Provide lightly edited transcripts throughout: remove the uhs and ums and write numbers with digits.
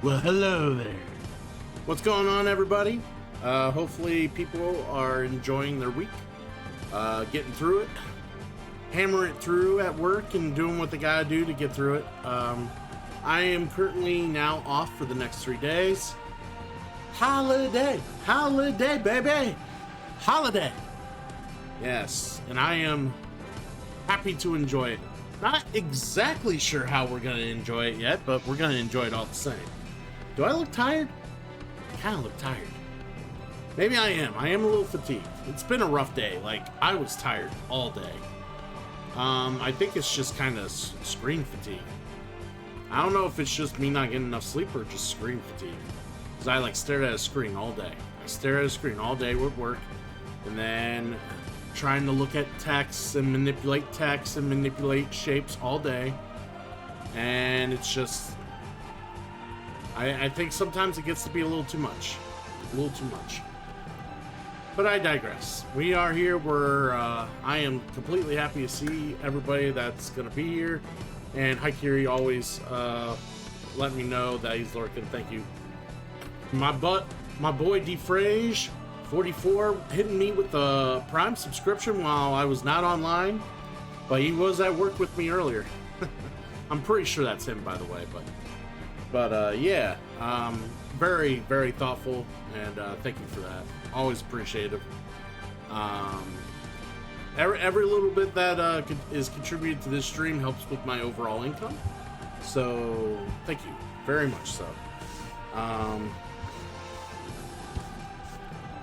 Well, hello there. What's going on, everybody? Hopefully people are enjoying their week, getting through it, hammering it through at work and doing what they gotta do to get through it. I am currently now off for the next 3 days. Holiday, baby, holiday. Yes, and I am happy to enjoy it. Not exactly sure how we're gonna enjoy it yet, but we're gonna enjoy it all the same. Do I look tired? I kind of look tired. Maybe I am. I am a little fatigued. It's been a rough day. Like, I was tired all day. I think it's just kind of screen fatigue. I don't know if it's just me not getting enough sleep or just screen fatigue. Because I, like, stared at a screen all day. I stare at a screen all day with work. And then trying to look at text and manipulate text and manipulate shapes all day. And it's just... I think sometimes it gets to be a little too much. A little too much. But I digress. We are here where I am completely happy to see everybody that's going to be here. And Haikiri always let me know that he's lurking. Thank you. My boy Defrage 44 hitting me with the Prime subscription while I was not online. But he was at work with me earlier. I'm pretty sure that's him, by the way. But yeah, very, very thoughtful, and thank you for that. Always appreciative. Every little bit that is contributed to this stream helps with my overall income. So thank you very much. So,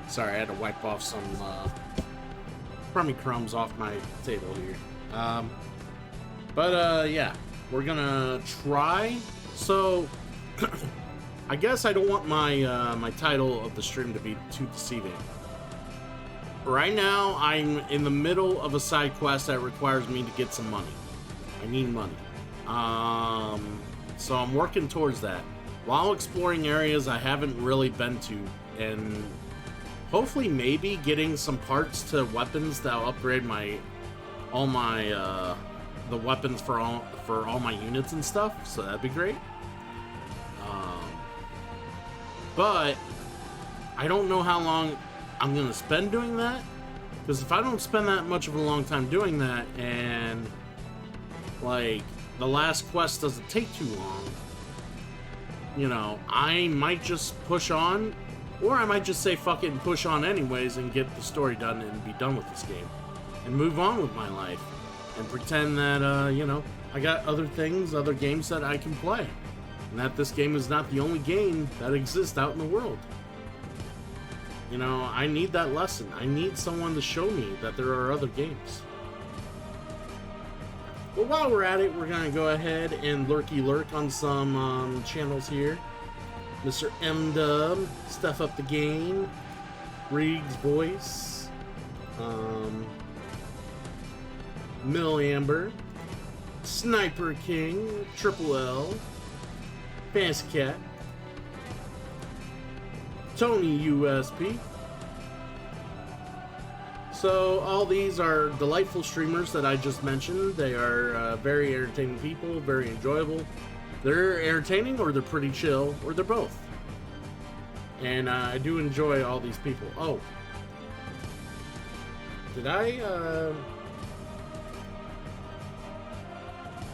sorry, I had to wipe off some crummy crumbs off my table here. Yeah, we're gonna try. So, I guess I don't want my my title of the stream to be too deceiving. Right now, I'm in the middle of a side quest that requires me to get some money. I need money. So I'm working towards that while exploring areas I haven't really been to, and hopefully maybe getting some parts to weapons that'll upgrade all my the weapons for all my units and stuff. So that'd be great. But I don't know how long I'm gonna spend doing that, because if I don't spend that much of a long time doing that, and like the last quest doesn't take too long, you know, I might just push on, or I might just say fuck it and push on anyways and get the story done and be done with this game and move on with my life and pretend that you know, I got other things, other games that I can play, and that this game is not the only game that exists out in the world. You know, I need that lesson. I need someone to show me that there are other games. But while we're at it, we're going to go ahead and lurky lurk on some channels here. Mr. M-Dub, Stuff Up the Game, Reed's Voice, Mill Amber, Sniper King, Triple L, Fancy Cat, Tony USP. So all these are delightful streamers that I just mentioned. They are very entertaining people, very enjoyable. They're entertaining, or they're pretty chill, or they're both. And I do enjoy all these people. Oh, did I?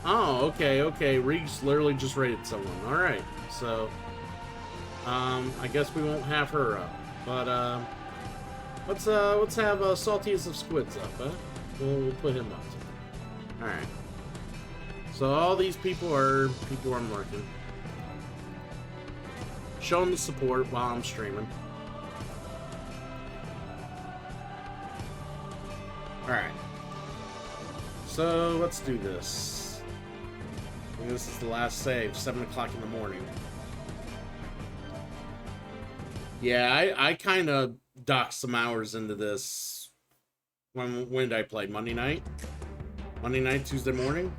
Oh, okay. Reeks literally just raided someone. All right, so. I guess we won't have her up, but let's have Saltiest of Squids up, huh? We'll put him up. All right. So all these people are people I'm lurking, showing the support while I'm streaming. All right. So let's do this. I think this is the last save, 7 o'clock in the morning. Yeah, I kind of docked some hours into this. When did I play? Monday night? Monday night, Tuesday morning?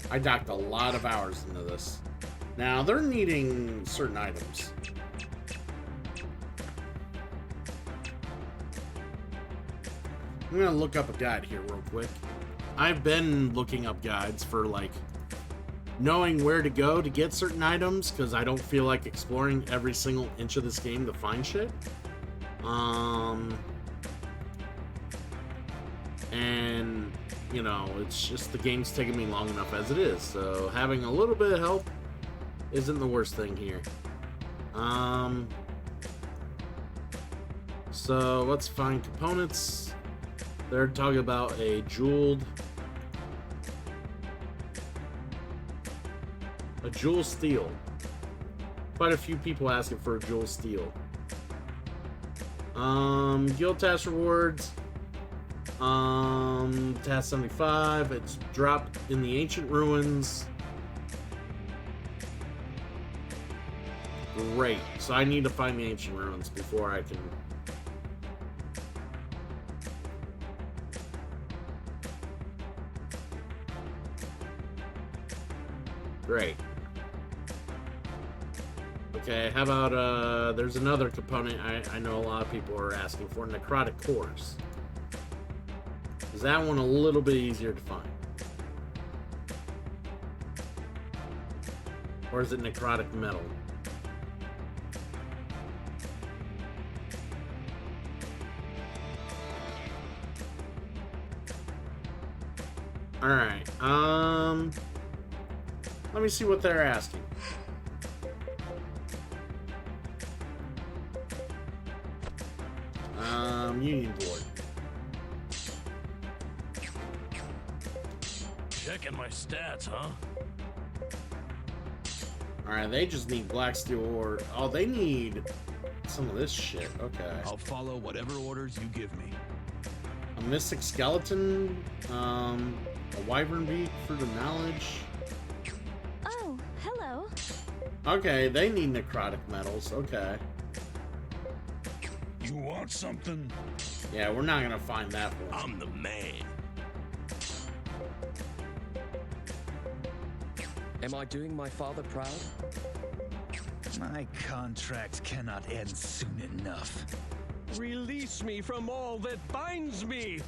I docked a lot of hours into this. Now, they're needing certain items. I'm going to look up a guide here real quick. I've been looking up guides for, like, knowing where to go to get certain items, because I don't feel like exploring every single inch of this game to find shit. And, you know, it's just the game's taking me long enough as it is, so having a little bit of help isn't the worst thing here. So let's find components. They're talking about a jeweled steel. Quite a few people asking for a jewel steel. Guild task rewards. Task 75. It's dropped in the ancient ruins. Great. So I need to find the ancient ruins before I can. Great. Okay, how about, there's another component I know a lot of people are asking for, necrotic cores. Is that one a little bit easier to find? Or is it necrotic metal? Alright, let me see what they're asking. Union board. Checking my stats, huh? Alright, they just need black steel ore. Oh, they need some of this shit. Okay. I'll follow whatever orders you give me. A mystic skeleton, a wyvern beak, fruit of knowledge. Oh, hello. Okay, they need necrotic metals. Okay. You want something? Yeah, we're not gonna find that one. I'm the man. Am I doing my father proud? My contract cannot end soon enough. Release me from all that binds me!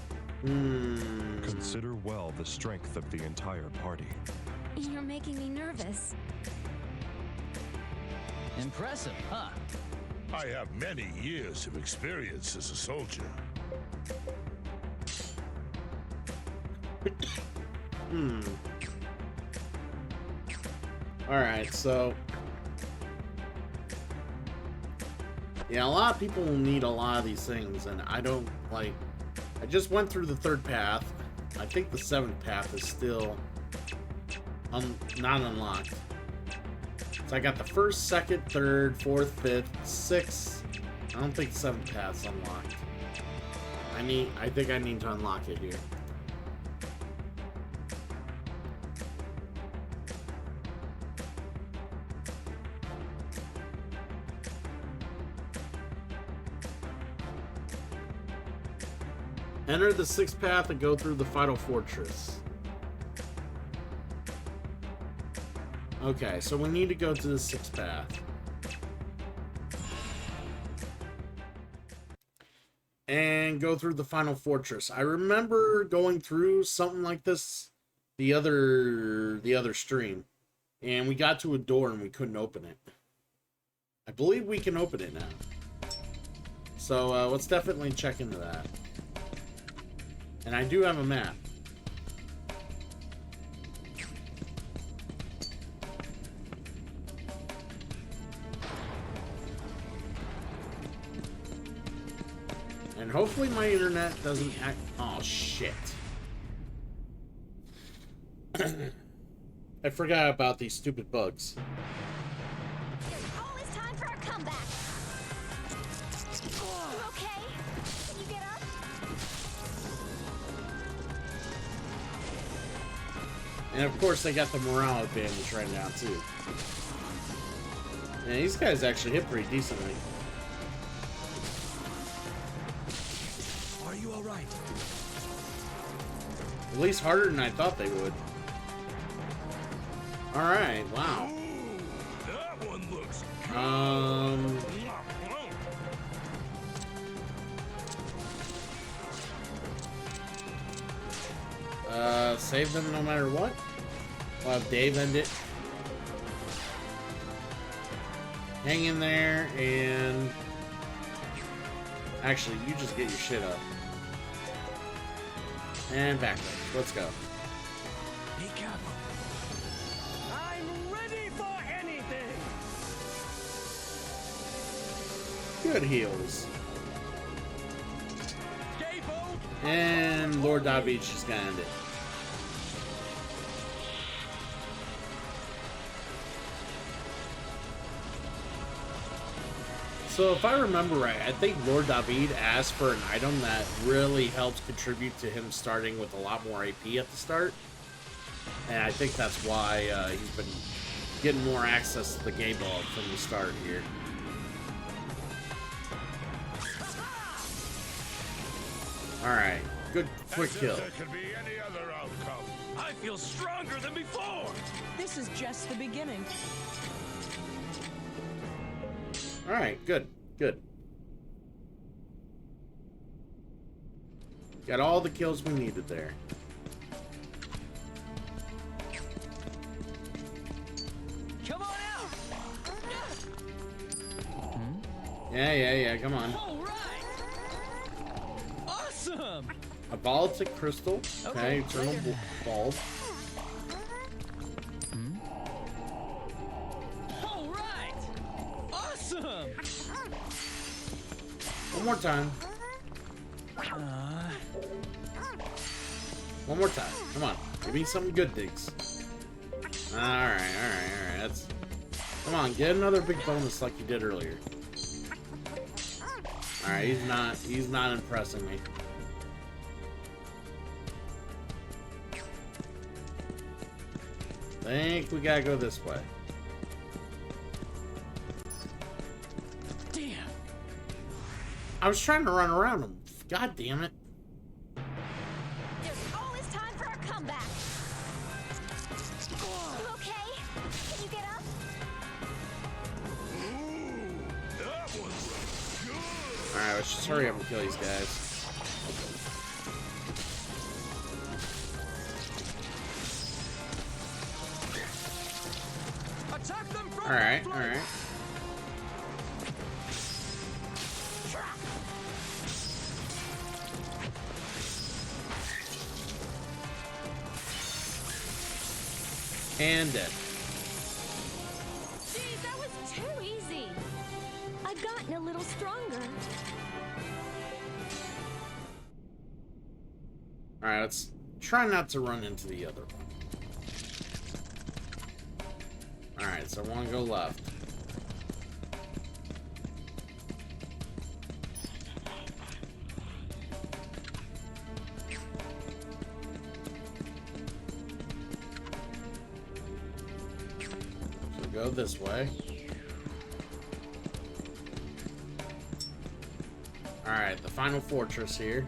Consider well the strength of the entire party. You're making me nervous. Impressive, huh? I have many years of experience as a soldier. Alright, so... yeah, a lot of people will need a lot of these things, and I don't, like... I just went through the 3rd path. I think the 7th path is still... not unlocked. So I got the 1st, 2nd, 3rd, 4th, 5th, 6th. I don't think the 7th path's unlocked. I think I need to unlock it here. Enter the 6th path and go through the final fortress. Okay, so we need to go to the 6th path. And go through the final fortress. I remember going through something like this the other stream. And we got to a door and we couldn't open it. I believe we can open it now. So let's definitely check into that. And I do have a map. And hopefully my internet doesn't act... oh, shit. I forgot about these stupid bugs. It's always time for a comeback. You okay? Can you get up? And of course, they got the morale advantage right now, too. And these guys actually hit pretty decently. Are you all right? At least harder than I thought they would. Alright, wow. Ooh, that one looks Save them no matter what? We'll have Dave end it. Hang in there and... actually, you just get your shit up. And back up. Let's go. Be careful. I'm ready for anything! Good heals. Gaybo! And Lord David just gonna end it. So if I remember right, I think Lord David asked for an item that really helps contribute to him starting with a lot more AP at the start. And I think that's why he's been getting more access to the game log from the start here. Alright, good quick kill. There could be any other outcome. I feel stronger than before! This is just the beginning. Alright, good, good. Got all the kills we needed there. Come on out! Yeah, come on. All right! Awesome! A Baltic crystal. Okay, eternal bulb. All right! Awesome! One more time. One more time. Come on. Give me some good digs. Alright. That's... come on, get another big bonus like you did earlier. Alright, he's not impressing me. think we gotta go this way. Damn. I was trying to run around him. God damn it. There's always time for a comeback. You okay? Can you get up? That was good. Alright, let's just hurry up and kill these guys. Attack them from Alright, the flank. alright. And dead. Geez, that was too easy. I've gotten a little stronger. Alright, let's try not to run into the other one. Alright, so I want to go left. So go this way. Alright, the final fortress here.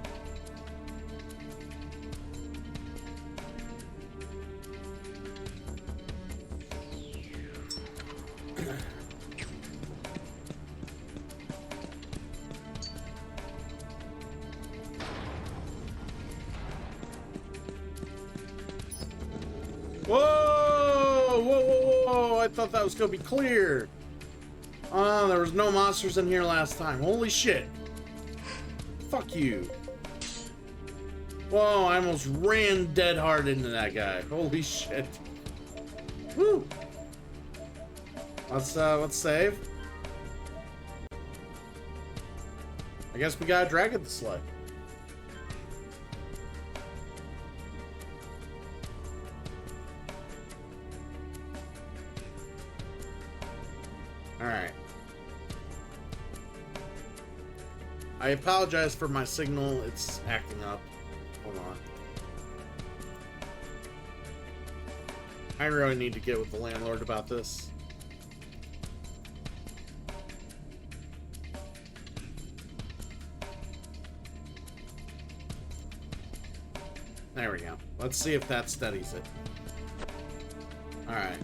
Whoa! Whoa, whoa, whoa! I thought that was gonna be clear. Oh, there was no monsters in here last time. Holy shit. Fuck you. Whoa, I almost ran dead hard into that guy. Holy shit. Woo! Let's save. I guess we got a dragon to slay. Alright. I apologize for my signal. It's acting up. Hold on. I really need to get with the landlord about this. There we go. Let's see if that steadies it. Alright.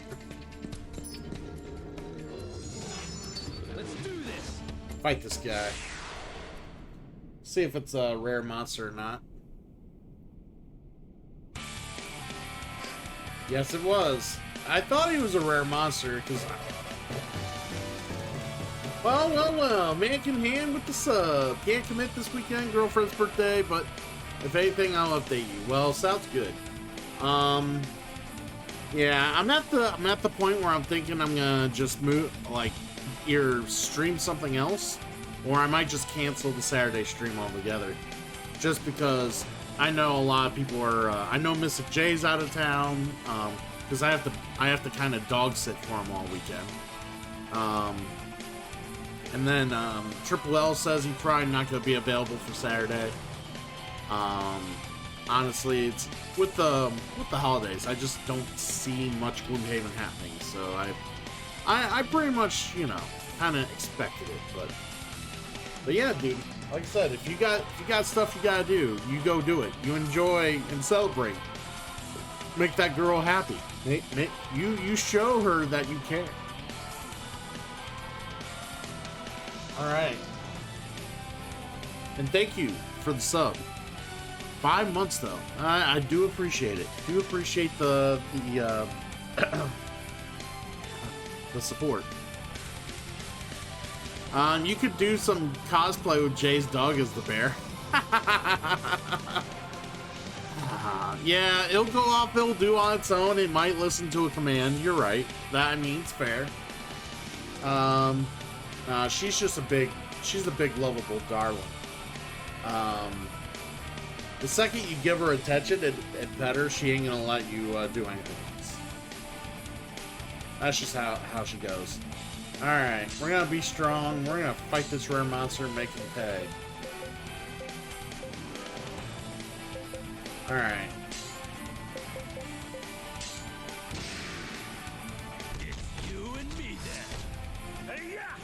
Let's do this. Fight this guy. See if it's a rare monster or not. Yes, it was. I thought he was a rare monster because. Well. Man can hand with the sub. Can't commit this weekend. Girlfriend's birthday, but if anything, I'll update you. Well, sounds good. Yeah, I'm at the point where I'm thinking I'm gonna just move, like, either stream something else, or I might just cancel the Saturday stream altogether. Just because I know a lot of people are. I know Mystic J's out of town, because I have to kind of dog sit for him all weekend. And then Triple L says he's probably not going to be available for Saturday. Honestly, it's with the holidays. I just don't see much Gloomhaven happening, so I pretty much, you know, kind of expected it. But yeah, dude. Like I said, if you got stuff you gotta do, you go do it. You enjoy and celebrate. Make that girl happy. You show her that you care. All right. And thank you for the sub. 5 months though. I do appreciate it. Do appreciate the the support. You could do some cosplay with Jay's dog as the bear. Yeah, it'll go off, it'll do on its own. It might listen to a command. You're right. That, I mean, it's fair. She's just a big lovable darling. The second you give her attention and pet her, she ain't gonna let you do anything else. That's just how she goes. Alright, we're gonna be strong. We're gonna fight this rare monster and make him pay. Alright.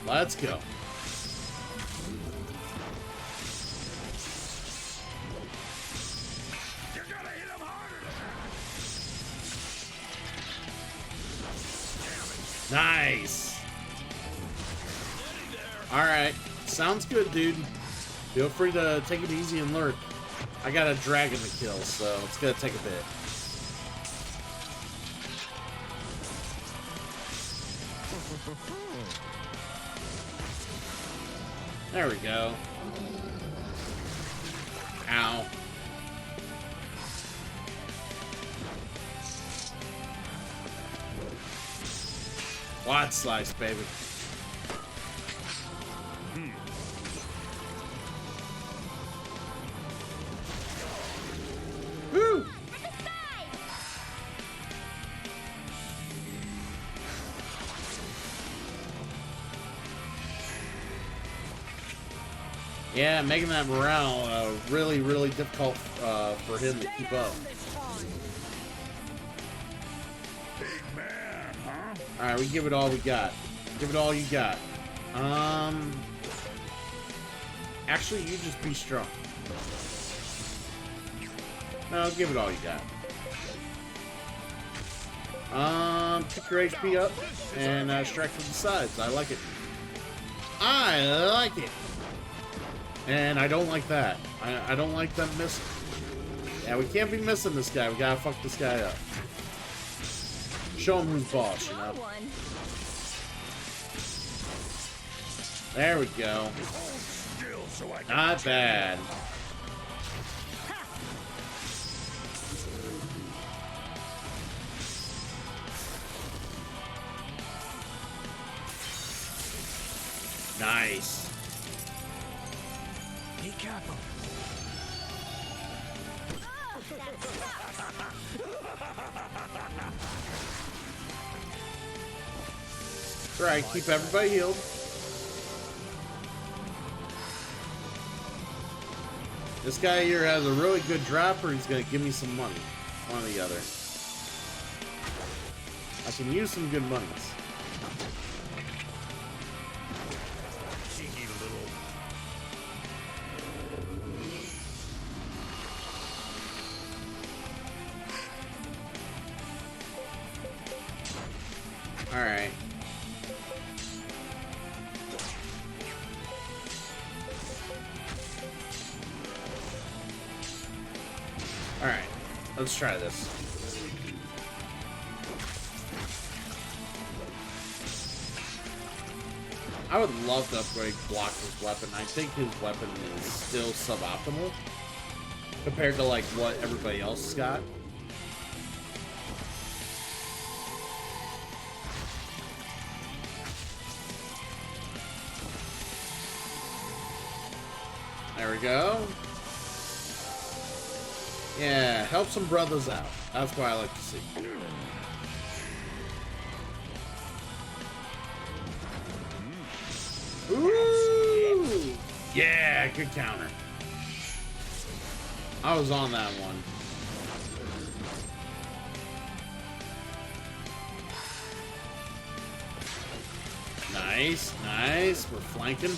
Let's go. You gotta hit him harder than that. Nice. Alright. Sounds good, dude. Feel free to take it easy and lurk. I got a dragon to kill, so it's gonna take a bit. There we go. Ow. Wide slice, baby. Woo! Yeah, making that morale really, really difficult for him to keep up. Big man, huh? Alright, we give it all we got. Give it all you got. Actually, you just be strong. No, give it all you got. Pick your HP up and strike from the sides. I like it. I like it. And I don't like that. I don't like them missing. Yeah, we can't be missing this guy. We gotta fuck this guy up. Show him who's boss, you know? There we go. Still, so I can Not bad. Nice. Be careful. Right, keep everybody healed. This guy here has a really good drop, or he's gonna give me some money. One or the other. I can use some good monies. cheeky little. Alright. Alright. Let's try this. I would love to upgrade Blocker's weapon. I think his weapon is still suboptimal compared to like what everybody else has got. There we go. Yeah, help some brothers out. That's what I like to see. Ooh! Yeah, good counter. I was on that one. Nice, nice. We're flanking.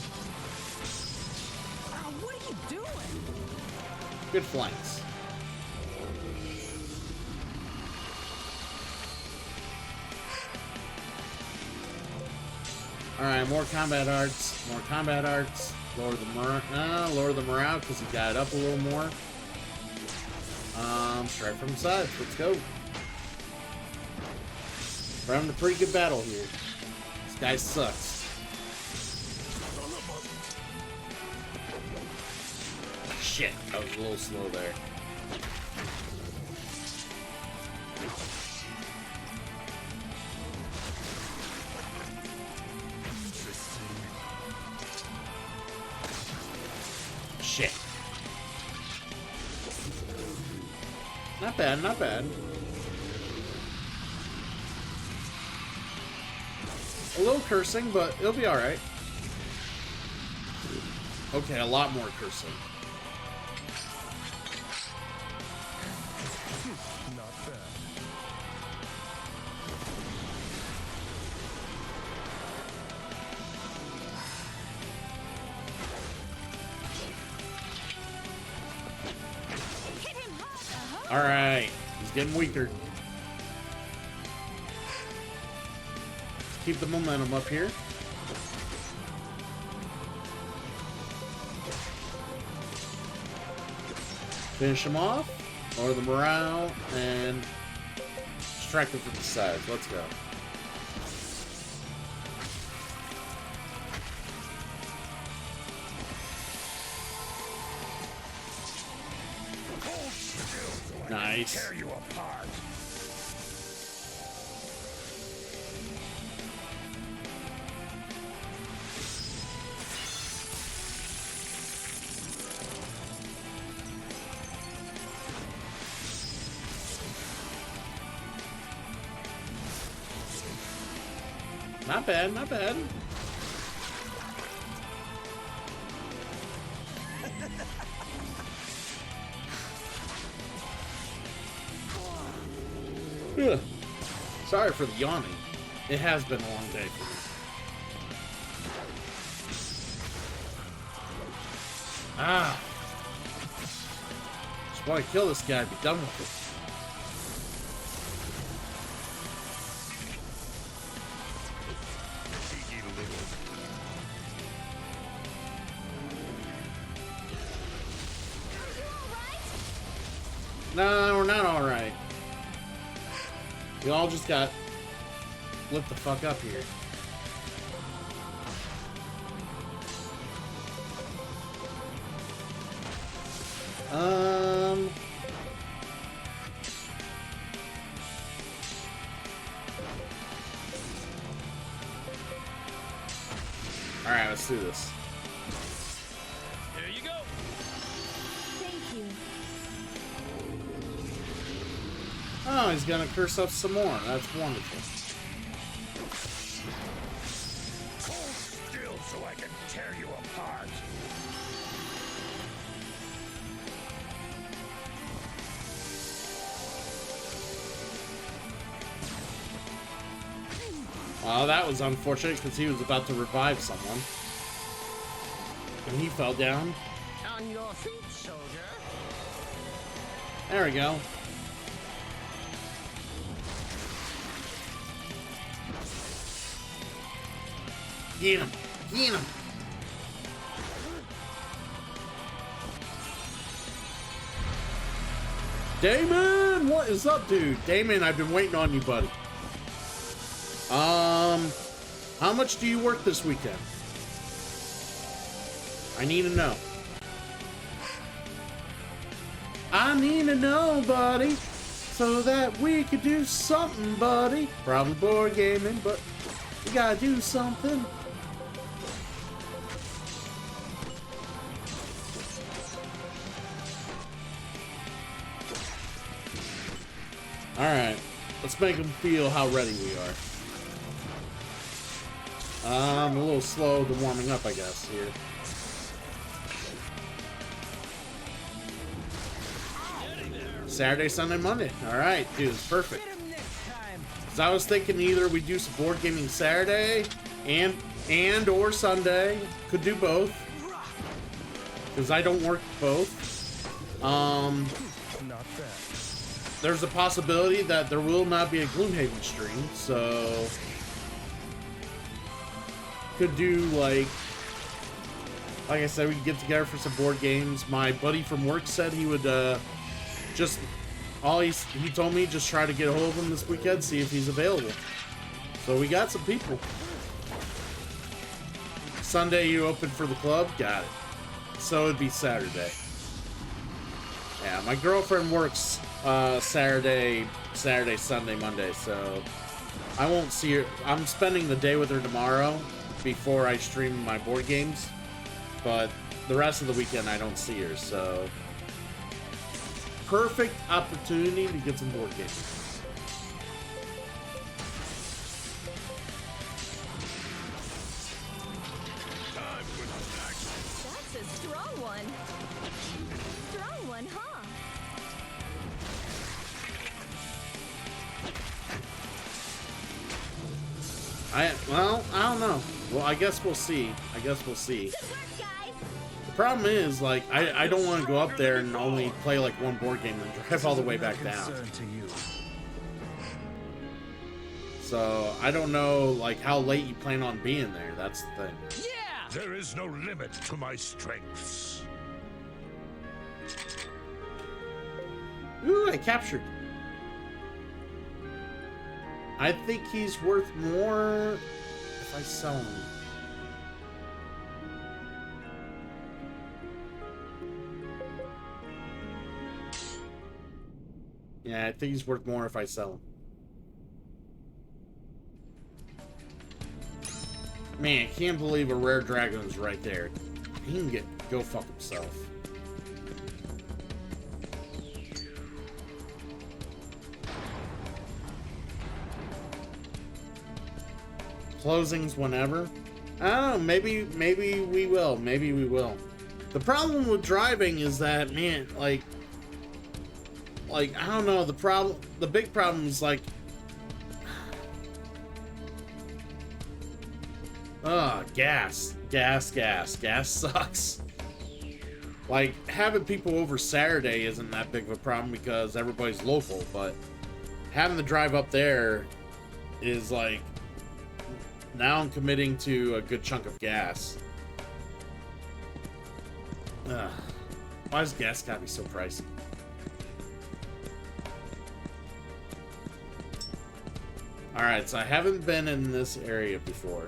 What are you doing? Good flanks. Alright, more combat arts. More combat arts. Lower the morale because he got it up a little more. Strike from the sides. Let's go. We're having a pretty good battle here. This guy sucks. Shit, I was a little slow there. Shit. Not bad, not bad. A little cursing, but it'll be alright. Okay, a lot more cursing. Not bad. Alright. He's getting weaker. Let's keep the momentum up here. Finish him off. Lower the morale. And distract him from the sides. Let's go. Nice. Tear you apart. Not bad, not bad. Ugh. Sorry for the yawning. It has been a long day for me. Ah. Just want to kill this guy and be done with it. Cheeky little. No, we're not alright. We all just got lit the fuck up here. Alright, let's do this. Here you go. Thank you. Oh, he's gonna curse up some more. That's wonderful. Hold still so I can tear you apart. Well, that was unfortunate because he was about to revive someone. And he fell down. On your feet, soldier. There we go. Get him! Get him! Damon! What is up, dude? Damon, I've been waiting on you, buddy. How much do you work this weekend? I need to know. I need to know, buddy, so that we could do something, buddy. Probably board gaming, but we gotta do something. Alright, let's make them feel how ready we are. I'm a little slow to warming up, I guess, here. Saturday, Sunday, Monday. Alright, dude, it's perfect. Because I was thinking either we do some board gaming Saturday and or Sunday. Could do both. Because I don't work both. Not bad. There's a possibility that there will not be a Gloomhaven stream, so could do like I said, we could get together for some board games. My buddy from work said he would he told me just try to get a hold of him this weekend, see if he's available. So we got some people. Sunday you open for the club? Got it. So it'd be Saturday. Yeah, my girlfriend works Saturday, Sunday, Monday, so I won't see her. I'm spending the day with her tomorrow before I stream my board games, but the rest of the weekend I don't see her, so perfect opportunity to get some board games. That's a strong one. Strong one, huh? I don't know. Well, I guess we'll see. Good work, guys. Problem is, like, I don't want to go up there and only play like one board game and drive all the way back down. So I don't know like how late you plan on being there. That's the thing. Yeah! There is no limit to my strengths. Ooh, I captured. I think he's worth more if I sell him. Yeah, I think he's worth more if I sell him. Man, I can't believe a rare dragon is right there. He can go fuck himself. Closings whenever. I don't know. Maybe we will. Maybe we will. The problem with driving is that, man, like I don't know. The big problem is like, gas sucks. Like, having people over Saturday isn't that big of a problem because everybody's local, but having to drive up there is like, now I'm committing to a good chunk of gas. Why does gas gotta be so pricey? Alright, so I haven't been in this area before.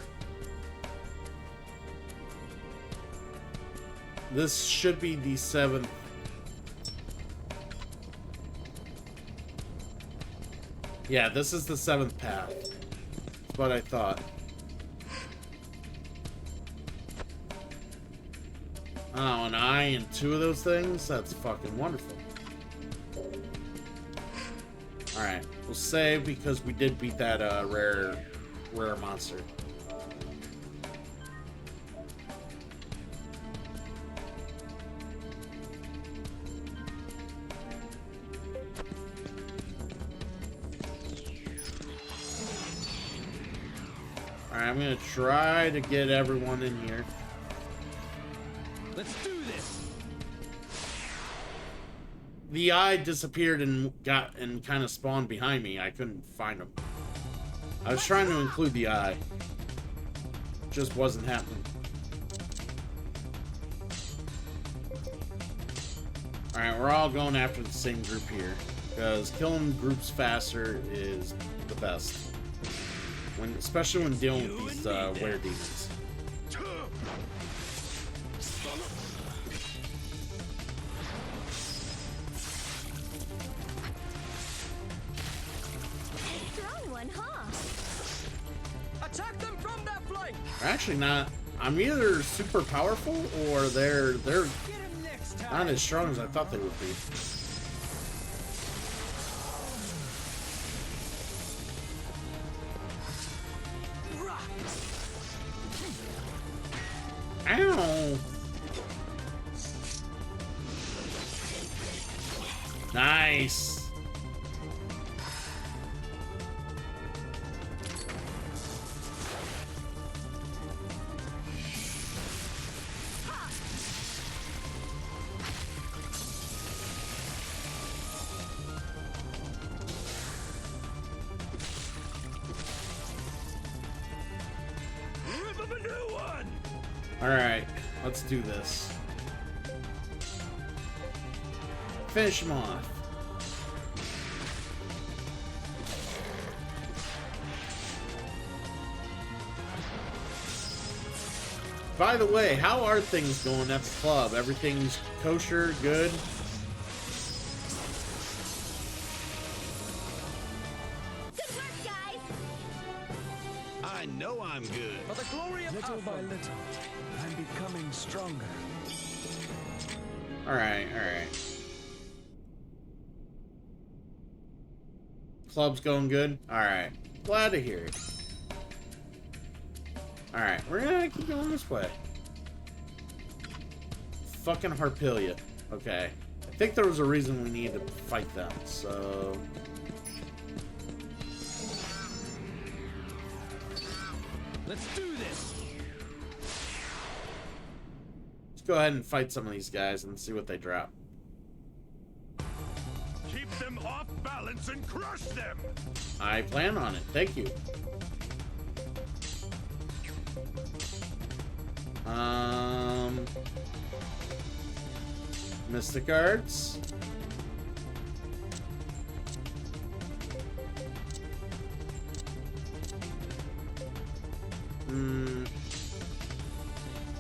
This should be the 7th. Yeah, this is the 7th path. That's what I thought. Oh, an eye and 2 of those things? That's fucking wonderful. Alright, we'll save because we did beat that rare monster. Alright, I'm gonna try to get everyone in here. Let's do this! The eye disappeared and kind of spawned behind me. I couldn't find him. I was trying to include the eye. Just wasn't happening. Alright, we're all going after the same group here. Because killing groups faster is the best. Especially when dealing with these were-demons. Attack them from that flank! They're actually not. I'm either super powerful or they're not as strong as I thought they would be. Ow! Nice. Alright, let's do this. Finish him off. By the way, how are things going at the club? Everything's kosher, good? Good work, guys! I know I'm good. For the glory of Little by little, I'm becoming stronger. Alright, alright. Club's going good? Alright. Glad to hear it. Alright, we're gonna keep going this way. Fucking Harpilia. Okay. I think there was a reason we needed to fight them, so... Let's do this! Let's go ahead and fight some of these guys and see what they drop. Keep them off balance and crush them. I plan on it. Thank you. Mystic Arts.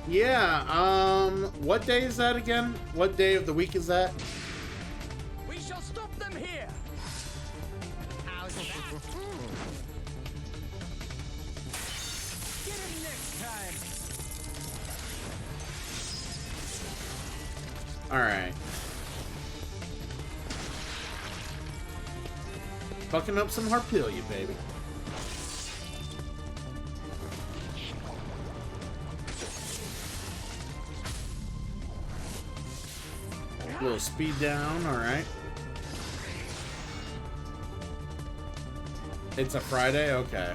Yeah, what day is that again? What day of the week is that? We shall stop them here. How's that? Get him next time. Alright. Fucking up some Harpilia, baby. A little speed down, alright. It's a Friday? Okay.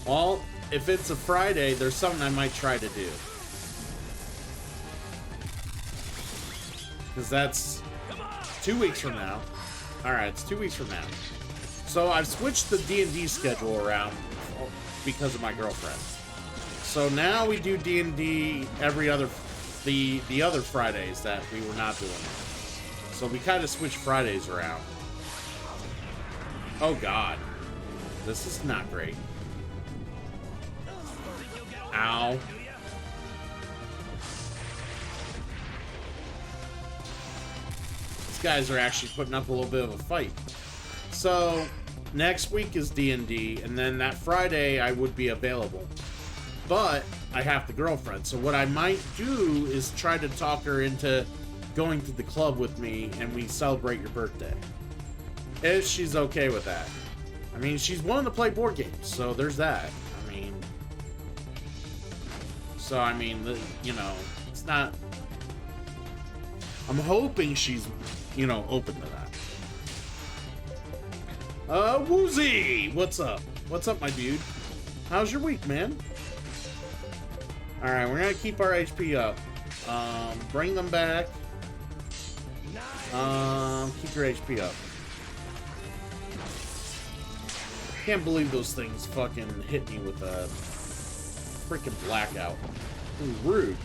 Well, if it's a Friday, there's something I might try to do. Because that's 2 weeks from now. Alright, it's 2 weeks from now. So I've switched the D&D schedule around because of my girlfriend. So now we do D&D every other, the other Fridays that we were not doing. So we kind of switched Fridays around. Oh God. This is not great. Ow. These guys are actually putting up a little bit of a fight. So next week is D&D, and then that Friday I would be available. But I have the girlfriend, so what I might do is try to talk her into going to the club with me and we celebrate your birthday. If she's okay with that. I mean, she's willing to play board games, so there's that. I mean, you know, it's not... I'm hoping she's, you know, open to that. Woozy! What's up? What's up, my dude? How's your week, man? Alright, we're gonna keep our HP up. Bring them back. Keep your HP up. Can't believe those things fucking hit me with a freaking blackout. Ooh, rude.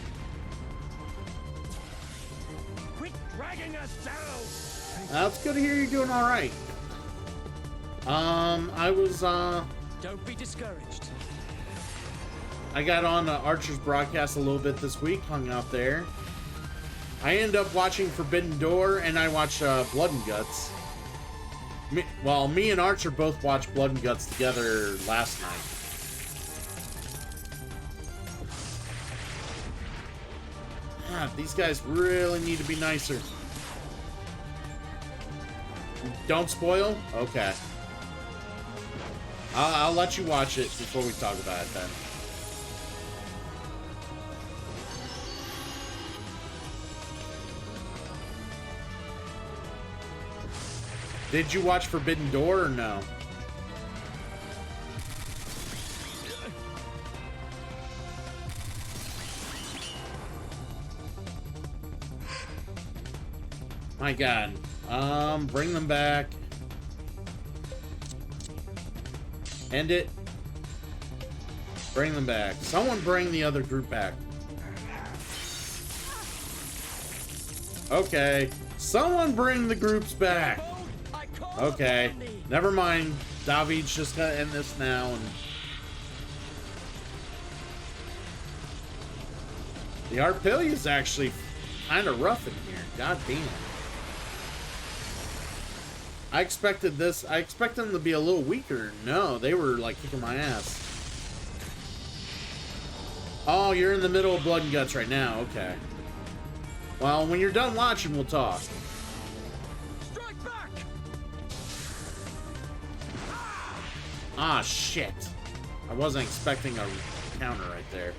Quit dragging us down. That's good to hear you're doing all right. I was Don't be discouraged. I got on Archer's broadcast a little bit this week, hung out there. I ended up watching Forbidden Door, and I watched Blood and Guts. Me and Archer both watched Blood and Guts together last night. God, these guys really need to be nicer. Don't spoil? Okay. I'll let you watch it before we talk about it then. Did you watch Forbidden Door or no? My God. Bring them back. End it. Bring them back. Someone bring the other group back. Okay. Someone bring the groups back. Okay. Never mind. David's just gonna end this now. And the Harpilia is actually kind of rough in here. God damn. I expected this. I expected them to be a little weaker. No, they were like kicking my ass. Oh, you're in the middle of Blood and Guts right now. Okay. Well, when you're done watching, we'll talk. Strike back. Ah, shit. I wasn't expecting a counter right there.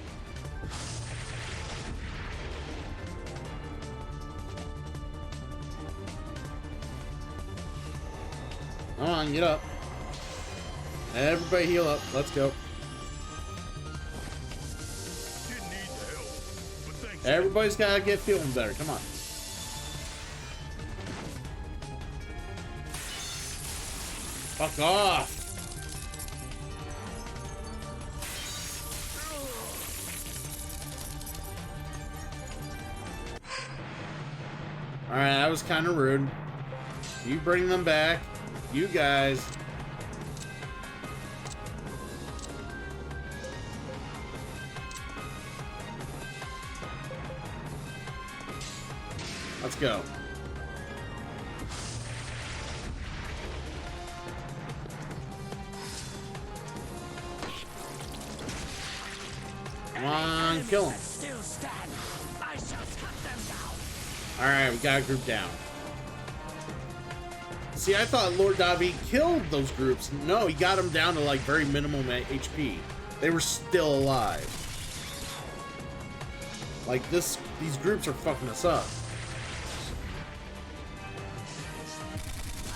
Come on, get up. Everybody heal up. Let's go. Didn't need the help, but thanks. Everybody's gotta get feeling better. Come on. Fuck off. Alright, that was kind of rude. You bring them back. You guys. Let's go. Come on, kill him. Alright, we got a group down. See, I thought Lord Davi killed those groups. No, he got them down to like very minimum HP. They were still alive. Like these groups are fucking us up.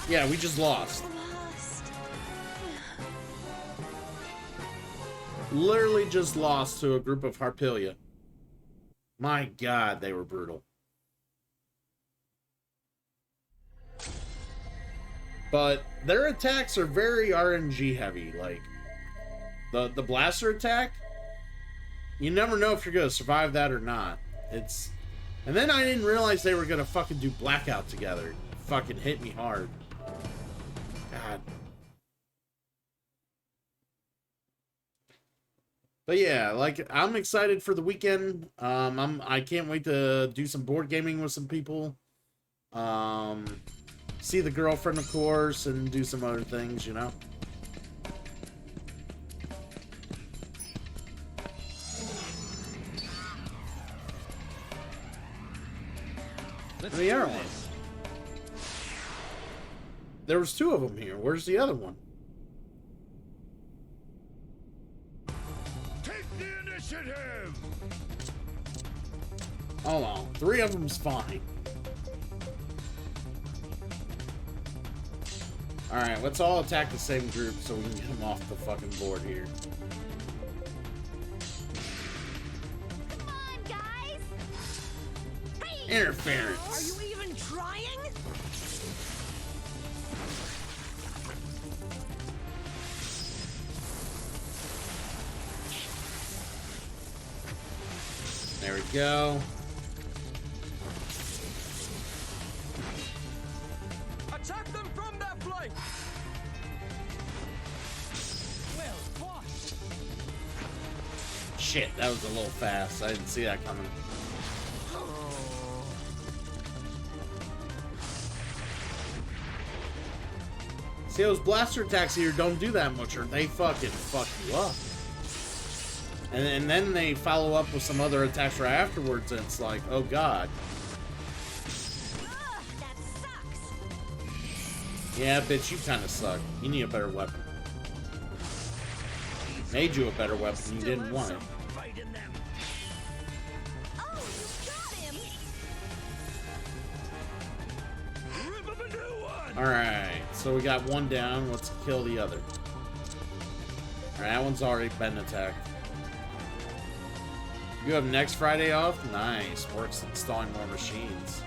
Yeah, we just lost. Literally just lost to a group of Harpilia. My God, they were brutal. But their attacks are very RNG heavy. Like the blaster attack, you never know if you're gonna survive that or not. And then I didn't realize they were gonna fucking do blackout together. It fucking hit me hard. God. But yeah, like I'm excited for the weekend. I can't wait to do some board gaming with some people. See the girlfriend, of course, and do some other things, you know. The other one. There was two of them here. Where's the other one? Take the initiative. Hold on. Three of them's fine. Alright, let's all attack the same group so we can get them off the fucking board here. Come on, guys! Hey! Interference. Are you even trying? There we go. Attack them from that flank! Well fought. Shit, that was a little fast. I didn't see that coming. See, those blaster attacks here don't do that much, or they fucking fuck you up. And then they follow up with some other attacks right afterwards, and it's like, oh god. Ugh, that sucks! Yeah, bitch, you kind of suck. You need a better weapon. Made you a better weapon, you didn't want it. Oh, you got him! Rip up a new one. Alright, so we got one down. Let's kill the other. Alright, that one's already been attacked. You have next Friday off? Nice. Works installing more machines.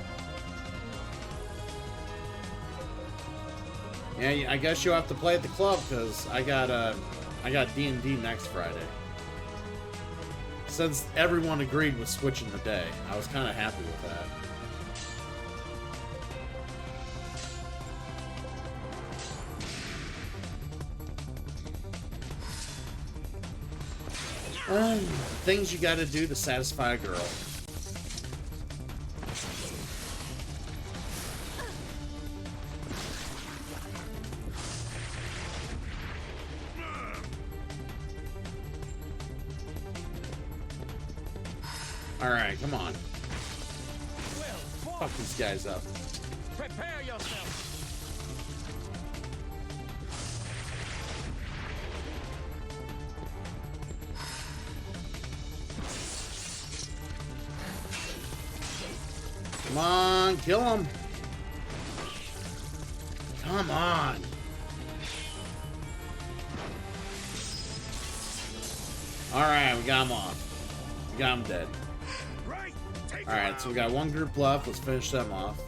Yeah, I guess you'll have to play at the club because I got D&D next Friday. Since everyone agreed with switching the day, I was kind of happy with that. Things you gotta do to satisfy a girl. Alright, come on. Fuck these guys up. Prepare yourself! Come on, kill him. Come on. Alright, we got him off. We got him dead. Right. Take Alright, so we got one group left. Let's finish them off.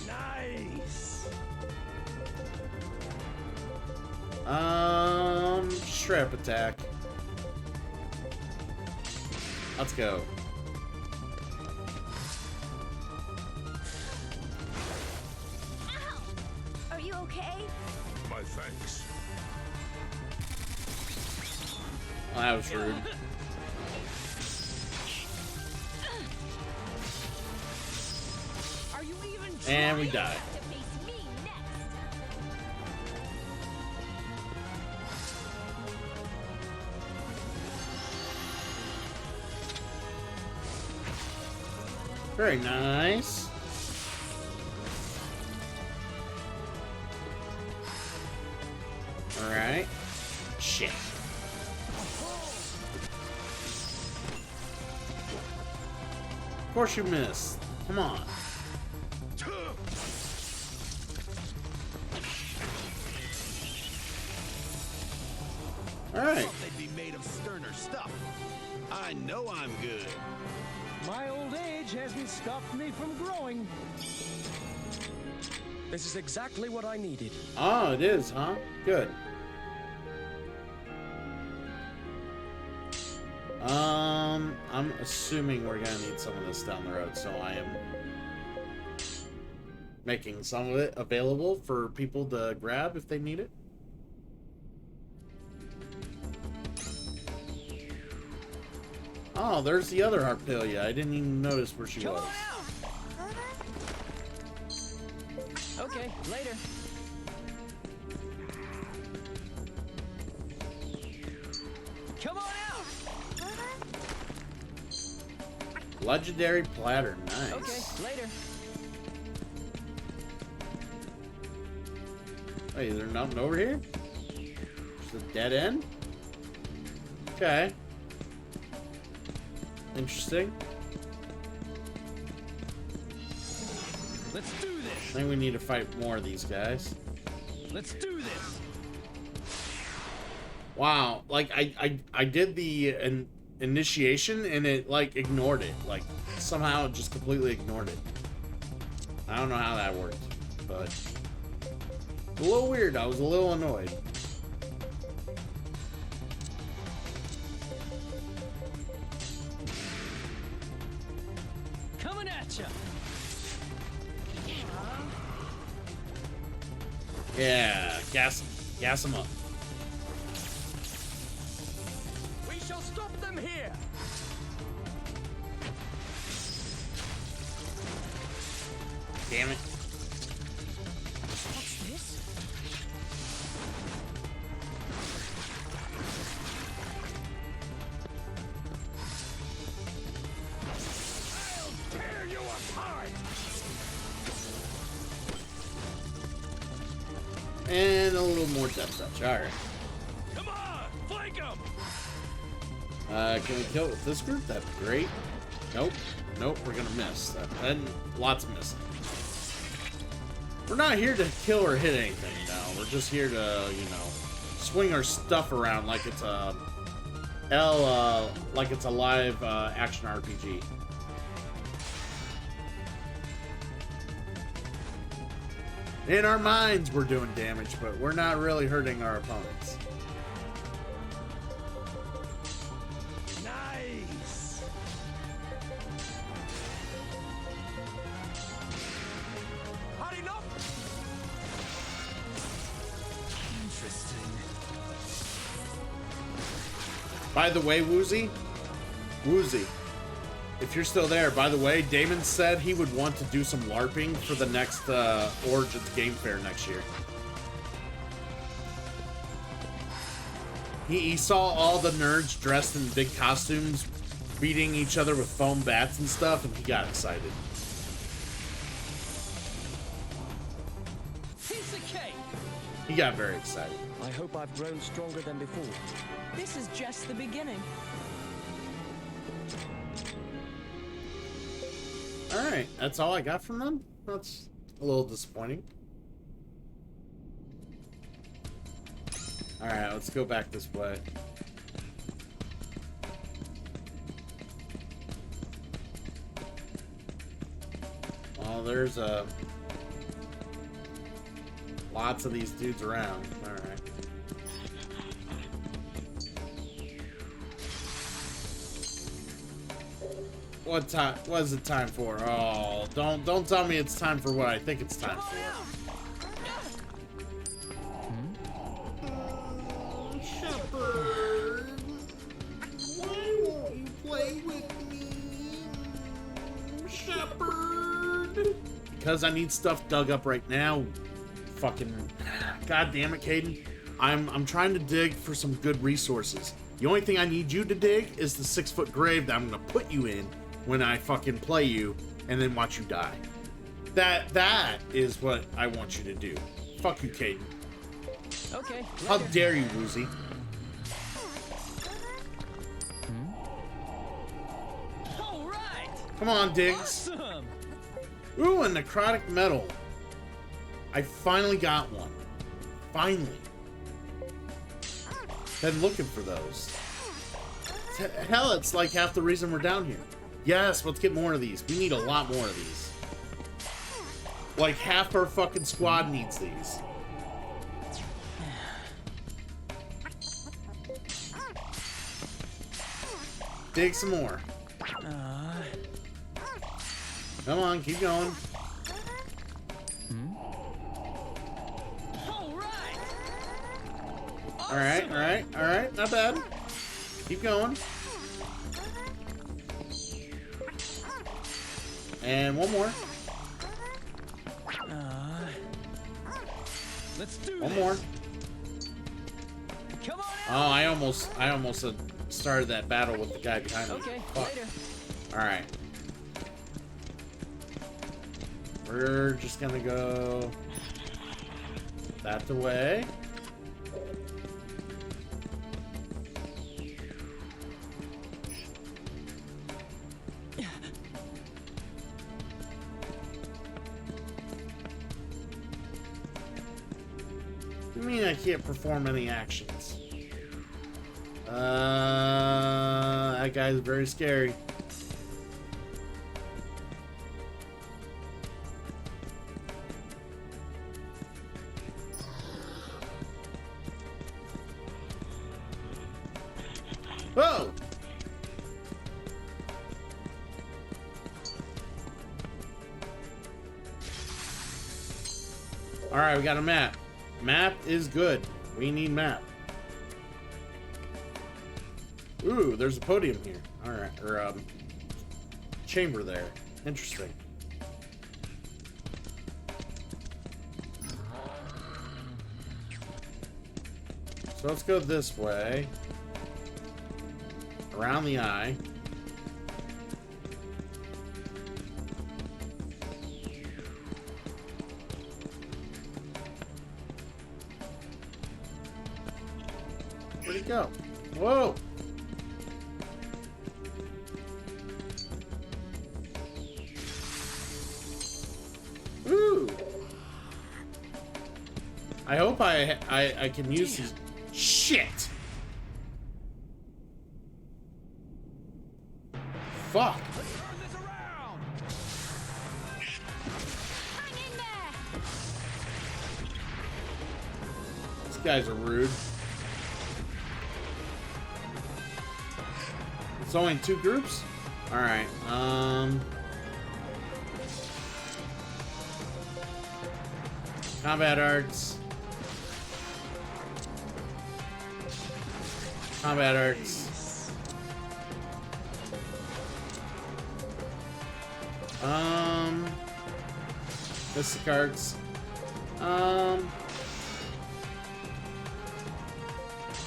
Nice. Strap attack. Let's go. Ow! Are you okay? my thanks. Oh, that was rude. Are you even And we trying? die. To face me next. Very nice. Alright. Shit. Of course you missed. Come on. Alright. Thought they'd be made of sterner stuff. I know I'm good. My old age hasn't stopped me from growing. This is exactly what I needed. Oh, it is, huh? Good. I'm assuming we're gonna need some of this down the road, so I am making some of it available for people to grab if they need it. Oh, there's the other Harpelia. I didn't even notice where she Come was. on out. Okay, later. Come on out. Legendary platter, nice. Okay, later. Wait, is there nothing over here? Just a dead end? Okay. Interesting. Let's do I this. think we need to fight more of these guys. Let's do this. Wow, like I did the initiation and it like ignored it. Like somehow it just completely ignored it. I don't know how that worked, but a little weird. I was a little annoyed. Coming at ya. Yeah, gas them up. We shall stop them here. Damn it. What's this? Tear you apart. And a little more death touch. All right. Come on, flank them. Can we kill it with this group? That'd be great. Nope. Nope, we're gonna miss. And lots of missing. We're not here to kill or hit anything now. We're just here to, you know, swing our stuff around like it's a like it's a live action RPG. In our minds, we're doing damage, but we're not really hurting our opponents. Nice. Hot enough. By the way, Woozy, if you're still there, by the way, Damon said he would want to do some LARPing for the next Origins Game Fair next year. He saw all the nerds dressed in big costumes beating each other with foam bats and stuff, and he got excited. Piece of cake. He got very excited. I hope I've grown stronger than before. This is just the beginning. Alright, that's all I got from them? That's a little disappointing. Alright, let's go back this way. Oh, there's lots of these dudes around. All right. What time? What is it time for? Oh, don't tell me it's time for what I think it's time for. Shepherd, why won't you play with me, Shepherd? Because I need stuff dug up right now. Fucking, god damn it, Caden. I'm trying to dig for some good resources. The only thing I need you to dig is the 6-foot grave that I'm gonna put you in when I fucking play you and then watch you die. That is what I want you to do. Fuck you, Caden. Okay. How Later. dare you, Woozy? All right. Come on, Diggs. Awesome. Ooh, a necrotic metal. I finally got one. Finally. Been looking for those. Hell, it's like half the reason we're down here. Yes, let's get more of these. We need a lot more of these. Like half our fucking squad needs these. Dig some more. Come on, keep going. Alright, not bad. Keep going. And one more. Let's do One this. more. Come on Oh, out. I almost started that battle with the guy behind me. Okay, Fuck. later. Alright. We're just gonna go that way. I mean, I can't perform any actions. That guy's very scary. Whoa! Alright, we got a map. Map is good. We need map. Ooh, there's a podium here. Alright, or, chamber there. Interesting. So let's go this way. Around the eye. Where'd he go? Whoa! Ooh! I hope I can use these. Shit! Fuck! Hang in there. These guys are rude. It's only 2 groups? Alright, combat arts. Combat arts. Mystic arts.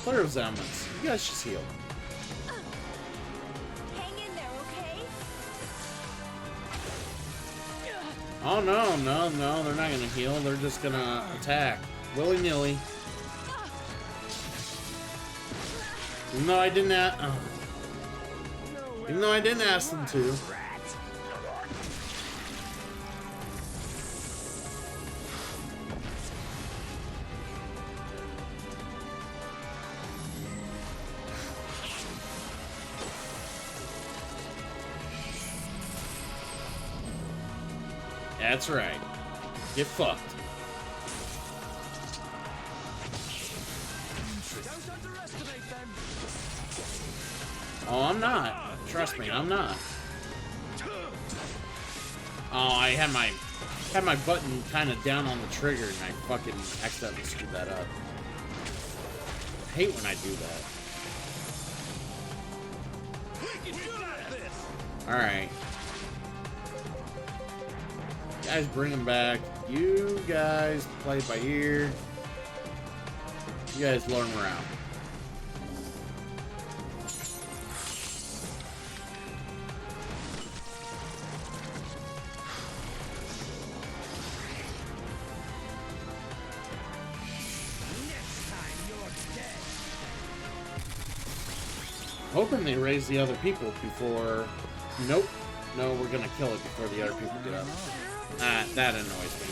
Flare of Zamans. You guys just heal. Hang in there, okay? Oh no, no, no, they're not gonna heal, they're just gonna attack. Willy-nilly. Even though I didn't even though I didn't ask them to. That's right. Get fucked. Don't underestimate them. Oh, I'm not. Trust me, I'm not. Oh, I had my button kind of down on the trigger, and I fucking accidentally screwed that up. I hate when I do that. Alright. Guys, bring him back. You guys play by ear. You guys learn around. Hoping they raise the other people before... Nope. No, we're gonna kill it before the other people do that. Ah, that annoys me.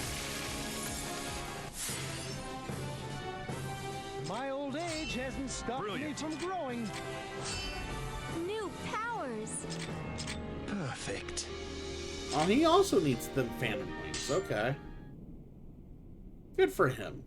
My old age hasn't stopped me from growing. New powers. Perfect. Oh, he also needs the Phantom Wings. Okay. Good for him.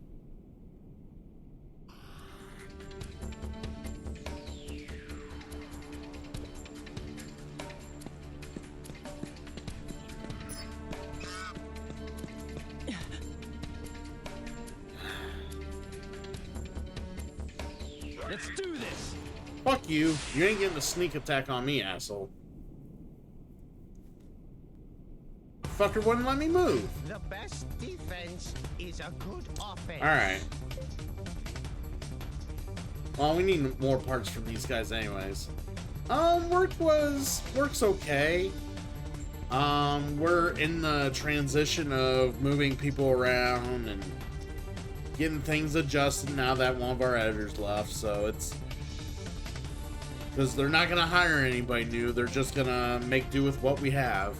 Let's do this. Fuck you. You ain't getting a sneak attack on me, asshole. Fucker wouldn't let me move. The best defense is a good offense. Alright. Well, we need more parts from these guys anyways. Work's okay. We're in the transition of moving people around and getting things adjusted now that one of our editors left, so it's... Because they're not going to hire anybody new, they're just going to make do with what we have.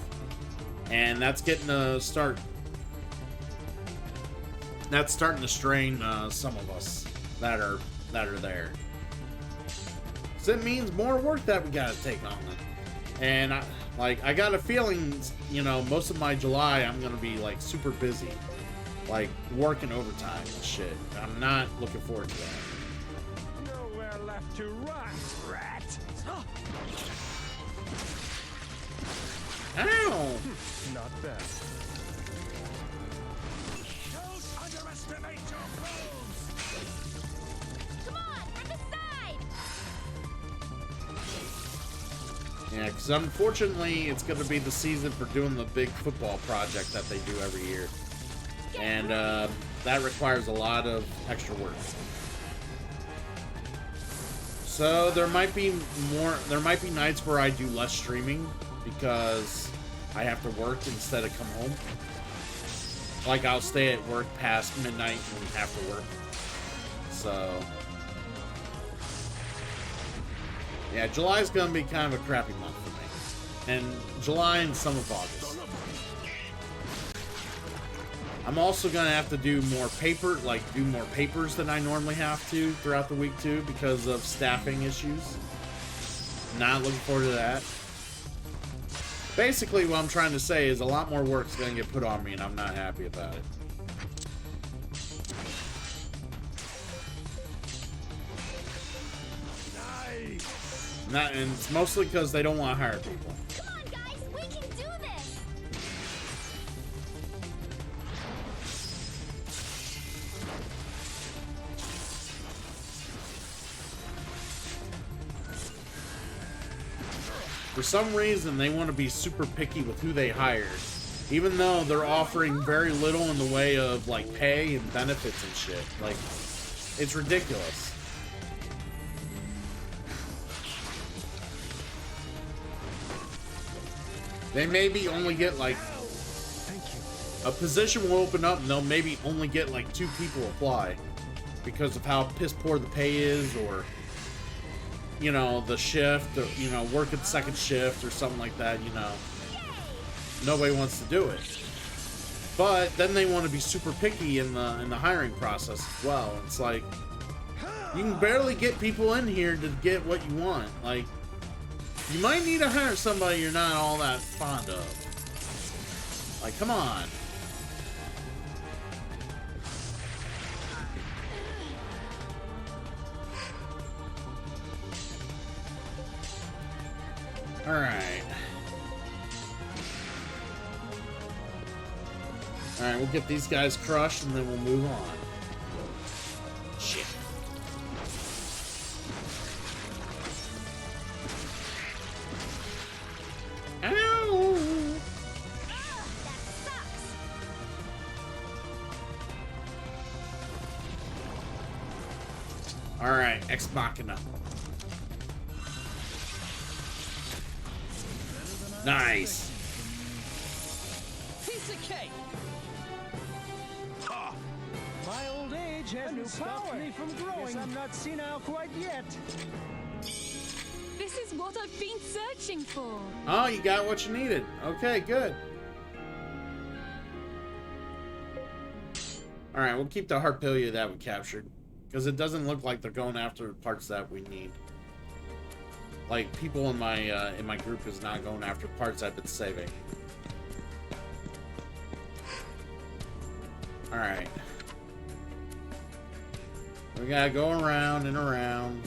And that's getting a start. That's starting to strain some of us that are there. So it means more work that we got to take on them. And I got a feeling, you know, most of my July I'm going to be like super busy. Like, working overtime and shit. I'm not looking forward to that. Nowhere left to run, rat. Ow! Not bad. Don't underestimate your foes! Come on, from the side. Yeah, because unfortunately it's going to be the season for doing the big football project that they do every year. And that requires a lot of extra work. So there might be nights where I do less streaming because I have to work instead of come home. Like I'll stay at work past midnight and have to work. So yeah, July's gonna be kind of a crappy month for me. And July and some of August. I'm also gonna have to do more papers than I normally have to throughout the week too because of staffing issues. Not looking forward to that. Basically, what I'm trying to say is a lot more work's gonna get put on me, and I'm not happy about it. Nice. And it's mostly because they don't want to hire people. Come on, guys, we can do this. For some reason, they want to be super picky with who they hire, even though they're offering very little in the way of like pay and benefits and shit. Like, it's ridiculous. They maybe only get like a position will open up and they'll maybe only get like 2 people apply because of how piss poor the pay is, or you know, the shift, or, you know, work at the second shift or something like that, you know. Nobody wants to do it. But then they want to be super picky in the hiring process as well. It's like, you can barely get people in here to get what you want. Like, you might need to hire somebody you're not all that fond of. Like, come on. All right. All right, we'll get these guys crushed and then we'll move on. Shit. Ow! That sucks. All right, Ex Machina. Nice. Piece of cake. My old age hasn't stopped me from growing. Guess I'm not senile quite yet. This is what I've been searching for. Oh, you got what you needed. Okay, good. All right, we'll keep the Harpilia that we captured, because it doesn't look like they're going after parts that we need. Like, people in my group is not going after parts I've been saving. All right. We gotta go around and around.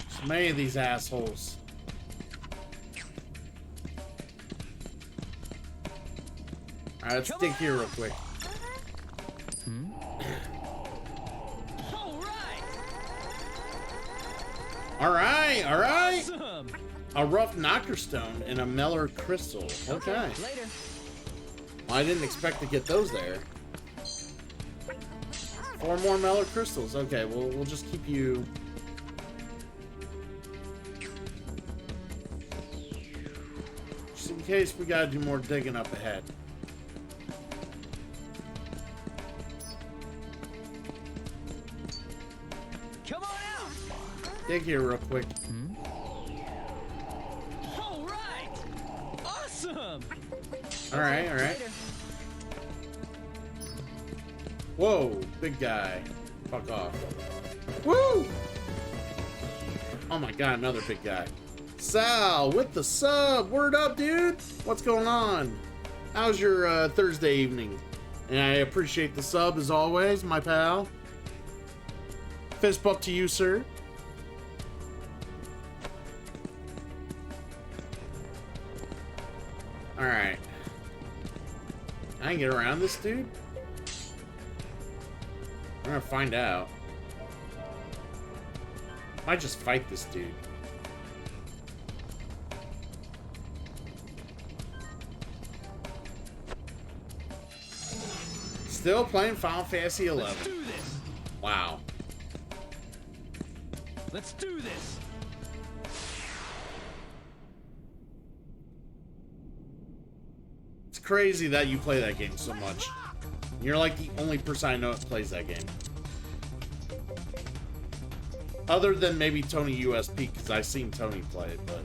So many of these assholes. Alright, let's dig here real quick. Alright, alright! Awesome. A rough knocker stone and a meller crystal. Okay. Later. Well, I didn't expect to get those there. 4 more meller crystals. Okay, well, we'll just keep you. Just in case we gotta do more digging up ahead. Come on out. Dig here real quick. All right. Awesome. Alright, alright. Later. Whoa, big guy. Fuck off. Woo! Oh my god, another big guy. Sal with the sub. Word up, dude. What's going on? How's your Thursday evening? And I appreciate the sub as always, my pal. Fist bump to you, sir. Alright. I can get around this dude? We're gonna find out. Might just fight this dude. Still playing Final Fantasy XI. Let's do this. Wow. Let's do this. It's crazy that you play that game so much. You're like the only person I know that plays that game. Other than maybe Tony USP, because I've seen Tony play it, but...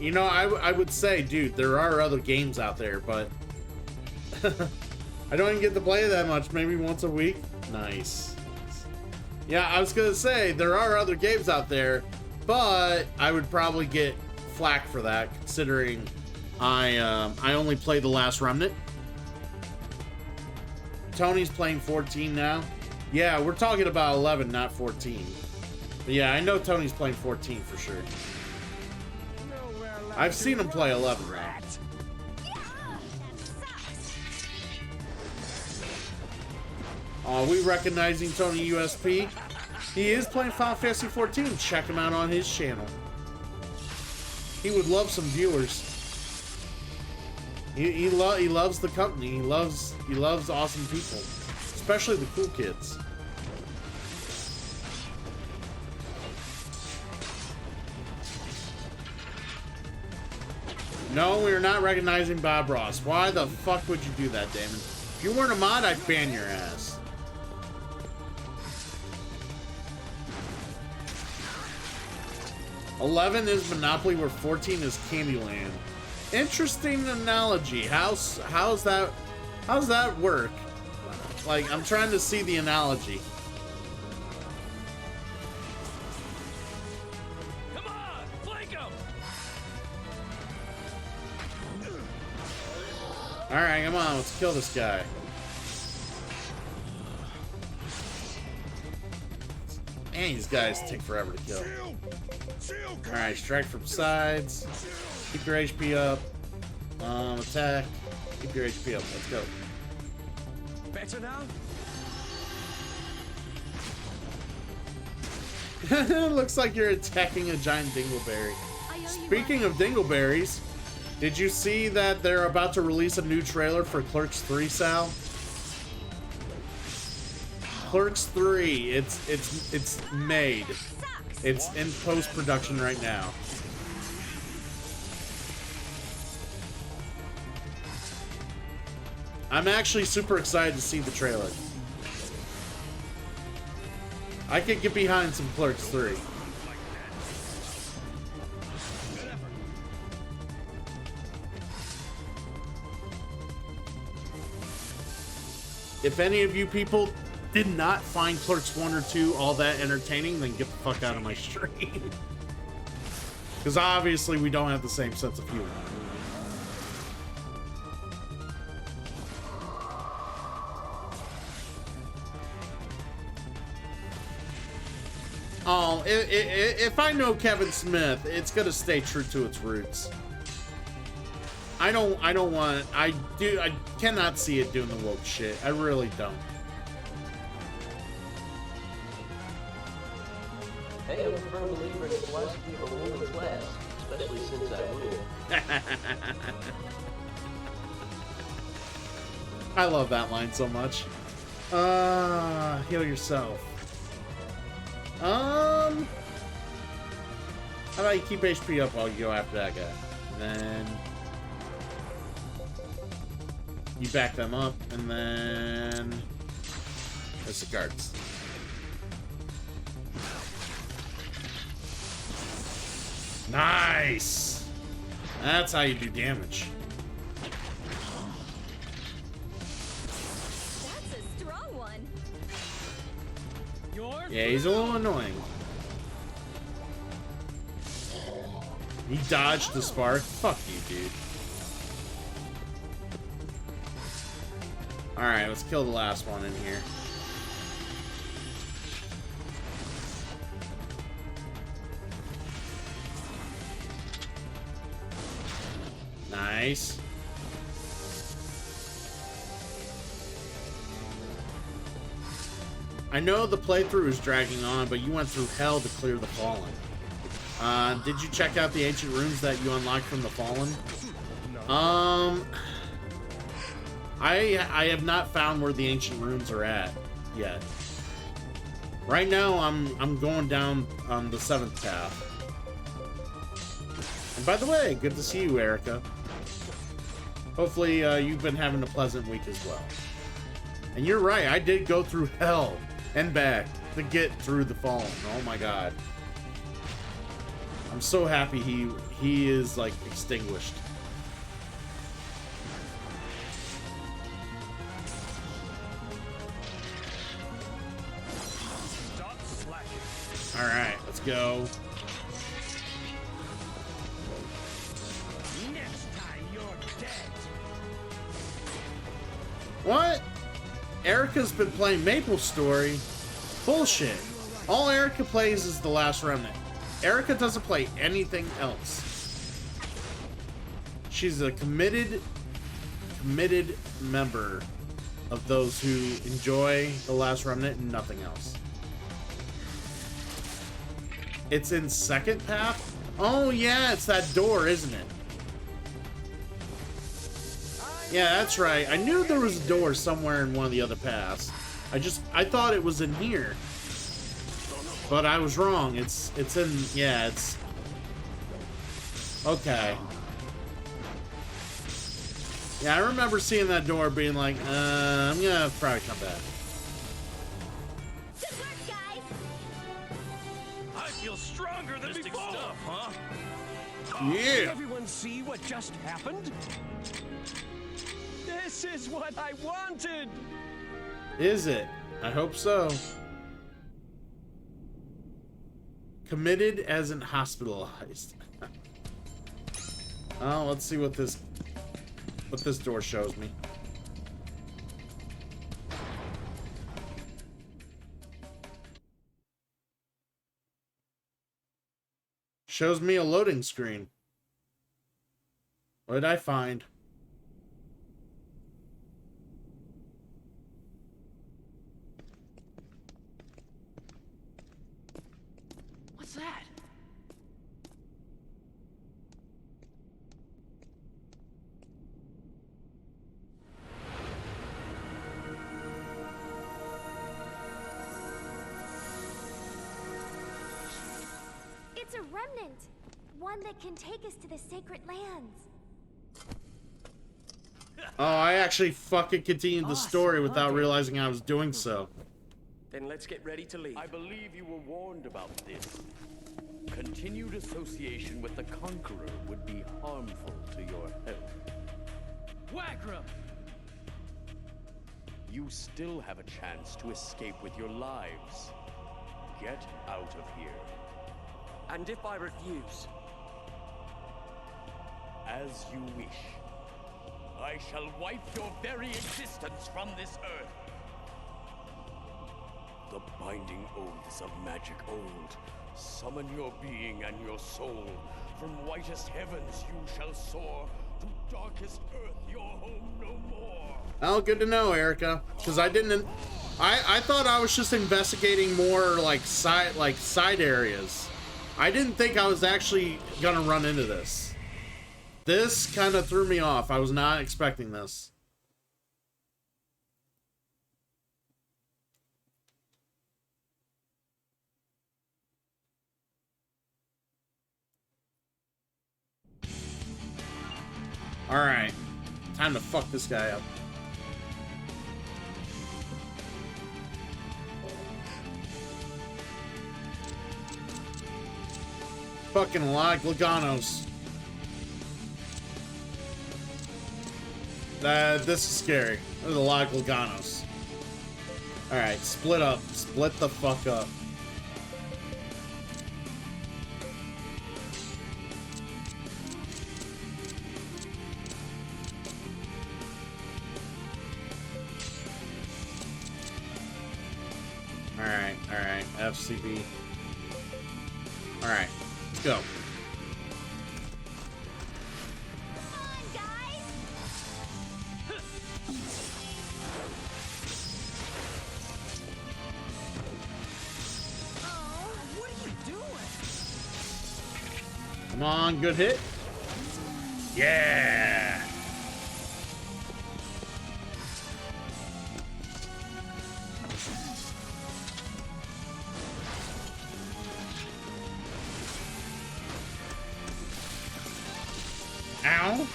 You know, I would say, dude, there are other games out there, but... I don't even get to play that much, maybe once a week. Nice. Yeah, I was gonna say, there are other games out there, but I would probably get flack for that, considering I only played the last Remnant. Tony's playing 14 now. Yeah, we're talking about 11, not 14. But yeah, I know Tony's playing 14 for sure. I've seen him play 11 now. Are we recognizing Tony USP? He is playing Final Fantasy 14. Check him out on his channel. He would love some viewers. He loves the company. He loves awesome people, especially the cool kids. No, we are not recognizing Bob Ross. Why the fuck would you do that, Damon? If you weren't a mod, I'd ban your ass. 11 is Monopoly, where 14 is Candyland. Interesting analogy. How's that work? Like, I'm trying to see the analogy. Come on, flank him. All right, come on, let's kill this guy. Man, these guys take forever to kill. All right, strike from sides. Keep your HP up. Attack. Keep your HP up. Let's go. Better now? Looks like you're attacking a giant dingleberry. Speaking of dingleberries, did you see that they're about to release a new trailer for Clerks 3, Sal? Clerks 3, it's made. It's in post-production right now. I'm actually super excited to see the trailer. I could get behind some Clerks 3. If any of you people did not find Clerks 1 or 2 all that entertaining, then get the fuck out of my stream. Because obviously we don't have the same sense of humor. Oh, if I know Kevin Smith, it's gonna stay true to its roots. I cannot see it doing the woke shit. I really don't. Hey, I'm a firm believer in the philosophy of a ruling class, especially since I rule. I love that line so much. Heal yourself. How about you keep HP up while you go after that guy? And then you back them up, and then there's the guards. Nice! That's how you do damage. That's a strong one. Yeah, he's a little annoying. He dodged the spark. Fuck you, dude. Alright, let's kill the last one in here. Nice. I know the playthrough is dragging on, but you went through hell to clear the Fallen. Did you check out the ancient rooms that you unlocked from the Fallen? I have not found where the ancient rooms are at yet. Right now, I'm going down on the 7th path. And by the way, good to see you, Erica. Hopefully, you've been having a pleasant week as well. And you're right, I did go through hell and back to get through the Fallen. Oh my god. I'm so happy he is, like, extinguished. Alright, let's go. Next time you're dead. What? Erica's been playing Maple Story? Bullshit. All Erica plays is The Last Remnant. Erica doesn't play anything else. She's a committed member of those who enjoy The Last Remnant and nothing else. It's in 2nd path? Oh yeah, it's that door, isn't it? Yeah, that's right. I knew there was a door somewhere in one of the other paths. I thought it was in here. But I was wrong. It's in, yeah, it's... Okay. Yeah, I remember seeing that door being like, I'm gonna probably come back. Good work, guys. I feel stronger than before. Stuff, huh? Did Yeah. everyone see what just happened? This is what I wanted! Is it? I hope so. Committed as in hospitalized. Oh, let's see what this door shows me. Shows me a loading screen. What did I find? What's that? It's a remnant. One that can take us to the sacred lands. Oh, I actually fucking continued the story without realizing I was doing so. Then let's get ready to leave. I believe you were warned about this. Continued association with the Conqueror would be harmful to your health. Wagram! You still have a chance to escape with your lives. Get out of here. And if I refuse? As you wish. I shall wipe your very existence from this earth. The binding oaths of magic old. Summon your being and your soul. From whitest heavens you shall soar. To darkest earth, your home no more. Oh, good to know, Erica. Because I didn't... I thought I was just investigating more like side areas. I didn't think I was actually gonna run into this. This kind of threw me off. I was not expecting this. Alright. Time to fuck this guy up. Fucking a lot of Glaganos. This is scary. There's a lot of Glaganos. Alright, split up. Split the fuck up. Alright, FCB. Alright, let's go. Come on, guys! Oh, What are you doing? Come on, good hit. Yeah! Ow!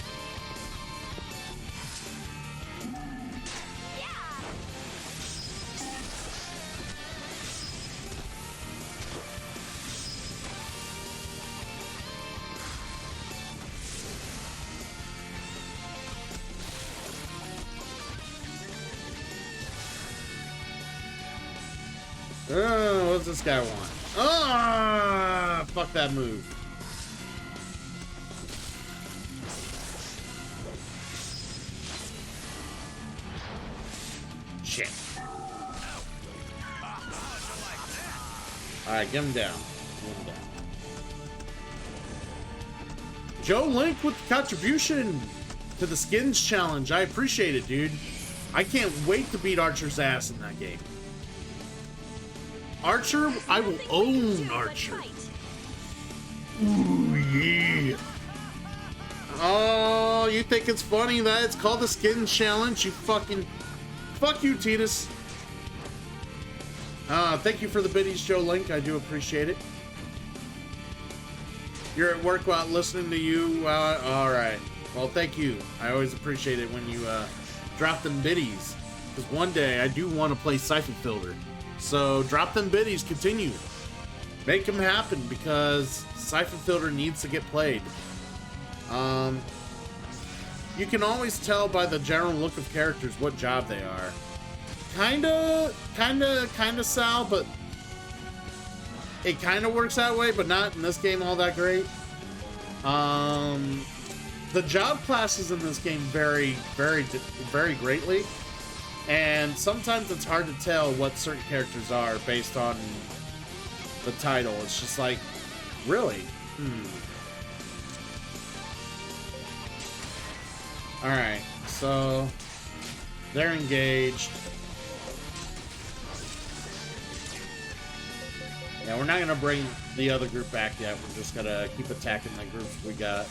Oh, what's this guy want? Ah, fuck that move. Shit. Alright, get him down. Get him down. Joe Link with the contribution to the skins challenge. I appreciate it, dude. I can't wait to beat Archer's ass in that game. Archer, I will own Archer. Ooh, yeah. Oh, you think it's funny that it's called the Skin Challenge? You fucking... Fuck you, Titus. Thank you for the biddies, Joe Link. I do appreciate it. You're at work while listening to you. Alright. Well, thank you. I always appreciate it when you drop them biddies. Because one day I do want to play Siphon Filter. So drop them biddies, continue. Make them happen, because Siphon Filter needs to get played. You can always tell by the general look of characters what job they are. Kinda Sal, but it kinda works that way, but not in this game all that great. The job classes in this game vary very greatly, and sometimes it's hard to tell what certain characters are based on the title. It's just like, really? Alright, so they're engaged. Yeah, we're not gonna bring the other group back yet. We're just gonna keep attacking the groups we got.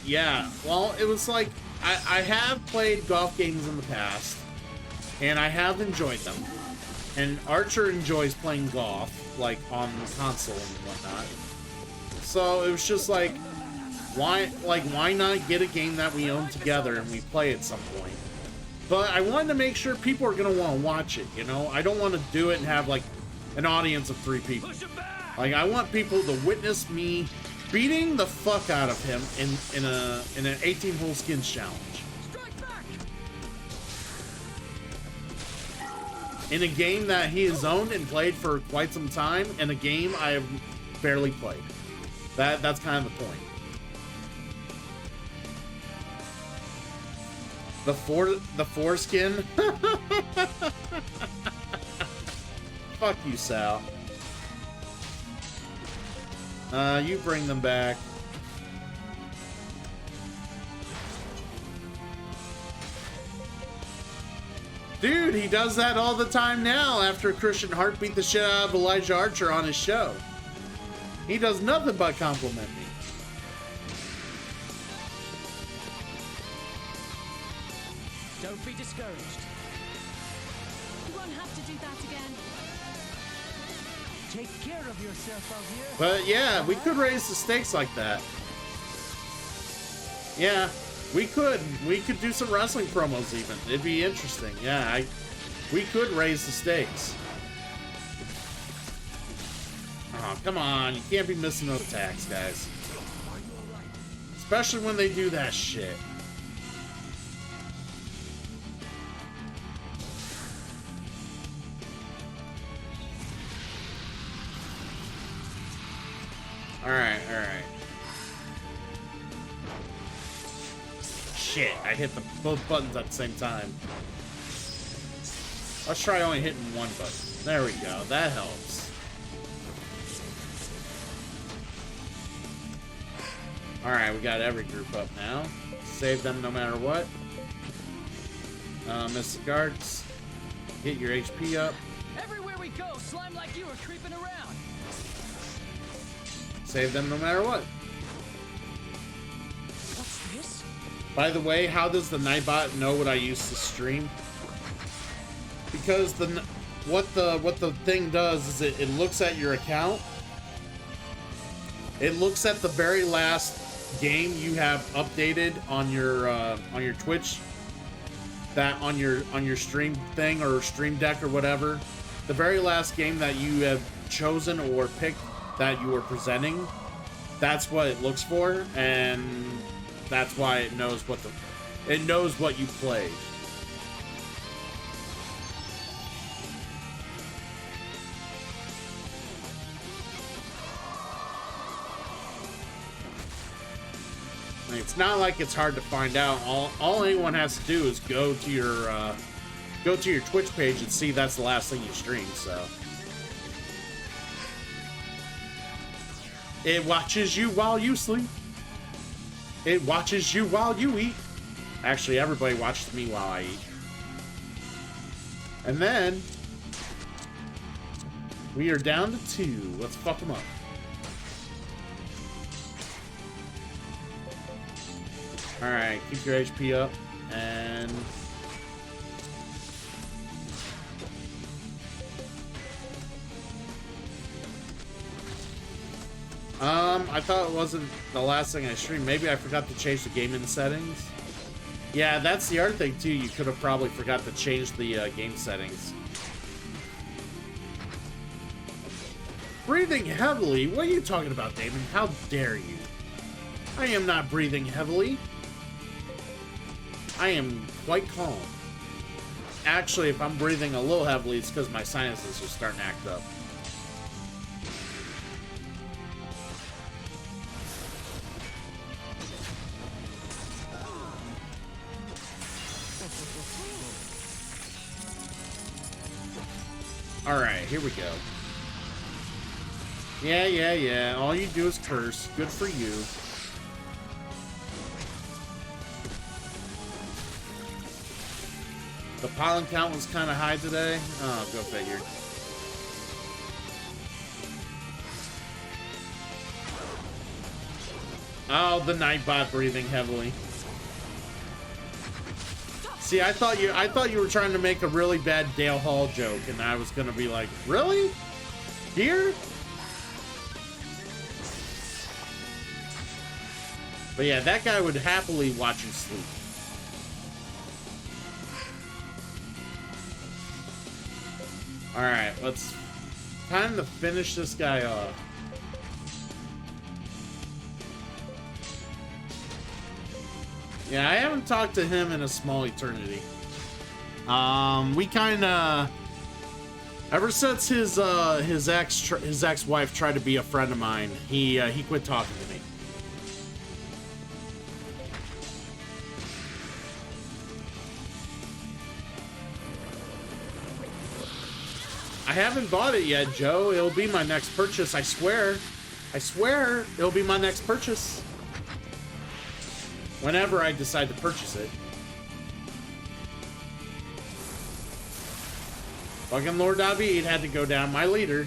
Yeah. Well, it was like, I have played golf games in the past, and I have enjoyed them. And Archer enjoys playing golf, like, on the console and whatnot. So it was just like, why not get a game that we own together and we play at some point? But I wanted to make sure people are going to want to watch it, you know? I don't want to do it and have, like, an audience of 3 people. Like, I want people to witness me beating the fuck out of him in an 18-hole skins challenge. In a game that he has owned and played for quite some time, and a game I have barely played. That's kind of the point. The foreskin. Fuck you, Sal. You bring them back. Dude, he does that all the time now after Christian Hart beat the shit out of Elijah Archer on his show. He does nothing but compliment me. Don't be discouraged. You won't have to do that again. Take care of yourself out here. But yeah, we could raise the stakes like that. Yeah, we could. We could do some wrestling promos even. It'd be interesting. Yeah, we could raise the stakes. Oh, come on. You can't be missing those attacks, guys. Especially when they do that shit. Alright. Shit, I hit both buttons at the same time. Let's try only hitting one button. There we go, that helps. Alright, we got every group up now. Save them no matter what. Mystic Arts. Get your HP up. Everywhere we go, slime like you are creeping around. Save them no matter what. What's this? By the way, how does the Nightbot know what I used to stream? Because what the thing does is it looks at your account. It looks at the very last game you have updated on your Twitch, that on your stream thing or stream deck or whatever. The very last game that you have chosen or picked that you are presenting, that's what it looks for, and that's why it knows what you played. I mean, it's not like it's hard to find out. All anyone has to do is go to your Twitch page and see that's the last thing you streamed. So it watches you while you sleep. It watches you while you eat. Actually, everybody watches me while I eat. And then we are down to 2. Let's fuck them up. Alright, keep your HP up, and I thought it wasn't the last thing I streamed. Maybe I forgot to change the gaming settings. Yeah, that's the other thing too. You could have probably forgot to change the game settings. Breathing heavily? What are you talking about, Damon? How dare you? I am not breathing heavily. I am quite calm. Actually, if I'm breathing a little heavily, it's because my sinuses are starting to act up. Alright, here we go. Yeah. All you do is curse. Good for you. The pollen count was kind of high today. Oh, go figure. Oh, the Nightbot breathing heavily. See, I thought you were trying to make a really bad Dale Hall joke, and I was gonna be like, really? Here? But yeah, that guy would happily watch you sleep. Alright, let's... Time to finish this guy off. Yeah, I haven't talked to him in a small eternity. We kinda... Ever since his ex-wife tried to be a friend of mine, he quit talking to me. I haven't bought it yet, Joe. It'll be my next purchase, I swear. I swear it'll be my next purchase. Whenever I decide to purchase it. Fucking Lord David had to go down, my leader.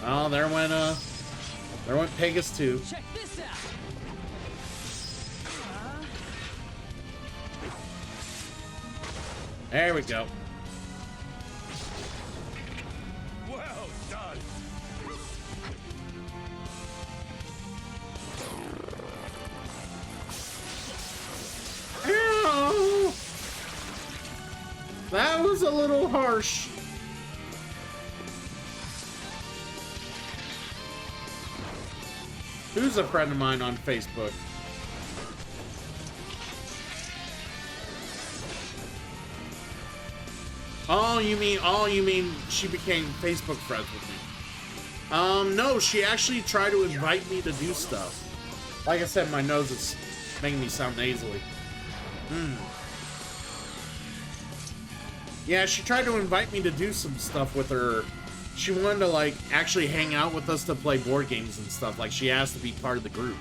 Oh, there went Pegasus 2. Check this out. There we go. Well done. Ow! That was a little harsh. Who's a friend of mine on Facebook? Oh, you mean she became Facebook friends with me? No, she actually tried to invite me to do stuff. Like I said, my nose is making me sound nasally. Yeah, she tried to invite me to do some stuff with her. She wanted to, like, actually hang out with us to play board games and stuff. Like, she asked to be part of the group.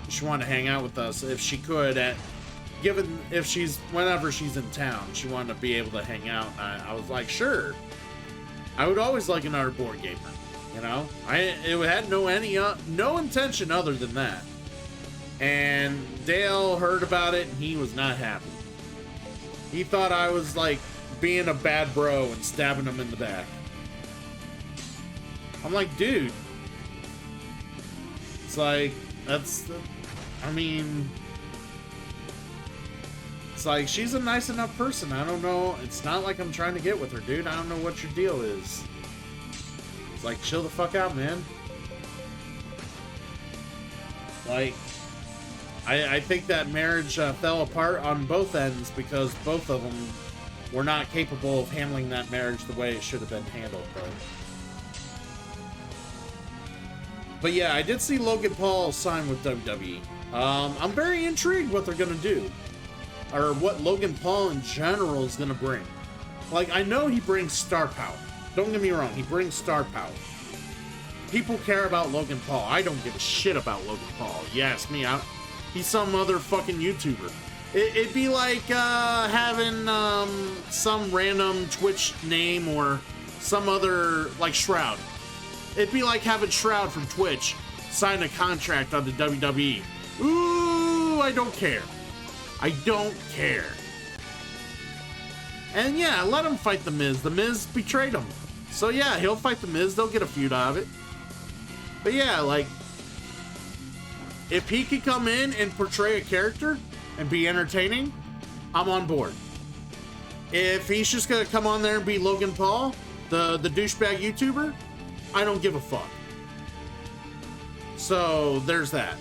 She wanted to hang out with us if she could whenever she's in town. She wanted to be able to hang out. I was like, sure. I would always like another board gamer, you know? It had no intention other than that. And Dale heard about it and he was not happy. He thought I was like being a bad bro and stabbing him in the back. I'm like, dude. It's like, it's like, she's a nice enough person. I don't know. It's not like I'm trying to get with her, dude. I don't know what your deal is. It's like, chill the fuck out, man. Like, I think that marriage fell apart on both ends because both of them were not capable of handling that marriage the way it should have been handled, bro. But yeah, I did see Logan Paul sign with WWE. I'm very intrigued what they're gonna do. Or what Logan Paul in general is gonna bring. Like, I know he brings star power. Don't get me wrong, he brings star power. People care about Logan Paul. I don't give a shit about Logan Paul. You ask me, he's some other fucking YouTuber. It'd be like having some random Twitch name or some other, like Shroud. It'd be like having Shroud from Twitch sign a contract on the WWE. Ooh, I don't care. I don't care. And yeah, let him fight The Miz. The Miz betrayed him. So yeah, he'll fight The Miz. They'll get a feud out of it. But yeah, like, if he could come in and portray a character, and be entertaining, I'm on board. If he's just gonna come on there and be Logan Paul, the douchebag YouTuber, I don't give a fuck. So there's that.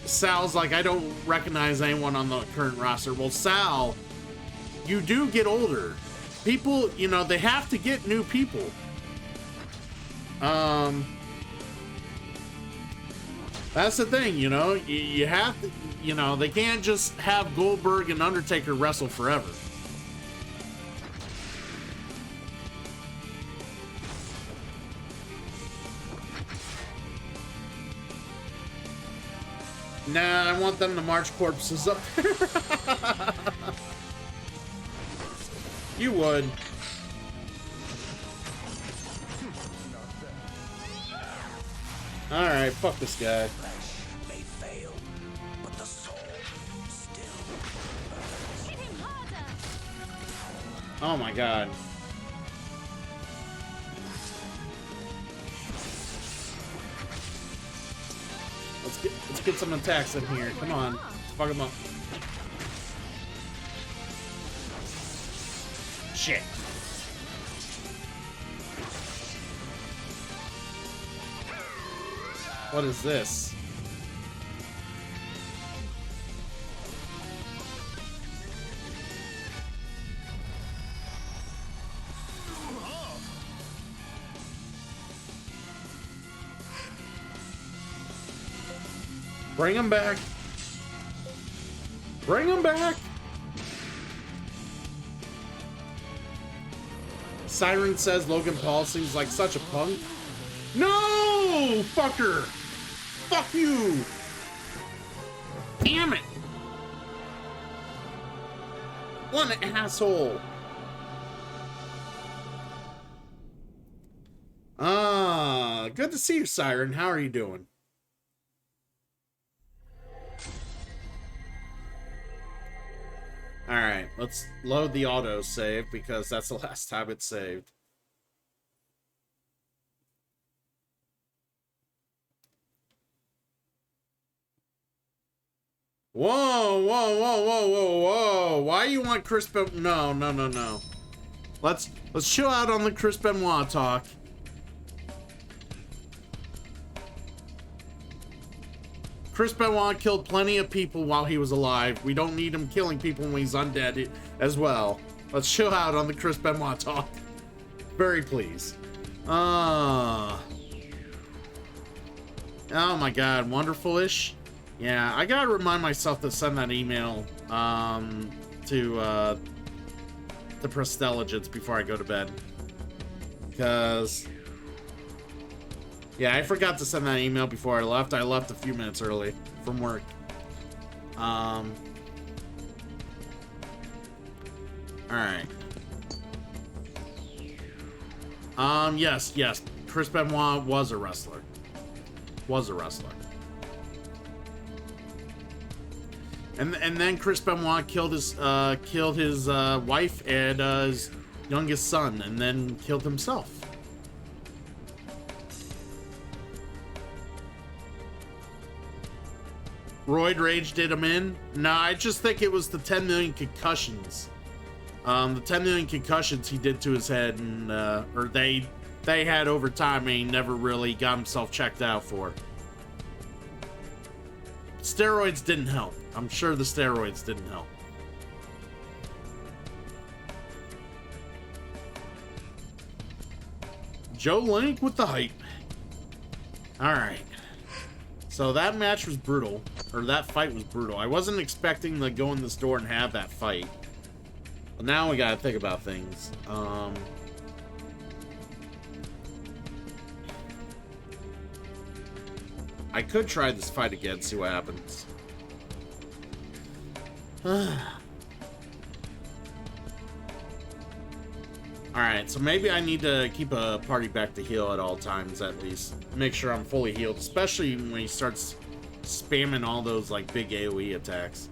Sal's like, I don't recognize anyone on the current roster. Well, Sal, you do get older. People, you know, they have to get new people. That's the thing, you know, you have to, you know, they can't just have Goldberg and Undertaker wrestle forever. Nah, I want them to march corpses up there. You would. Alright, fuck this guy. May fail, but the soul still. Hit him harder. Oh my god. Let's get some attacks in here. Come on. Let's fuck him up. Shit. What is this? Bring him back. Bring him back. Siren says Logan Paul seems like such a punk. No, fucker. Fuck you. Damn it. What an asshole. Good to see you, Siren. How are you doing? Alright, let's load the auto save because that's the last time it's saved. Whoa, whoa, whoa, whoa, whoa, whoa. Why you want Chris Benoit? No, no, no, no. Let's chill out on the Chris Benoit talk. Chris Benoit killed plenty of people while he was alive. We don't need him killing people when he's undead as well. Let's chill out on the Chris Benoit talk. Very pleased. Oh my god, Wonderful-ish. Yeah, I gotta remind myself to send that email to Prestelligence before I go to bed. Because... yeah, I forgot to send that email before I left. I left a few minutes early from work. Alright. Yes. Chris Benoit was a wrestler. And then Chris Benoit killed his wife and his youngest son, and then killed himself. Roid Rage did him in? No, I just think it was the 10 million concussions. The 10 million concussions he did to his head, and or they had over time, and he never really got himself checked out for. Steroids didn't help. I'm sure the steroids didn't help. Joe Link with the hype. Alright. So that match was brutal. Or that fight was brutal. I wasn't expecting to go in this door and have that fight. But now we gotta think about things. I could try this fight again, see what happens. Alright, so maybe I need to keep a party back to heal at all times, at least. Make sure I'm fully healed, especially when he starts spamming all those, like, big AoE attacks.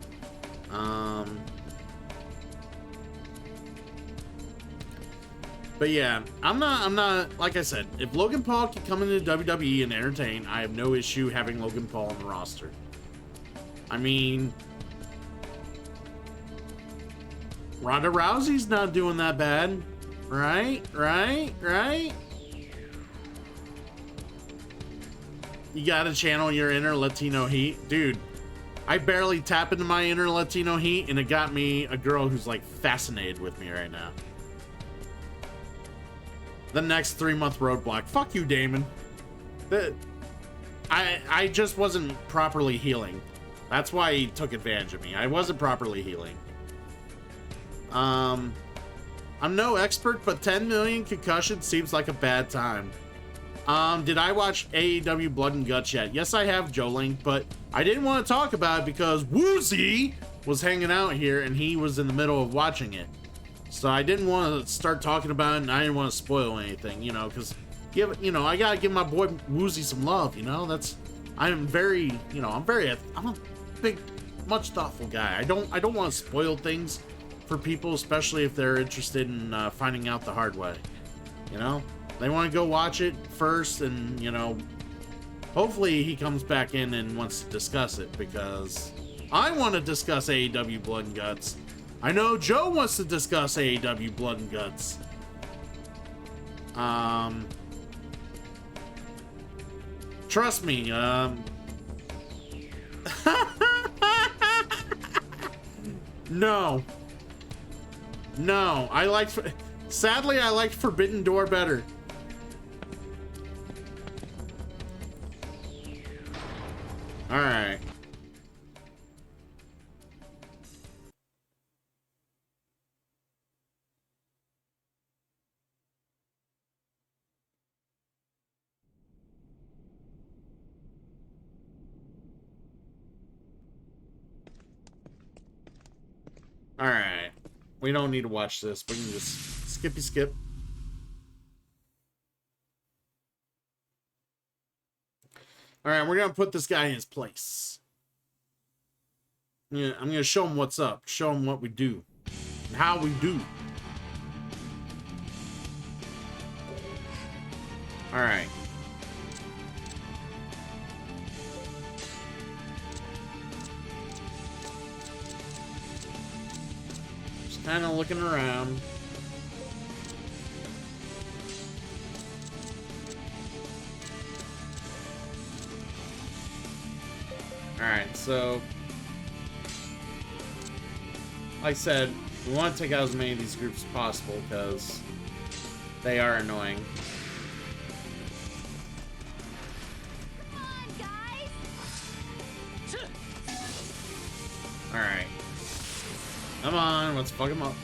But yeah, I'm not, like I said, if Logan Paul can come into WWE and entertain, I have no issue having Logan Paul on the roster. I mean, Ronda Rousey's not doing that bad. Right? You gotta channel your inner Latino heat. Dude, I barely tap into my inner Latino heat, and it got me a girl who's like fascinated with me right now. The next 3-month roadblock. Fuck you, Damon. I just wasn't properly healing. That's why he took advantage of me. I wasn't properly healing. I'm no expert, but 10 million concussions seems like a bad time. Did I watch AEW Blood and Guts yet? Yes, I have, Joling, but I didn't want to talk about it because Woozy was hanging out here and he was in the middle of watching it. So I didn't want to start talking about it, and I didn't want to spoil anything, you know, because, I gotta give my boy Woozy some love, you know. I'm a big, much thoughtful guy. I don't want to spoil things for people, especially if they're interested in finding out the hard way. You know, they want to go watch it first, and hopefully he comes back in and wants to discuss it, because I want to discuss AEW Blood and Guts. I know Joe wants to discuss AEW Blood and Guts. Trust me. No. Sadly, I liked Forbidden Door better. All right. All right. We don't need to watch this. We can just skippy skip. All right, we're going to put this guy in his place. Yeah, I'm going to show him what's up. Show him what we do. And how we do. All right. Just kind of looking around. Alright, so like I said, we want to take out as many of these groups as possible because they are annoying. Come on, guys! Alright. Come on, let's fuck him up.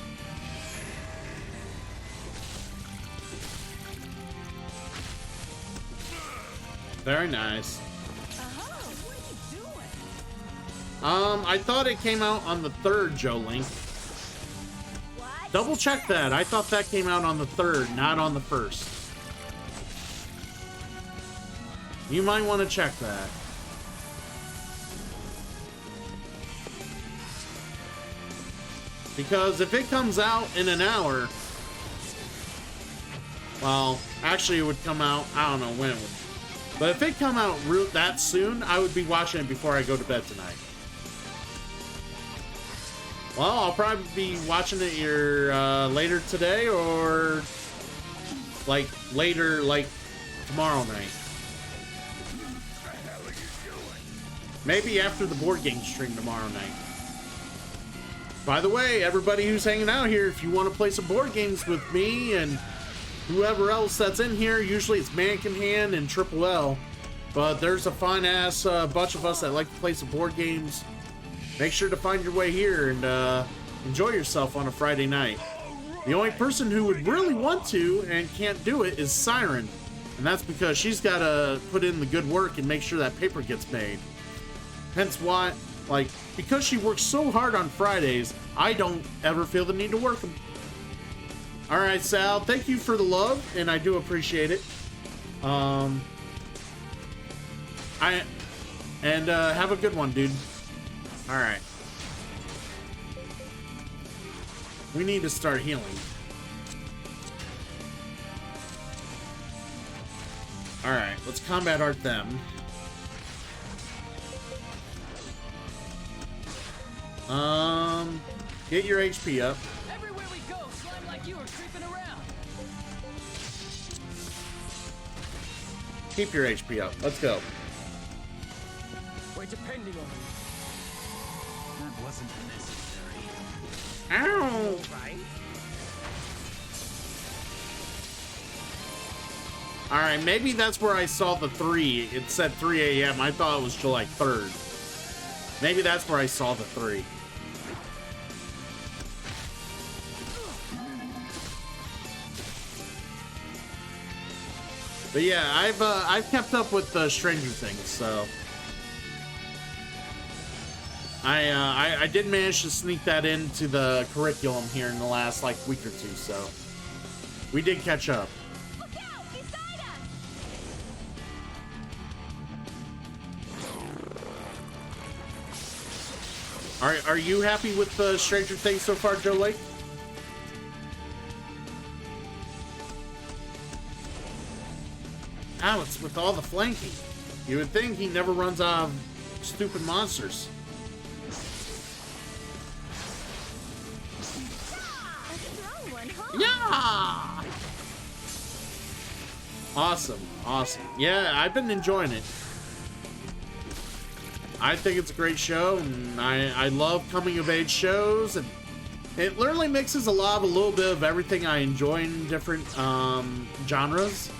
Very nice. I thought it came out on the 3rd, Joe Link. What? Double check that. I thought that came out on the 3rd, not on the 1st. You might want to check that. Because if it comes out in an hour, well, actually it would come out, I don't know when it would. But if it come out that soon, I would be watching it before I go to bed tonight. Well, I'll probably be watching it either later today or like later, like tomorrow night. Maybe after the board game stream tomorrow night. By the way, everybody who's hanging out here, if you want to play some board games with me and whoever else that's in here, usually it's Mannequin Hand and Triple L, but there's a fine-ass bunch of us that like to play some board games. Make sure to find your way here and enjoy yourself on a Friday night. The only person who would really want to and can't do it is Siren, and that's because she's got to put in the good work and make sure that paper gets made. Hence why, like, because she works so hard on Fridays, I don't ever feel the need to work them. Alright, Sal, thank you for the love, and I do appreciate it. Have a good one, dude. Alright. We need to start healing. Alright, let's combat art them. Get your HP up. Everywhere we go, slime like you are creeping around. Keep your HP up. Let's go. We're depending on you. That wasn't necessary. Ow! Right? Alright, maybe that's where I saw the 3. It said 3 a.m. I thought it was July 3rd. Maybe that's where I saw the 3. But yeah, I've kept up with Stranger Things, so I did manage to sneak that into the curriculum here in the last like week or two, so we did catch up. Look out! Beside us! Are you happy with Stranger Things so far, Joe Lake? Alex, with all the flanking, you would think he never runs out of stupid monsters. A strong one, huh? Yeah! Awesome, awesome. Yeah, I've been enjoying it. I think it's a great show, and I love coming-of-age shows, and it literally mixes a little bit of everything I enjoy in different genres.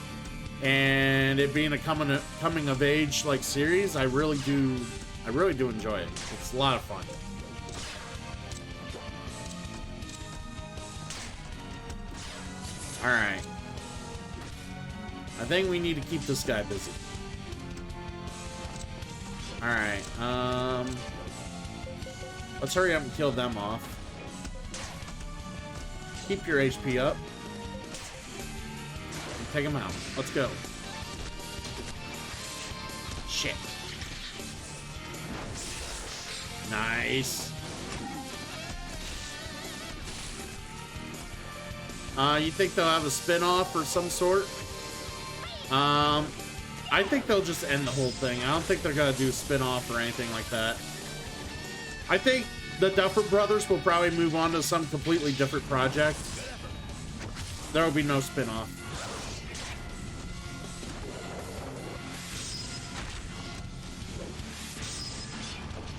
And it being a coming of age like series, I really do enjoy it. It's a lot of fun. All right, I think we need to keep this guy busy. All right, let's hurry up and kill them off. Keep your HP up. Take him out. Let's go. Shit. Nice. You think they'll have a spin-off or some sort? I think they'll just end the whole thing. I don't think they're gonna do a spin-off or anything like that. I think the Duffer Brothers will probably move on to some completely different project. There will be no spin-off.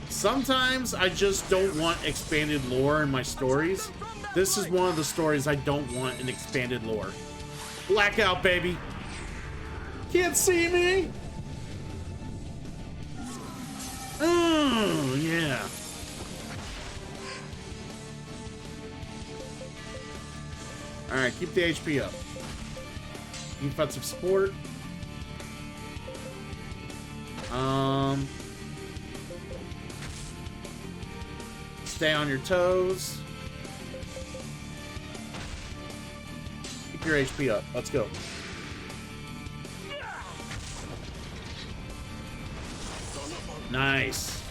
Sometimes I just don't want expanded lore in my stories. This is one of the stories I don't want an expanded lore. Blackout, baby. Can't see me. Oh, yeah. All right, keep the HP up. Defensive support. Stay on your toes. Keep your HP up. Let's go. Nice.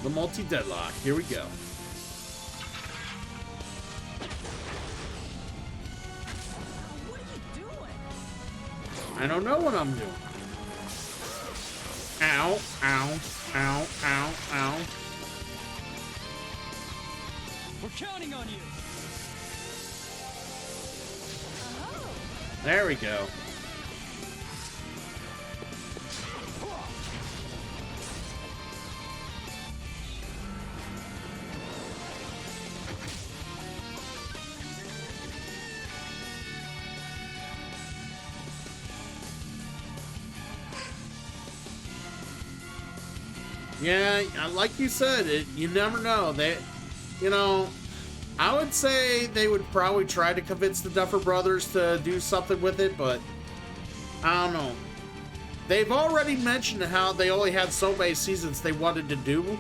The multi-deadlock. Here we go. I don't know what I'm doing. Ow, ow, ow, ow, ow. We're counting on you. There we go. Yeah, like you said, you never know. I would say they would probably try to convince the Duffer Brothers to do something with it, but I don't know. They've already mentioned how they only had so many seasons they wanted to do,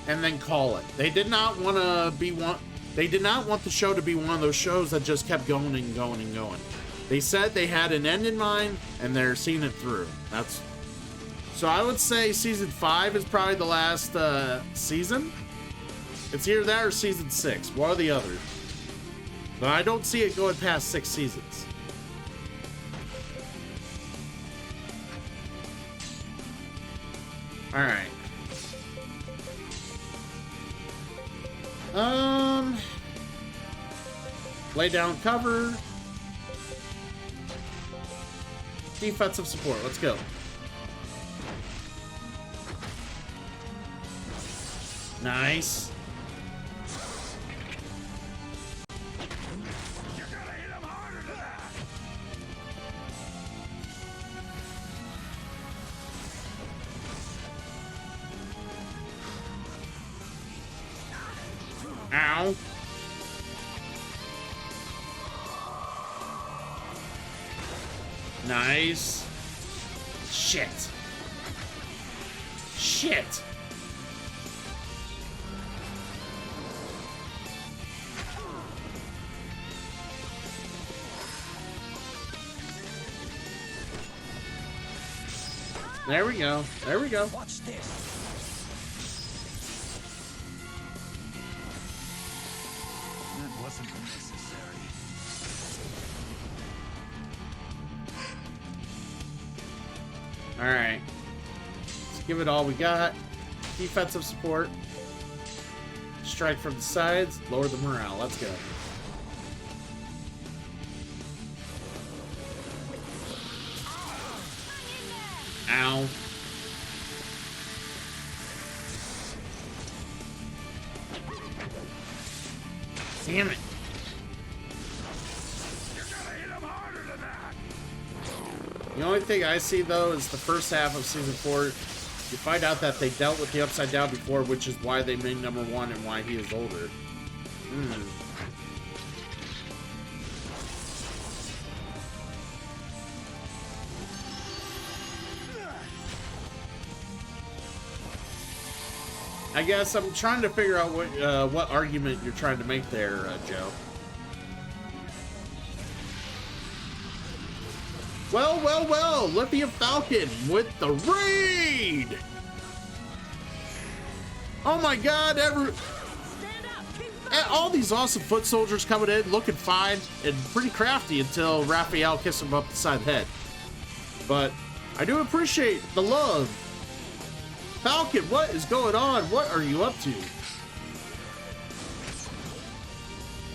and then call it. They did not want to be one. They did not want the show to be one of those shows that just kept going and going and going. They said they had an end in mind, and they're seeing it through. So I would say season 5 is probably the last season. It's either that or season 6, one or the other. But I don't see it going past 6 seasons. All right. Lay down cover. Defensive support. Let's go. Nice. You gotta hit him harder than that. Ow. Nice. Shit. Shit. There we go. There we go. Watch this. That wasn't necessary. All right. Let's give it all we got. Defensive support. Strike from the sides. Lower the morale. Let's go. Ow. Damn it. You gotta hit him harder than that. The only thing I see, though, is the first half of Season 4. You find out that they dealt with the Upside Down before, which is why they made number 1 and why he is older. I guess I'm trying to figure out what argument you're trying to make there, Joe. Well, well, well, Lithium Falcon with the raid! Oh my god, all these awesome foot soldiers coming in, looking fine and pretty crafty until Raphael kissed him up the side of the head. But I do appreciate the love. Falcon, what is going on? What are you up to?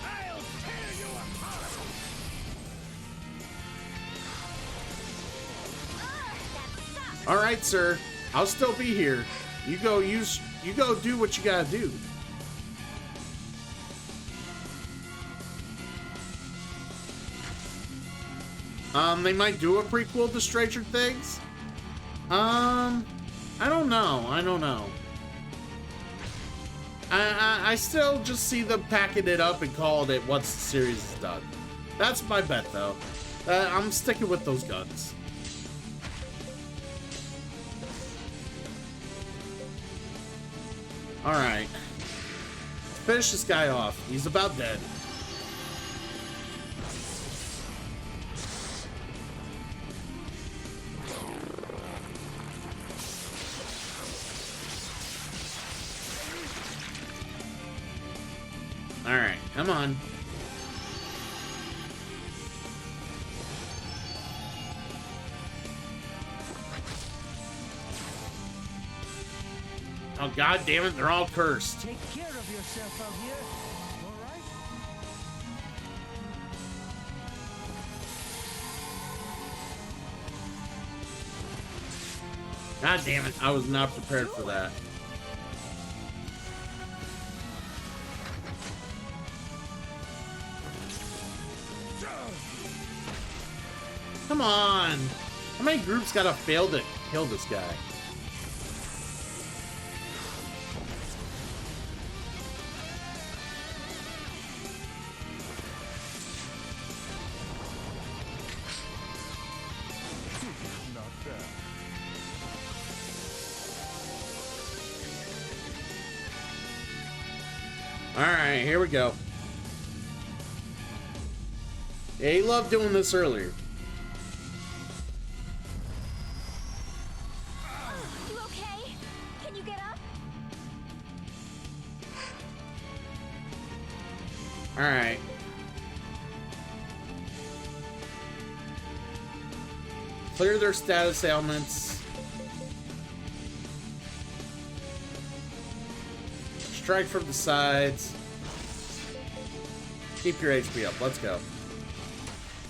I'll tear you apart. All right, sir. I'll still be here. You go do what you gotta do. They might do a prequel to Stranger Things. I don't know. I still just see them packing it up and calling it once the series is done. That's my bet, though. I'm sticking with those guns. Alright. Finish this guy off. He's about dead. Alright, come on. Oh, god damn it, they're all cursed. Take care of yourself out here, alright? God damn it, I was not prepared for that. Come on! How many groups gotta fail to kill this guy? Not bad. Alright, here we go. Yeah, he loved doing this earlier. Alright. Clear their status ailments. Strike from the sides. Keep your HP up. Let's go.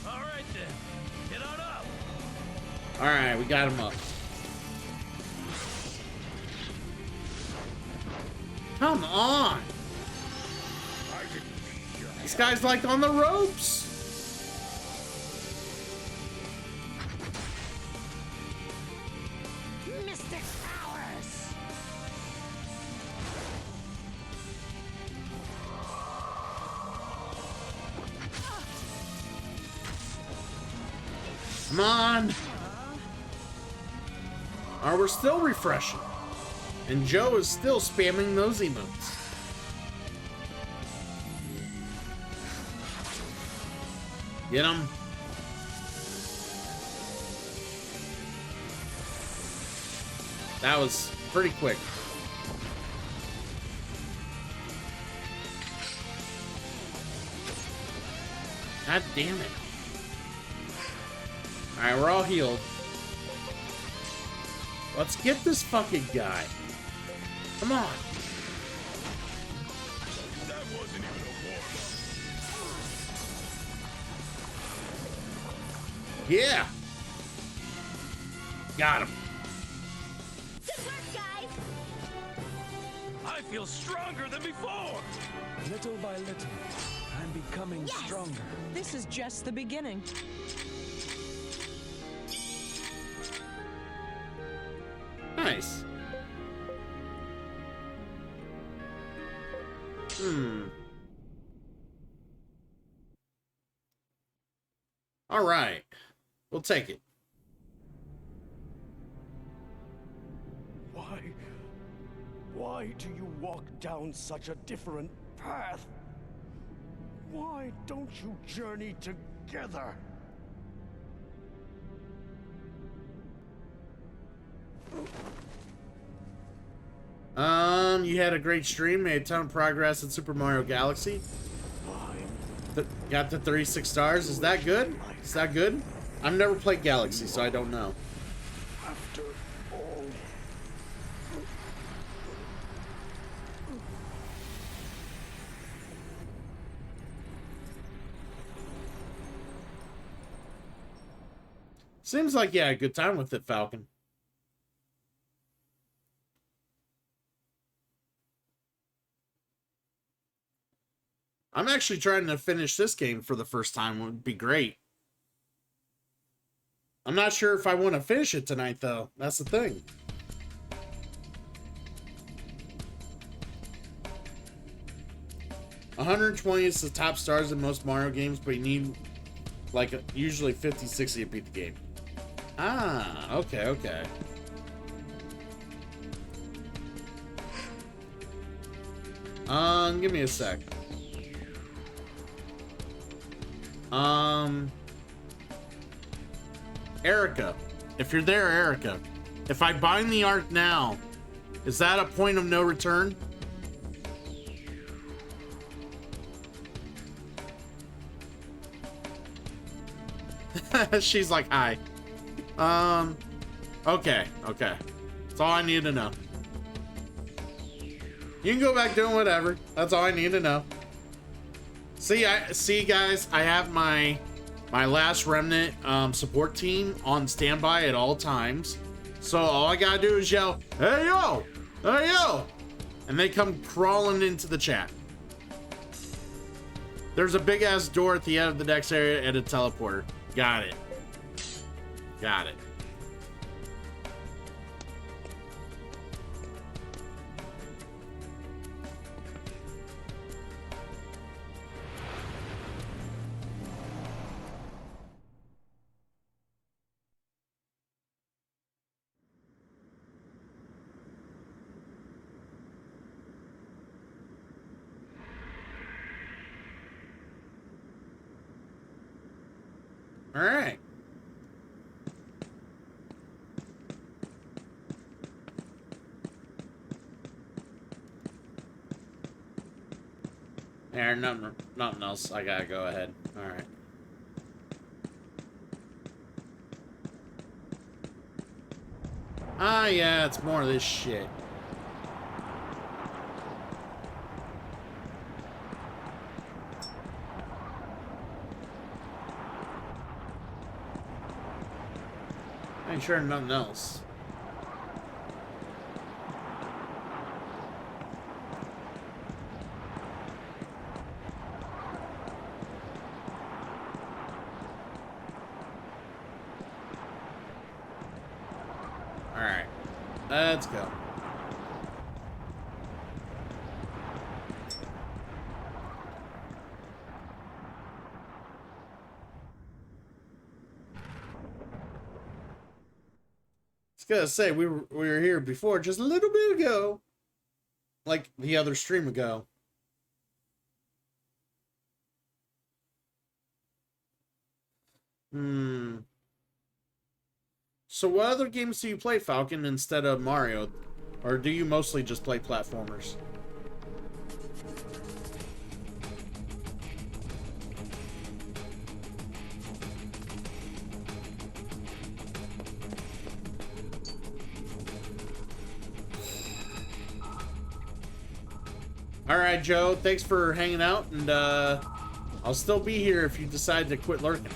Alright then. Get on up. Alright, we got him up. Come on! This guy's like on the ropes! Mr. Powers! Come on! Alright, we're still refreshing. And Joe is still spamming those emotes. Get him. That was pretty quick. God damn it. Alright, we're all healed. Let's get this fucking guy. Come on. That wasn't even a warm-up. Yeah. Got him. Good work, guys! I feel stronger than before. Little by little, I'm becoming stronger. This is just the beginning. Nice. All right. We'll take it. Why do you walk down such a different path? Why don't you journey together? You had a great stream, made a ton of progress in Super Mario Galaxy. Got the 36 stars. Is that good? Is that good? I've never played Galaxy, so I don't know. After all. Seems like you had a good time with it, Falcon. I'm actually trying to finish this game for the first time. It would be great. I'm not sure if I want to finish it tonight, though. That's the thing. $120 is the top stars in most Mario games, but you need like usually 50, 60 to beat the game. Ah, okay, okay. Give me a sec. Erica. If you're there, Erica. If I bind the arc now, is that a point of no return? She's like, hi. Okay, okay. That's all I need to know. You can go back doing whatever. That's all I need to know. See, guys, I have my last Remnant support team on standby at all times. So all I gotta do is yell, "Hey yo! Hey yo!" and they come crawling into the chat. There's a big ass door at the end of the next area and a teleporter. Got it. Got it. All right. Yeah, nothing else. I gotta go ahead. Alright. Ah, yeah, it's more of this shit. I ain't sure nothing else. Alright. Let's go. I was gonna say, we were here before just a little bit ago. Like the other stream ago. So what other games do you play, Falcon, instead of Mario? Or do you mostly just play platformers? Alright, Joe. Thanks for hanging out, and I'll still be here if you decide to quit lurking.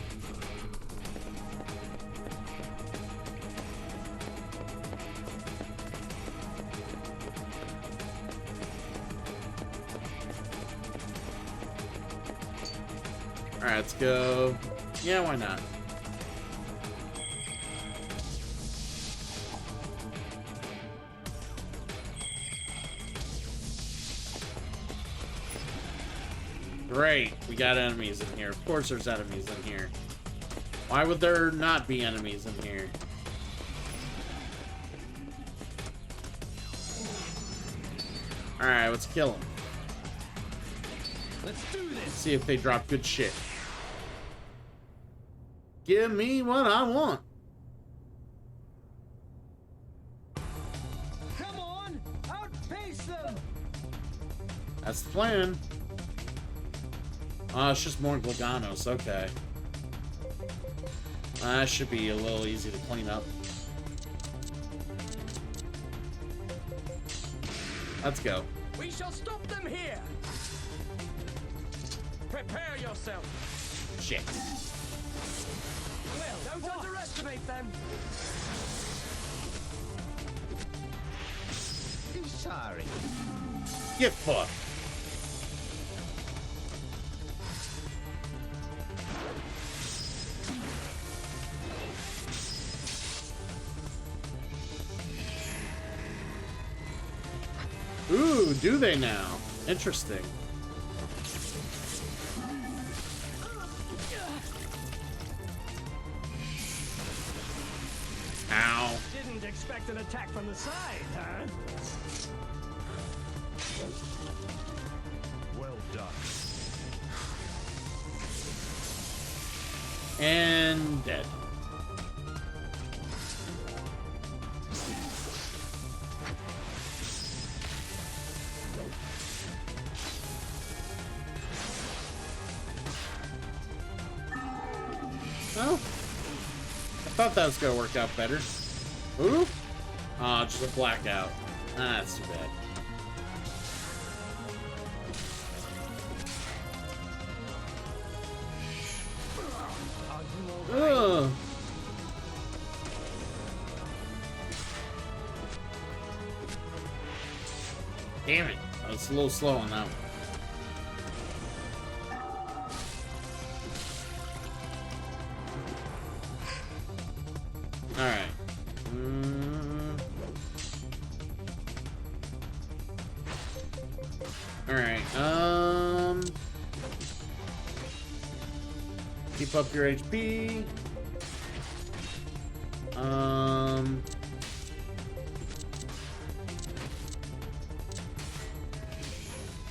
Alright, let's go. Yeah, why not? Great, we got enemies in here. Of course there's enemies in here. Why would there not be enemies in here? Alright, let's kill them. Let's do this. See if they drop good shit. Give me what I want. Come on, outpace them. That's the plan. It's just more Glaganos, okay. That should be a little easy to clean up. Let's go. We shall stop them here. Prepare yourself. Shit. Well, don't underestimate them. Sorry. Get fucked. Ooh, do they now? Interesting. Ow. Didn't expect an attack from the side, huh? Well done. And dead. Oh. I thought that was gonna work out better. Ooh. Oh, just a blackout. Ah, that's too bad. Ugh. Damn it. I was a little slow on that one. Alright. Alright, keep up your HP.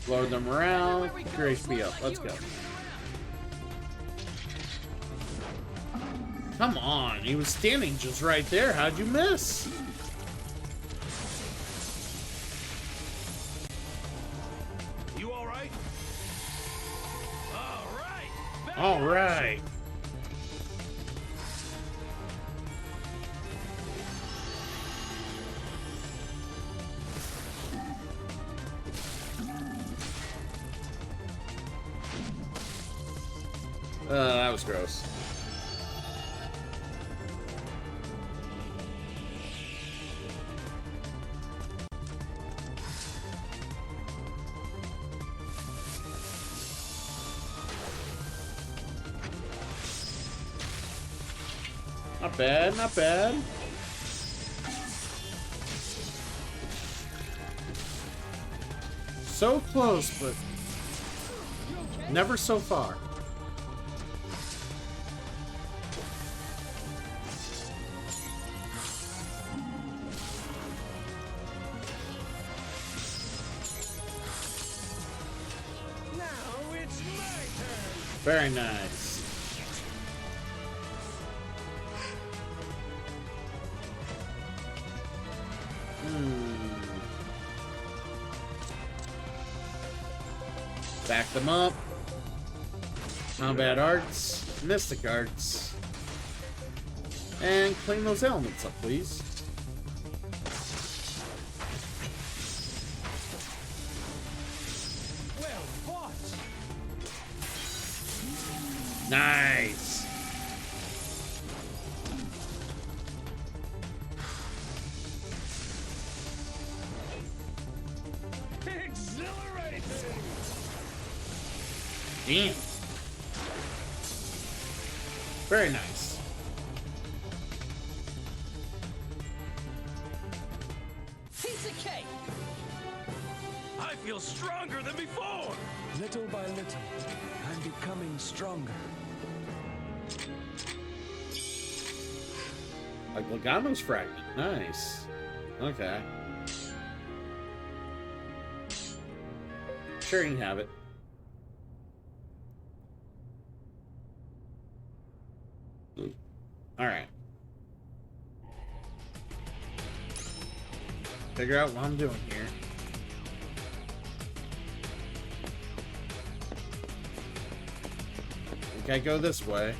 Load them around. Keep your HP up. Let's go. Come on, he was standing just right there. How'd you miss? You all right? All right. That was gross. Not bad, not bad. So close, but never so far. Now it's my turn. Very nice. Back them up. Combat arts, mystic arts, and clean those elements up, please. Well fought. Nice. Exhilarating. Damn. Very nice. Piece of cake. I feel stronger than before. Little by little, I'm becoming stronger. Like Logano's fragment. Nice. Okay. Sure, you can have it. Alright. Figure out what I'm doing here. I think I go this way.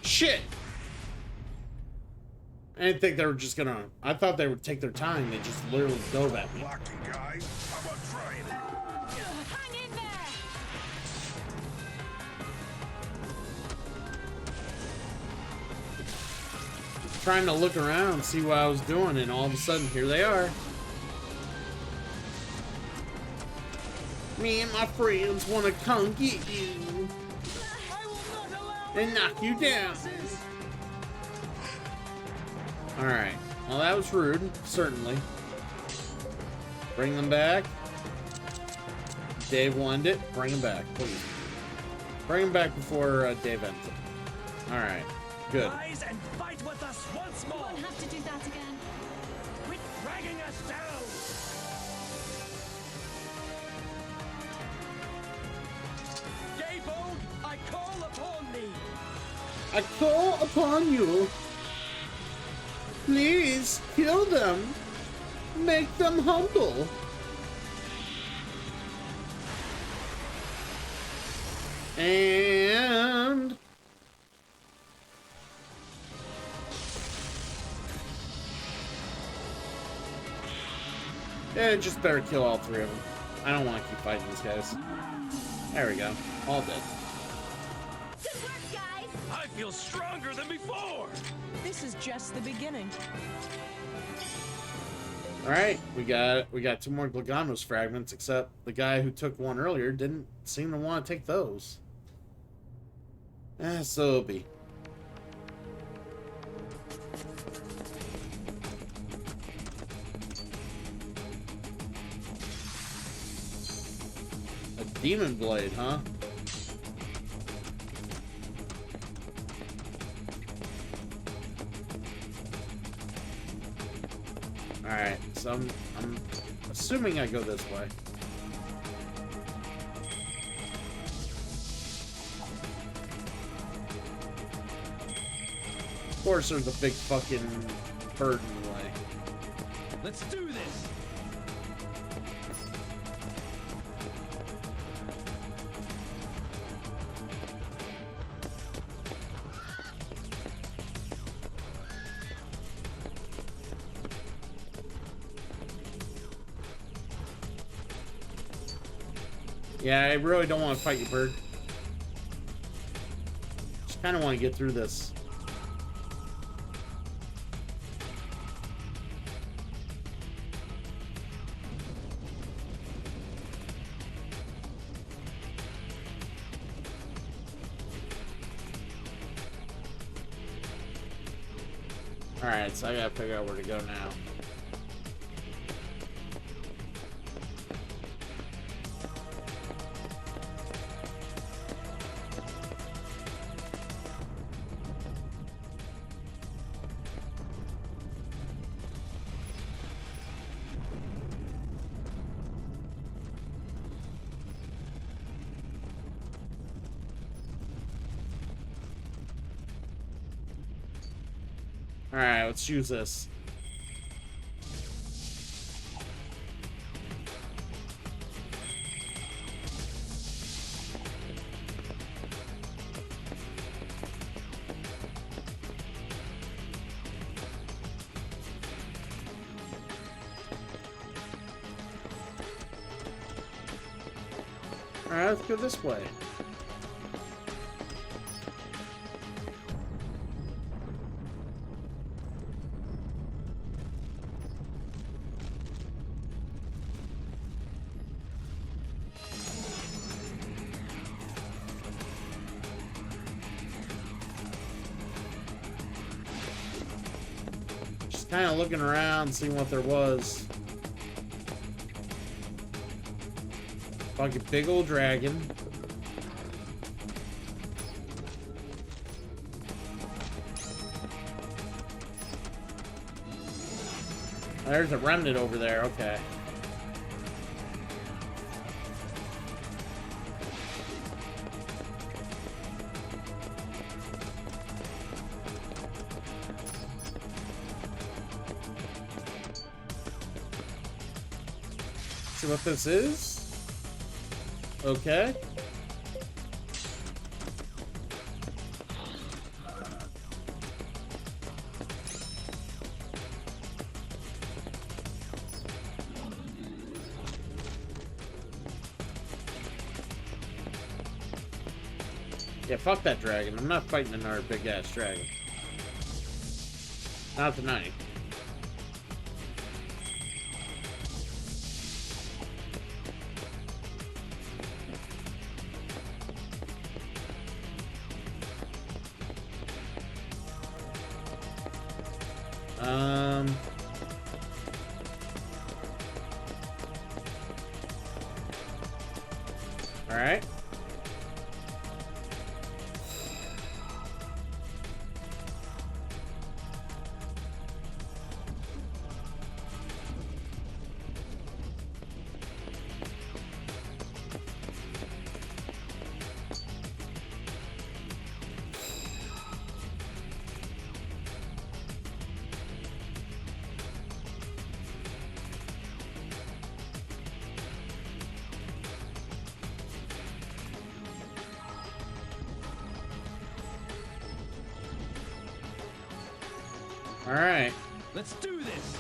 Shit! I didn't think they were just gonna... I thought they would take their time. They just literally dove at me. Lucky guy. How about trying it? Hang in there! Trying to look around, see what I was doing, and all of a sudden, here they are. Me and my friends want to come get you and knock you down. Alright. Well, that was rude, certainly. Bring them back. Dave wanted it. Bring them back, please. Bring them back before Dave ends it. Alright. Good. Rise and fight with us once You more. won't have to do that again. Quit dragging us down. Gaybold, I call upon thee. I call upon you. Please kill them. Make them humble. And yeah, just better kill all three of them. I don't want to keep fighting these guys. There we go. All dead. Good work, guys! I feel stronger than before. This is just the beginning. All right, we got two more Glaganos fragments, except the guy who took one earlier didn't seem to want to take those. So it'll be. demon blade, huh? Alright, so I'm assuming I go this way. Of course there's a big fucking bird in the way. Let's do this! Yeah, I really don't want to fight you, bird. Just kind of want to get through this. Alright, so I gotta figure out where to go now. Alright, let's use this. Alright, let's go this way. Kind of looking around, seeing what there was. Fucking big old dragon. There's a remnant over there, okay. See what this is? Okay. Yeah, fuck that dragon. I'm not fighting another big-ass dragon. Not tonight. All right. All right. Let's do this.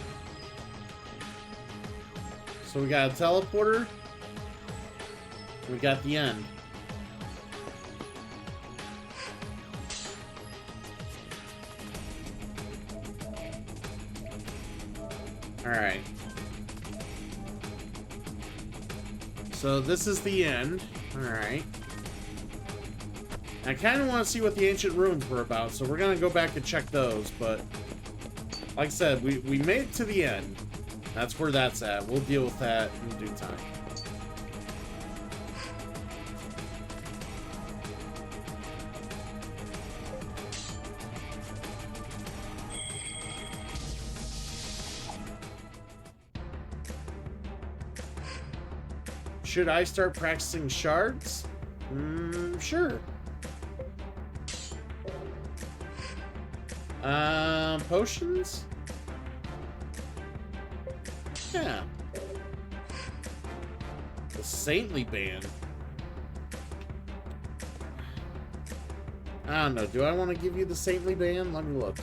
So we got a teleporter. We got the end. All right. So this is the end. All right. I kind of want to see what the ancient ruins were about, so we're going to go back and check those, but like I said, we made it to the end. That's where that's at. We'll deal with that in due time. Should I start practicing shards? Sure. Potions? Yeah. The Saintly Band. I don't know. Do I want to give you the Saintly Band? Let me look.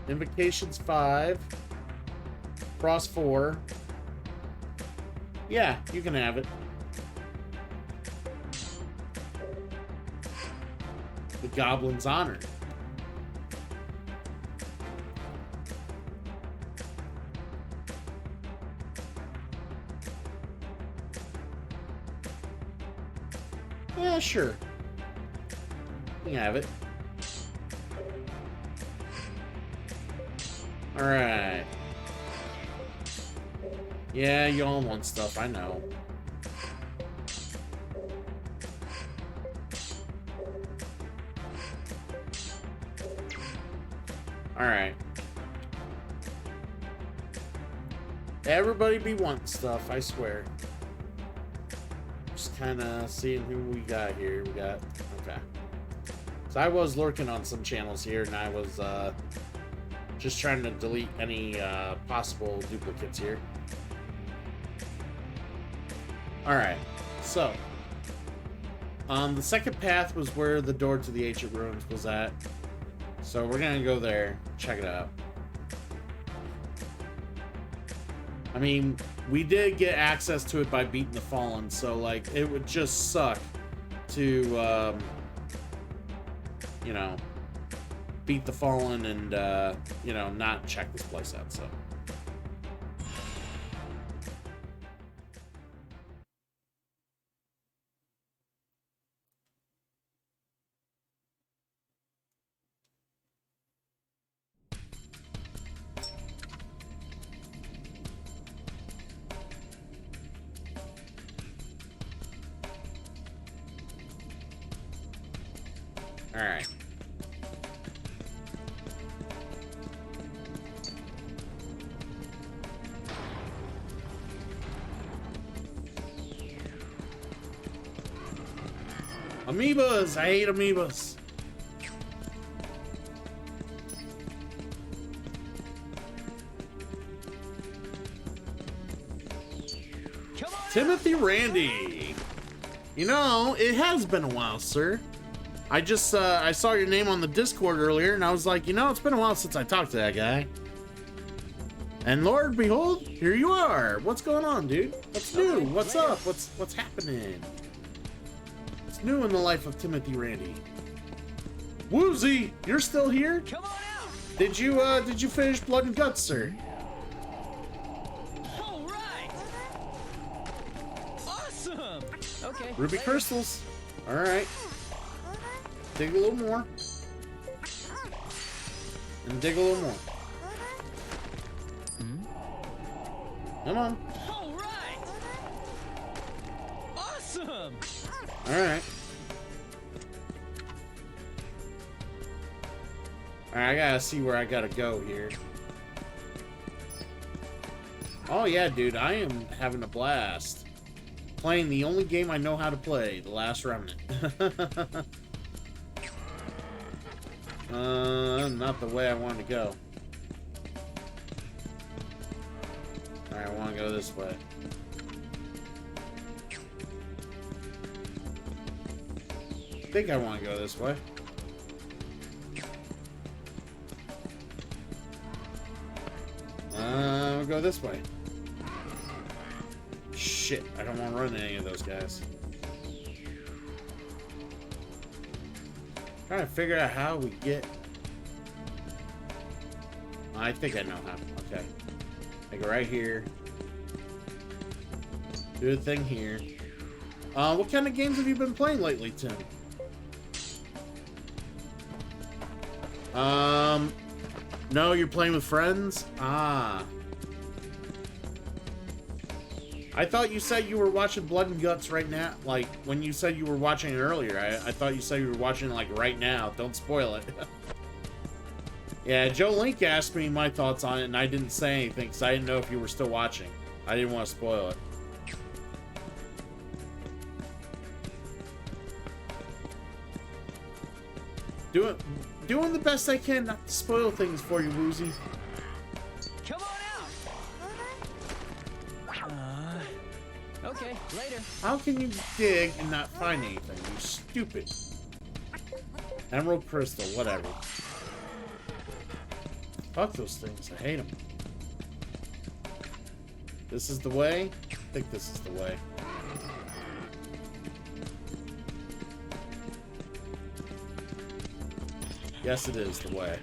Invocations 5. Cross 4. Yeah, you can have it. The Goblin's Honor. Yeah, sure. You can have it. Alright. Yeah, y'all want stuff, I know. Alright. Everybody be wanting stuff, I swear. Just kind of seeing who we got here. We got... Okay. So I was lurking on some channels here, and I was just trying to delete any possible duplicates here. Alright, so the second path was where the door to the ancient ruins was at. So we're gonna go there, check it out. I mean, we did get access to it by beating the Fallen, so like it would just suck to you know, beat the Fallen and you know, not check this place out, so. Alright. Amoebas! I hate amoebas. Timothy Randy. You know, it has been a while, sir. I just, I saw your name on the Discord earlier, and I was like, you know, it's been a while since I talked to that guy. And Lord, behold, here you are. What's going on, dude? What's new? What's up? What's happening? What's new in the life of Timothy Randy? Woozy, you're still here? Come on out! Did you finish Blood and Guts, sir? All right. Awesome. Okay. Ruby crystals. All right. Dig a little more. And dig a little more. Come on. All right. Awesome. All right. All right, I gotta see where I gotta go here. Oh yeah, dude, I am having a blast. Playing the only game I know how to play, The Last Remnant. Not the way I want to go. Alright, I want to go this way. I think I want to go this way. We'll go this way. Shit, I don't want to run any of those guys. Trying to figure out how we get... I think I know how. Okay. I go right here. Do the thing here. What kind of games have you been playing lately, Tim? No, you're playing with friends? Ah. I thought you said you were watching Blood and Guts right now. Like, when you said you were watching it earlier, I thought you said you were watching it, like, right now. Don't spoil it. Yeah, Joe Link asked me my thoughts on it, and I didn't say anything, because I didn't know if you were still watching. I didn't want to spoil it. Doing the best I can not to spoil things for you, Woozy. Come on out. Okay, later. How can you dig and not find anything, you stupid? Emerald crystal, whatever. Fuck those things, I hate them. This is the way? I think this is the way. Yes, it is the way.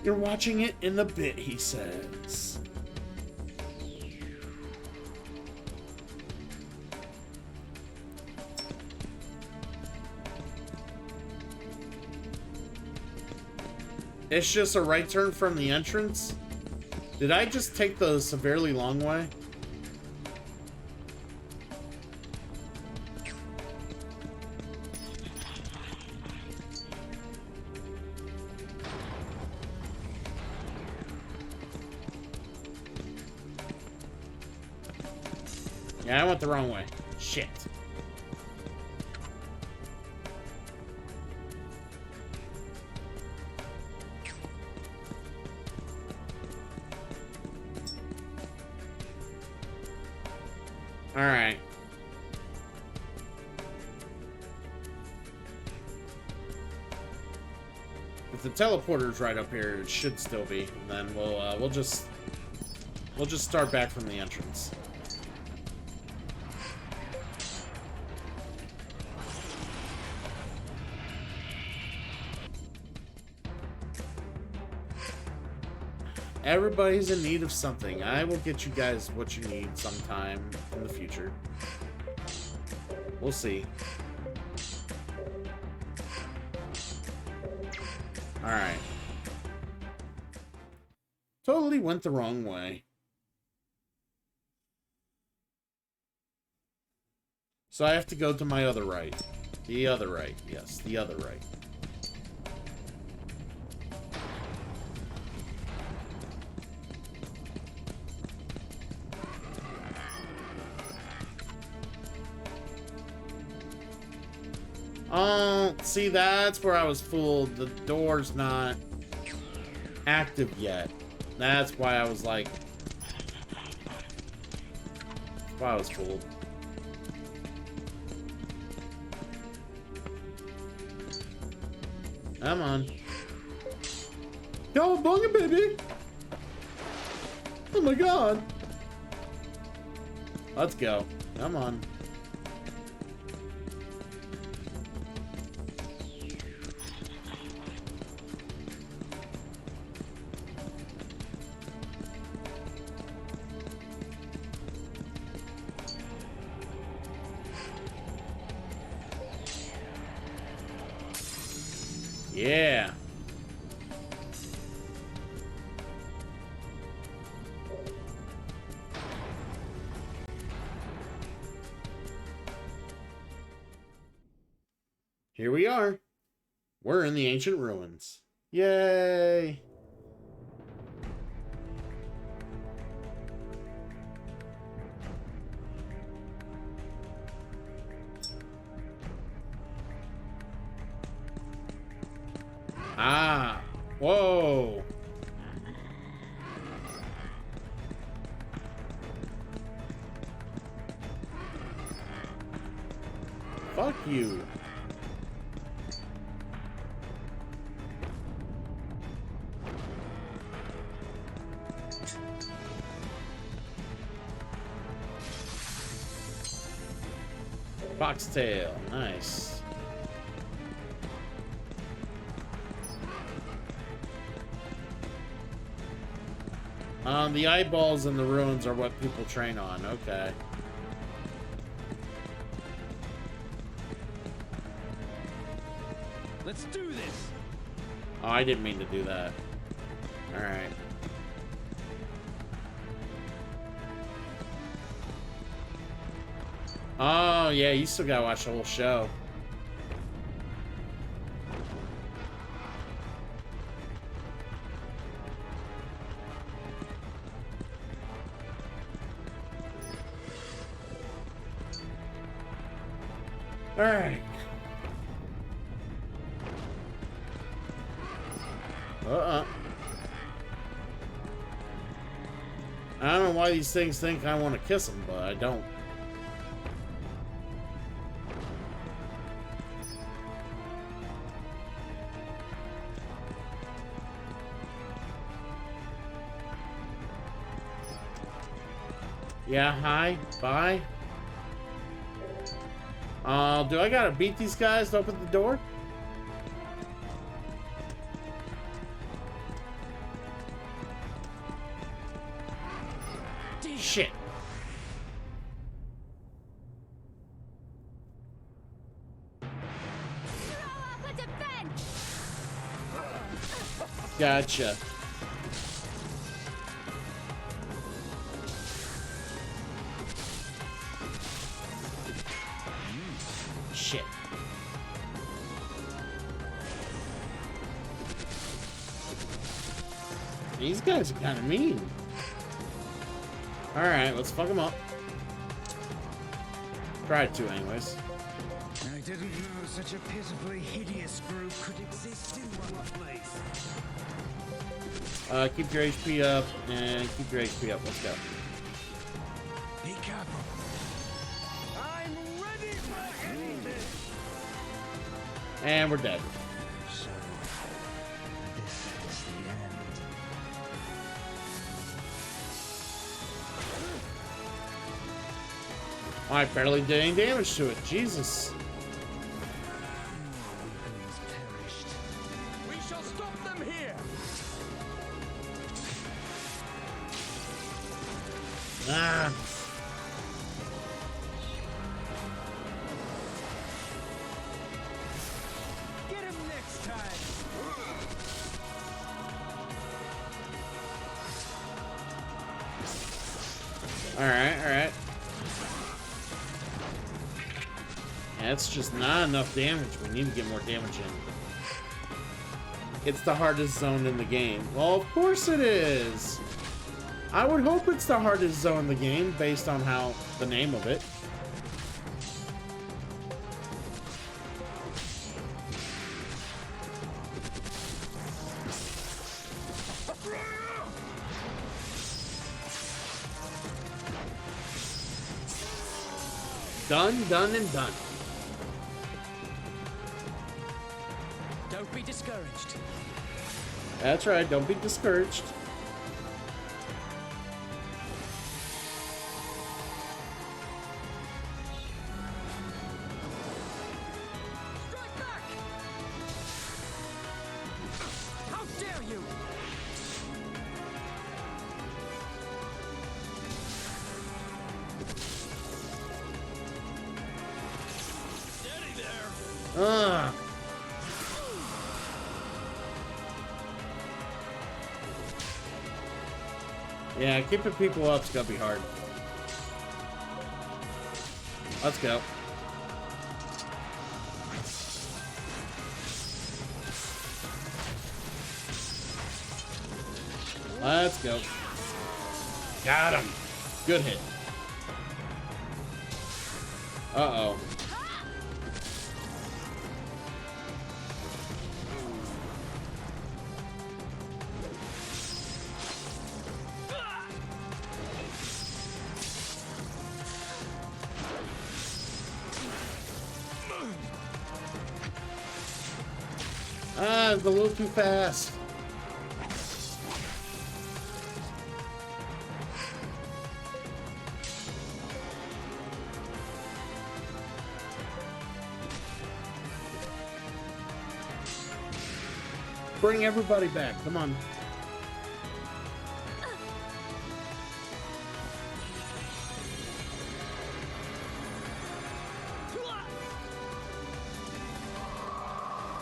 You're watching it in the bit, he says. It's just a right turn from the entrance? Did I just take the severely long way? Yeah, I went the wrong way. Shit. Alright. If the teleporter's right up here, it should still be. And then we'll just start back from the entrance. Everybody's in need of something. I will get you guys what you need sometime in the future. We'll see. Alright. Totally went the wrong way. So I have to go to my other right. The other right. Yes, the other right. Oh, see, that's where I was fooled. The door's not active yet. That's why I was like... That's why I was fooled. Come on. Cowabunga, baby! Oh my god! Let's go. Come on. Yeah. Here we are. We're in the ancient ruins. Yay. Ah, whoa. Fuck you. Foxtail, nice. The eyeballs in the ruins are what people train on. Okay. Let's do this. Oh, I didn't mean to do that. Alright. Oh, yeah, you still gotta watch the whole show. Alright. I don't know why these things think I want to kiss them, but I don't. Yeah, hi, bye. Do I gotta beat these guys to open the door? Shit. Gotcha. Shit. These guys are kind of mean. Alright, let's fuck them up. Tried to, anyways. I didn't know such a pitifully hideous group could exist in one place. Keep your HP up, and keep your HP up. Let's go. Be careful. I'm ready for anything. And we're dead. So, this is the end. I barely did any damage to it. Jesus. We shall stop them here. Ah. Get him next time. Alright, alright. That's just not enough damage. We need to get more damage in. It's the hardest zone in the game. Well, of course it is. I would hope it's the hardest zone in the game based on how the name of it. Done, done, and done. Don't be discouraged. That's right, don't be discouraged. Strike back! How dare you! Steady there! Ugh. Yeah, keeping people up's gonna be hard. Let's go. Let's go. Got him. Good hit. Uh-oh. Ah, it's a little too fast. Bring everybody back. Come on.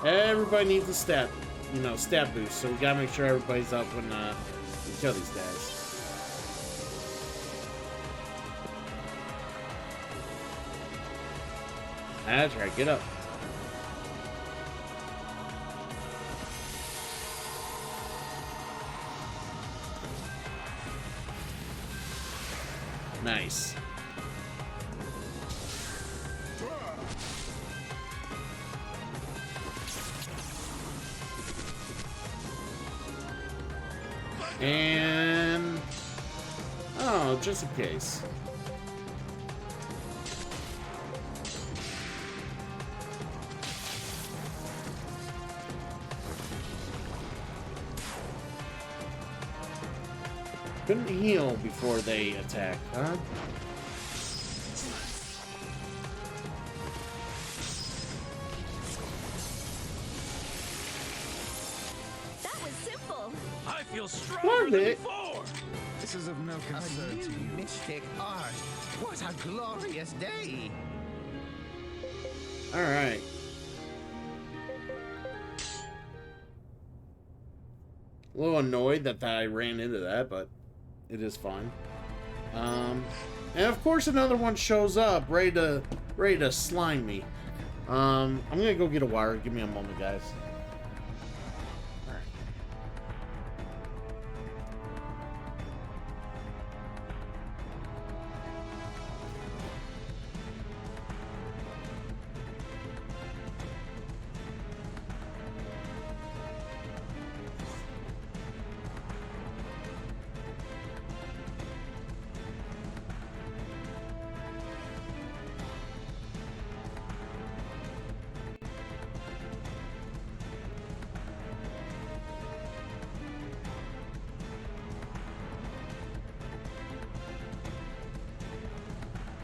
Everybody needs a stat. you know, stat boost. So we gotta make sure everybody's up when we kill these guys. That's right, get up. Nice. And oh, just in case. Couldn't heal before they attack, huh? That was simple. I feel stronger than before. This is of no concern to you. Mystic art. What a glorious day. All right. A little annoyed that I ran into that, but it is fine. And of course another one shows up, ready to slime me. I'm gonna go get a wire. Give me a moment, guys. All right.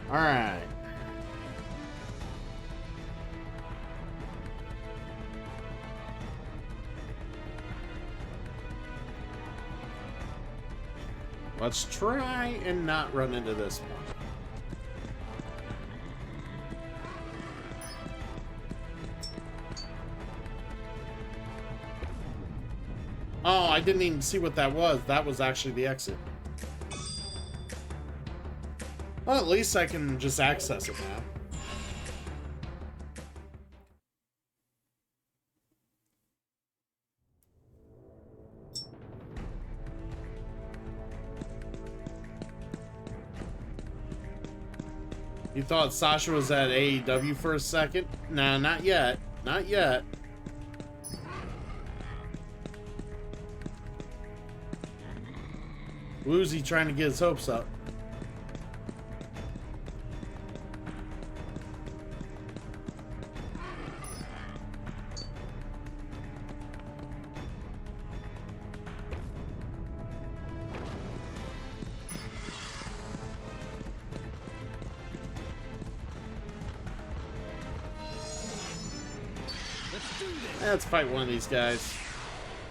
All right. Let's try and not run into this one. Oh, I didn't even see what that was. That was actually the exit. Well, at least I can just access it now. You thought Sasha was at AEW for a second? Nah, not yet. Not yet. Woozy trying to get his hopes up. Let's fight one of these guys.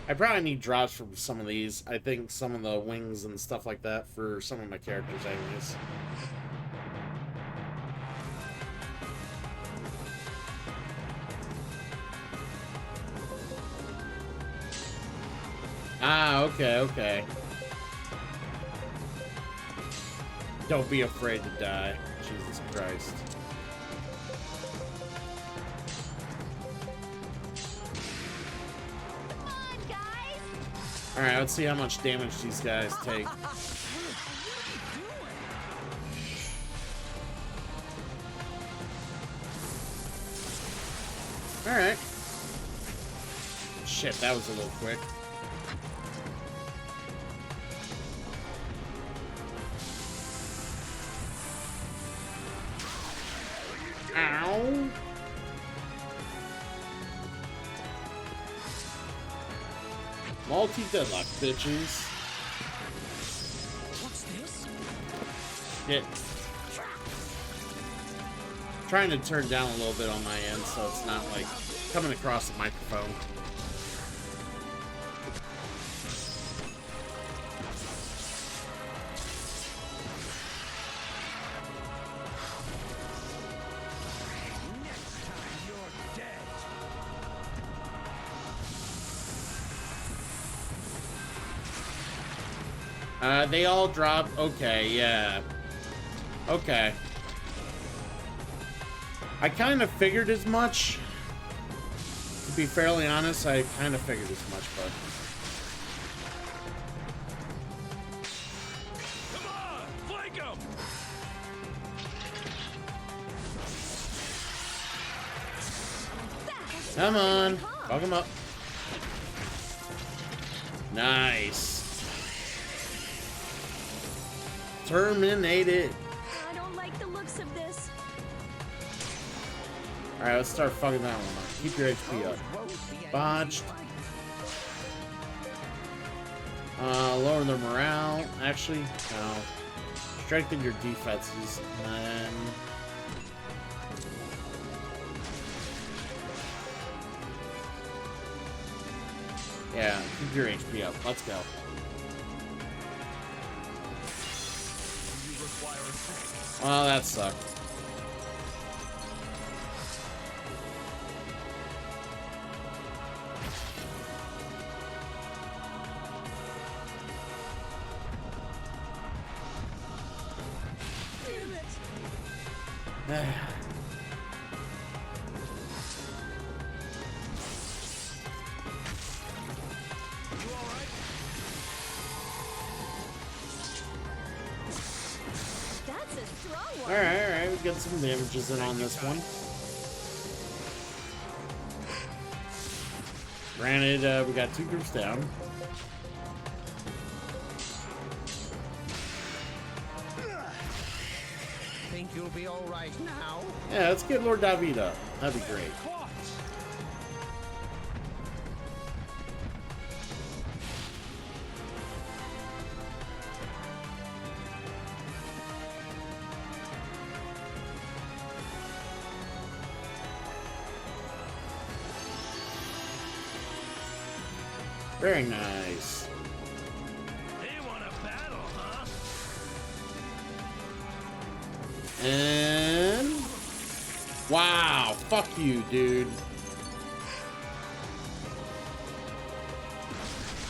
I probably need drops from some of these. I think some of the wings and stuff like that for some of my characters anyways. Ah, okay, okay. Don't be afraid to die. Jesus Christ. Alright, let's see how much damage these guys take. Alright. Shit, that was a little quick. Ow! Multi-deadlock, bitches. What's this? Shit. Trying to turn down a little bit on my end so it's not like coming across the microphone. They all drop. Okay, yeah. Okay. I kind of figured as much. To be fairly honest, I kind of figured as much, but... Come on, flank him! Come on, fuck him up. Nice. Terminated. I don't like the looks of this. Alright, let's start fucking that one up. Keep your HP up. Botched. Lower their morale. Actually, no. Strengthen your defenses. And then... yeah, keep your HP up. Let's go. Well, that sucked. Alright, we got some damages in on this one. Granted, we got 2 groups down. Think you'll be all right now? Yeah, let's get Lord David up. That'd be great. Very nice. They want a battle, huh? And... wow, fuck you, dude.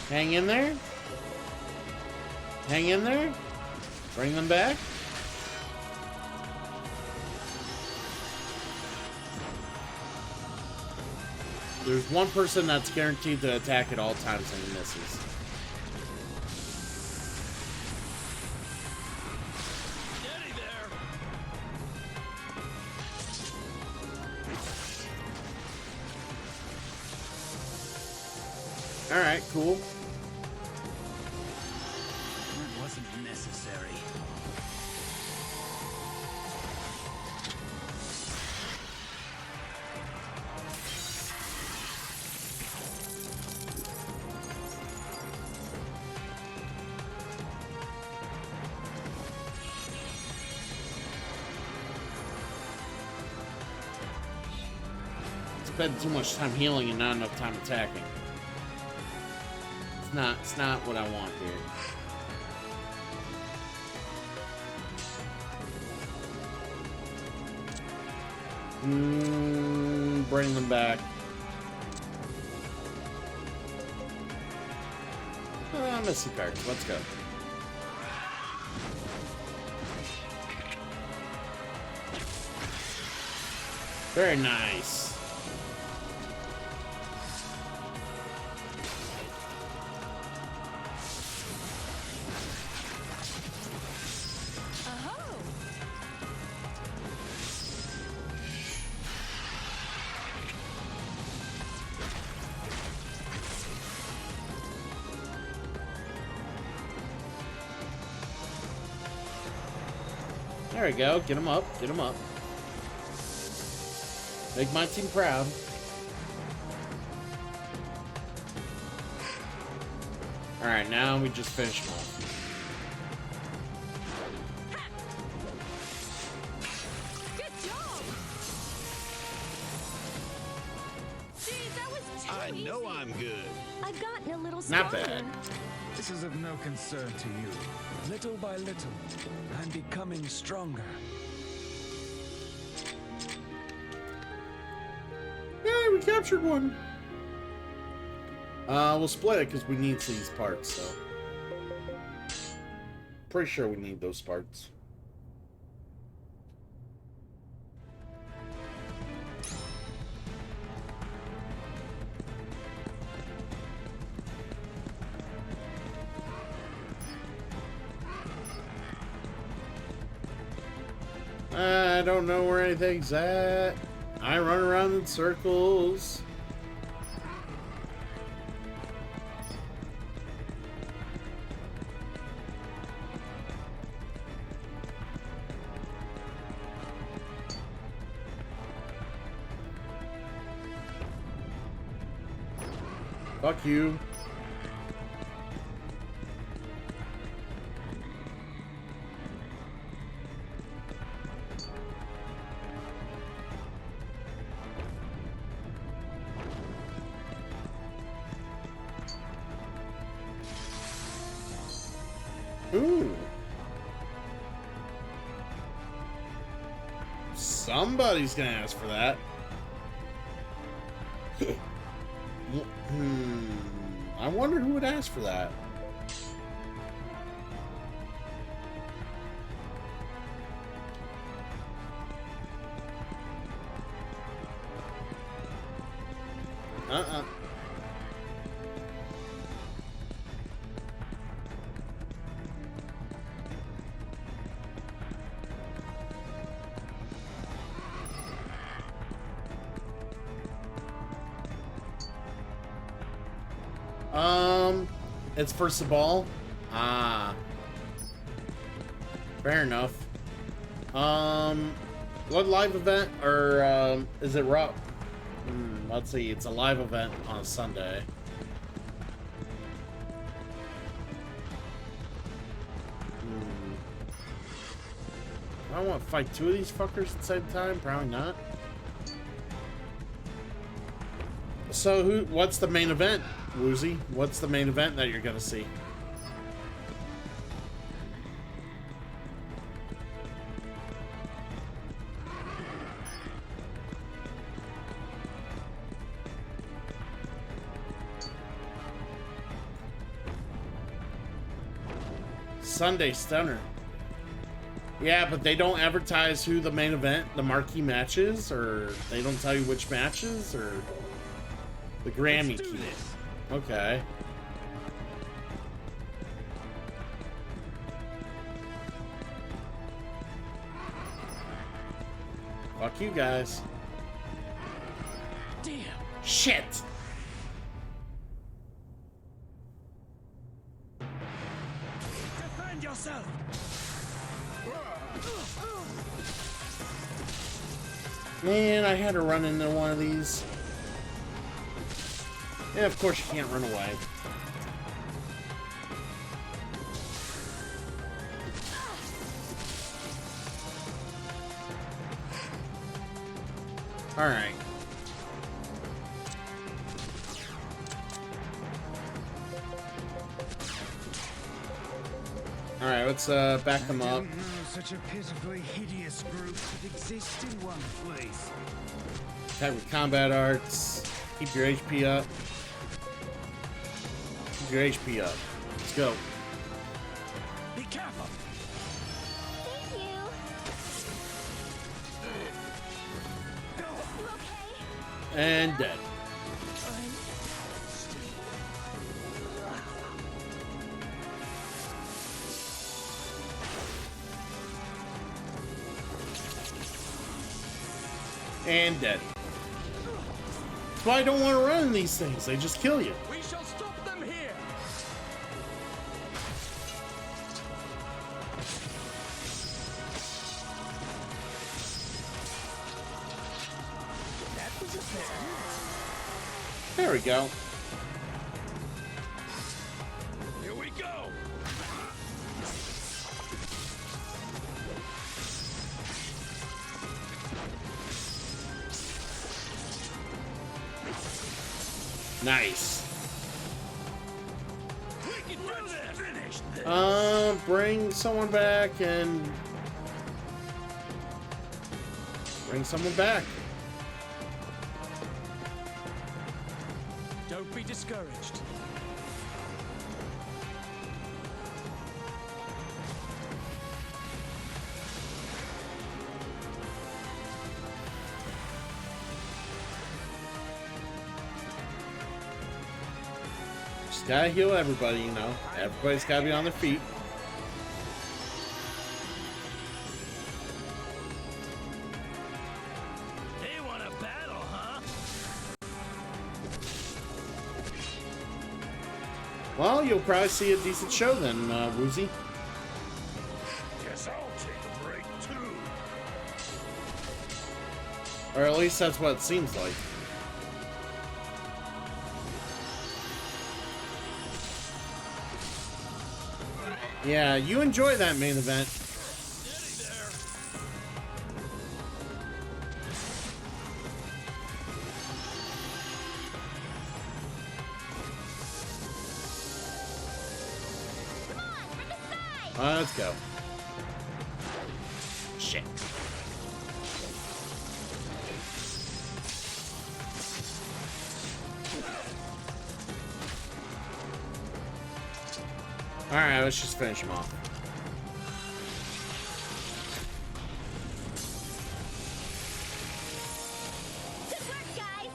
Hang in there. Hang in there. Bring them back. There's one person that's guaranteed to attack at all times and he misses. Steady there. Alright, cool. That wasn't necessary. Spend too much time healing and not enough time attacking. It's not what I want here. Bring them back. Missy cards. Let's go. Very nice. There we go. Get him up. Get him up. Make my team proud. Alright, now we just finish him off. Good job. Gee, that was too I know easy. I'm good. I've gotten a little Not stronger. bad. This is of no concern to you. Little by little, I'm becoming stronger. Yeah, we captured one. We'll split it because we need these parts, so. Pretty sure we need those parts. I don't know where anything's at. I run around in circles. Fuck you. Ooh. Somebody's gonna ask for that. I wonder who would ask for that. It's first of all. Fair enough. What live event, or is it Raw? Let's see. It's a live event on a Sunday. I want to fight two of these fuckers at the same time. Probably not. So what's the main event, Woozy? What's the main event that you're gonna see? Sunday Stunner. Yeah, but they don't advertise who the main event, the marquee match is, or they don't tell you which matches, or the Grammy key. Okay. Fuck you guys. Damn. Shit. Defend yourself. Man, I had to run into one of these. Yeah, of course you can't run away. Alright. Alright, let's back them up. I didn't know such a pitifully hideous group could exist in one place. Attack with combat arts. Keep your HP up. Keep your HP up. Let's go. Be careful. Thank you. You okay? And dead. And dead. That's why I don't want to run in these things. They just kill you. We shall stop them here. That was a fair. There we go. Here we go. Nice. We can do this. Finish this. Bring someone back and bring someone back. Don't be discouraged. Gotta heal everybody, you know. Everybody's gotta be on their feet. They want a battle, huh? Well, you'll probably see a decent show then, Woozy. Guess I'll take a break too. Or at least that's what it seems like. Yeah, you enjoy that main event. Let's go. Shit. Alright, let's just finish him off. Good work, guys.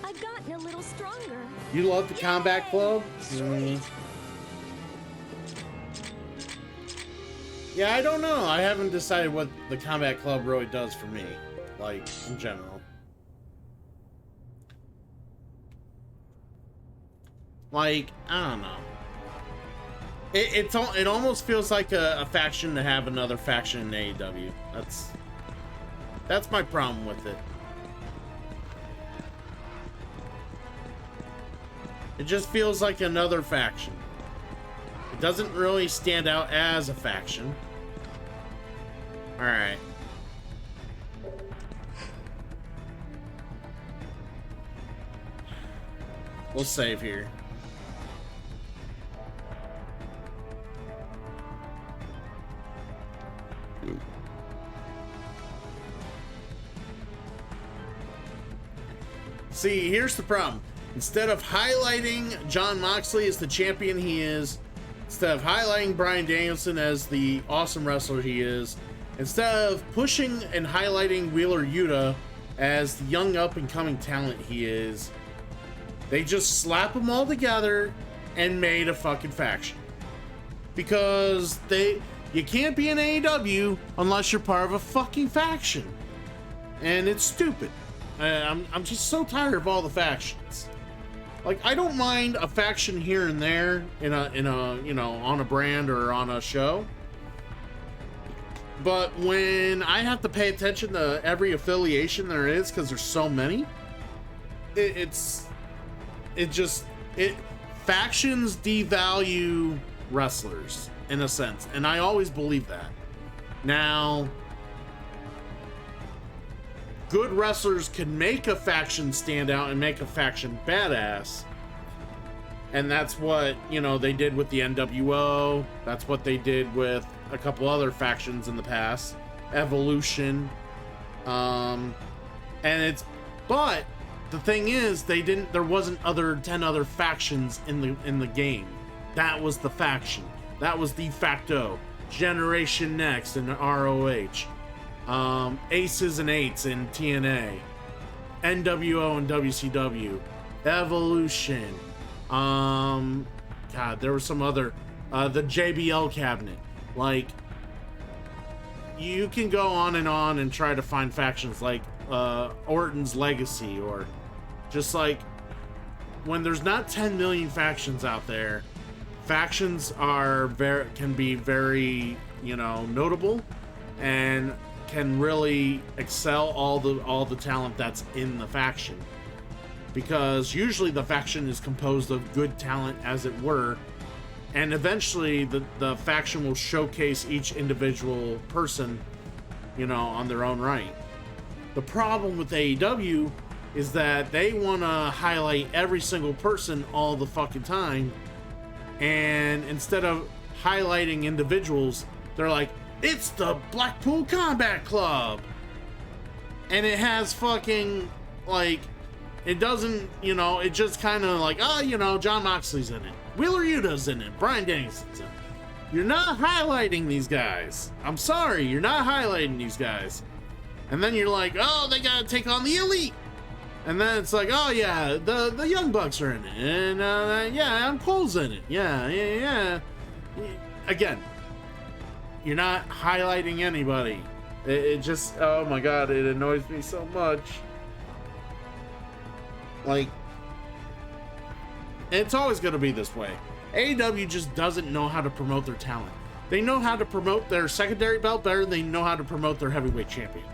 I've gotten a little stronger. You love the Combat Club? Yeah, I don't know. I haven't decided what the Combat Club really does for me, like, in general. Like, I don't know. It almost feels like a faction to have another faction in AEW. That's my problem with it. It just feels like another faction. It doesn't really stand out as a faction. Alright. We'll save here. See, here's the problem. Instead of highlighting Jon Moxley as the champion he is, instead of highlighting Bryan Danielson as the awesome wrestler he is, instead of pushing and highlighting Wheeler Yuta as the young up-and-coming talent he is, they just slap them all together and made a fucking faction. Because you can't be in AEW unless you're part of a fucking faction. And it's stupid. I'm just so tired of all the factions. Like, I don't mind a faction here and there in a you know, on a brand or on a show. But when I have to pay attention to every affiliation there is, because there's so many, factions devalue wrestlers in a sense, and I always believe that. Now, good wrestlers can make a faction stand out and make a faction badass. And that's what, you know, they did with the NWO. That's what they did with a couple other factions in the past. Evolution. But the thing is, there wasn't 10 other factions in the game. That was the faction. That was de facto. Generation Next in ROH. Aces and Eights in TNA, NWO and WCW, Evolution, God, there was some other, the JBL cabinet. Like, you can go on and try to find factions like Orton's Legacy, or just like, when there's not 10 million factions out there, factions can be very, you know, notable and can really excel all the talent that's in the faction, because usually the faction is composed of good talent, as it were, and eventually the faction will showcase each individual person, you know, on their own right. The problem with AEW is that they want to highlight every single person all the fucking time, and instead of highlighting individuals, they're like, it's the Blackpool Combat Club. And it has fucking, like, it doesn't, you know, it just kind of like, oh, you know, Jon Moxley's in it. Wheeler Yuta's in it. Bryan Danielson's in it. You're not highlighting these guys. I'm sorry, you're not highlighting these guys. And then you're like, oh, they gotta take on the Elite. And then it's like, oh yeah, the Young Bucks are in it, and yeah, Adam Cole's in it. Yeah. Again, you're not highlighting anybody. It just, oh my god, it annoys me so much. Like, it's always going to be this way. AEW just doesn't know how to promote their talent. They know how to promote their secondary belt better than they know how to promote their heavyweight champion.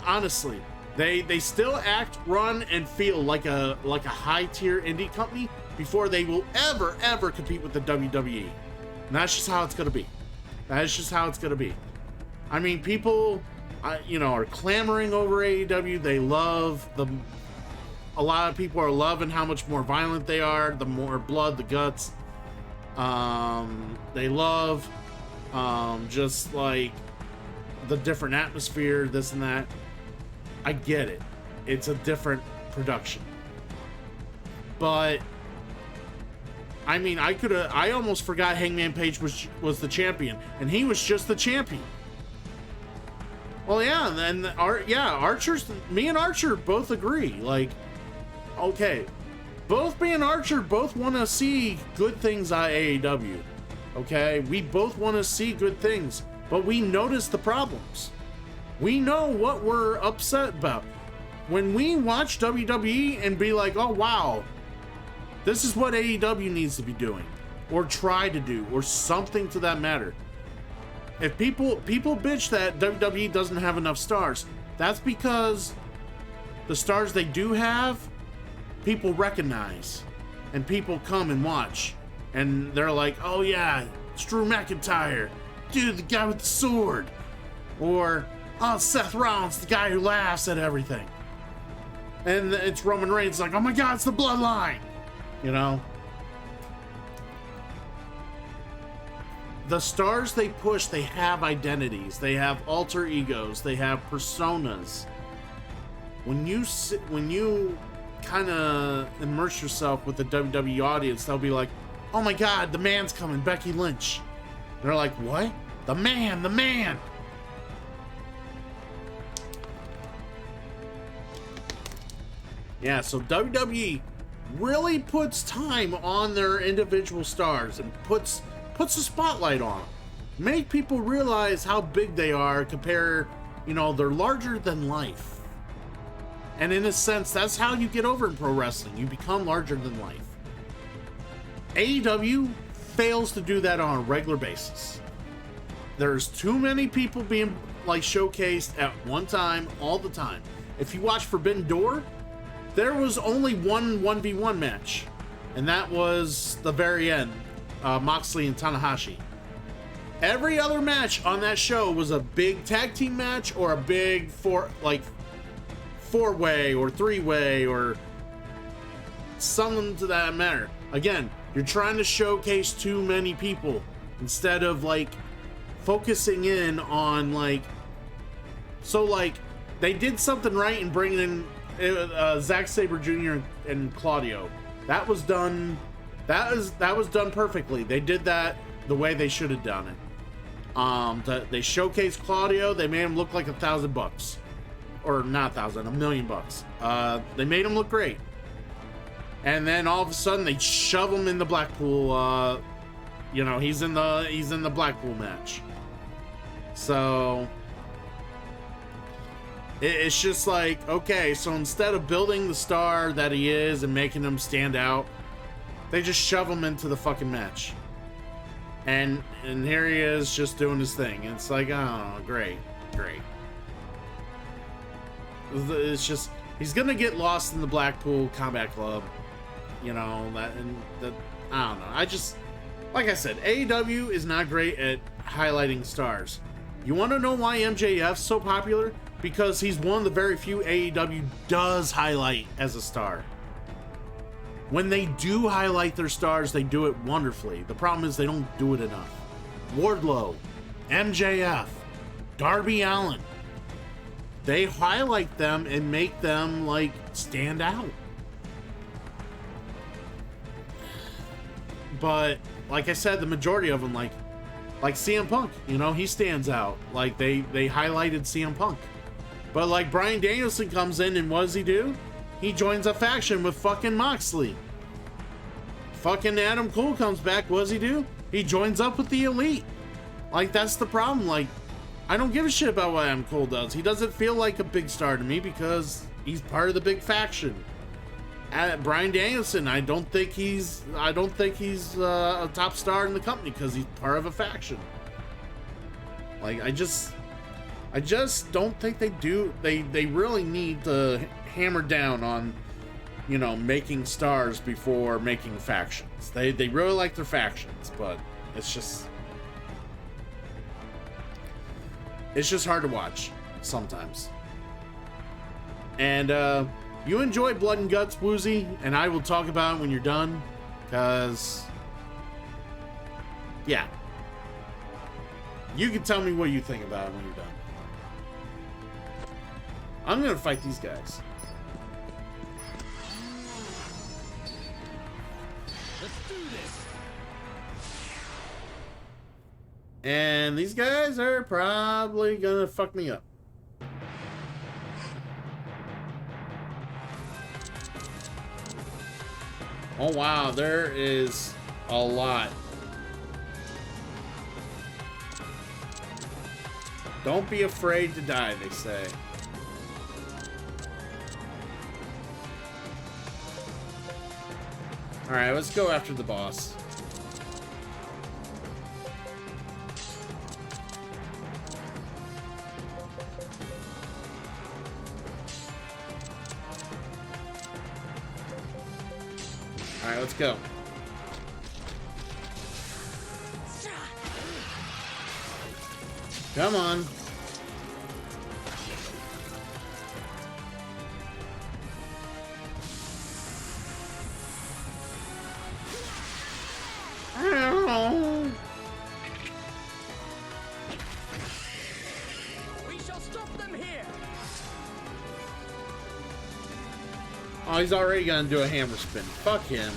Honestly, they still act, run, and feel like a high tier indie company before they will ever compete with the WWE. And that's just how it's gonna be. That's just how it's gonna be. I mean, people, are clamoring over AEW. They love a lot of people are loving how much more violent they are, the more blood, the guts. They love just like the different atmosphere, this and that. I get it. It's a different production. But I mean, I almost forgot Hangman Page was the champion, and he was just the champion. Well, yeah, and me and Archer both agree. Like, okay, both me and Archer both want to see good things at AEW. Okay, we both want to see good things, but we notice the problems. We know what we're upset about. When we watch WWE and be like, oh wow, this is what AEW needs to be doing, or try to do, or something to that matter. If people bitch that WWE doesn't have enough stars, that's because the stars they do have, people recognize, and people come and watch, and they're like, oh yeah, it's Drew McIntyre, dude, the guy with the sword, or oh, Seth Rollins, the guy who laughs at everything, and it's Roman Reigns, like, oh my god, it's the Bloodline, The stars they push, they have identities, they have alter egos, they have personas. When you kind of immerse yourself with the WWE audience, they'll be like, oh my god, the man's coming, Becky Lynch. And they're like, what? The man. Yeah, so WWE really puts time on their individual stars and puts a spotlight on them. Make people realize how big they are, they're larger than life. And in a sense, that's how you get over in pro wrestling. You become larger than life. AEW fails to do that on a regular basis. There's too many people being showcased at one time, all the time. If you watch Forbidden Door, there was only one 1v1 match, and that was the very end, Moxley and Tanahashi. Every other match on that show was a big tag team match or a big four-way or three-way or something to that matter. Again, you're trying to showcase too many people instead of focusing in on they did something right in bringing in Zack Sabre Jr. and Claudio. That was done perfectly. They did that the way they should have done it. They showcased Claudio. They made him look like $1,000, or not $1,000, $1 million. They made him look great, and then all of a sudden they shove him in the Blackpool. He's in the Blackpool match. So it's just like, okay, so instead of building the star that he is and making him stand out, they just shove him into the fucking match. And here he is just doing his thing. And it's like, oh, great. It's just, he's gonna get lost in the Blackpool Combat Club. I don't know. Like I said, AEW is not great at highlighting stars. You want to know why MJF's so popular? Because he's one of the very few AEW does highlight as a star. When they do highlight their stars, they do it wonderfully. The problem is they don't do it enough. Wardlow, MJF, Darby Allin. They highlight them and make them stand out. But like I said, the majority of them, like CM Punk, he stands out. They highlighted CM Punk. But like Bryan Danielson comes in and what does he do? He joins a faction with fucking Moxley. Fucking Adam Cole comes back, what does he do? He joins up with the Elite. Like, that's the problem. Like, I don't give a shit about what Adam Cole does. He doesn't feel like a big star to me because he's part of the big faction. Bryan Danielson, I don't think he's a top star in the company because he's part of a faction. Like, I just don't think they do. They really need to hammer down on, you know, making stars before making factions. They really like their factions, but it's just hard to watch sometimes. And you enjoy Blood and Guts, Woozy, and I will talk about it when you're done, because yeah, you can tell me what you think about it when you're done. I'm gonna fight these guys. Let's do this. And these guys are probably gonna fuck me up. Oh wow, there is a lot. Don't be afraid to die, they say. Alright, let's go after the boss. Alright, let's go. Come on. We shall stop them here. Oh, he's already gonna do a hammer spin. Fuck him.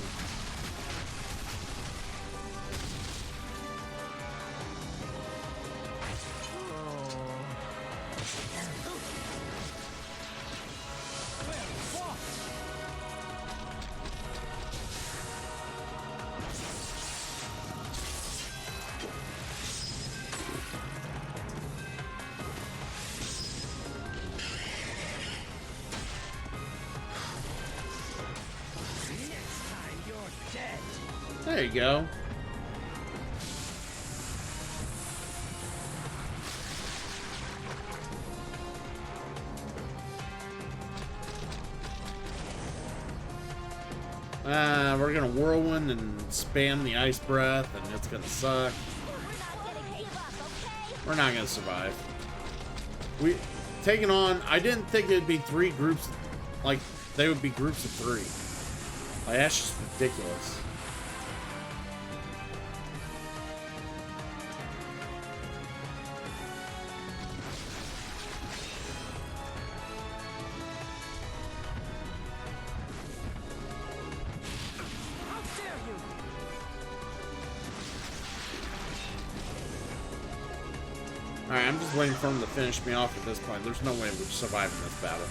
There you go. We're gonna whirlwind and spam the ice breath, and it's gonna suck. We're not gonna survive. We taking on. I didn't think it'd be 3 groups. Like they would be groups of 3. Like that's just ridiculous. Alright, I'm just waiting for him to finish me off at this point. There's no way we're surviving this battle.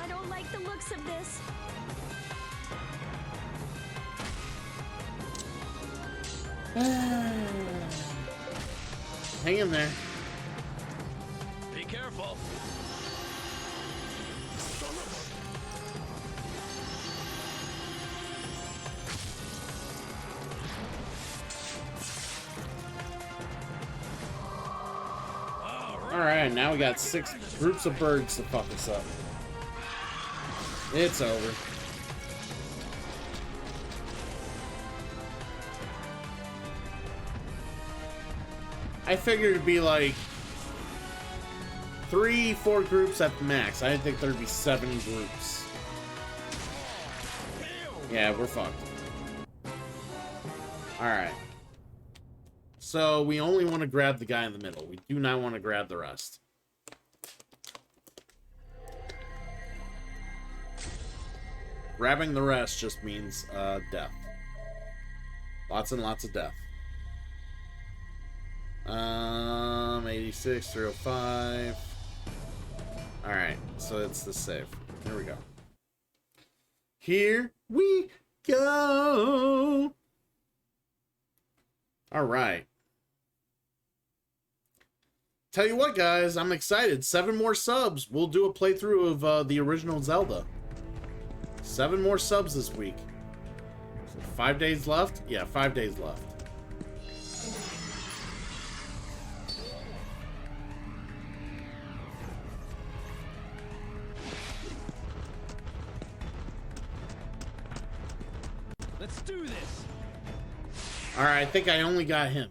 I don't like the looks of this. Hang in there. Be careful. Alright, now we got 6 groups of birds to fuck us up. It's over. I figured it'd be like 3-4 groups at the max. I didn't think there'd be 7 groups. Yeah, we're fucked. Alright. So we only want to grab the guy in the middle. We do not want to grab the rest. Grabbing the rest just means death. Lots and lots of death. 86, 305. Alright, so it's the save. Here we go. Here we go! Alright. Tell you what, guys, I'm excited. 7 more subs. We'll do a playthrough of the original Zelda. 7 more subs this week. So 5 days left? Yeah, 5 days left. Let's do this. Alright, I think I only got him.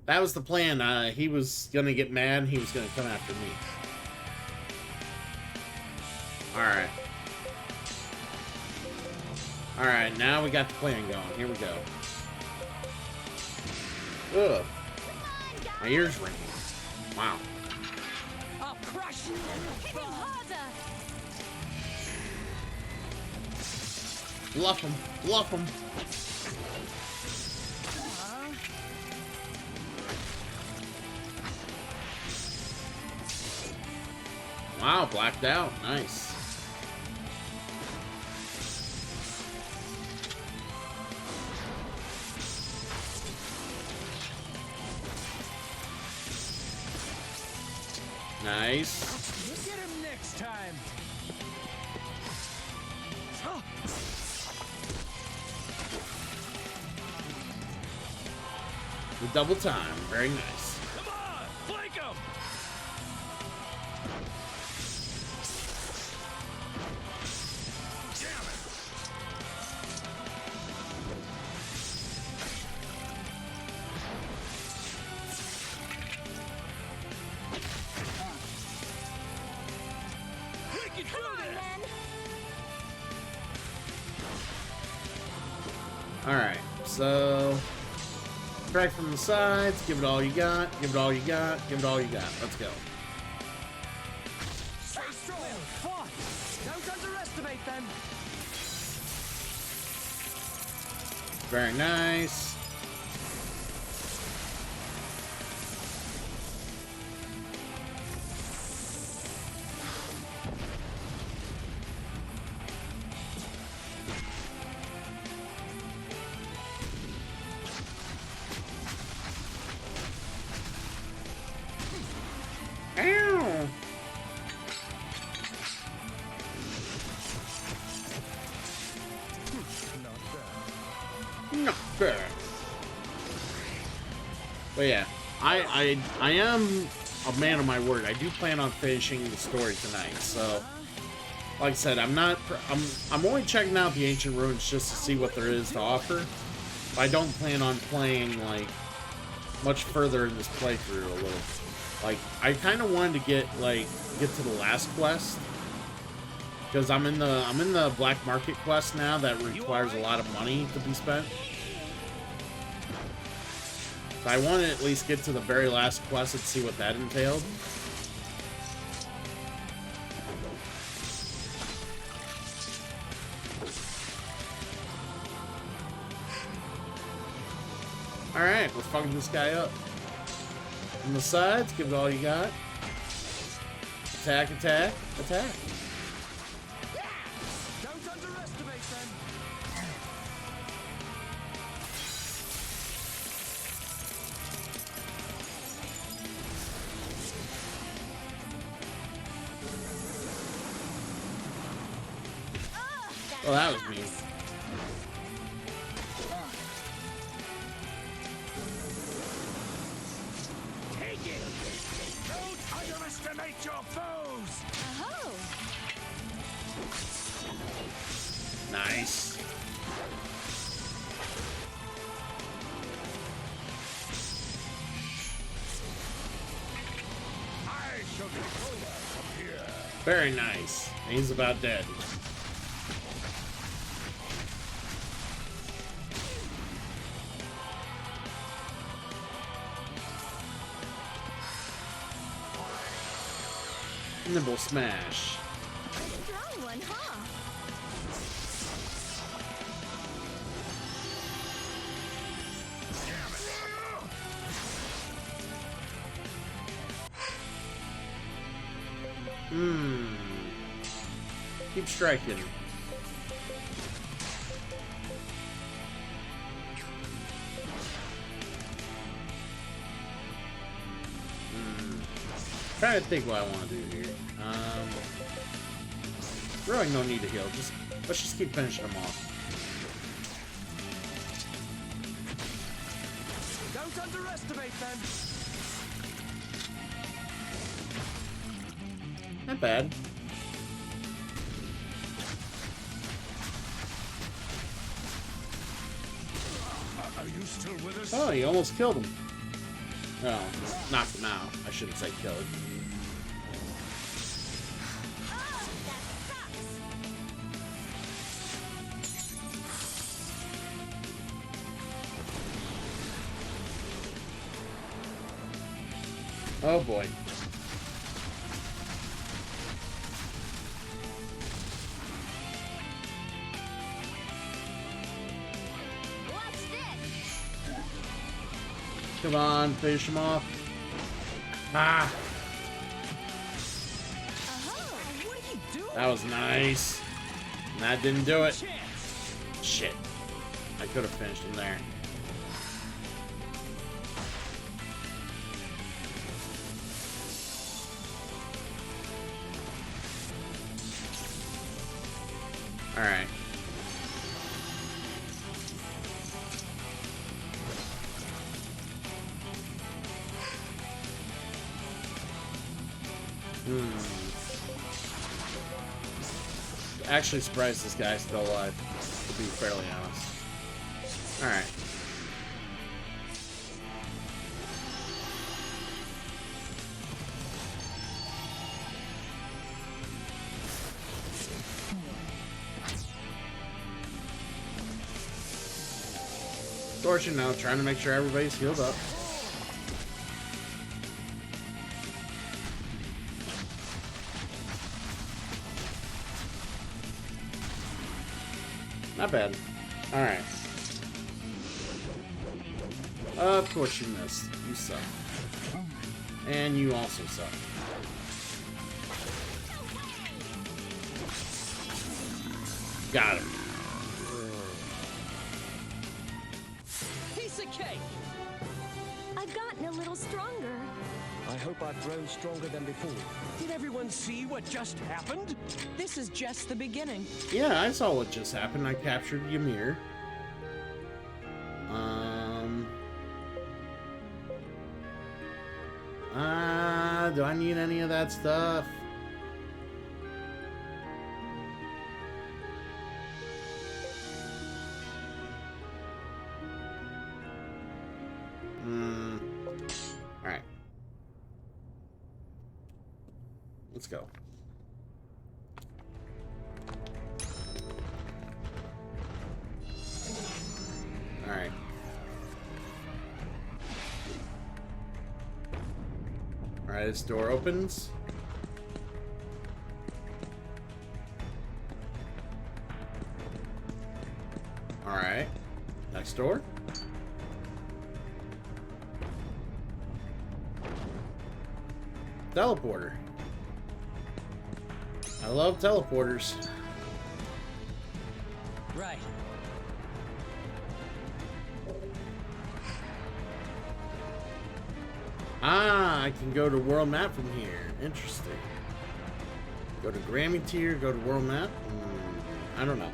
That was the plan. He was gonna get mad and he was gonna come after me. Alright. Alright, now we got the plan going. Here we go. Ugh. My ears ringing. Wow. I'll crush you. Hit him harder. Bluff him. Bluff him. Wow, blacked out. Nice. Nice. Look at him next time. The double time. Very nice. Come on, flank him. Alright, so strike from the sides, give it all you got, give it all you got, give it all you got. Let's go. Stay strong. Don't underestimate them. Very nice. Ow! Not bad. But yeah, I am a man of my word. I do plan on finishing the story tonight. So, like I said, I'm only checking out the ancient ruins just to see what there is to offer. I don't plan on playing like much further in this playthrough. A little, like I kind of wanted to get to the last quest because I'm in the black market quest now that requires a lot of money to be spent. So I want to at least get to the very last quest and see what that entailed. Alright, we're fucking this guy up. On the sides, give it all you got. Attack, attack, attack. Don't underestimate them. Well, that was me. Take it! Don't underestimate your foes! Oh. Nice. I shall be over from here. Very nice. He's about dead. Nibble smash. Strong one, huh? Keep striking. Trying to think what I want to do here. Really no need to heal. Let's just keep finishing them off. Don't underestimate them. Not bad. Are you still with us? Oh, you almost killed him. Oh, knocked him out. I shouldn't say killed. Oh boy. Come on, finish him off. Ah! What are you doing? That was nice. And that didn't do it. Shit. I could have finished him there. Alright. Actually surprised this guy's still alive, to be fairly honest. Alright. Torching now, trying to make sure everybody's healed up. Not bad. Alright. Of course you missed. You suck. And you also suck. Got him. Piece of cake. I've gotten a little stronger. I hope I've grown stronger than before. Did everyone see what just happened? This is just the beginning. Yeah, I saw what just happened. I captured Ymir. Do I need any of that stuff? Alright. Let's go. Alright. Alright, this door opens. Alright. Next door. Teleporter. I love teleporters. Right. Ah, I can go to world map from here. Interesting. Go to Grammy tier, go to world map. I don't know.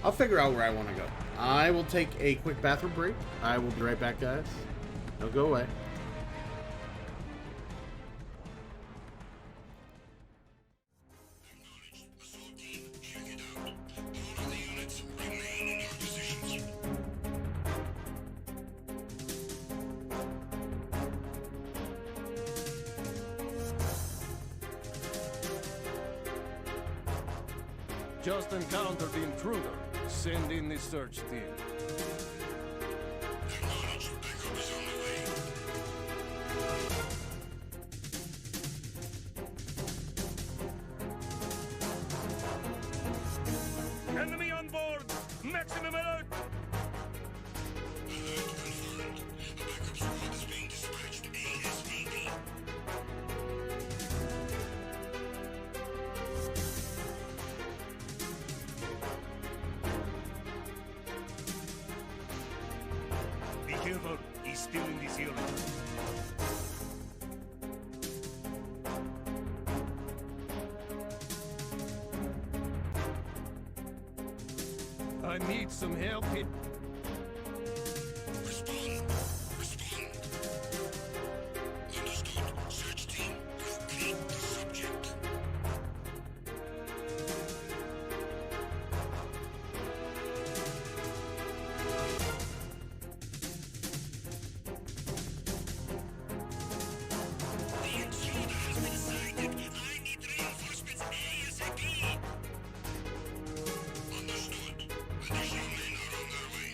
I'll figure out where I want to go. I will take a quick bathroom break. I will be right back, guys. Don't go away. Just encountered the intruder. Send in the search team. He's still in this area. I need some help here. Respond. Respond. Understood. Search team, locate the subject. The intruder has been sighted. I need reinforcements ASAP. Understood. Additional men are on their way.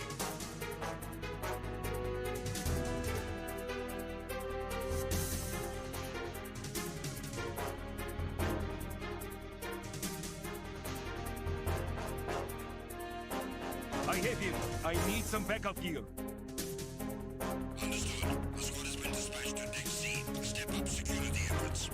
I have you. I need some backup gear. Understood. A squad has been dispatched to Deck C. Step up security efforts.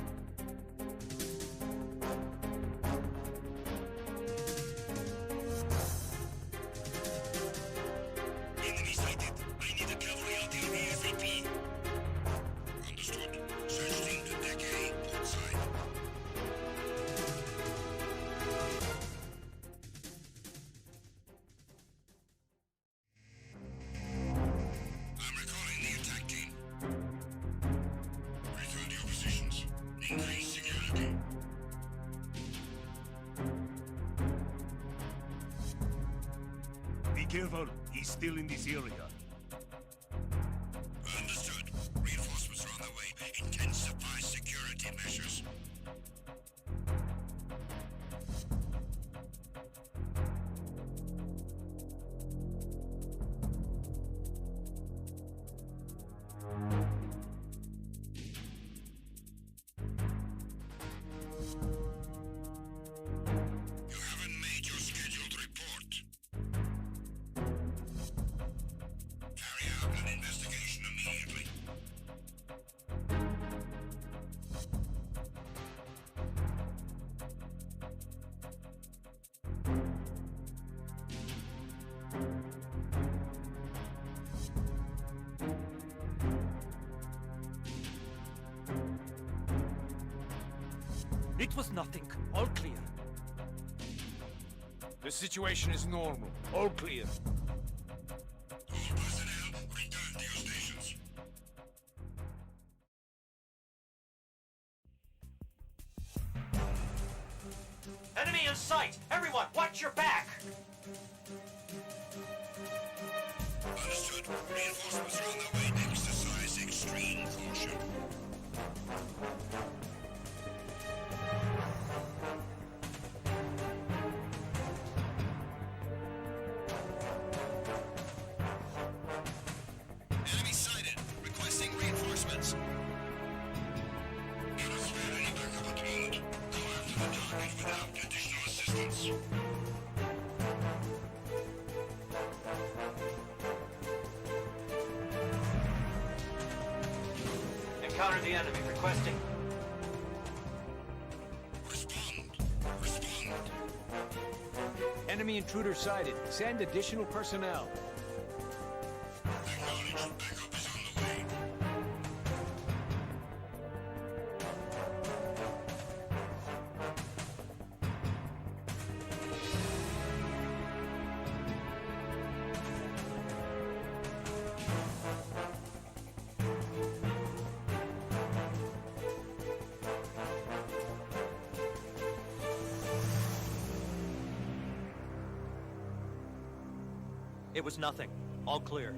Enemy sighted. I need a cavalry artillery ASAP. Understood. Search team to Deck A, port side. I'm recalling the attack team. Return to your positions. Increase security. Be careful. He's still in this area. Understood. Reinforcements are on their way. Intensify security measures. You haven't made your scheduled report. Carry out an investigation immediately. It was nothing. All clear. The situation is normal. All clear. All personnel, return to your stations. Enemy in sight! Everyone, watch your back! Understood. Reinforcements are on their way. Exercise extreme caution. Enemy sighted. Requesting reinforcements. Cannot spare any backup at the moment. Go after the target without additional assistance. Encounter the enemy. Requesting. Respond. Respond. Enemy intruder sighted. Send additional personnel. Acknowledged. Backup is on the way. It was nothing. All clear.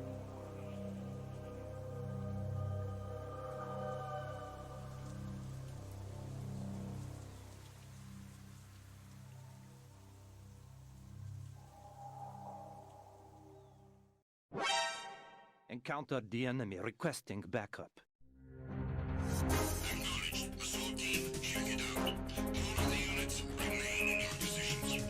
Encountered the enemy requesting backup. Acknowledged. Assault team, check it out. All of the units remain in your positions.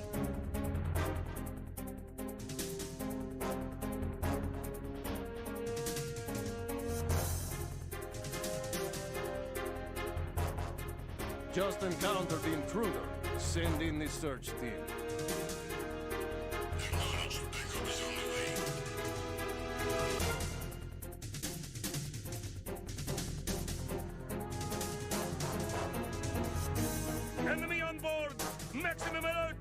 Just encountered the intruder. Send in the search team. Acknowledged. Backup is on the way. Maximum alert!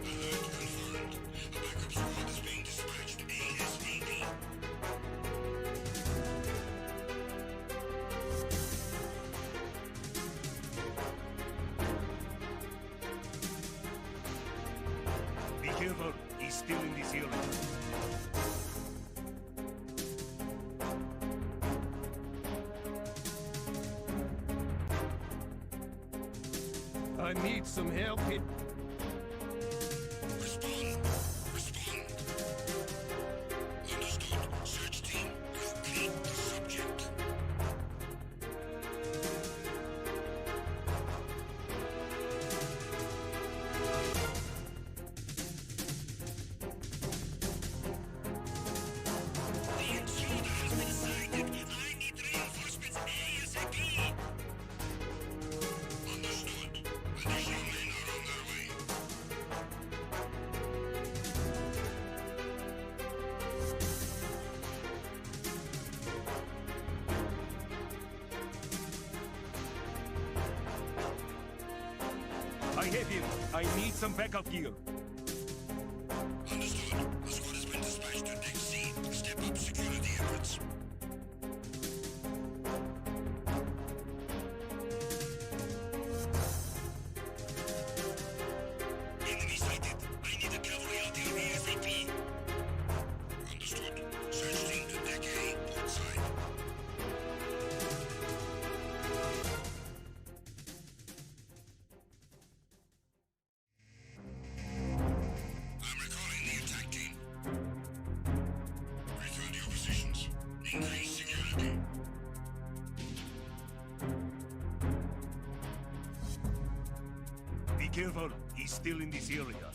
Alert confirmed. A backup squad is being dispatched ASAP. Be careful, he's still in this area. I need some help here. Respond. Respond. Understood. Search team, locate the subject. The intruder has been sighted. I need reinforcements ASAP. Understood. Additional men are on their way. I have him. I need some backup gear. Understood. The squad has been dispatched to Deck C. Step up security efforts. Enemy sighted. I need a cavalry artillery ASAP. Understood. Search team to Deck A, port side. I'm recalling the attack team. Return to your positions. Increase security. Be careful, he's still in this area.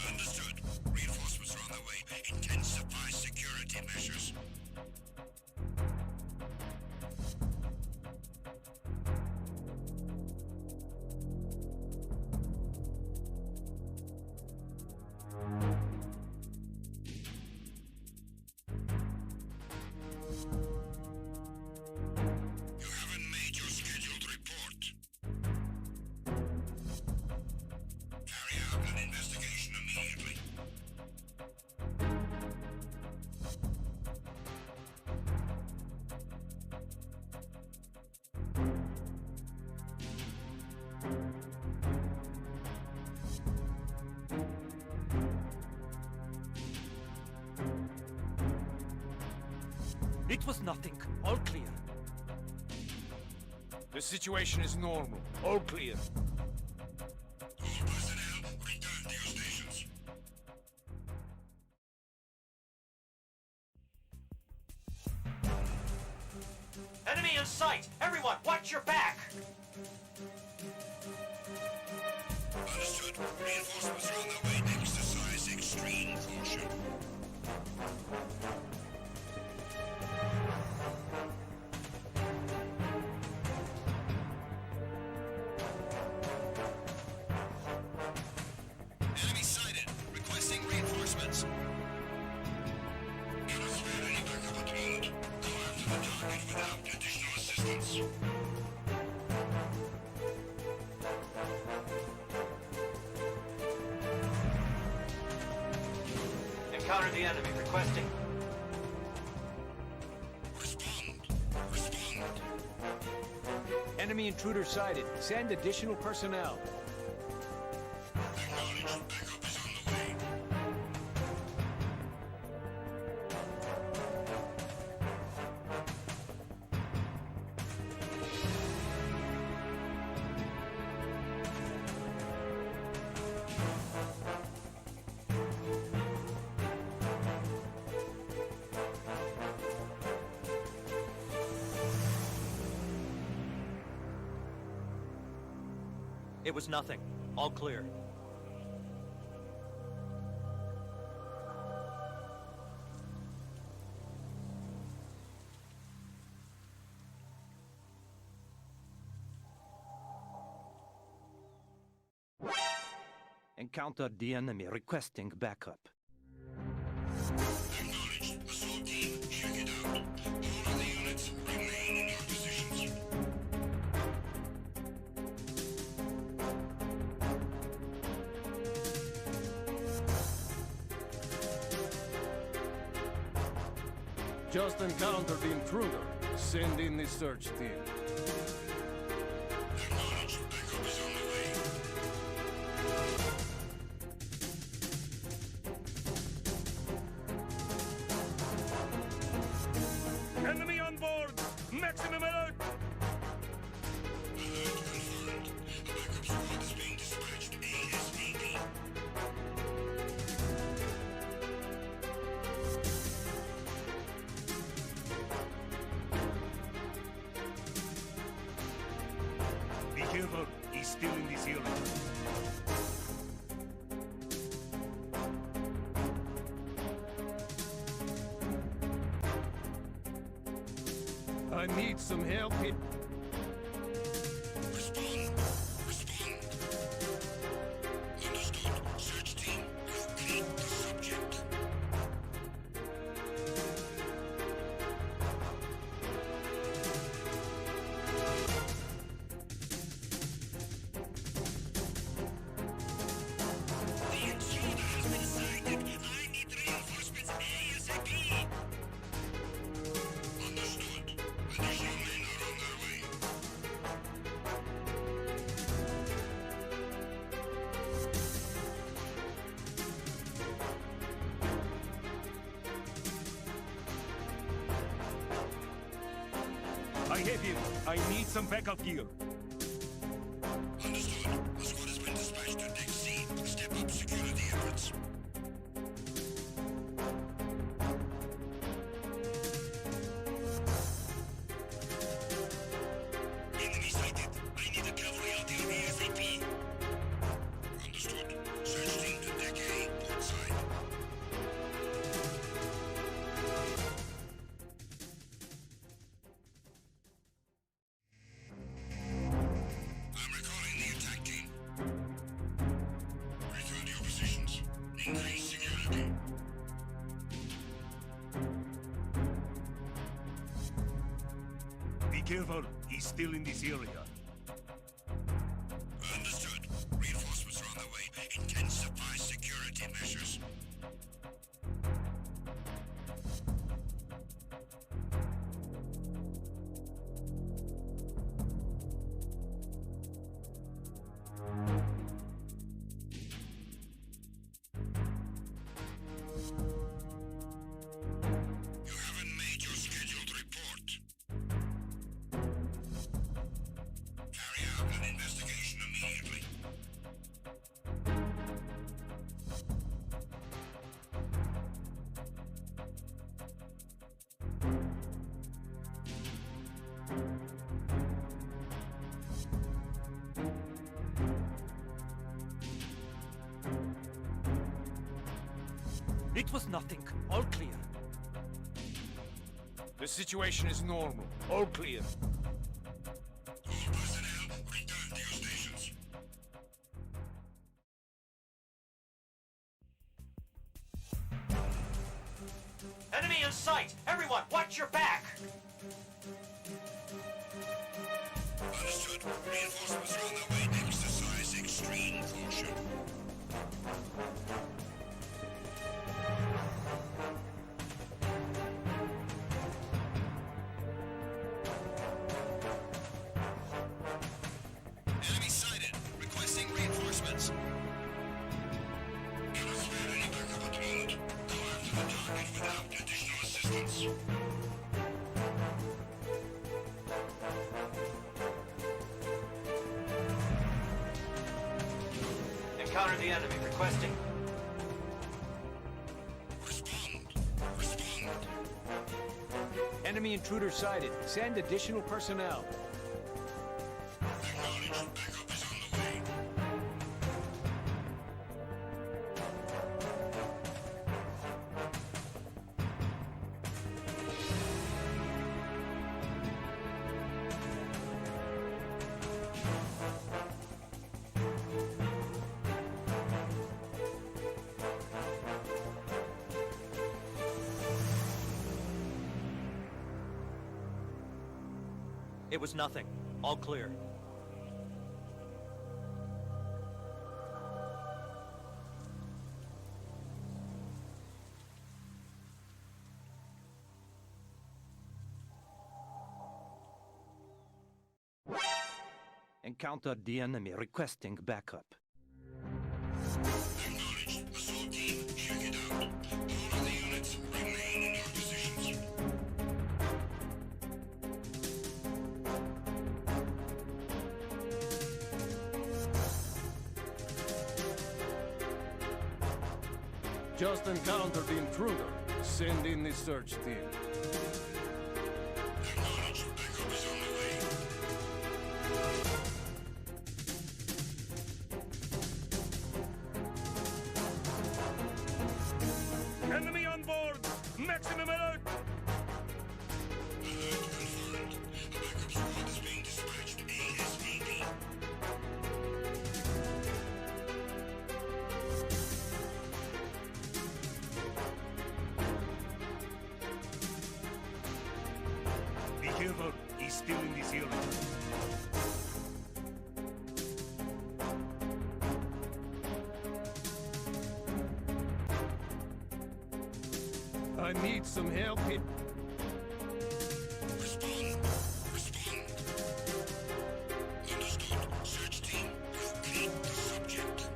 Understood. Reinforcements are on the way. Intensify security measures. You haven't made your scheduled report. Carry out an investigation immediately. It was nothing. All clear. The situation is normal. All clear. All personnel, return to your stations. Enemy in sight! Everyone, watch your back! Understood. Reinforcements are on their way. Exercise extreme caution. Enemy sighted. Requesting reinforcements. Cannot spare any backup at the moment. Go after the target without additional assistance. Encounter the enemy, requesting. Respond. Respond. Enemy intruder sighted. Send additional personnel. Acknowledged. Backup is on the way. It was nothing. All clear. Encountered the enemy requesting backup. Acknowledged. Assault team, check it out. All other units, remain in your positions. Just encountered the intruder. Send in the search team. Acknowledged. Backup is on the way. Enemy on board! Maximum alert! Alert confirmed. A backup squad is being dispatched ASAP. Be careful, he's still in this area. I need some help here. Respond. Respond. Understood. Search team, locate the subject. The intruder has been sighted. I need reinforcements ASAP. Understood. Additional men are on their way. I have him. I need some backup gear. Understood. The squad has been dispatched to Deck C. Step up security efforts. Enemy sighted. I need a cavalry out here ASAP. Understood. Search team to Deck A, port side. I'm recalling the attack team. Return to your positions. Increase security. Be careful, he's still in this area. Understood. Reinforcements are on their way. Intensify security measures. You haven't made your scheduled report. Carry out an investigation immediately. It was nothing. All clear. The situation is normal. All clear. All personnel, return to your stations. Enemy in sight! Everyone, watch your back! Understood. Reinforcements are on their way. Exercise extreme caution. Enemy sighted. Requesting reinforcements. Cannot spare any backup at the moment. Go after the target without additional assistance. Encounter the enemy, requesting. Respond. Respond. Enemy intruder sighted. Send additional personnel. Acknowledged. Backup is on the way. It was nothing. All clear. Encountered the enemy requesting backup. Acknowledged. Assault team, check it out. All of the units remain in your positions. Just encountered the intruder. Send in the search team. Acknowledged. Backup is on the way. Enemy on board! Maximum alert! Alert confirmed. A backup squad is being dispatched ASAP. Be careful. He's still in this area. I need some help here. Respond. Respond. Understood. Search team, locate the subject.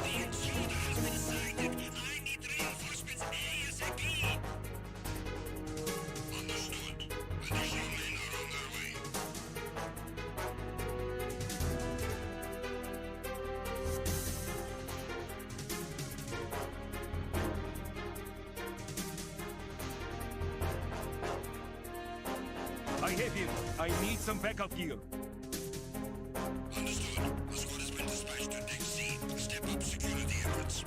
The intruder has been sighted. I need reinforcements ASAP. Understood. Additional men are on their way. I have him. I need some backup gear. Understood. A squad has been dispatched to Deck C. Step up security efforts.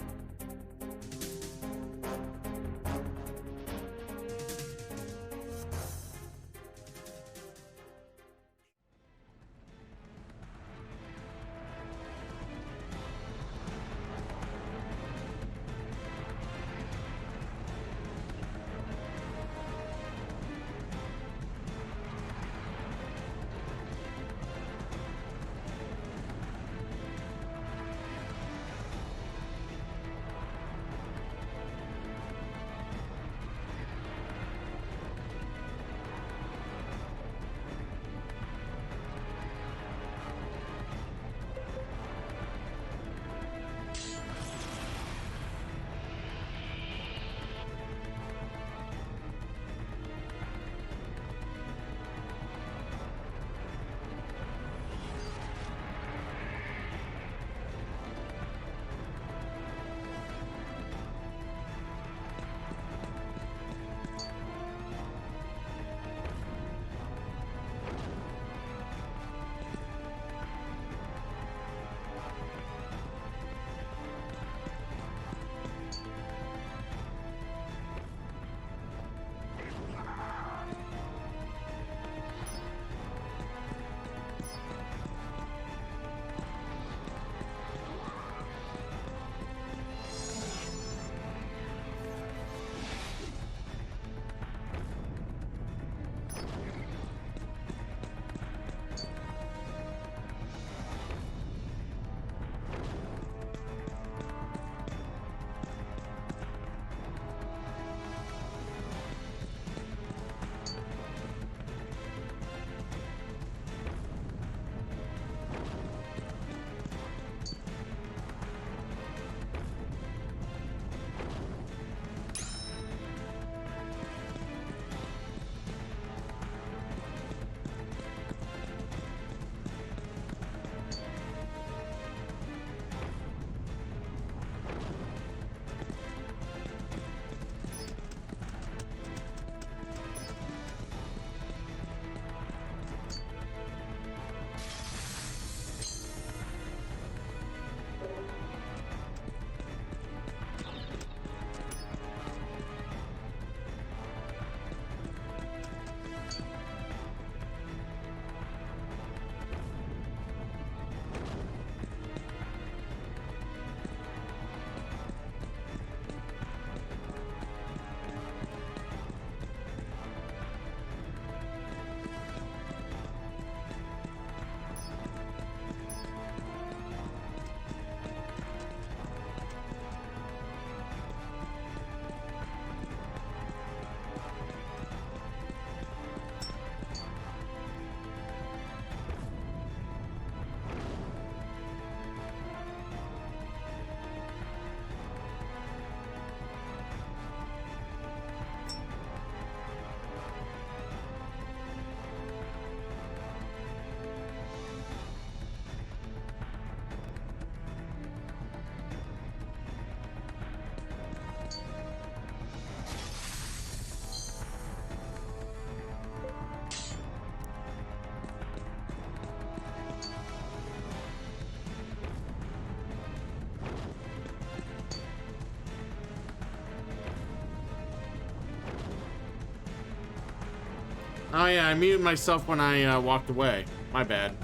Oh yeah, I muted myself when I walked away. My bad.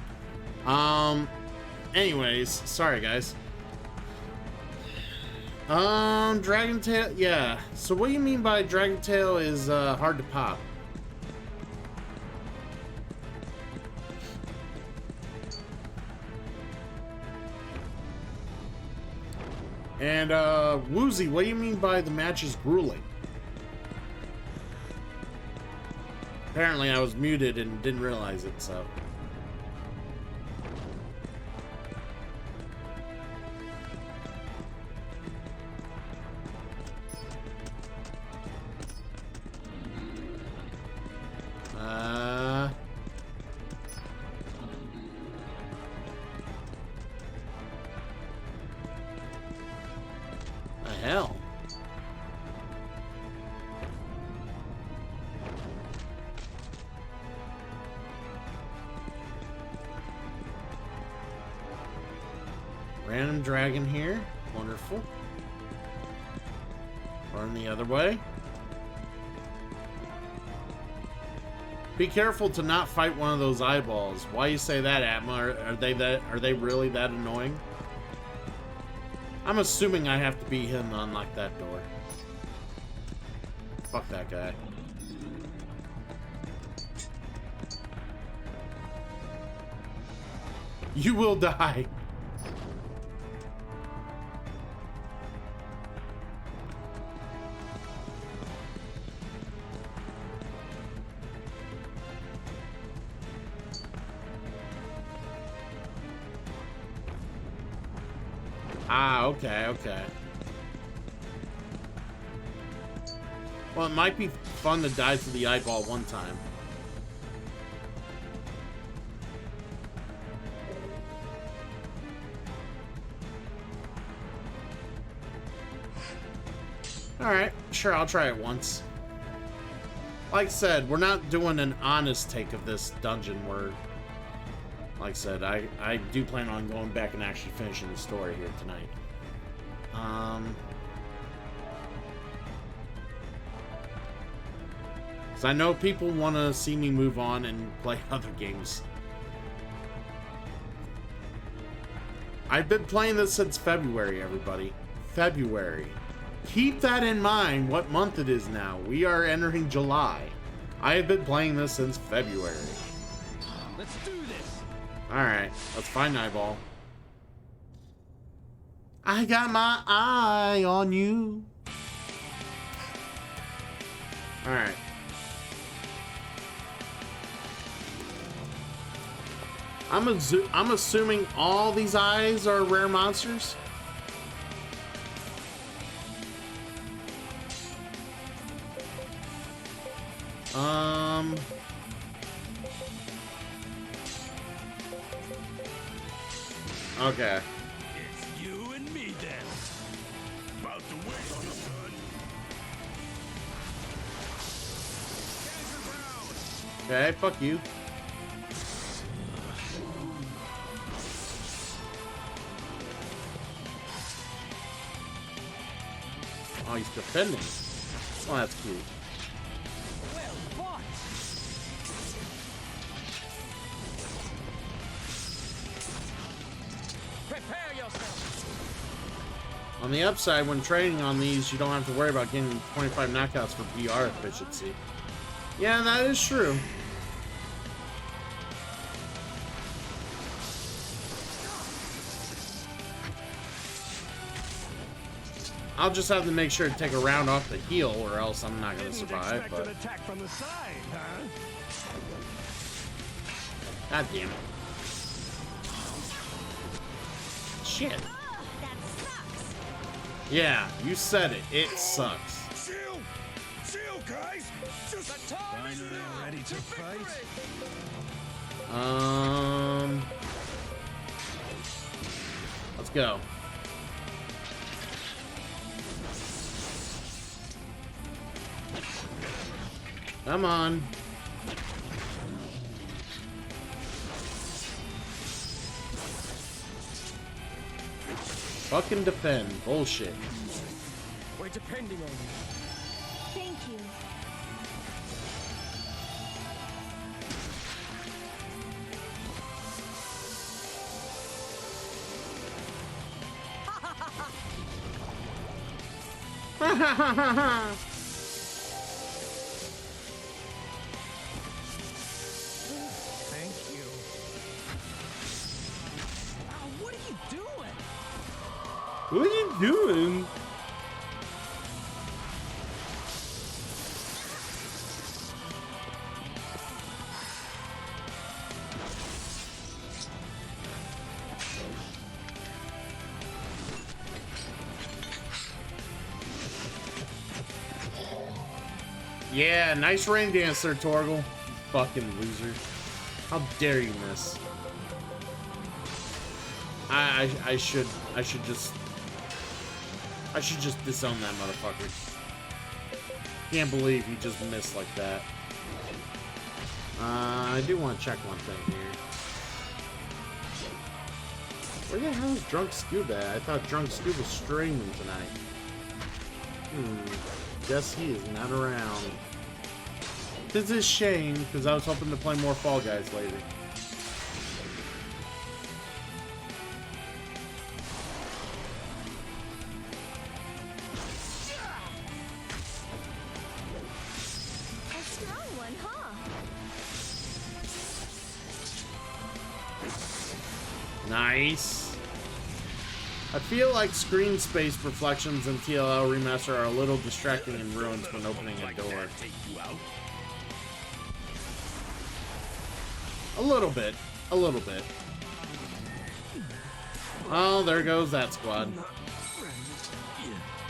Anyways, sorry guys. Dragon Tail, yeah. So what do you mean by Dragon Tail is hard to pop? And Woozy, what do you mean by the match is grueling? Apparently I was muted and didn't realize it, so. The hell? Random dragon here. Wonderful. Run the other way. Be careful to not fight one of those eyeballs. Why you say that, Atma? Are they really that annoying? I'm assuming I have to beat him to unlock that door. Fuck that guy. You will die. Ah, okay, okay. Well, it might be fun to die to the eyeball one time. Alright, sure, I'll try it once. Like I said, we're not doing an honest take of this dungeon where... Like I said, I do plan on going back and actually finishing the story here tonight. Because I know people want to see me move on and play other games. I've been playing this since February, everybody. February. Keep that in mind, what month it is now. We are entering July. I have been playing this since February. Let's do this. Alright, let's find Eyeball. I got my eye on you. Alright. I'm assuming all these eyes are rare monsters. Okay. It's you and me then. About to wait on the sun. Okay, fuck you. Oh, he's defending. Oh, that's cute. Prepare yourself. On the upside, when training on these, you don't have to worry about getting 25 knockouts for BR efficiency. Yeah, that is true. I'll just have to make sure to take a round off the heel, or else I'm not going to survive. But An attack from the side, huh? God damn it! Shit. That sucks. Yeah, you said it. It sucks. Chill! Chill, guys! Just Finally ready to fight? Let's go. Come on. Fucking defend. Bullshit. We're depending on you. Thank you. Thank you. Wow, what are you doing? What are you doing? Yeah, nice rain dance there, Torgal. Fucking loser. How dare you miss? I should just disown that motherfucker. Can't believe he just missed like that. I do want to check one thing here. Where the hell is Drunk Scuba at? I thought Drunk Scuba was streaming tonight. Guess he is not around. This is a shame, because I was hoping to play more Fall Guys later. A strong one, huh? Nice. I feel like screen space reflections in TLL Remaster are a little distracting in ruins when opening a door. A little bit. A little bit. Oh, there goes that squad.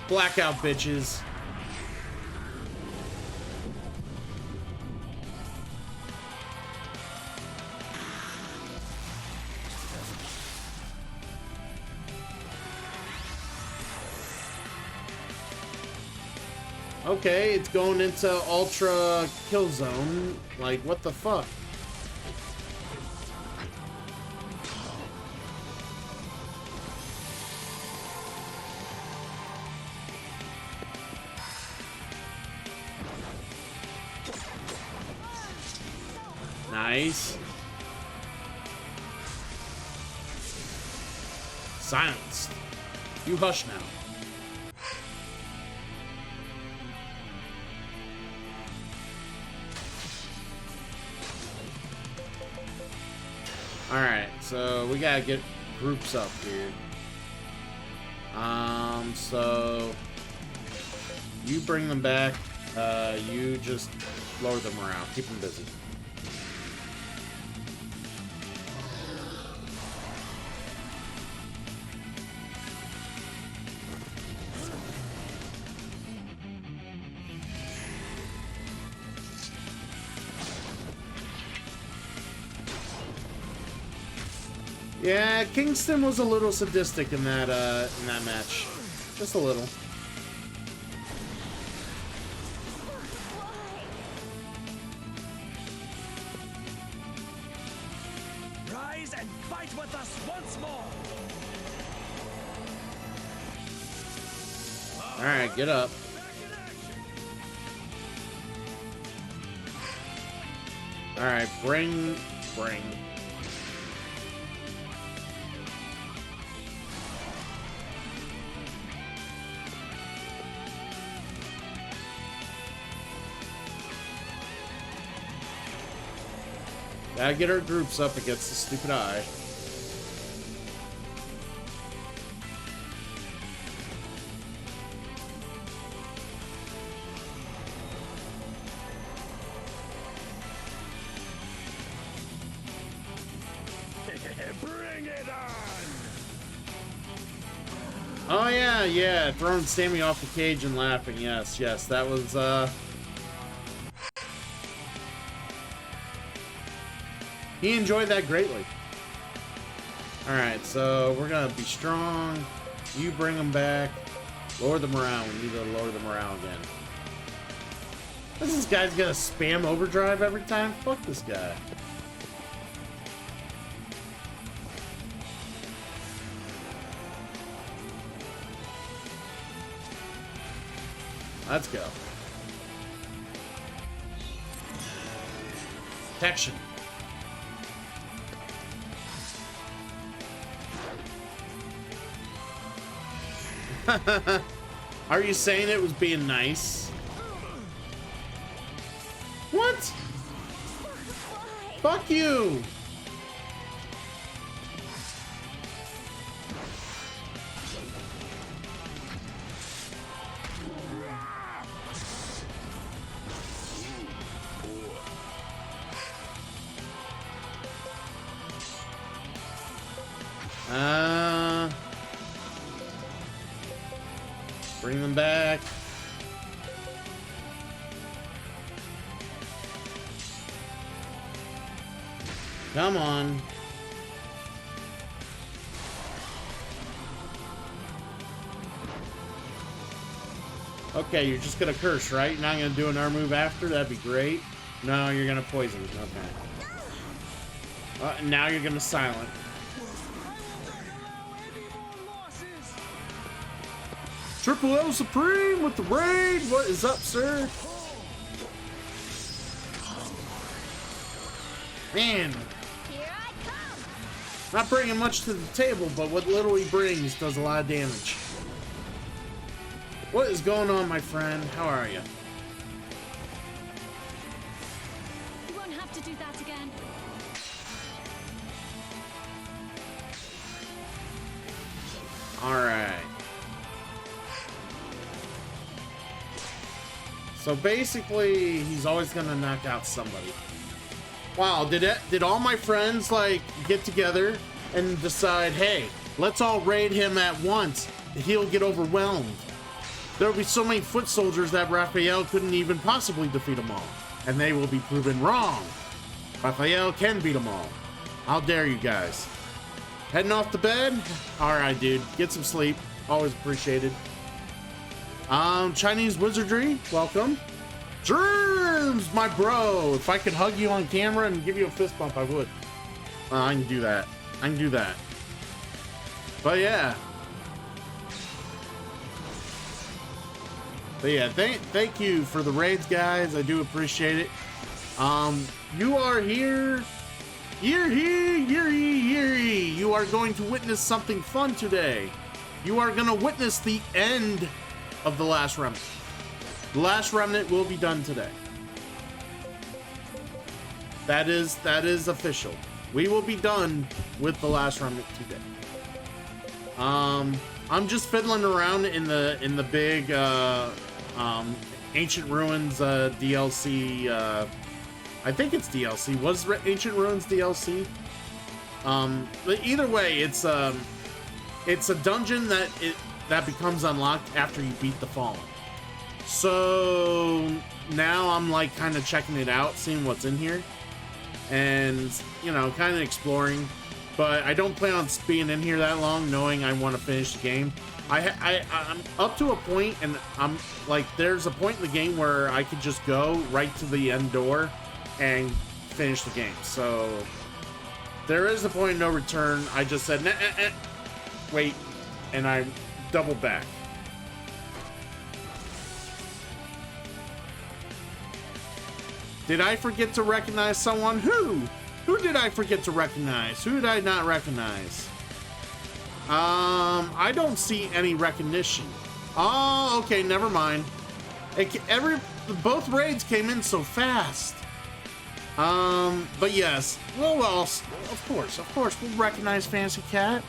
Blackout, bitches. Okay, it's going into Ultra Kill Zone. Like, what the fuck? Nice. Silence. You hush now. Alright, so we gotta get groups up here. So you bring them back. You just lower them around. Keep them busy. Yeah, Kingston was a little sadistic in that match. Just a little. Rise and fight with us once more. Alright, get up. Alright, bring. Gotta get our groups up against the stupid eye. Bring it on! Oh yeah, throwing Sammy off the cage and laughing. Yes, that was he enjoyed that greatly. Alright, so we're gonna be strong. You bring them back. Lower them around. We need to lower them around again. This guy's gonna spam overdrive every time? Fuck this guy. Let's go. Protection. Are you saying it was being nice? What? Fuck you! Bring them back. Come on. Okay, you're just gonna curse, right? You're not gonna do another move after? That'd be great. No, you're gonna poison. Okay. Now you're gonna silent. Triple L Supreme with the raid. What is up, sir? Man. Not bringing much to the table, but what little he brings does a lot of damage. What is going on, my friend? How are you? You won't have to do that again. All right. So basically, he's always gonna knock out somebody. Wow, did all my friends like get together and decide, hey, let's all raid him at once? He'll get overwhelmed. There'll be so many foot soldiers that Raphael couldn't even possibly defeat them all, and they will be proven wrong. Raphael can beat them all. How dare you guys? Heading off to bed? All right, dude, get some sleep. Always appreciated. Chinese Wizardry, welcome. Dreams, my bro. If I could hug you on camera and give you a fist bump, I would. I can do that. I can do that. But yeah. But yeah, thank you for the raids, guys. I do appreciate it. You are here. You're here. You are going to witness something fun today. You are going to witness the end of the Last Remnant. The Last Remnant will be done today. That is official. We will be done with the Last Remnant today. I'm just fiddling around in the big Ancient Ruins DLC. I think it's DLC. Was Ancient Ruins DLC? But either way, it's a dungeon that becomes unlocked after you beat the Fallen. So now I'm like kind of checking it out, seeing what's in here, and you know, kind of exploring. But I don't plan on being in here that long, knowing I want to finish the game. I'm up to a point, and I'm like, there's a point in the game where I could just go right to the end door and finish the game. So there is a point of no return. I just said, wait, and I doubled back. Did I forget to recognize someone? Who? Who did I forget to recognize? Who did I not recognize? I don't see any recognition. Oh, okay, never mind. Both raids came in so fast. But yes. Well, of course, we'll recognize Fancy Cat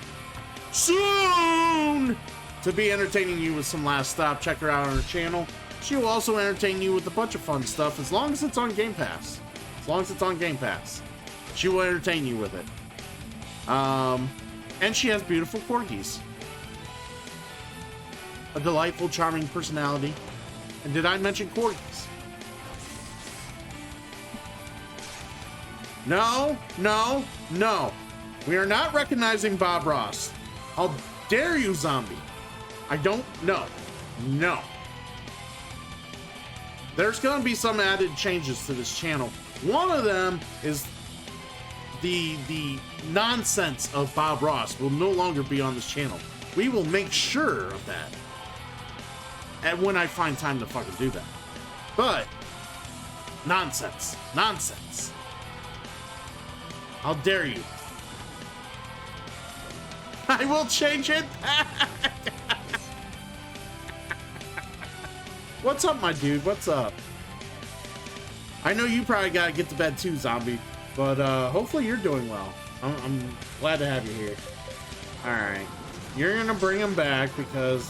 soon. To be entertaining you with some Last Stop, check her out on her channel. She will also entertain you with a bunch of fun stuff as long as it's on Game Pass. As long as it's on Game Pass, she will entertain you with it. And she has beautiful corgis. A delightful, charming personality. And did I mention corgis? No. We are not recognizing Bob Ross. How dare you, zombie? I don't know. No. There's going to be some added changes to this channel. One of them is the nonsense of Bob Ross will no longer be on this channel. We will make sure of that. And when I find time to fucking do that. But nonsense. How dare you? I will change it back. What's up, my dude? What's up? I know you probably gotta get to bed too, zombie, but hopefully you're doing well. I'm glad to have you here. All right, you're gonna bring them back because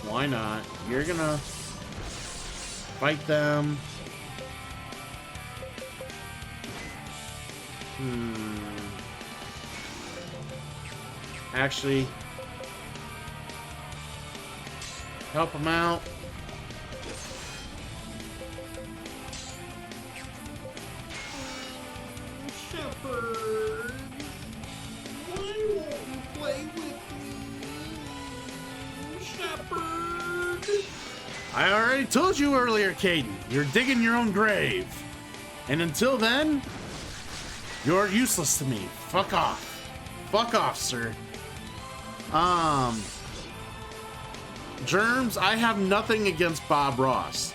why not? You're gonna fight them. Actually, help them out. Shepherd, why won't you play with me? Shepherd. I already told you earlier, Caden. You're digging your own grave. And until then, you're useless to me. Fuck off. Fuck off, sir. Germs, I have nothing against Bob Ross.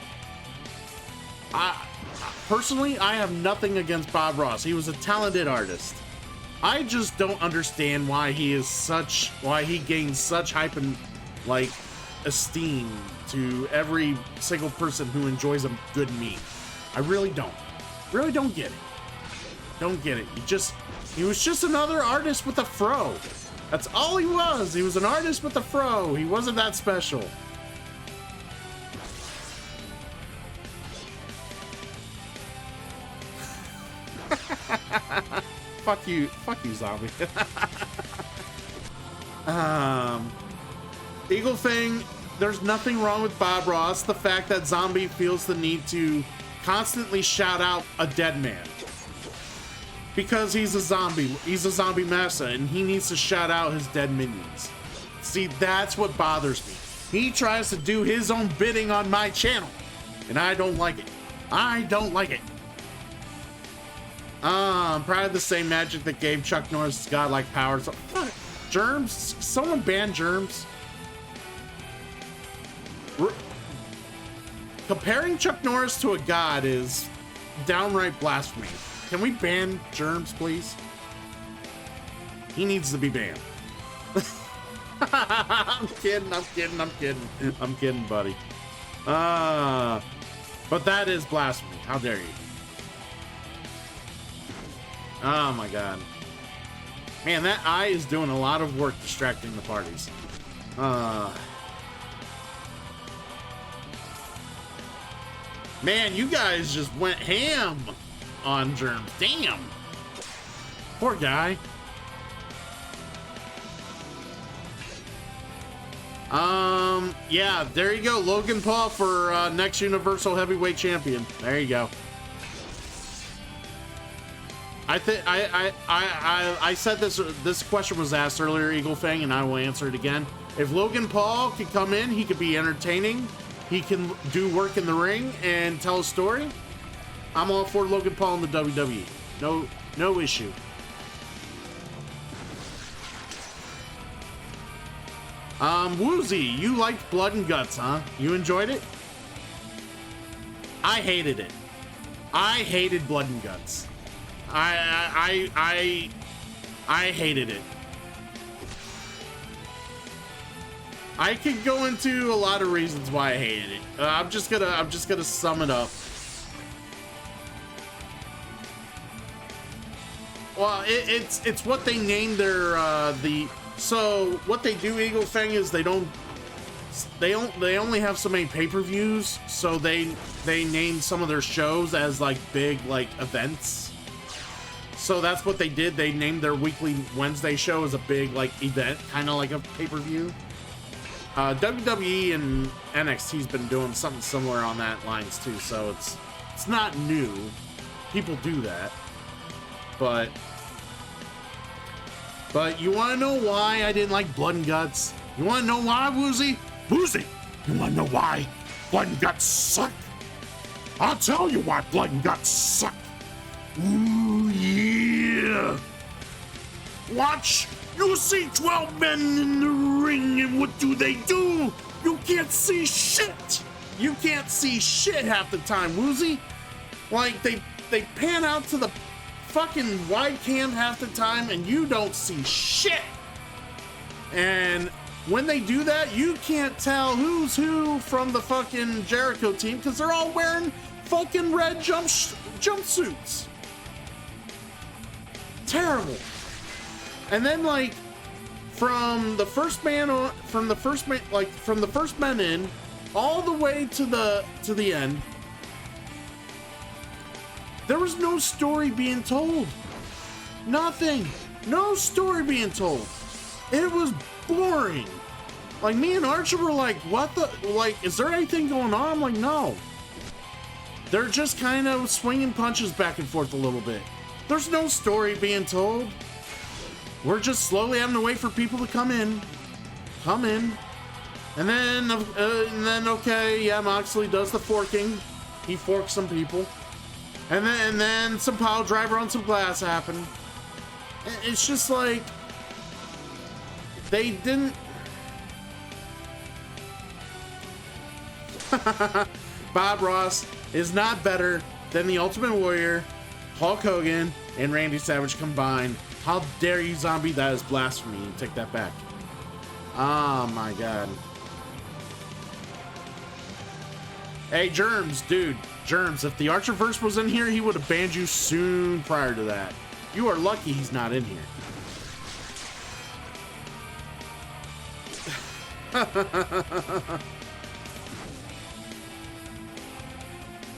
Personally, I have nothing against Bob Ross. He was a talented artist. I just don't understand why he gains such hype and like esteem to every single person who enjoys a good meme. I really don't. Really don't get it. Don't get it. He was just another artist with a fro. That's all he was. He was an artist with a fro. He wasn't that special. Fuck you, zombie. Eagle Fang, there's nothing wrong with Bob Ross. The fact that Zombie feels the need to constantly shout out a dead man. Because he's a zombie massa, and he needs to shout out his dead minions. See, that's what bothers me. He tries to do his own bidding on my channel, and I don't like it. I don't like it. Probably the same magic that gave Chuck Norris godlike powers. Germs? Someone ban Germs? Comparing Chuck Norris to a god is downright blasphemy. Can we ban Germs, please? He needs to be banned. I'm kidding, buddy. But that is blasphemy. How dare you? Oh my god. Man, that eye is doing a lot of work distracting the parties. Man, you guys just went ham on Germs. Damn. Poor guy. Yeah, there you go. Logan Paul for next Universal Heavyweight Champion. There you go. I said this question was asked earlier, Eagle Fang, and I will answer it again. If Logan Paul could come in, he could be entertaining. He can do work in the ring and tell a story. I'm all for Logan Paul in the WWE. No issue. Woozy, you liked Blood and Guts, huh? You enjoyed it? I hated it. I hated Blood and Guts. I hated it. I could go into a lot of reasons why I hated it. I'm just gonna sum it up. Well, it's what they named their so what they do, Eagle Fang, is they only have so many pay-per-views, so they named some of their shows as like big like events. So that's what they did. They named their weekly Wednesday show as a big like event, kind of like a pay-per-view. WWE and NXT's been doing something similar on that lines too, so it's not new. People do that, but you want to know why I didn't like Blood and Guts? You want to know why, Woozy? Woozy, you want to know why Blood and Guts suck? I'll tell you why Blood and Guts suck. Ooh, yeah. Watch. You see 12 men in the ring, and what do? You can't see shit. You can't see shit half the time, Woozy. Like, they pan out to the fucking wide cam half the time, and you don't see shit. And when they do that, you can't tell who's who from the fucking Jericho team because they're all wearing fucking red jumpsuits. Terrible. And then like from the first man in all the way to the end, there was no story being told. Nothing. No story being told. It was boring. Like, me and Archer were like, what the, like, is there anything going on? I'm like, no. They're just kind of swinging punches back and forth a little bit. There's no story being told. We're just slowly having to wait for people to come in. And then, okay, yeah, Moxley does the forking. He forks some people. And then some pile driver on some glass happened. It's just like, they didn't. Bob Ross is not better than the Ultimate Warrior, Hulk Hogan, and Randy Savage combined. How dare you, Zombie? That is blasphemy. Take that back. Oh my god. Hey, Germs, dude. Germs, if the Archerverse was in here, he would have banned you soon prior to that. You are lucky he's not in here.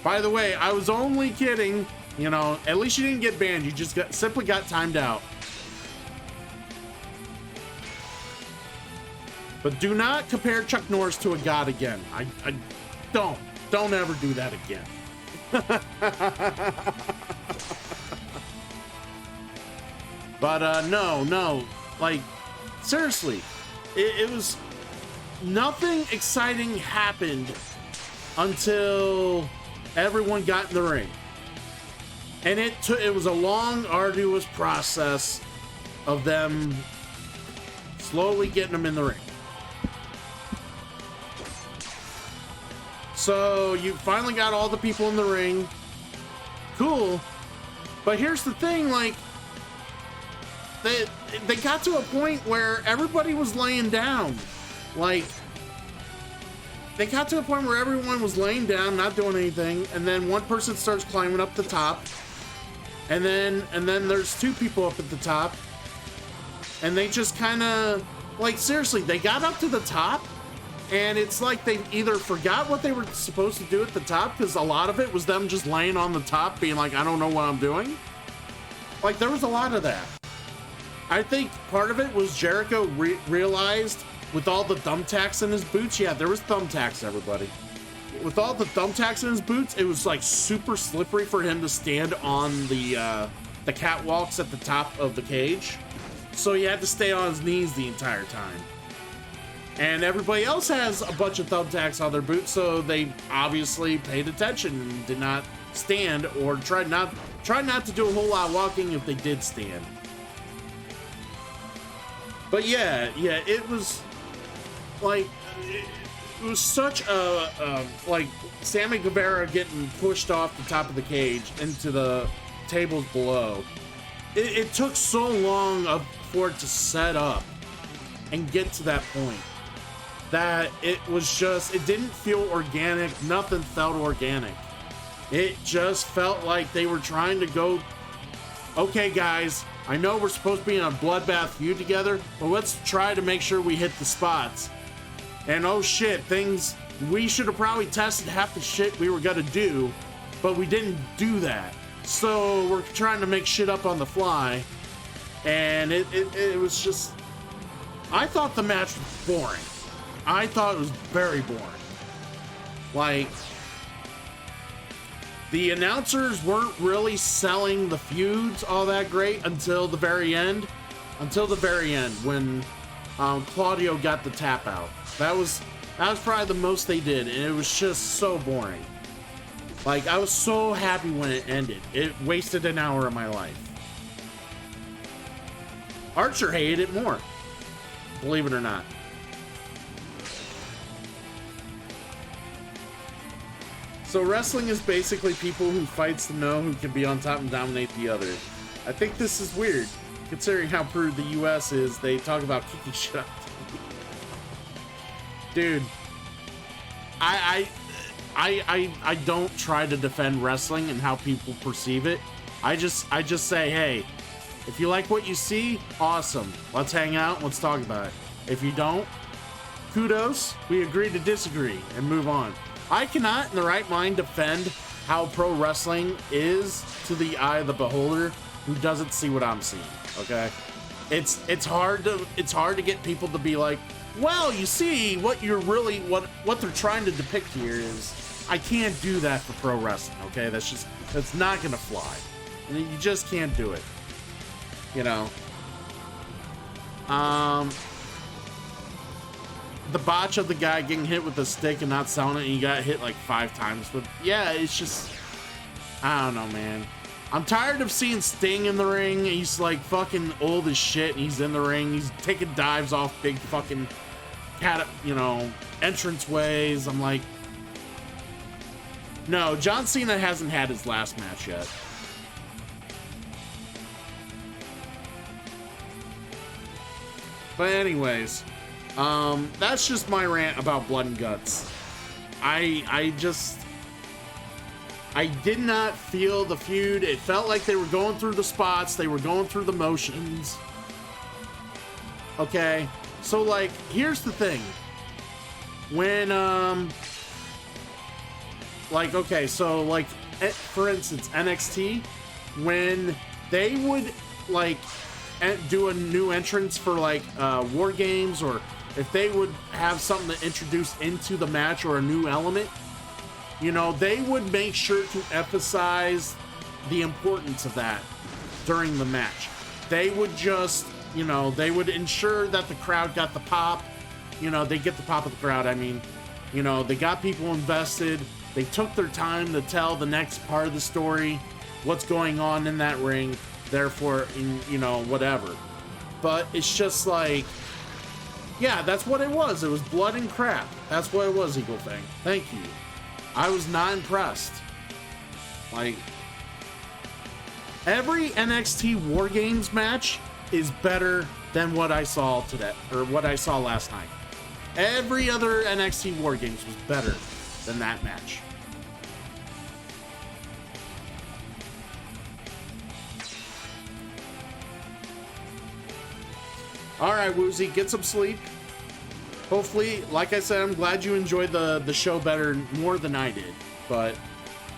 By the way, I was only kidding. You know, at least you didn't get banned. You just simply got timed out. But do not compare Chuck Norris to a god again. I don't ever do that again. But no, like, seriously, it was, nothing exciting happened until everyone got in the ring. And it was a long, arduous process of them slowly getting them in the ring. So you finally got all the people in the ring. Cool. But here's the thing, like, they got to a point where everybody was laying down. Like, they got to a point where everyone was laying down, not doing anything, and then one person starts climbing up the top, and then there's two people up at the top, and they just kind of, like, seriously, they got up to the top, and it's like they either forgot what they were supposed to do at the top, because a lot of it was them just laying on the top, being like, I don't know what I'm doing. Like, there was a lot of that. I think part of it was Jericho realized with all the thumbtacks in his boots. Yeah, there was thumbtacks, everybody. With all the thumbtacks in his boots, it was like super slippery for him to stand on the catwalks at the top of the cage. So he had to stay on his knees the entire time. And everybody else has a bunch of thumbtacks on their boots, so they obviously paid attention and did not stand, or tried not to do a whole lot of walking if they did stand. But yeah, it was like, it was such a like Sammy Guevara getting pushed off the top of the cage into the tables below. It took so long for it to set up and get to that point that it was just, it didn't feel organic. Nothing felt organic. It just felt like they were trying to go, okay guys, I know we're supposed to be in a bloodbath feud together, but let's try to make sure we hit the spots. And oh shit, we should have probably tested half the shit we were gonna do, but we didn't do that. So we're trying to make shit up on the fly. And it was just, I thought the match was boring. I thought it was very boring. Like, the announcers weren't really selling the feuds all that great until the very end. Until the very end, when Claudio got the tap out. That was probably the most they did, and it was just so boring. Like, I was so happy when it ended. It wasted an hour of my life. Archer hated it more, believe it or not. So wrestling is basically people who fights to know who can be on top and dominate the other. I think this is weird, considering how prude the US is. They talk about kicking shit out. Dude, I don't try to defend wrestling and how people perceive it. I just say, hey, if you like what you see, awesome. Let's hang out. Let's talk about it. If you don't, kudos. We agree to disagree and move on. I cannot, in the right mind, defend how pro wrestling is to the eye of the beholder who doesn't see what I'm seeing. Okay, it's hard to get people to be like, well, you see, what you're really what they're trying to depict here is, I can't do that for pro wrestling. Okay, that's not gonna fly. You just can't do it. You know. The botch of the guy getting hit with a stick and not selling it, and he got hit like 5 times. But yeah, it's just, I don't know, man. I'm tired of seeing Sting in the ring. He's like fucking old as shit, and he's in the ring. He's taking dives off big fucking entrance ways. I'm like, no, John Cena hasn't had his last match yet. But anyways, that's just my rant about Blood and Guts. I did not feel the feud. It felt like they were going through the spots. They were going through the motions. Okay. So, like, here's the thing. When, like, okay, so, like, for instance, NXT, when they would, like, do a new entrance for, like, War Games, or if they would have something to introduce into the match or a new element, you know, they would make sure to emphasize the importance of that during the match. They would just, you know, they would ensure that the crowd got the pop. You know, they get the pop of the crowd. I mean, you know, they got people invested. They took their time to tell the next part of the story, what's going on in that ring, therefore, you know, whatever. But it's just like, yeah, that's what it was. It was blood and crap. That's what it was, Eagle Fang. Thank you. I was not impressed. Like, every NXT War Games match is better than what I saw today, or what I saw last night. Every other NXT War Games was better than that match. All right, Woozy, get some sleep. Hopefully, like I said, I'm glad you enjoyed the show better, more than I did. But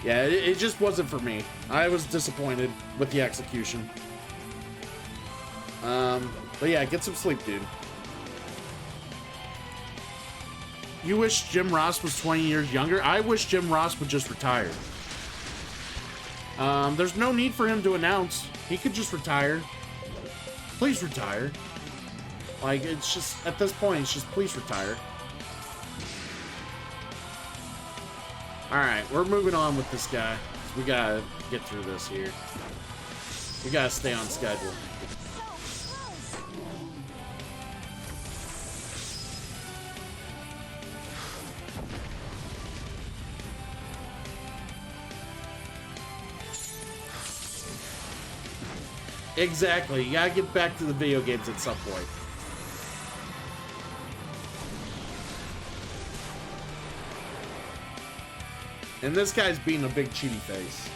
yeah, it just wasn't for me. I was disappointed with the execution. But yeah, get some sleep, dude. You wish Jim Ross was 20 years younger? I wish Jim Ross would just retire. There's no need for him to announce. He could just retire. Please retire. Like, it's just, at this point, it's just, please retire. Alright, we're moving on with this guy. We gotta get through this here. We gotta stay on schedule. Exactly. You gotta get back to the video games at some point. And this guy's being a big cheaty face.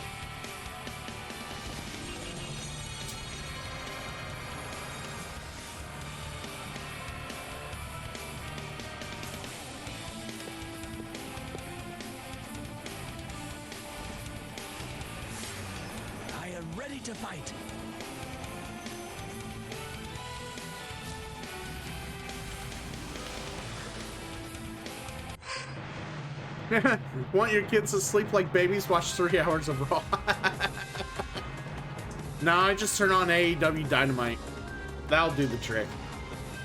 I am ready to fight. Want your kids to sleep like babies? Watch 3 hours of Raw. No, I just turn on AEW Dynamite. That'll do the trick.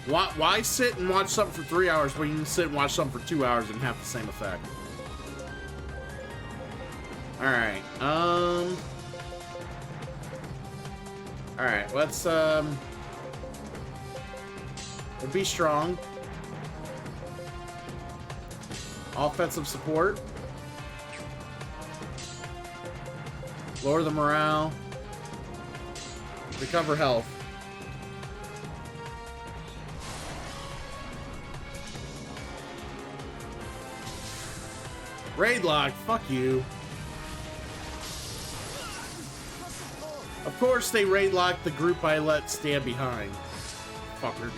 Why sit and watch something for 3 hours when you can sit and watch something for 2 hours and have the same effect? Alright, Alright, let's, be strong. Offensive support. Lower the morale. Recover health. Raid lock, fuck you. Of course they raid lock the group I let stand behind. Fucker.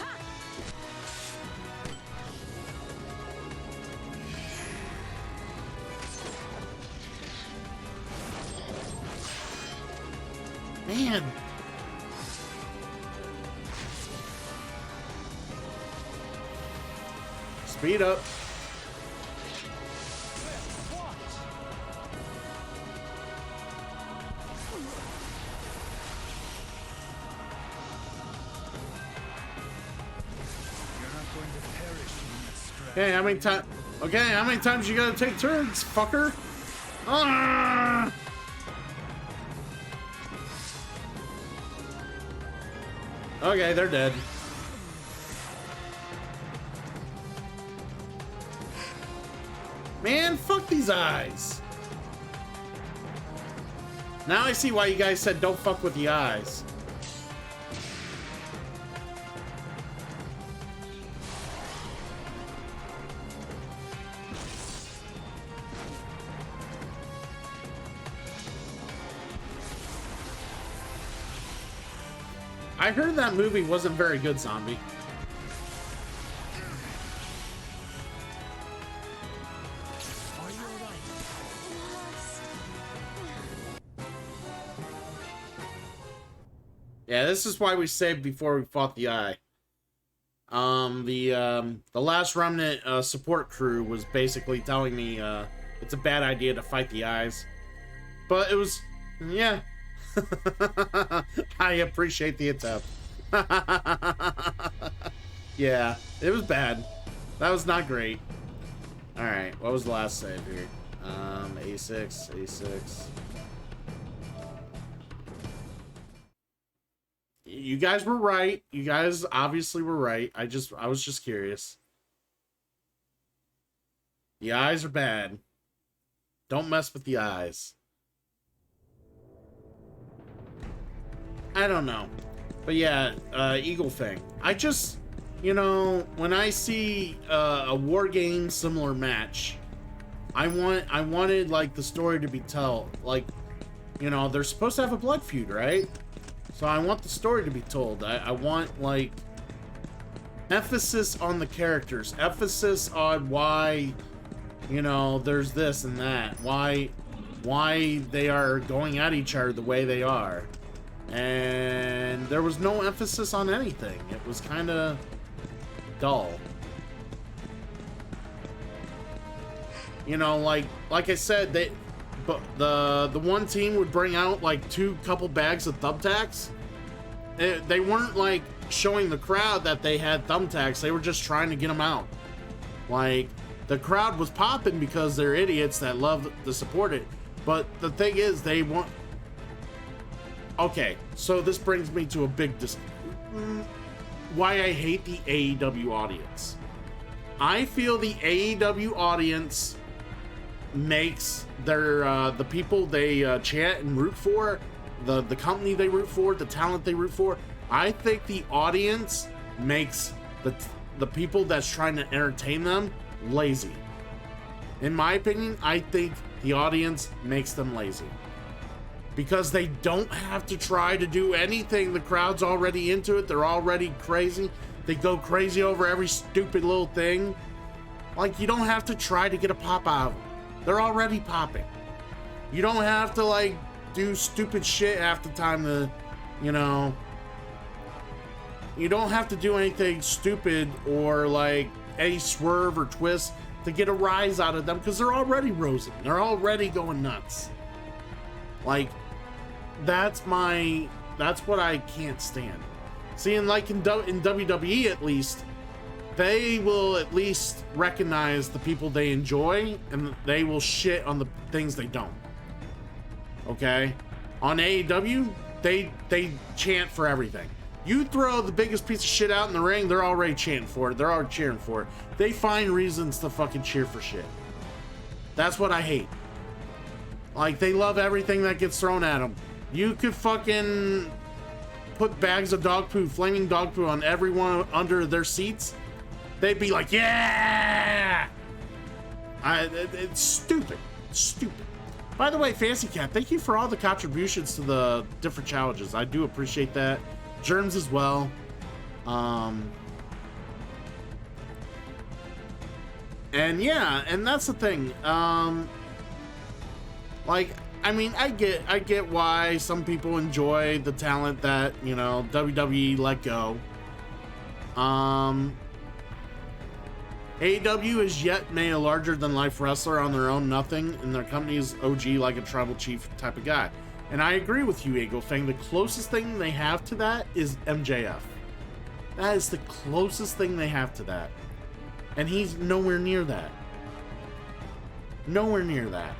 Man. Speed up. Okay, how many times? Okay, how many times you gotta take turns, fucker? Ah! Okay, they're dead. Man, fuck these eyes. Now I see why you guys said don't fuck with the eyes. I heard that movie wasn't very good, Zombie. Yeah, this is why we saved before we fought the Eye. The last Remnant support crew was basically telling me it's a bad idea to fight the Eyes. But it was, yeah. I appreciate the attempt. Yeah, it was bad. That was not great. Alright, what was the last save here? A6. You guys were right. You guys obviously were right. I was just curious. The eyes are bad. Don't mess with the eyes. I don't know. But yeah, Eagle Fang. I just, you know, when I see a war game similar match, I wanted like the story to be told. Like, you know, they're supposed to have a blood feud, right? So I want the story to be told. I want like emphasis on the characters, emphasis on why, you know, there's this and that, why they are going at each other the way they are. And there was no emphasis on anything. It was kind of dull. You know, like I said, but the one team would bring out like couple bags of thumbtacks. They weren't like showing the crowd that they had thumbtacks. They were just trying to get them out. Like, the crowd was popping because they're idiots that love to support it. But the thing is, they want. Okay, so this brings me to a big why I hate the AEW audience. I feel the AEW audience makes their the people they chant and root for, the company they root for, the talent they root for. I think the audience makes the people that's trying to entertain them lazy. In my opinion, I think the audience makes them lazy. Because they don't have to try to do anything. The crowd's already into it. They're already crazy. They go crazy over every stupid little thing. Like, you don't have to try to get a pop out of them. They're already popping. You don't have to, like, do stupid shit half the time to, you know. You don't have to do anything stupid or, like, any swerve or twist to get a rise out of them because they're already rosing. They're already going nuts. Like, that's what I can't stand. See, and like in WWE at least, they will at least recognize the people they enjoy and they will shit on the things they don't. Okay? On AEW, they chant for everything. You throw the biggest piece of shit out in the ring, they're already chanting for it. They're already cheering for it. They find reasons to fucking cheer for shit. That's what I hate. Like, they love everything that gets thrown at them. You could fucking put bags of dog poo, flaming dog poo on everyone under their seats. They'd be like, yeah! It's stupid. Stupid. By the way, Fancy Cat, thank you for all the contributions to the different challenges. I do appreciate that. Germs as well. And yeah, and that's the thing. Like, I mean, I get why some people enjoy the talent that, you know, WWE let go. AEW has yet made a larger-than-life wrestler on their own nothing, and their company's OG like a tribal chief type of guy. And I agree with you, Eagle Fang. The closest thing they have to that is MJF. That is the closest thing they have to that. And he's nowhere near that. Nowhere near that.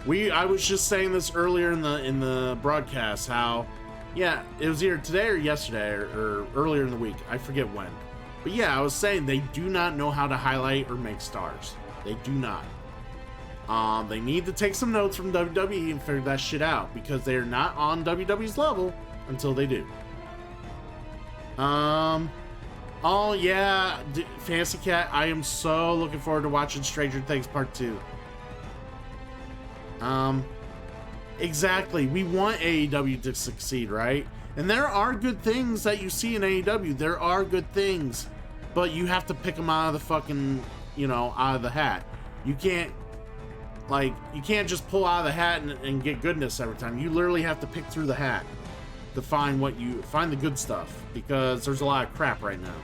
I was just saying this earlier in the broadcast, how, yeah, it was either today or yesterday or earlier in the week. I forget when. But yeah, I was saying they do not know how to highlight or make stars. They do not. They need to take some notes from WWE and figure that shit out, because they are not on WWE's level until they do. Oh yeah, Fancy Cat, I am so looking forward to watching Stranger Things Part 2. Exactly. We want AEW to succeed, right? And there are good things that you see in AEW. There are good things. But you have to pick them out of the fucking, you know, out of the hat. You can't, like, you can't just pull out of the hat and get goodness every time. You literally have to pick through the hat to find the good stuff, because there's a lot of crap right now.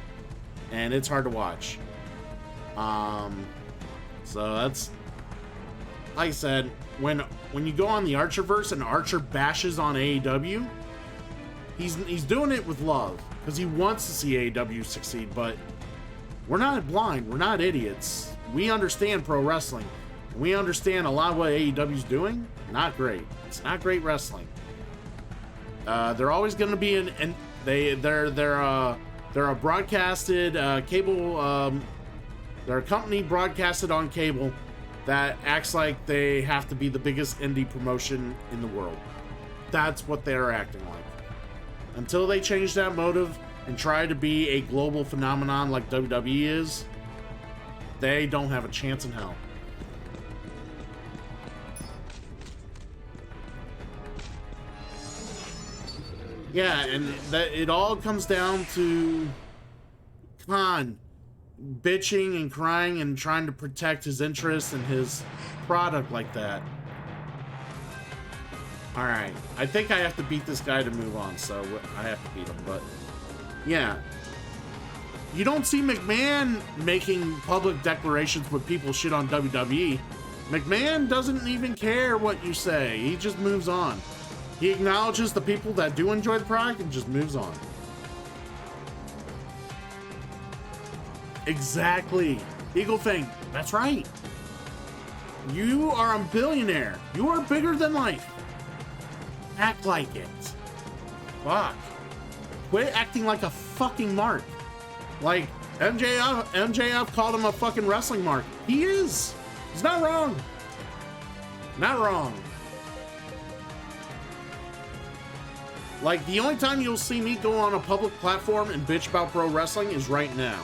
And it's hard to watch. So that's, like I said, when you go on the Archerverse and Archer bashes on AEW, he's doing it with love, because he wants to see AEW succeed, but we're not blind. We're not idiots. We understand pro wrestling. We understand a lot of what AEW's doing. Not great. It's not great wrestling. They're always going to be they're a broadcasted cable. They're a company broadcasted on cable that acts like they have to be the biggest indie promotion in the world. That's what they're acting like. Until they change that motive and try to be a global phenomenon like WWE is, they don't have a chance in hell. Yeah, and that it all comes down to Khan bitching and crying and trying to protect his interests and his product like that. Alright, I think I have to beat this guy to move on, so I have to beat him, but yeah. You don't see McMahon making public declarations when people shit on WWE. McMahon doesn't even care what you say. He just moves on. He acknowledges the people that do enjoy the product and just moves on. Exactly. Eagle Fang, that's right. You are a billionaire. You are bigger than life. Act like it. Fuck. Quit acting like a fucking mark. Like, MJF called him a fucking wrestling mark. He is. He's not wrong. Not wrong. Like, the only time you'll see me go on a public platform and bitch about pro wrestling is right now.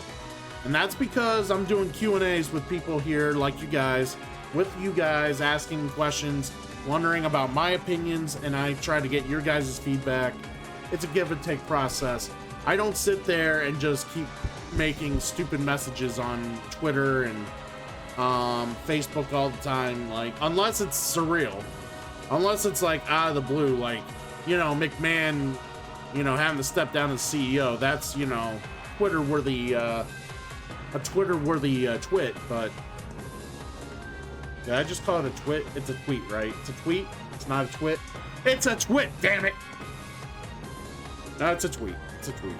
And that's because I'm doing Q&As with people here like you guys, with you guys asking questions, wondering about my opinions, and I try to get your guys' feedback. It's a give and take process. I don't sit there and just keep making stupid messages on Twitter and Facebook all the time, like, unless it's surreal. Unless it's like out of the blue, like, you know, McMahon, you know, having to step down as CEO. That's, you know, Twitter-worthy, a Twitter-worthy twit, but did I just call it a twit? It's a tweet, right? It's a tweet. It's not a twit. It's a twit, damn it! No, it's a tweet. It's a tweet.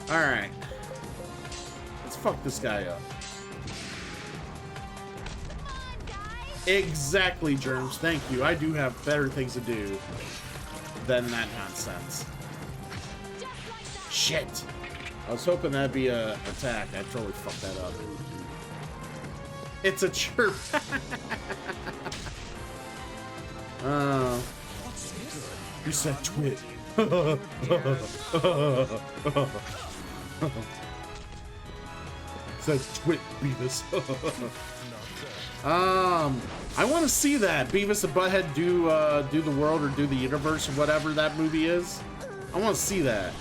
Alright. Let's fuck this guy up. Exactly, Germs. Thank you. I do have better things to do than that nonsense. Shit. I was hoping that'd be a attack. I totally fucked that up. It's a chirp. You said twit. Says twit, Beavis. I want to see that Beavis and Butthead do the world or do the universe or whatever that movie is. I want to see that.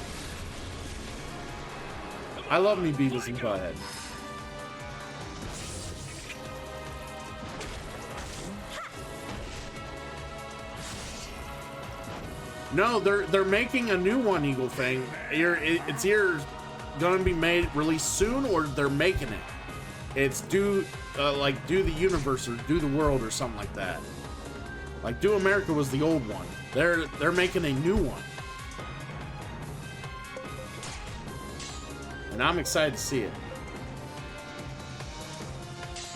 I love me Beavis and Butthead. No, they're making a new one, Eagle Fang. It's either gonna be released soon, or they're making it. It's do the universe or do the world or something like that. Like Do America was the old one. They're making a new one, and I'm excited to see it.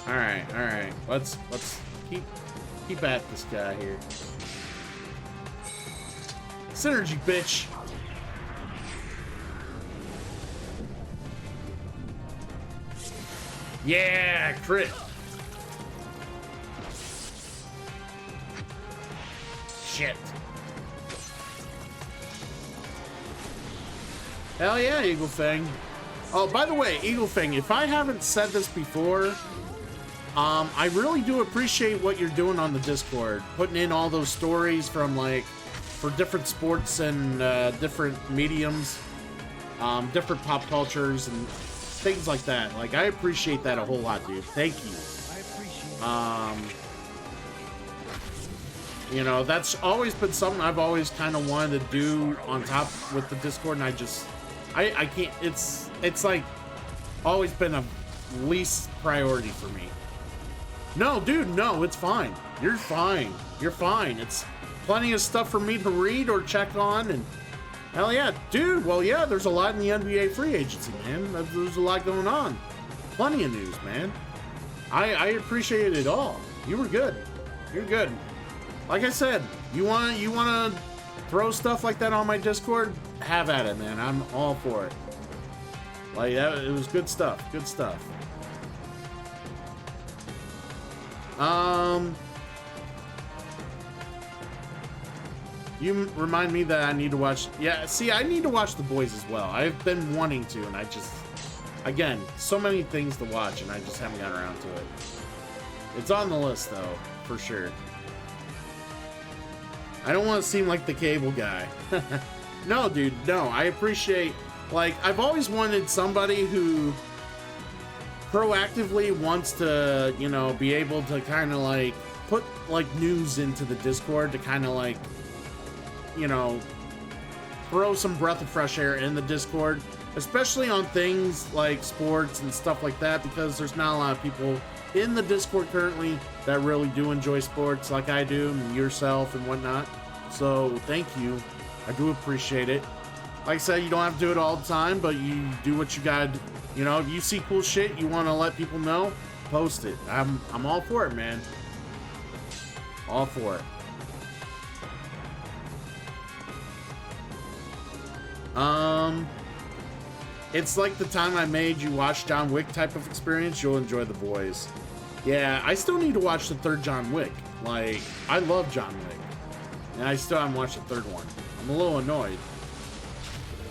All right. Let's keep at this guy here. Synergy, bitch. Yeah, crit. Shit. Hell yeah, Eagle Fang. Oh, by the way, Eagle Fang, if I haven't said this before, I really do appreciate what you're doing on the Discord. Putting in all those stories from, like, for different sports and different mediums, different pop cultures and things like that. Like, I appreciate that a whole lot, dude. Thank you. I appreciate it. You know, that's always been something I've always kind of wanted to do on top with the Discord, and I can't, it's like always been a least priority for me. No, dude, no, it's fine. You're fine. You're fine. It's plenty of stuff for me to read or check on, and hell yeah, dude. Well, yeah, there's a lot in the NBA free agency, man. There's a lot going on. Plenty of news, man. I appreciate it all. You were good. You're good. Like I said, you wanna throw stuff like that on my Discord? Have at it, man. I'm all for it. Like that, it was good stuff. Good stuff. You remind me that I need to watch. Yeah, see, I need to watch The Boys as well. I've been wanting to, and I just, again, so many things to watch, and I just haven't gotten around to it. It's on the list, though, for sure. I don't want to seem like the cable guy. No, dude, no. I appreciate, like, I've always wanted somebody who proactively wants to, you know, be able to kind of, like, put, like, news into the Discord to kind of, like, you know, throw some breath of fresh air in the Discord, especially on things like sports and stuff like that, because there's not a lot of people in the Discord currently that really do enjoy sports like I do, and yourself and whatnot. So thank you. I do appreciate it. Like I said, you don't have to do it all the time, but you do what you got. You know, if you see cool shit you want to let people know, post it. I'm all for it, man. All for it. It's like the time I made you watch John Wick type of experience. You'll enjoy The Boys. Yeah, I still need to watch the third John Wick. Like, I love John Wick, and I still haven't watched the third one. I'm a little annoyed.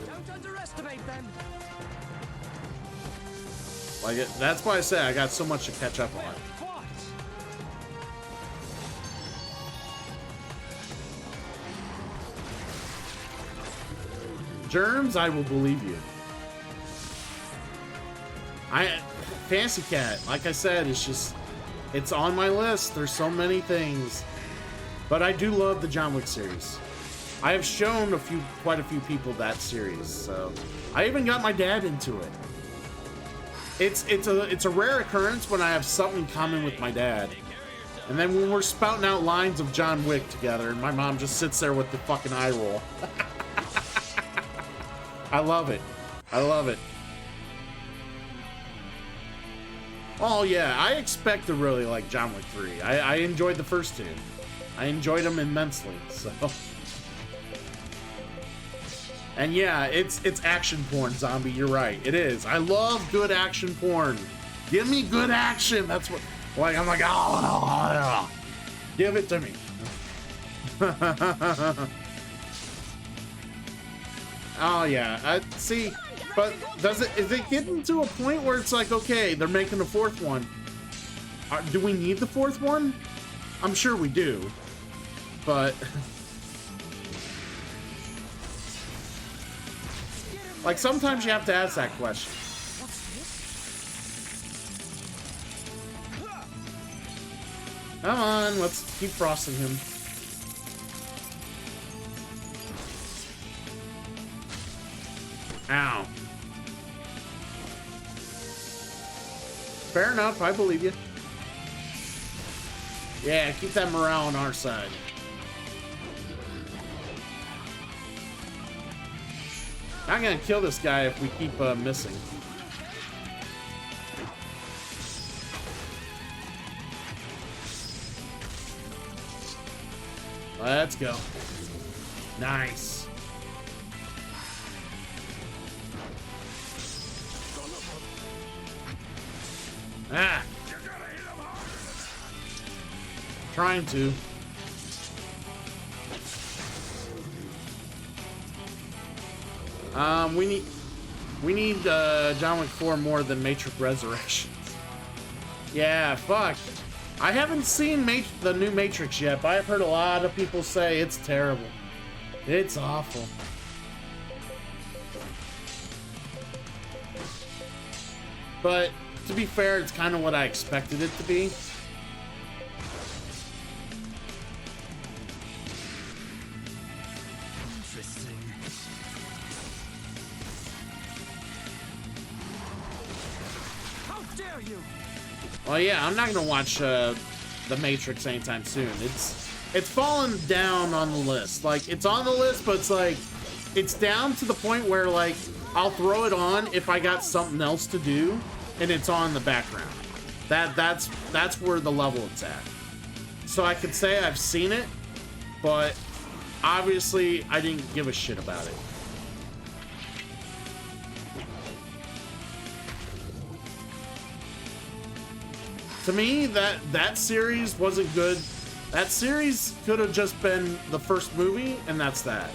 Don't underestimate them. Like, that's why I say I got so much to catch up on. Germs, I will believe you. Fantasy Cat, like I said, it's on my list. There's so many things, but I do love the John Wick series. I have shown quite a few people that series, so I even got my dad into it. It's a rare occurrence when I have something in common with my dad, and then when we're spouting out lines of John Wick together, and my mom just sits there with the fucking eye roll. I love it. I love it. Oh yeah, I expect to really like John Wick 3. I enjoyed the first two. I enjoyed them immensely, so. And yeah, it's action porn, Zombie, you're right. It is. I love good action porn. Give me good action. That's what, like, I'm like, oh, give it to me. Oh yeah, I see. But is it getting to a point where it's like, okay, they're making a fourth one? Do we need the fourth one? I'm sure we do, but like sometimes you have to ask that question. Come on, let's keep frosting him. Ow. Fair enough, I believe you. Yeah, keep that morale on our side. Not gonna kill this guy if we keep missing. Let's go. Nice. Ah. Trying to. We need John Wick 4 more than Matrix Resurrections. Yeah, fuck. I haven't seen the new Matrix yet, but I've heard a lot of people say it's terrible. It's awful. But to be fair, it's kind of what I expected it to be. Interesting. How dare you? Well, yeah, I'm not gonna watch The Matrix anytime soon. It's fallen down on the list. Like, it's on the list, but it's like, it's down to the point where, like, I'll throw it on if I got something else to do, and it's on in the background. That's where the level it's at. So I could say I've seen it, but obviously I didn't give a shit about it. To me, that series wasn't good. That series could have just been the first movie, and that's that.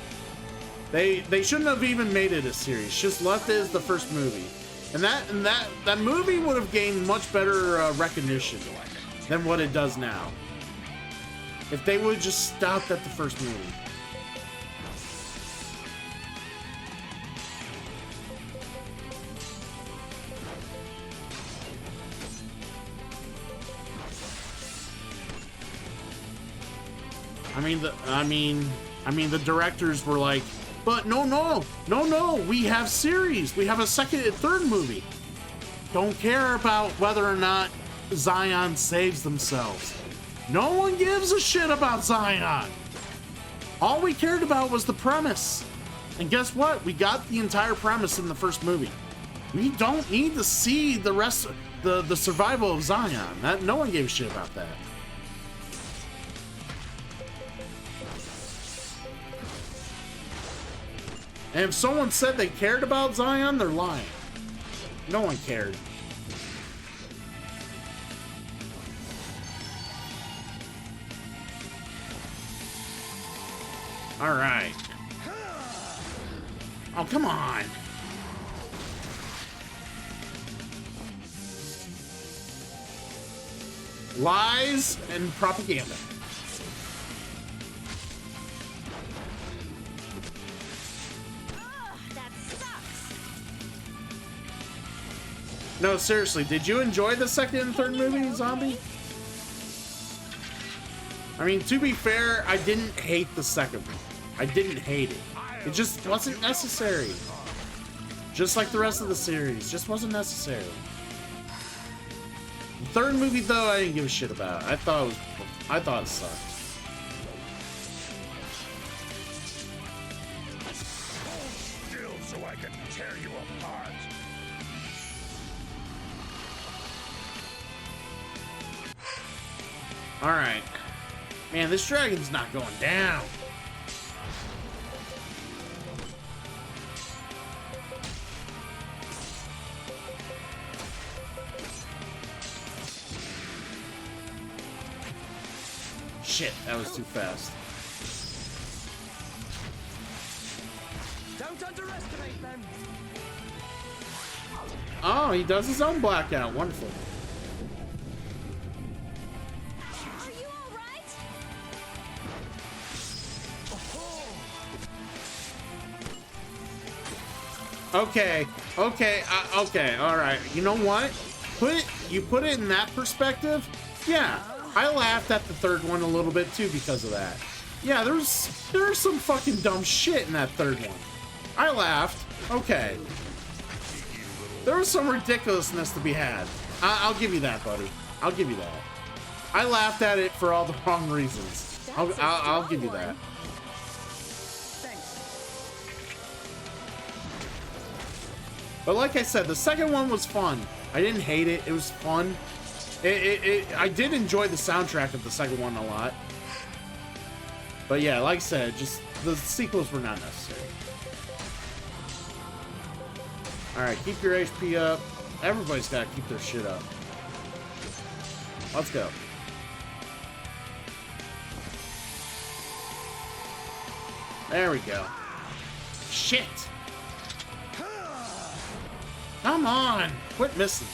They shouldn't have even made it a series. Just left it as the first movie, and that movie would have gained much better recognition than what it does now. If they would have just stopped at the first movie. I mean, the directors were like, but no, we have series. We have a second and third movie. Don't care about whether or not Zion saves themselves. No one gives a shit about Zion. All we cared about was the premise. And guess what? We got the entire premise in the first movie. We don't need to see the rest, the survival of Zion. No one gave a shit about that. And if someone said they cared about Zion, they're lying. No one cared. All right. Oh, come on. Lies and propaganda. No, seriously, did you enjoy the second and third movie, Zombie? I mean, to be fair, I didn't hate the second one. I didn't hate it. It just wasn't necessary. Just like the rest of the series, just wasn't necessary. The third movie, though, I didn't give a shit about. I thought it sucked. Still, so I can tear you apart. Alright. Man, this dragon's not going down. Shit, that was too fast. Don't Don't underestimate them. Oh, he does his own blackout. Wonderful. Are you all right? Okay, okay, okay, all right. You know what? You put it in that perspective. Yeah, I laughed at the third one a little bit too because of that. Yeah, there's some fucking dumb shit in that third one. I laughed. Okay. There was some ridiculousness to be had. I'll give you that, buddy. I'll give you that. I laughed at it for all the wrong reasons. I'll give you that. But like I said, the second one was fun. I didn't hate it. It was fun. I did enjoy the soundtrack of the second one a lot. But yeah, like I said, just the sequels were not necessary. Alright, keep your HP up. Everybody's got to keep their shit up. Let's go. There we go. Shit! Come on! Quit missing.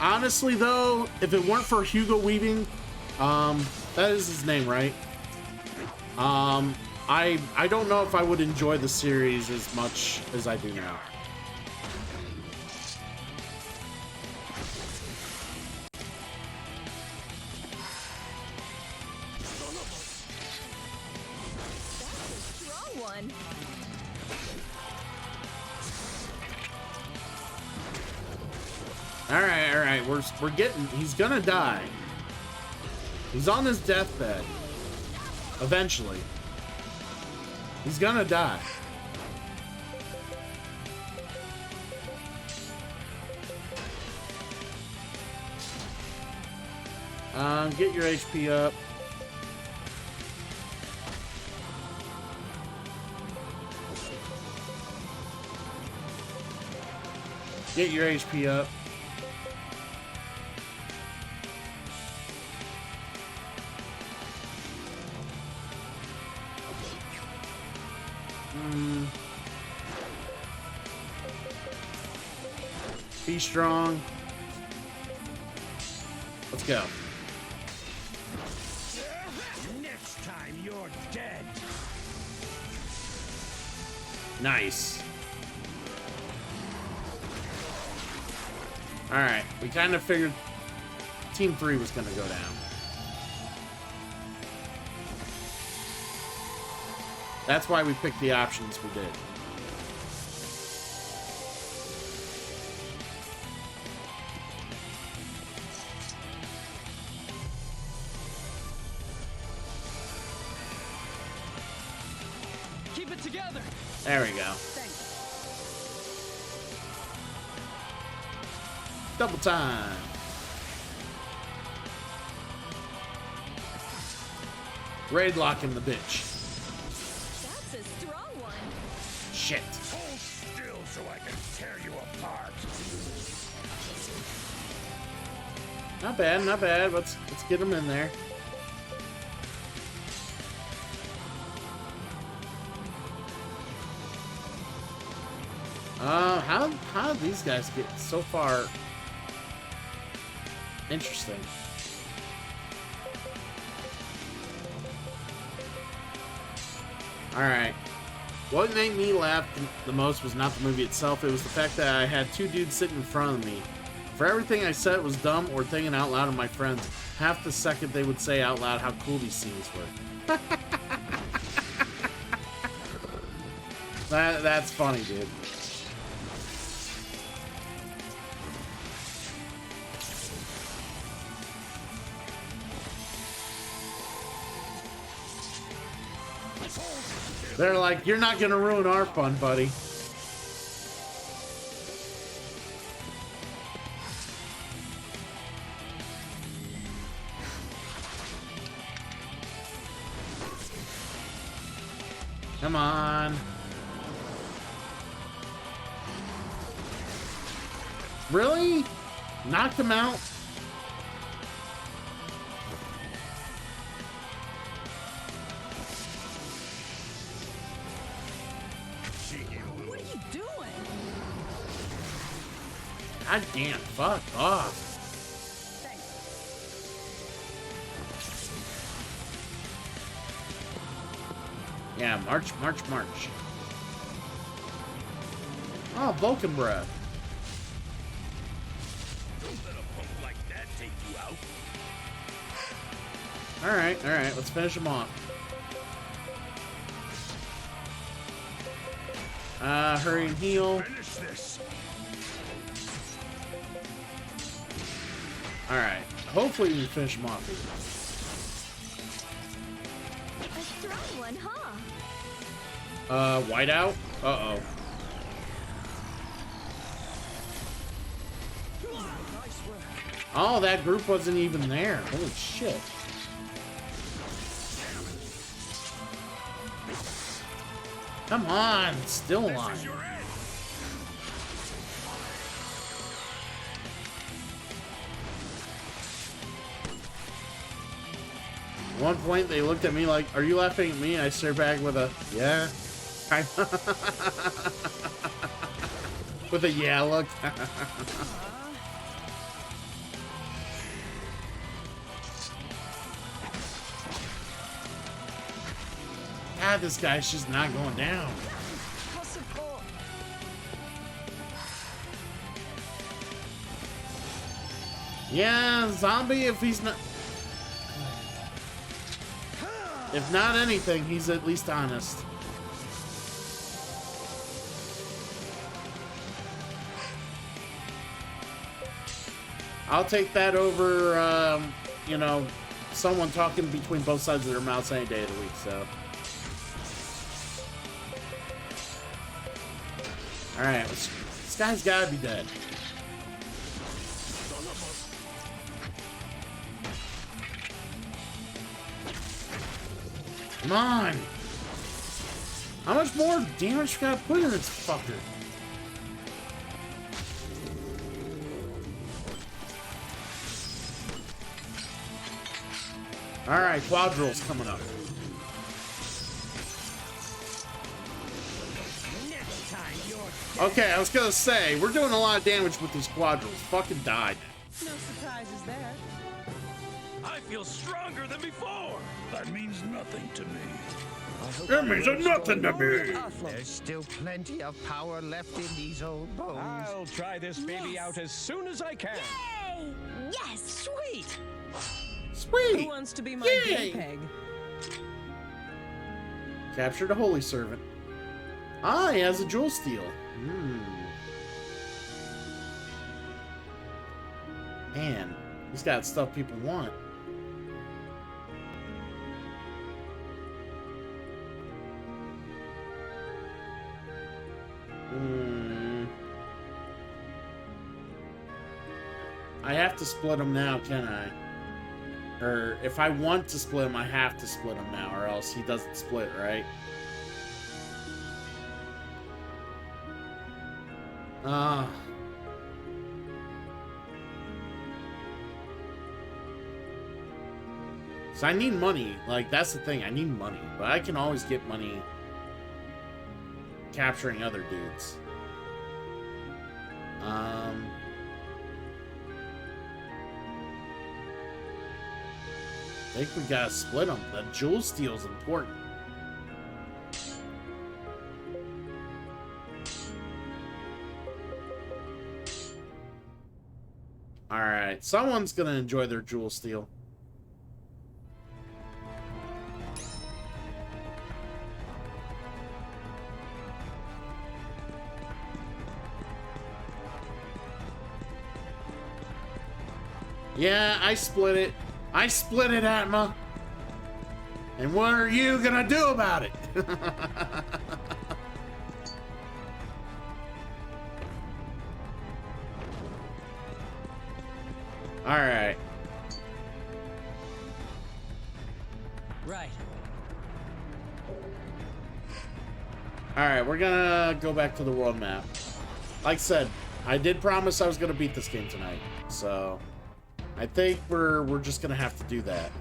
Honestly, though, if it weren't for Hugo Weaving, that is his name, right? I don't know if I would enjoy the series as much as I do now. Strong one. All right, we're getting. He's gonna die. He's on his deathbed. Eventually, he's gonna die. Get your HP up. Get your HP up. Be strong. Let's go. Next time you're dead. Nice. All right, we kind of figured Team 3 was going to go down. That's why we picked the options we did. Keep it together. There we go. Double time. Raid locking the bitch. That's a strong one. Shit. Hold still so I can tear you apart. Not bad, not bad. Let's get him in there. How did these guys get so far? Interesting. Alright. What made me laugh the most was not the movie itself, it was the fact that I had two dudes sitting in front of me. For everything I said was dumb or thinking out loud of my friends, half the second they would say out loud how cool these scenes were. That's funny, dude. They're like, you're not gonna ruin our fun, buddy. Come on. Really? Knocked him out? What are you doing? God damn, fuck off. Yeah, march, march, march. Oh, Vulcan breath. Don't let a punk like that take you out. Alright, let's finish him off. Hurry and heal. Finish this. Alright, hopefully we can finish him off. A strong one, huh? Whiteout? Uh-oh. Oh, that group wasn't even there. Holy shit. Come on, it's still alive. At one point, they looked at me like, "Are you laughing at me?" I stared back with a, "Yeah." With a yeah look. God, this guy's just not going down. Yeah, zombie, if he's not... If not anything, he's at least honest. I'll take that over, you know, someone talking between both sides of their mouths any day of the week, so... Alright, this guy's gotta be dead. Come on! How much more damage you gotta put in this fucker? Alright, quadril's coming up. Okay, I was gonna say, we're doing a lot of damage with these quadrils. Fucking died. No surprises there. I feel stronger than before. That means nothing to me. That means nothing to me. There's still plenty of power left in these old bones. I'll try this baby out as soon as I can. Yay! Yes! Sweet. Sweet. Who wants to be my Yay. guinea pig? Captured a holy servant. Ah, he has a jewel steal. Man, he's got stuff people want. I have to split them now, can I? Or if I want to split them, I have to split them now, or else he doesn't split, right? So I need money. Like, that's the thing. I need money. But I can always get money capturing other dudes. I think we gotta split them. The jewel steal is important. Alright, someone's gonna enjoy their jewel steal. Yeah, I split it. I split it, Atma. And what are you gonna do about it? Alright. Right. Alright, we're gonna go back to the world map. Like I said, I did promise I was gonna beat this game tonight, so I think we're just gonna have to do that.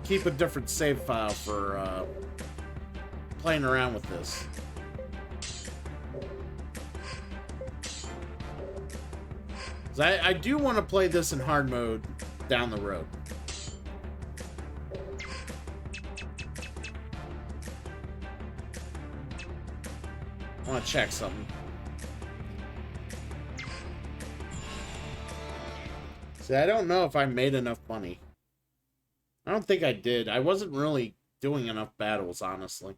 Keep a different save file for playing around with this. I do want to play this in hard mode down the road. I want to check something. See, I don't know if I made enough money. I don't think I did. I wasn't really doing enough battles, honestly.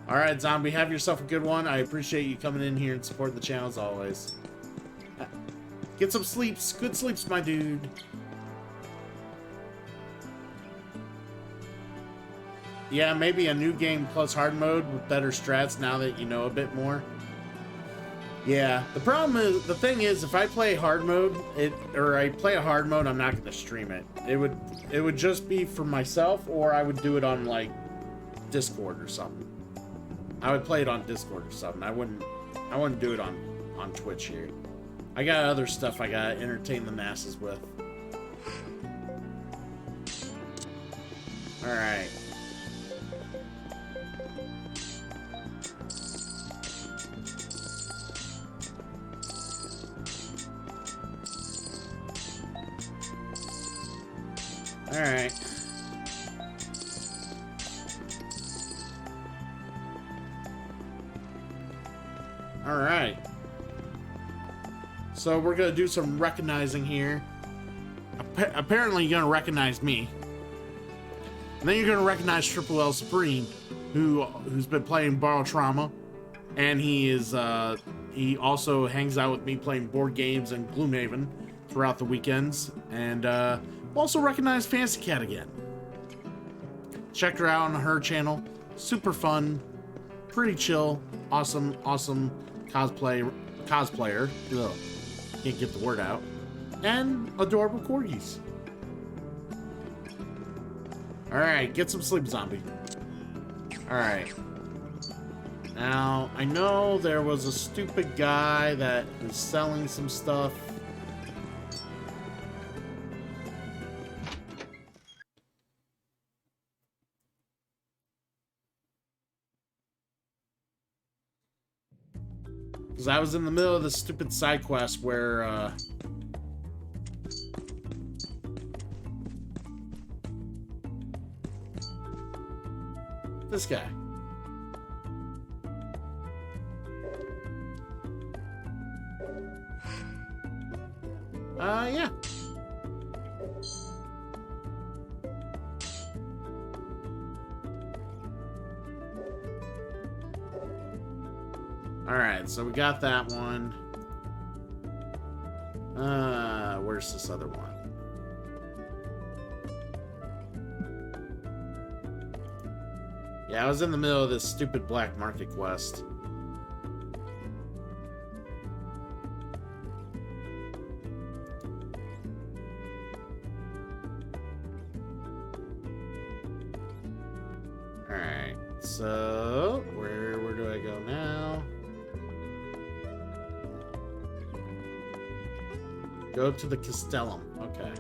Alright, Zombie, have yourself a good one. I appreciate you coming in here and supporting the channel as always. Get some sleeps. Good sleeps, my dude. Yeah, maybe a new game plus hard mode with better strats now that you know a bit more. Yeah, the problem is, the thing is, if I play hard mode, I play a hard mode, I'm not going to stream it. It would just be for myself, or I would do it on, like, Discord or something. I would play it on Discord or something. I wouldn't do it on Twitch here. I got other stuff I gotta entertain the masses with. Alright. Alright. Alright. So we're gonna do some recognizing here. Apparently you're gonna recognize me. And then you're gonna recognize Triple L Supreme, who's been playing Borrow Trauma. And he also hangs out with me playing board games and Gloomhaven throughout the weekends. And also recognize Fancy Cat again. Check her out on her channel. Super fun, pretty chill, awesome cosplayer. Ugh, can't get the word out. And adorable corgis. Alright, get some sleep, Zombie. Alright. Now, I know there was a stupid guy that is selling some stuff. Because I was in the middle of this stupid side quest where, this guy. Yeah. Alright, so we got that one. Where's this other one? Yeah, I was in the middle of this stupid black market quest. Alright, so where do I go now? Go to the Castellum. Okay.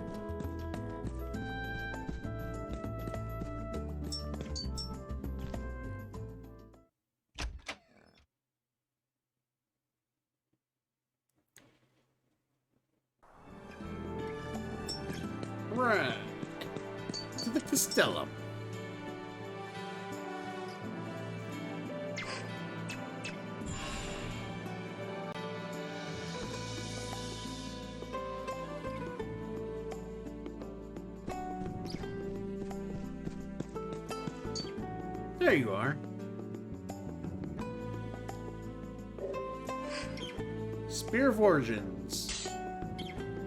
Right. To the Castellum. There you are. Spear of Origins.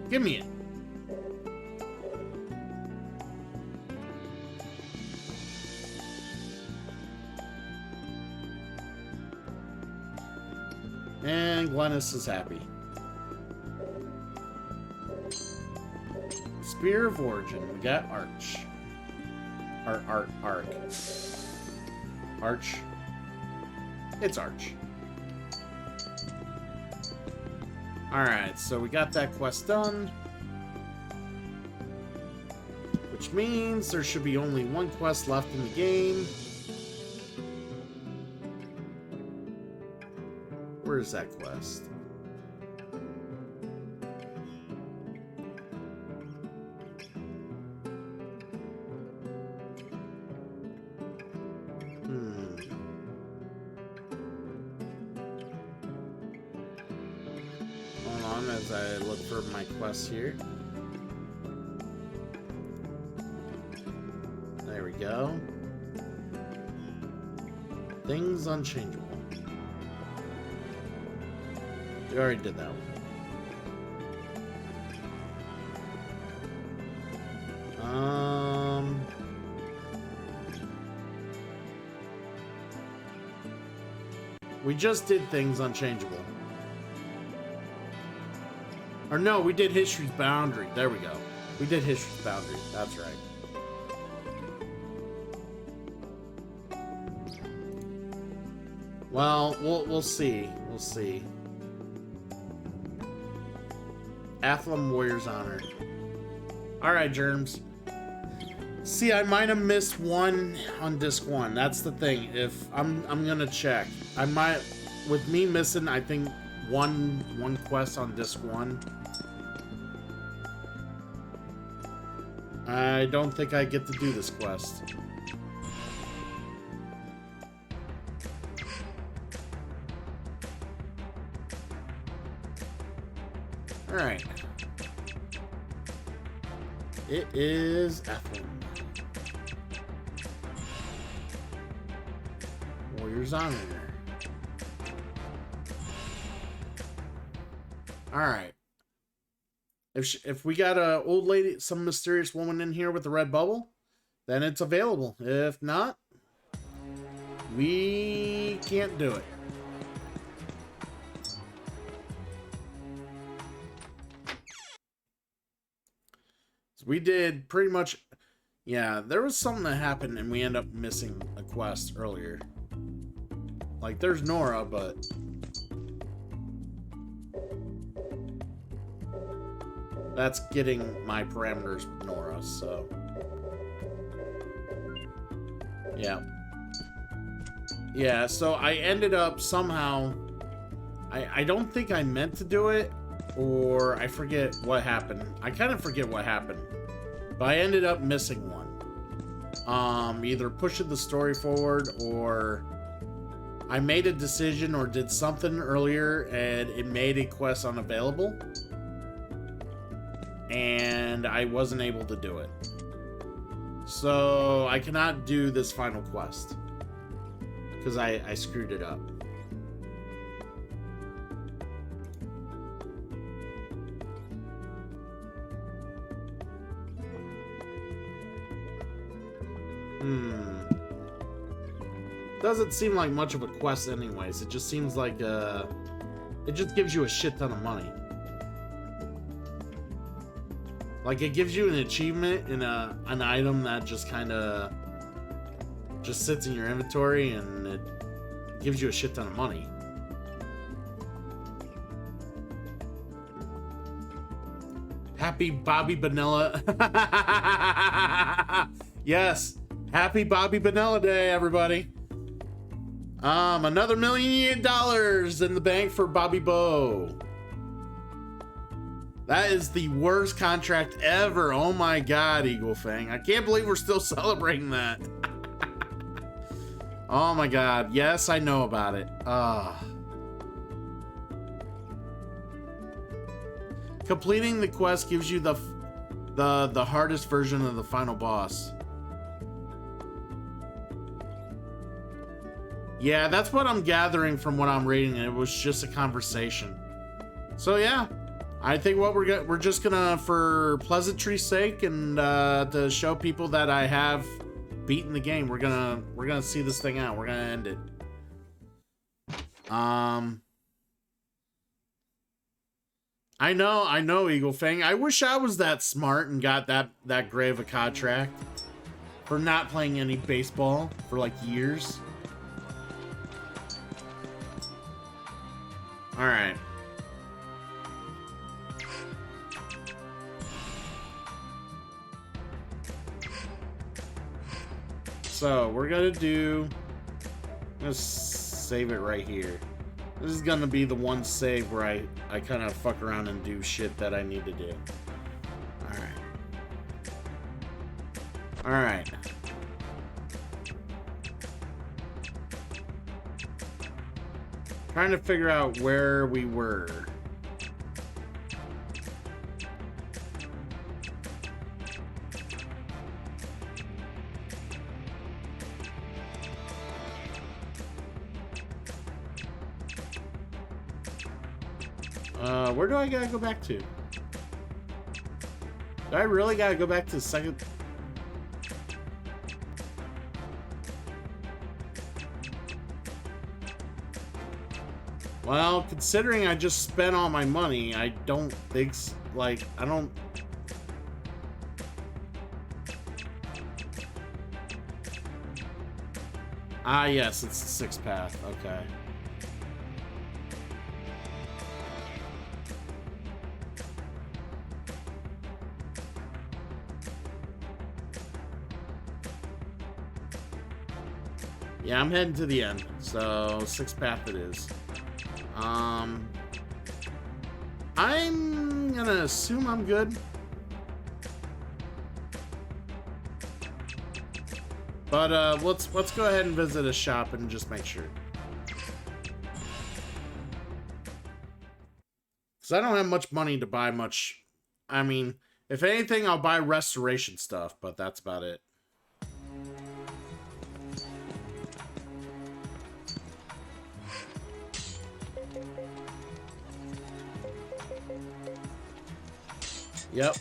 Give me it. And Glennis is happy. Spear of Origin. We got Arch. Arc. Arch. It's Arch. Alright, so we got that quest done. Which means there should be only one quest left in the game. Where is that quest? Hold on as I look for my quest here. There we go. Things unchangeable. We already did that one. We just did things unchangeable. Or no, we did History's Boundary. There we go. We did History's Boundary. That's right. Well, we'll see. We'll see. Athlum Warrior's Honor. Alright, Germs. See, I might have missed one on disc 1. That's the thing. If I'm gonna check. I might, with me missing, I think one quest on disc 1. I don't think I get to do this quest. Alright. It is Athlum. Warrior's Honor. Alright. If we got a old lady, some mysterious woman in here with the red bubble, then it's available. If not, we can't do it. So we did pretty much, yeah, there was something that happened and we end up missing a quest earlier. Like, there's Nora, but that's getting my parameters with Nora, so yeah. Yeah, so I ended up somehow, I don't think I meant to do it, or I forget what happened. I kind of forget what happened, but I ended up missing one. Either pushing the story forward, or I made a decision or did something earlier and it made a quest unavailable. And I wasn't able to do it. So I cannot do this final quest. Because I screwed it up. Doesn't seem like much of a quest anyways. It just seems like it just gives you a shit ton of money. Like, it gives you an achievement in an item that just kind of just sits in your inventory, and it gives you a shit ton of money. Happy Bobby Bonilla. Yes. Happy Bobby Bonilla Day, everybody. Another $1 million in the bank for Bobby Bo. That is the worst contract ever. Oh my God, Eagle Fang. I can't believe we're still celebrating that. Oh my God. Yes, I know about it. Completing the quest gives you the hardest version of the final boss. Yeah, that's what I'm gathering from what I'm reading. It was just a conversation. So yeah. I think what we're just gonna, for pleasantry's sake and to show people that I have beaten the game, we're gonna see this thing out. We're gonna end it. I know, Eagle Fang. I wish I was that smart and got that great of a contract for not playing any baseball for like years. All right. So we're gonna do. I'm gonna save it right here. This is gonna be the one save where I kind of fuck around and do shit that I need to do. Alright. Alright. Trying to figure out where we were. Where do I gotta go back to? Do I really gotta go back to the second? Well, considering I just spent all my money, I don't think, like, I don't... Ah, yes, it's the sixth path. Okay. Yeah, I'm heading to the end, so sixth path it is. I'm gonna assume I'm good. But let's go ahead and visit a shop and just make sure. Cause I don't have much money to buy much. I mean, if anything, I'll buy restoration stuff, but that's about it. Yep.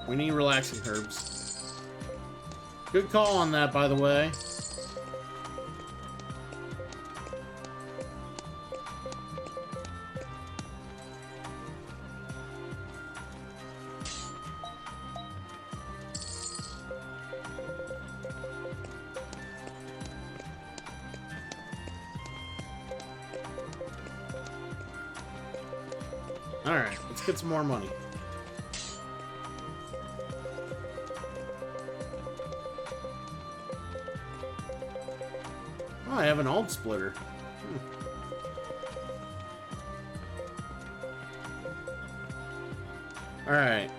We need relaxing herbs. Good call on that, by the way. Alright, let's get some more money. Oh, I have an old splitter. Alright.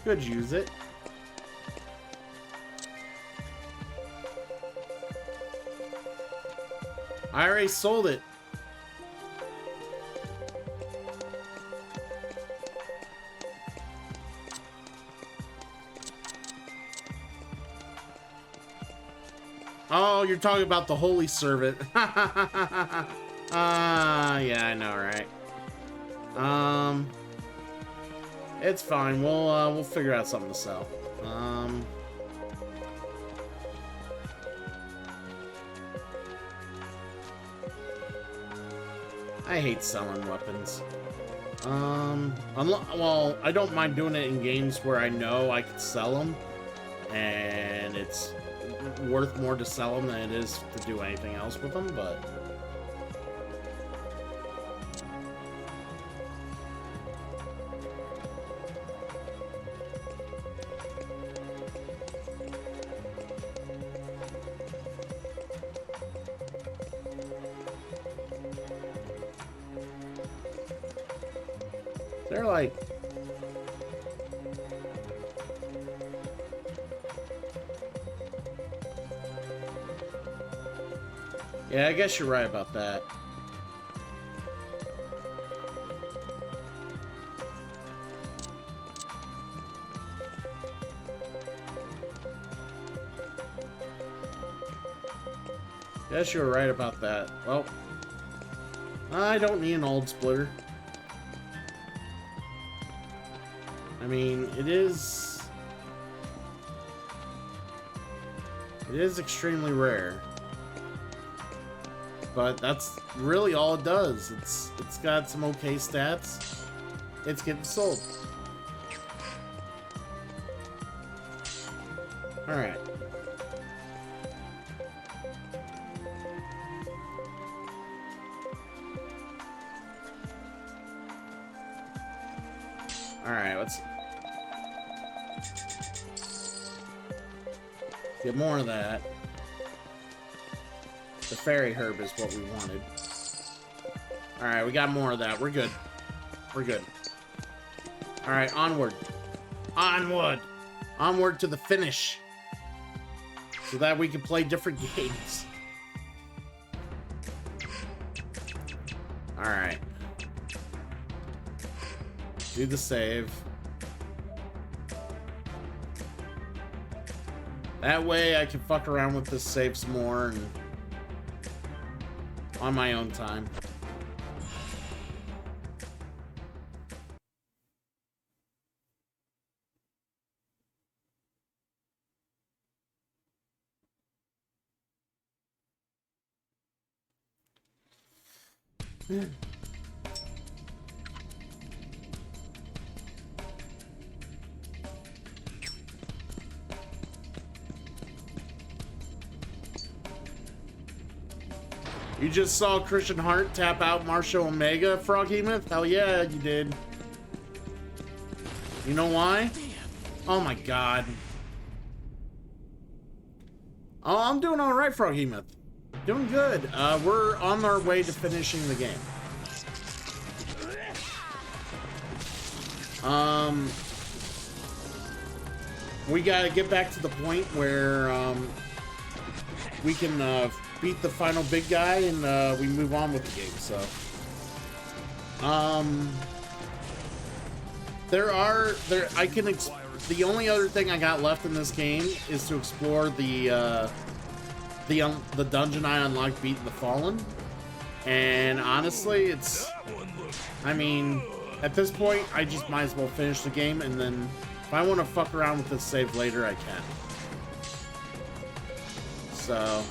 Could use it. I already sold it. Oh, you're talking about the holy servant. Yeah, I know, right? It's fine. We'll figure out something to sell. I hate selling weapons. Well, I don't mind doing it in games where I know I could sell them, and it's worth more to sell them than it is to do anything else with them, but... They're like... Yeah, I guess you're right about that. Guess you're right about that. Well, I don't need an old splitter. I mean, it is extremely rare. But that's really all it does. It's got some okay stats. It's getting sold. Alright. Alright, let's get more of that. The fairy herb is what we wanted. Alright, we got more of that. We're good. We're good. Alright, onward. Onward! Onward to the finish. So that we can play different games. Alright. Do the save. That way I can fuck around with this save some more and on my own time. You just saw Christian Hart tap out Marshall Omega, Froghemoth? Hell yeah, you did. You know why? Oh my god. Oh, I'm doing alright, Froghemoth. Doing good. We're on our way to finishing the game. We gotta get back to the point where, we can, beat the final big guy and, we move on with the game, so. The only other thing I got left in this game is to explore the dungeon I unlocked, Beating the Fallen. And honestly, I mean, at this point, I just might as well finish the game, and then if I want to fuck around with this save later, I can. So,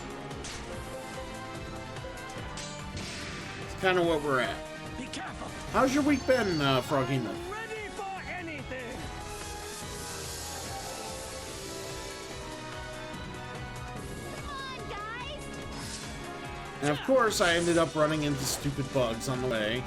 it's kind of what we're at. Be careful. How's your week been, Froghemoth? Ready for anything. And of course, I ended up running into stupid bugs on the way.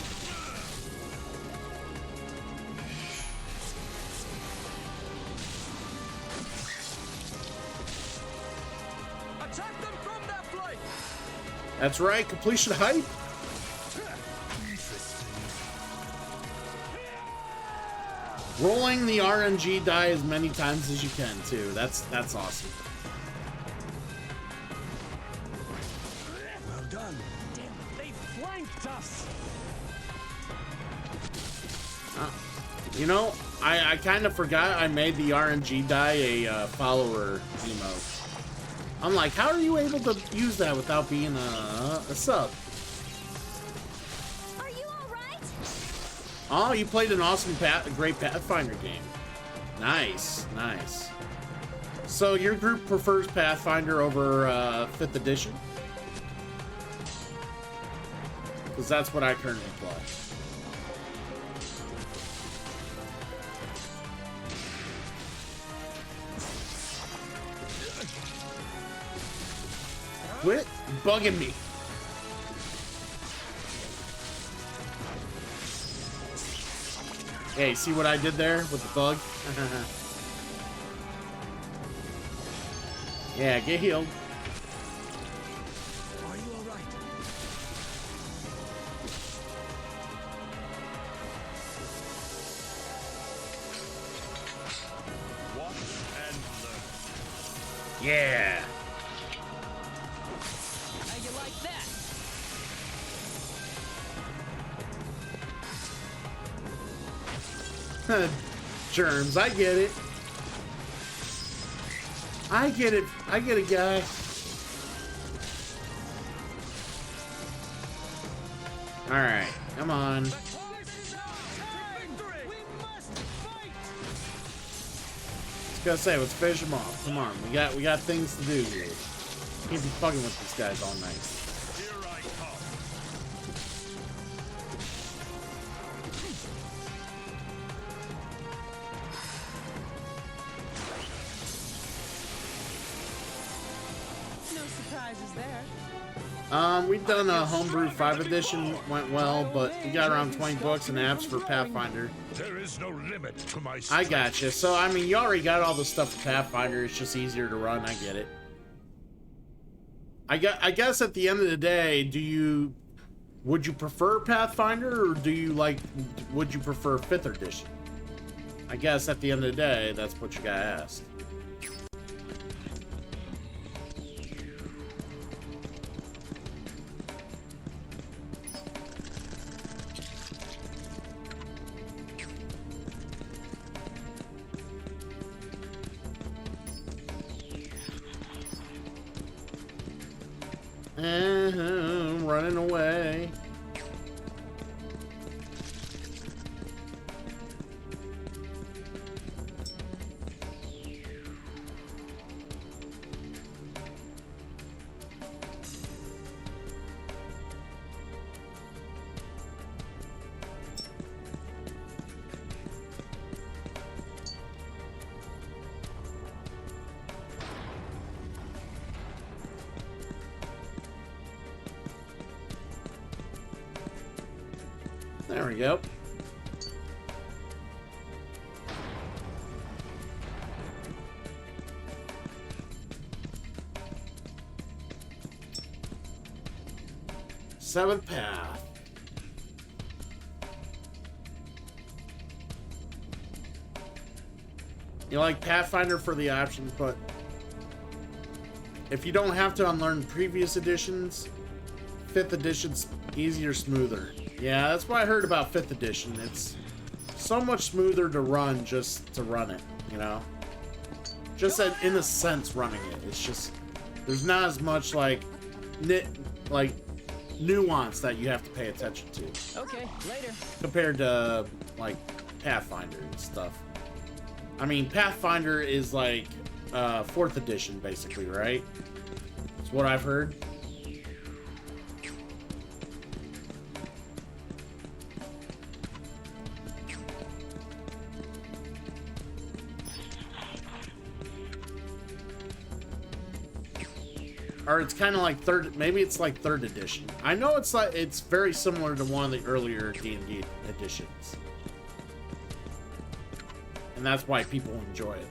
Attack them from their flank. That's right, completion hype. Rolling the RNG die as many times as you can too. That's awesome. Well done. Damn, they flanked us. You know, I kind of forgot I made the RNG die a follower emote. I'm like, how are you able to use that without being a sub? Are you all right? Oh, you played an awesome great Pathfinder game. Nice, nice. So your group prefers Pathfinder over 5th edition? Because that's what I currently play. Quit bugging me. Hey, see what I did there with the bug? Yeah, get healed. Are you all right? Watch and learn. Yeah. How you like that? Germs, I get it. I get it. I get it, guy. Alright, come on. gonna say, let's finish them off. Come on, we got things to do here. Can't be fucking with these guys all night. Here I come. No surprises there. We've done a homebrew 5 edition, went well, but we got around 20 books and apps for Pathfinder. There is no limit to my I gotcha. So, I mean, you already got all the stuff for Pathfinder. It's just easier to run. I get it. I guess at the end of the day, would you prefer Pathfinder, or would you prefer 5th edition? I guess at the end of the day, that's what you gotta ask. Running away. There we go. Seventh path. You like Pathfinder for the options, but if you don't have to unlearn previous editions, 5th edition's easier, smoother. Yeah, that's what I heard about 5th edition. It's so much smoother to run just to run it, you know? Just in a sense running it. It's just, there's not as much nuance that you have to pay attention to. Okay, later. Compared to like Pathfinder and stuff. I mean, Pathfinder is like 4th edition basically, right? That's what I've heard. Or it's kind of like maybe it's like 3rd edition. I know it's very similar to one of the earlier D&D editions. And that's why people enjoy it.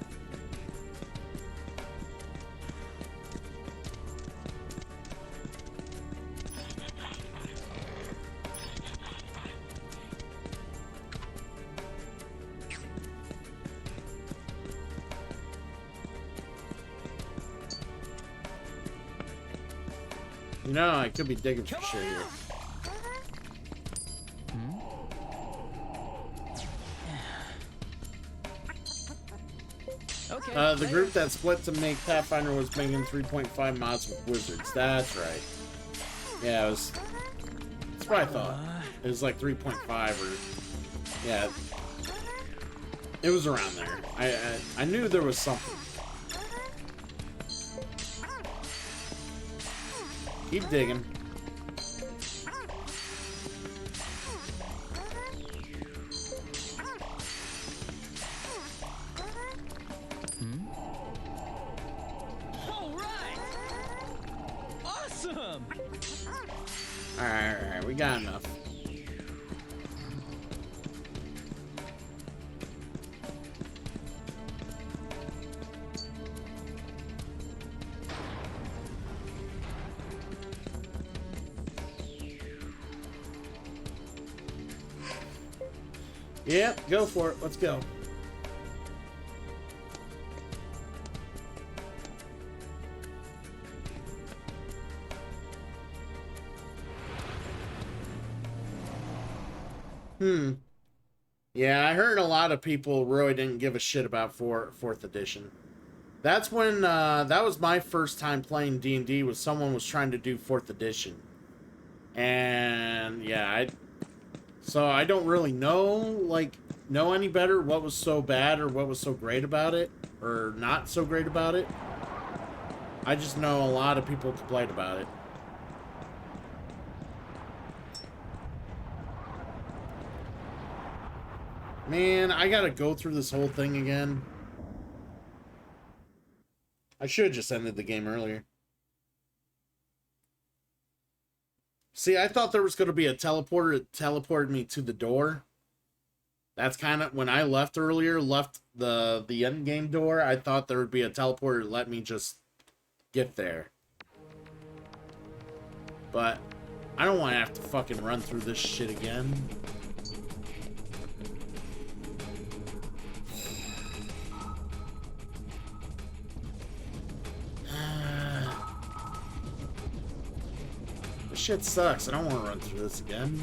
You know, I could be digging for shit here. Okay, the group that split to make Pathfinder was making 3.5 mods with wizards. That's right. Yeah, that's what I thought. It was like 3.5 or... Yeah. It was around there. I knew there was something. Keep digging. All right. Awesome. All right, we got enough. Yep, go for it. Let's go. Yeah, I heard a lot of people really didn't give a shit about 4th edition. That's when, that was my first time playing D&D, was someone was trying to do 4th edition. And, yeah, so I don't really know any better what was so bad or what was so great about it, or not so great about it. I just know a lot of people complained about it. Man, I gotta go through this whole thing again. I should have just ended the game earlier. See, I thought there was going to be a teleporter that teleported me to the door. That's kind of, when I left earlier, left the end game door, I thought there would be a teleporter to let me just get there. But I don't want to have to fucking run through this shit again. This shit sucks. I don't want to run through this again.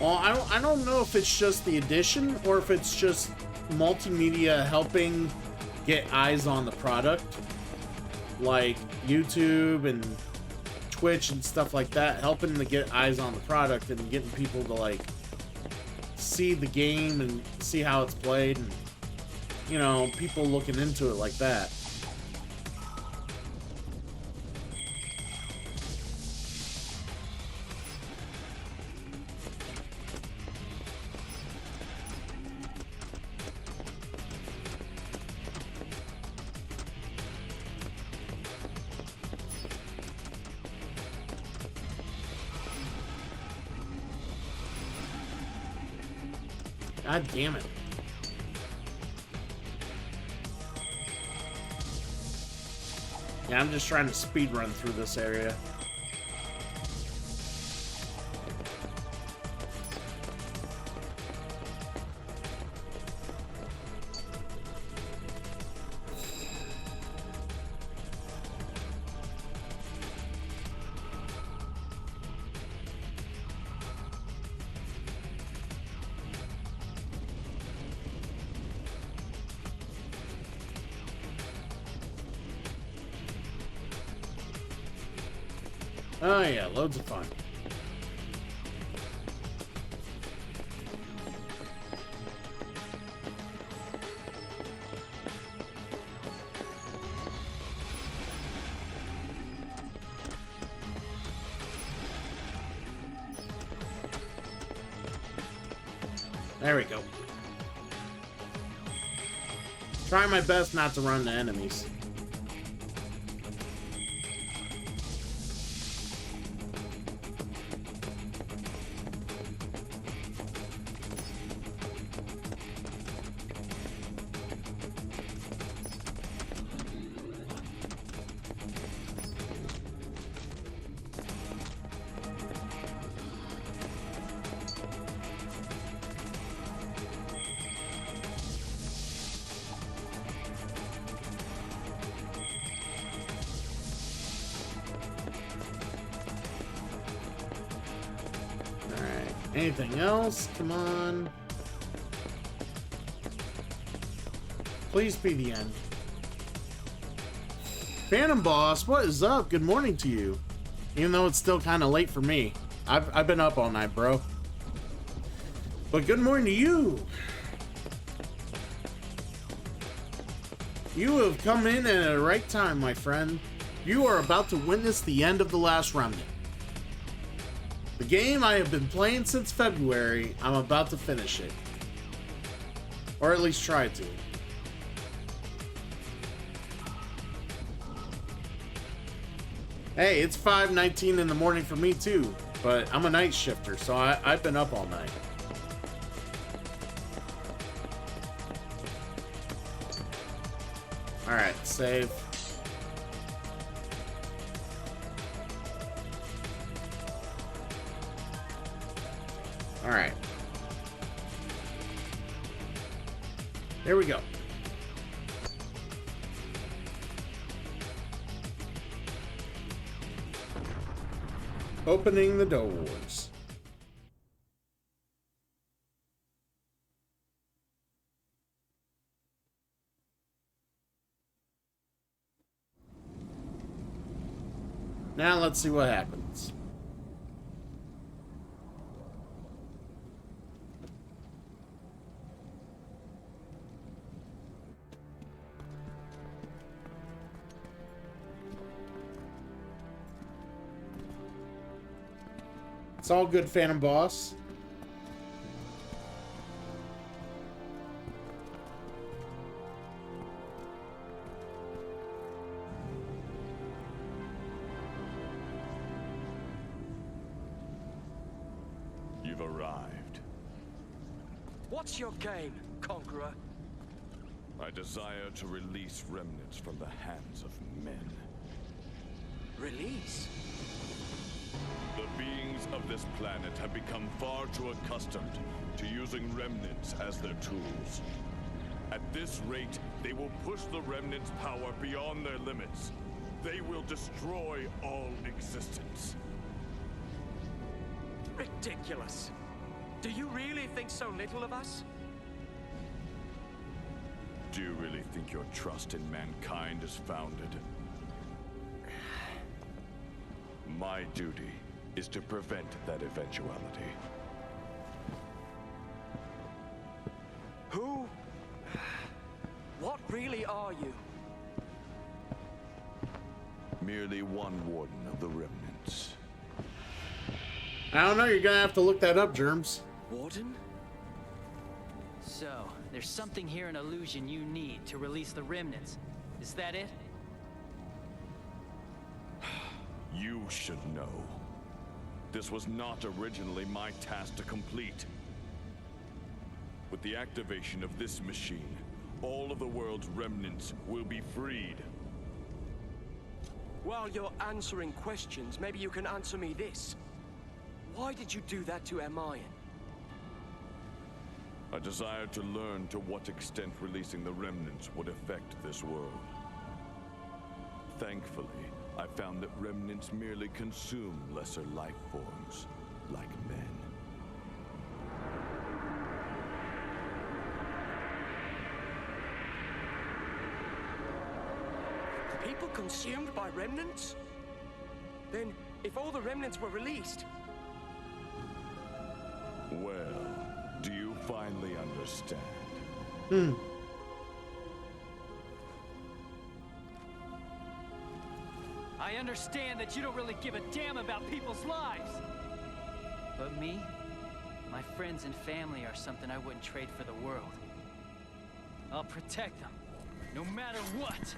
Well, I don't know if it's just the edition or if it's just multimedia helping get eyes on the product. Like YouTube and Twitch and stuff like that, helping to get eyes on the product and getting people to, like, see the game and see how it's played, and, you know, people looking into it like that. God damn it. Yeah, I'm just trying to speed run through this area. Oh yeah, loads of fun. There we go. Try my best not to run the enemies. Anything else? Come on. Please be the end. Phantom Boss, what is up? Good morning to you. Even though it's still kind of late for me. I've been up all night, bro. But good morning to you. You have come in at the right time, my friend. You are about to witness the end of The Last Remnant. The game I have been playing since February, I'm about to finish it. Or at least try to. Hey, it's 5:19 in the morning for me too, but I'm a night shifter, so I've been up all night. Alright, save. Alright. Here we go. Opening the doors. Now let's see what happens. It's all good, Phantom Boss. You've arrived. What's your game, Conqueror? I desire to release remnants from the hands of men. Release? The beings of this planet have become far too accustomed to using remnants as their tools. At this rate, they will push the remnants' power beyond their limits. They will destroy all existence. Ridiculous. Do you really think so little of us? Do you really think your trust in mankind is founded? My duty is to prevent that eventuality. Who? What really are you? Merely one warden of the remnants. I don't know, you're gonna have to look that up, Germs. Warden? So, there's something here in Illusion you need to release the remnants. Is that it? You should know. This was not originally my task to complete. With the activation of this machine, all of the world's remnants will be freed. While you're answering questions, maybe you can answer me this. Why did you do that to Hermione? I desired to learn to what extent releasing the remnants would affect this world. Thankfully, I found that remnants merely consume lesser life forms, like men. People consumed by remnants? Then, if all the remnants were released... Well, do you finally understand? I understand that you don't really give a damn about people's lives. But me, my friends and family are something I wouldn't trade for the world. I'll protect them, no matter what.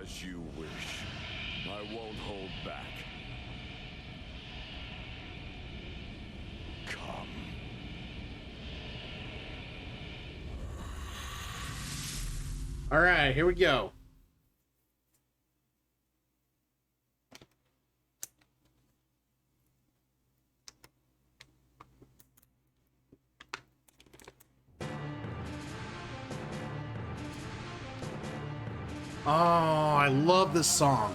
As you wish. I won't hold back. Come. All right, here we go. Oh, I love this song.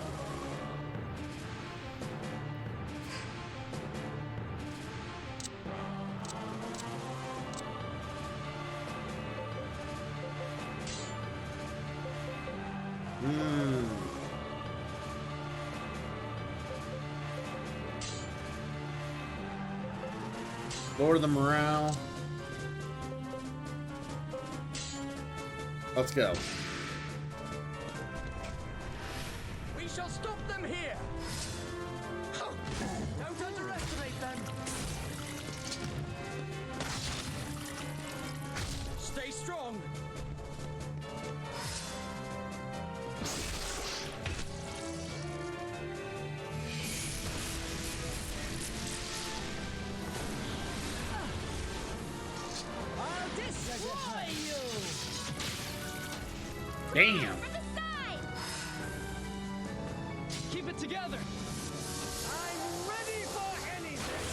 Lower the morale. Let's go. We shall stop them here! Don't underestimate them! Stay strong! Damn. Keep it together. I'm ready for anything!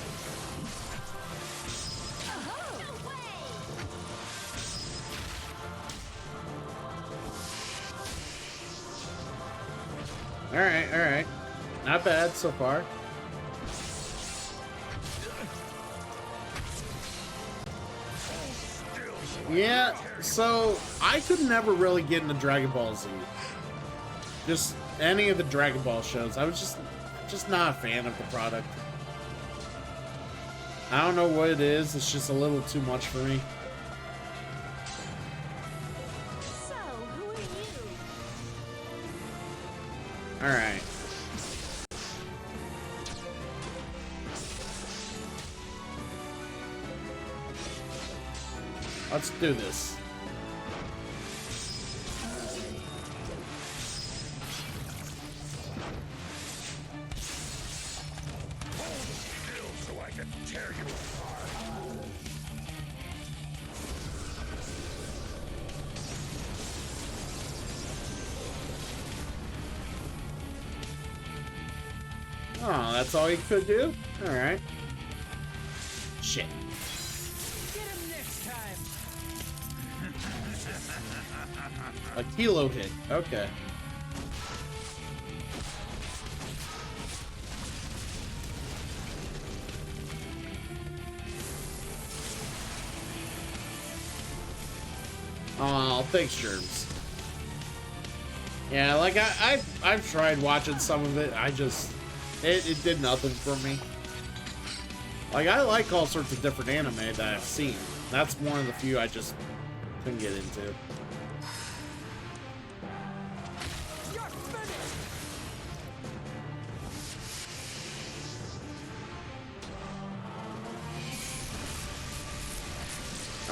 No way! All right. Not bad so far. Yeah, so I could never really get into Dragon Ball Z. Just any of the Dragon Ball shows. I was just not a fan of the product. I don't know what it is. It's just a little too much for me. So, who are you? All right. Let's do this. So I can tear you apart. Oh, that's all he could do? All right. Shit. Get him next time. A kilo hit. Okay. Oh, thanks, Germs. Yeah, like I've tried watching some of it. It did nothing for me. Like, I like all sorts of different anime that I've seen. That's one of the few I just couldn't get into.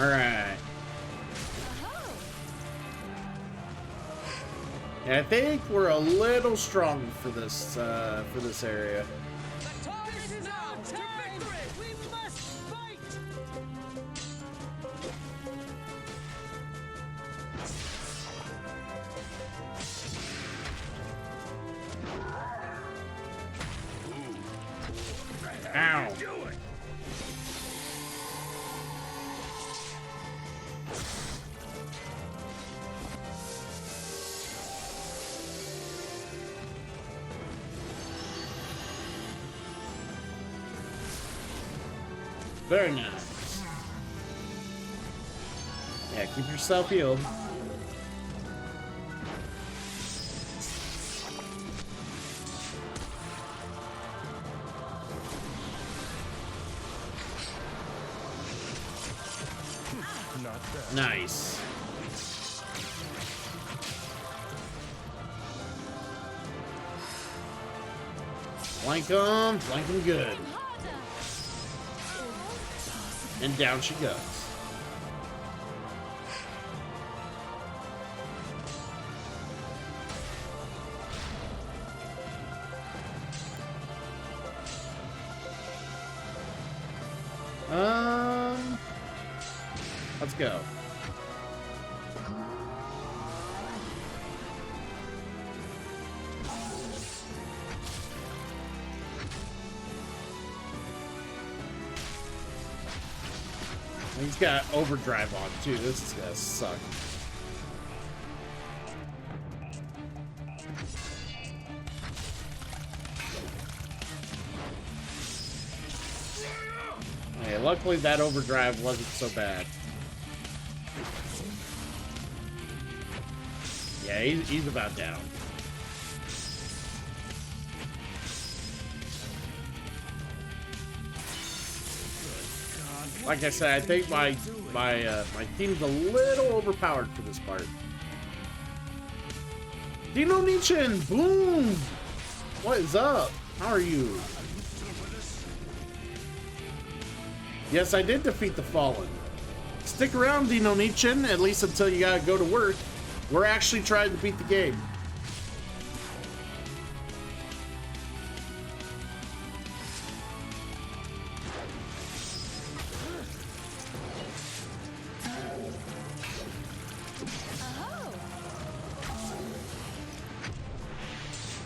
All right. Yeah, I think we're a little strong for this area. This is our time. We must fight. Ow. Very nice. Yeah, keep yourself healed. Not bad. Nice. Flank him good. And down she goes. Let's go. He's got overdrive on too. This is gonna suck. Hey, luckily that overdrive wasn't so bad. Yeah, he's about down. Like I said, I think my team's a little overpowered for this part. Dino Nichin, boom! What is up? How are you? Yes, I did defeat the Fallen. Stick around, Dino Nichin, at least until you gotta go to work. We're actually trying to beat the game.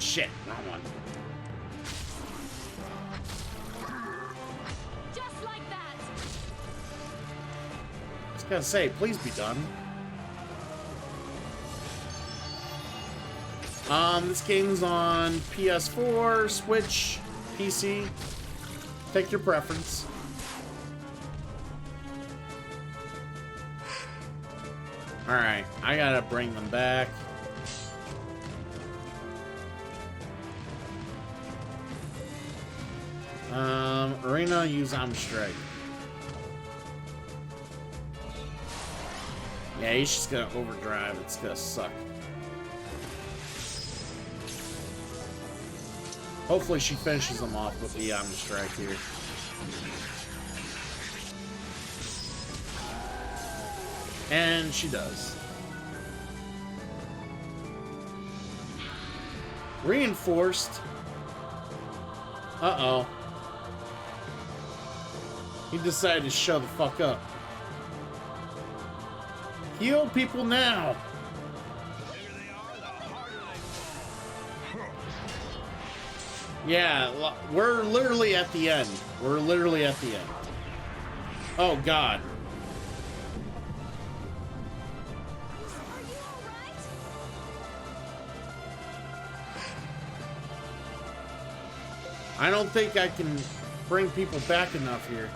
Shit, wrong one. Just like that. I was gonna say, please be done. This game's on PS4, Switch, PC. Take your preference. Alright, I gotta bring them back. Arena, use Arm Strike. Yeah, he's just gonna overdrive. It's gonna suck. Hopefully she finishes him off with the Arm Strike here. And she does. Reinforced. Uh-oh. He decided to shut the fuck up. Heal people now. Yeah, we're literally at the end. We're literally at the end. Oh, God. I don't think I can bring people back enough here.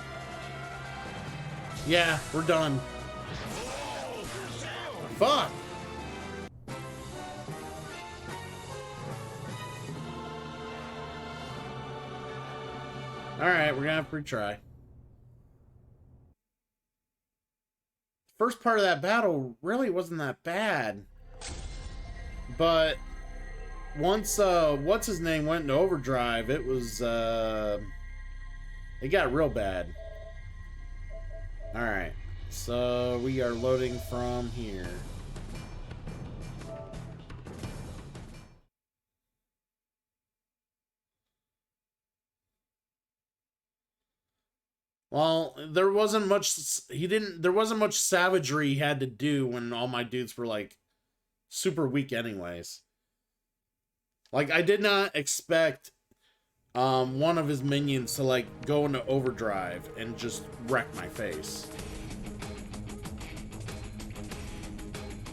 Yeah, we're done. Fuck! Alright, we're gonna have to retry. First part of that battle really wasn't that bad. But once, what's his name went into overdrive, it was, it got real bad. Alright, so we are loading from here. Well, there wasn't much, there wasn't much savagery he had to do when all my dudes were, like, super weak anyways. Like, I did not expect one of his minions to, like, go into overdrive and just wreck my face.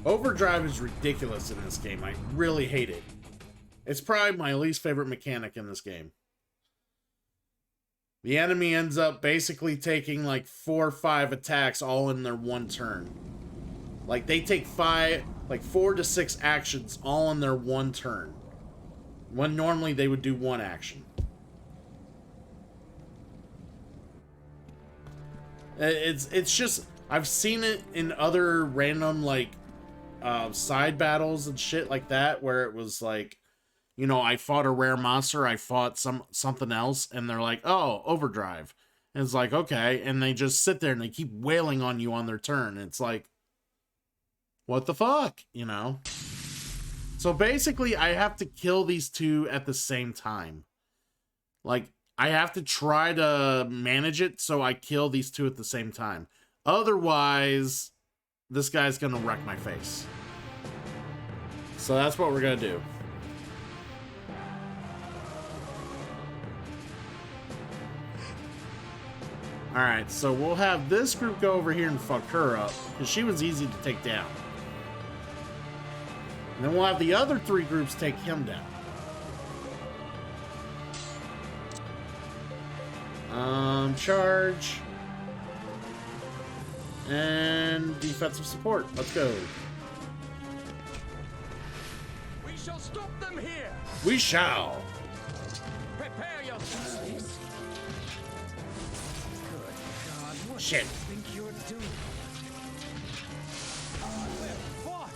Overdrive is ridiculous in this game. I really hate it. It's probably my least favorite mechanic in this game. The enemy ends up basically taking, like, 4 or 5 attacks all in their one turn. Like, they take 4 to 6 actions all in their one turn. When normally they would do 1 action. It's just, I've seen it in other random, like, side battles and shit like that, where it was like, you know, I fought a rare monster, I fought something else, and they're like, oh, overdrive. And it's like, okay, and they just sit there and they keep wailing on you on their turn. It's like, what the fuck, you know? So basically, I have to kill these two at the same time. Like, I have to try to manage it so I kill these two at the same time. Otherwise, this guy's gonna wreck my face. So that's what we're gonna do. Alright, so we'll have this group go over here and fuck her up, because she was easy to take down. And then we'll have the other 3 groups take him down. Charge. And defensive support. Let's go. We shall stop them here. We shall. Prepare yourselves. Good God, what Shit. do you think you're doing? What?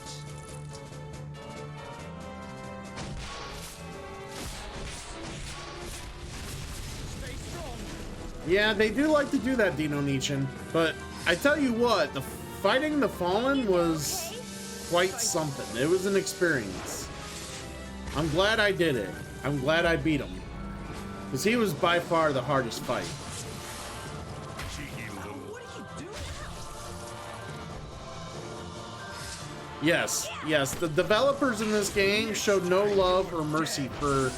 Stay strong. Yeah, they do like to do that, Dino Nichin. But I tell you what, the fighting the Fallen was quite something. It was an experience. I'm glad I did it. I'm glad I beat him. Because he was by far the hardest fight. Yes, yes, the developers in this game showed no love or mercy for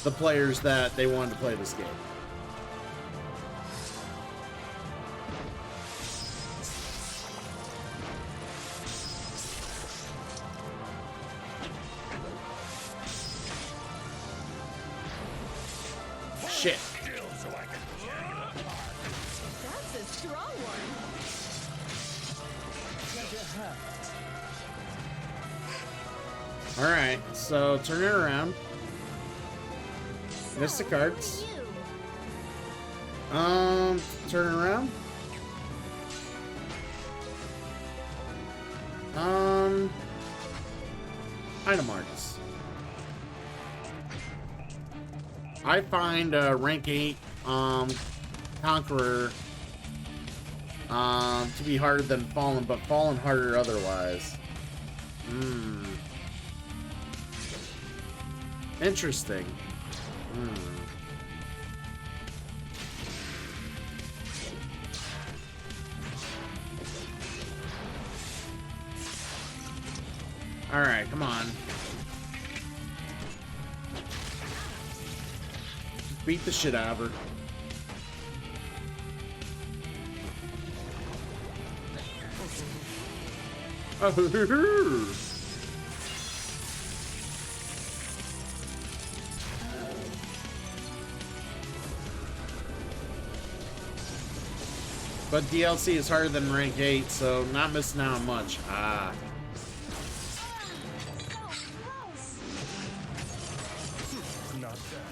the players that they wanted to play this game. Shit. That's a strong one. Alright, so turn it around. Miss the cards. Turn it around. Item arts. I find rank 8 Conqueror to be harder than Fallen, but Fallen harder otherwise. Interesting. Alright, come on. Just beat the shit out of her. Oh, but DLC is harder than rank 8, so not missing out on much. Ah. Not bad.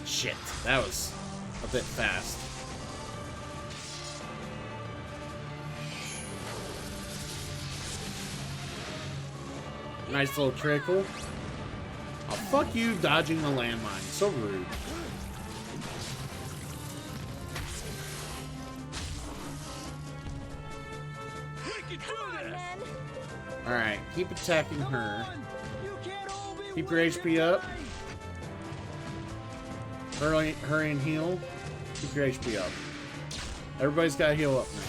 Shit, that was a bit fast. Nice little trickle. Oh, fuck you dodging the landmine. So rude. Alright, keep attacking her. Keep your HP up. Hurry and heal. Keep your HP up. Everybody's got to heal up now.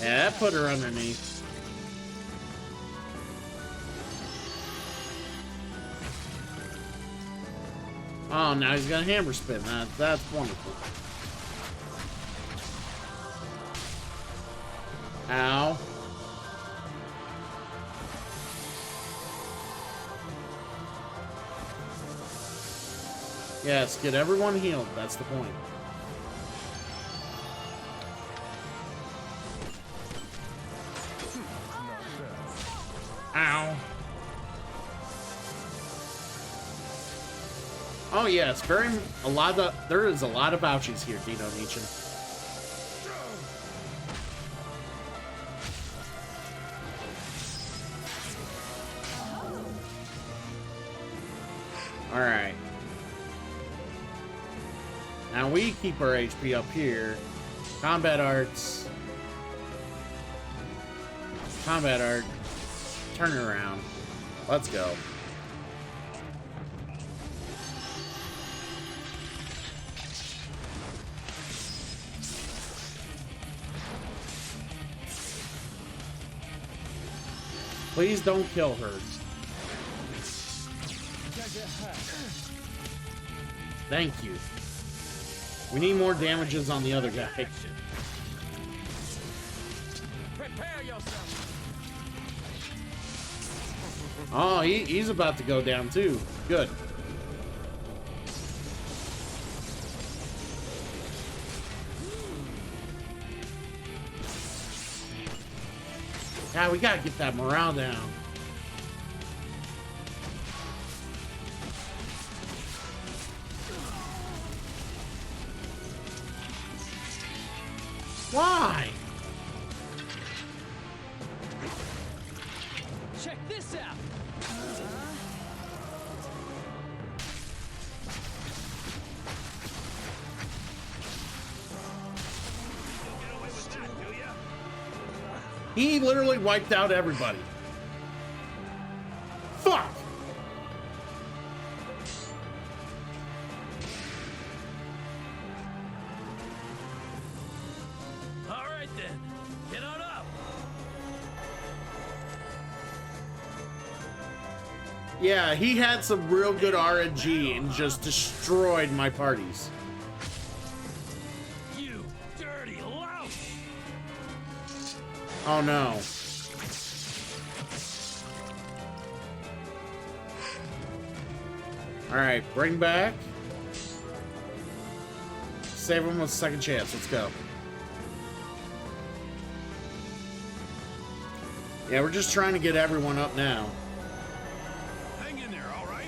Yeah, that put her underneath. Oh, now he's got a hammer spin. That's wonderful. Ow. Yes, get everyone healed. That's the point. Ow. Oh yeah, it's there is a lot of ouchies here, Dino Nichin. Alright. Now we keep our HP up here. Combat arts. Combat art. Turn it around. Let's go. Please don't kill her. Thank you. We need more damages on the other guy. Prepare yourself. Oh, he's about to go down too. Good. Yeah, we gotta get that morale down. Why? Check this out. He literally wiped out everybody. Fuck! All right then, get on up. Yeah, he had some real good RNG and just destroyed my parties. You dirty lout! Oh no. Alright, bring back. Save him with a second chance. Let's go. Yeah, we're just trying to get everyone up now. Hang in there, all right?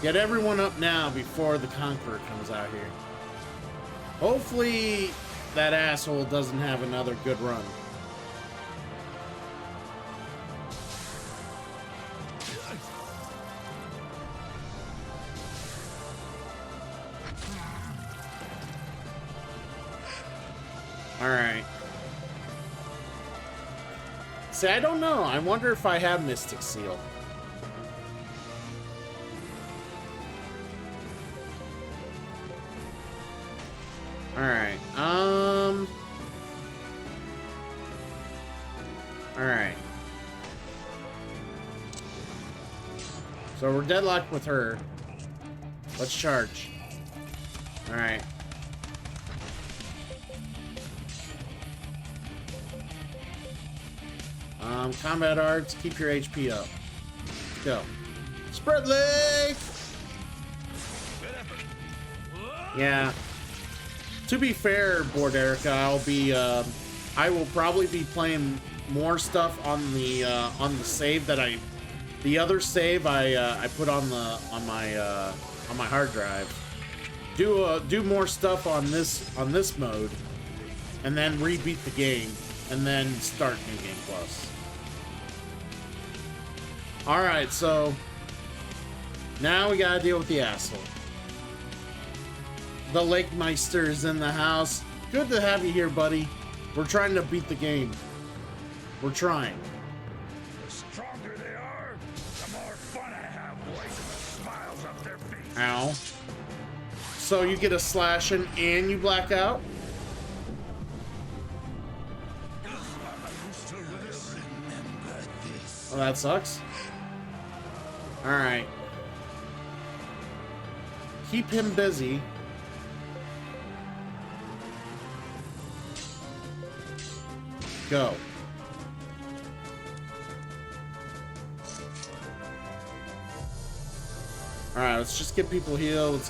Get everyone up now before the Conqueror comes out here. Hopefully that asshole doesn't have another good run. Alright. See, I don't know. I wonder if I have Mystic Seal. Alright, Alright. So we're deadlocked with her. Let's charge. Alright. Combat arts, keep your HP up. Let's go. Spread leg! Yeah. To be fair, Board Erica, I will probably be playing more stuff on the save that the other save I put on my hard drive. Do more stuff on this mode, and then rebeat the game, and then start New Game Plus. All right, so now we gotta deal with the asshole. The Lake Meister is in the house. Good to have you here, buddy. We're trying to beat the game. We're trying. The stronger they are, the more fun I have wiping smiles up their face. Ow. So you get a slashing and you black out? Oh, that sucks. Alright. Keep him busy. Go. Alright, let's just get people healed.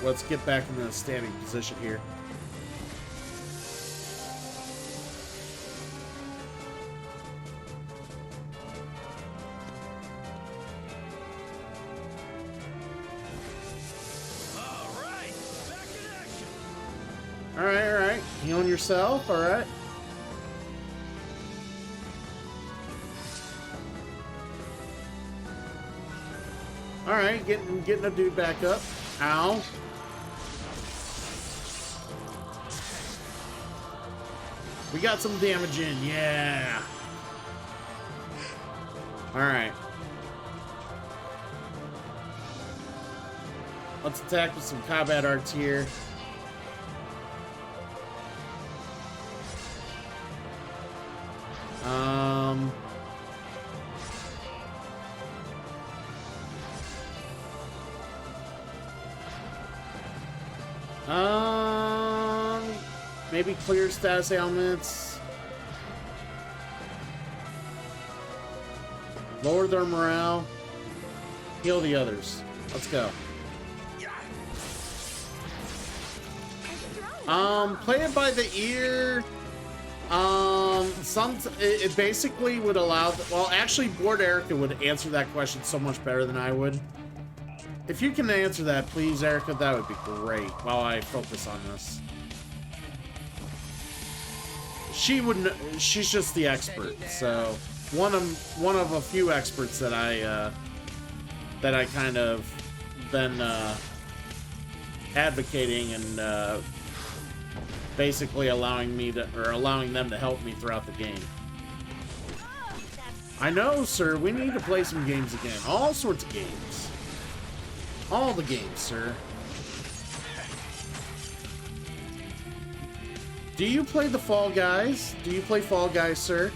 Let's get back in the standing position here. Alright. Healing yourself, alright. Alright, getting a dude back up. Ow. We got some damage in, yeah. Alright. Let's attack with some combat arts here. Maybe clear status ailments. Lower their morale. Heal the others. Let's go. Play it by the ear. It basically would allow. Well, actually, Board Erica would answer that question so much better than I would. If you can answer that, please, Erica, that would be great. While I focus on this, she wouldn't. She's just the expert. So one of a few experts that I kind of been advocating and basically allowing them to help me throughout the game. I know, sir. We need to play some games again. All sorts of games. All the games, sir. Do you play the Fall Guys? Do you play Fall Guys, sir?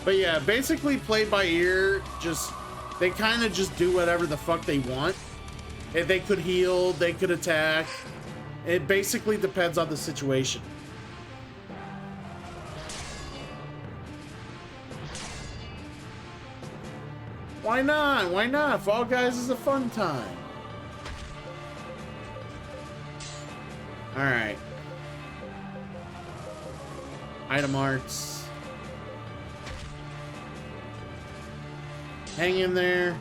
But yeah, basically play by ear. Just they kind of just do whatever the fuck they want. If they could heal, they could attack. It basically depends on the situation. Why not? Why not? Fall Guys is a fun time. Alright. Item arts. Hang in there.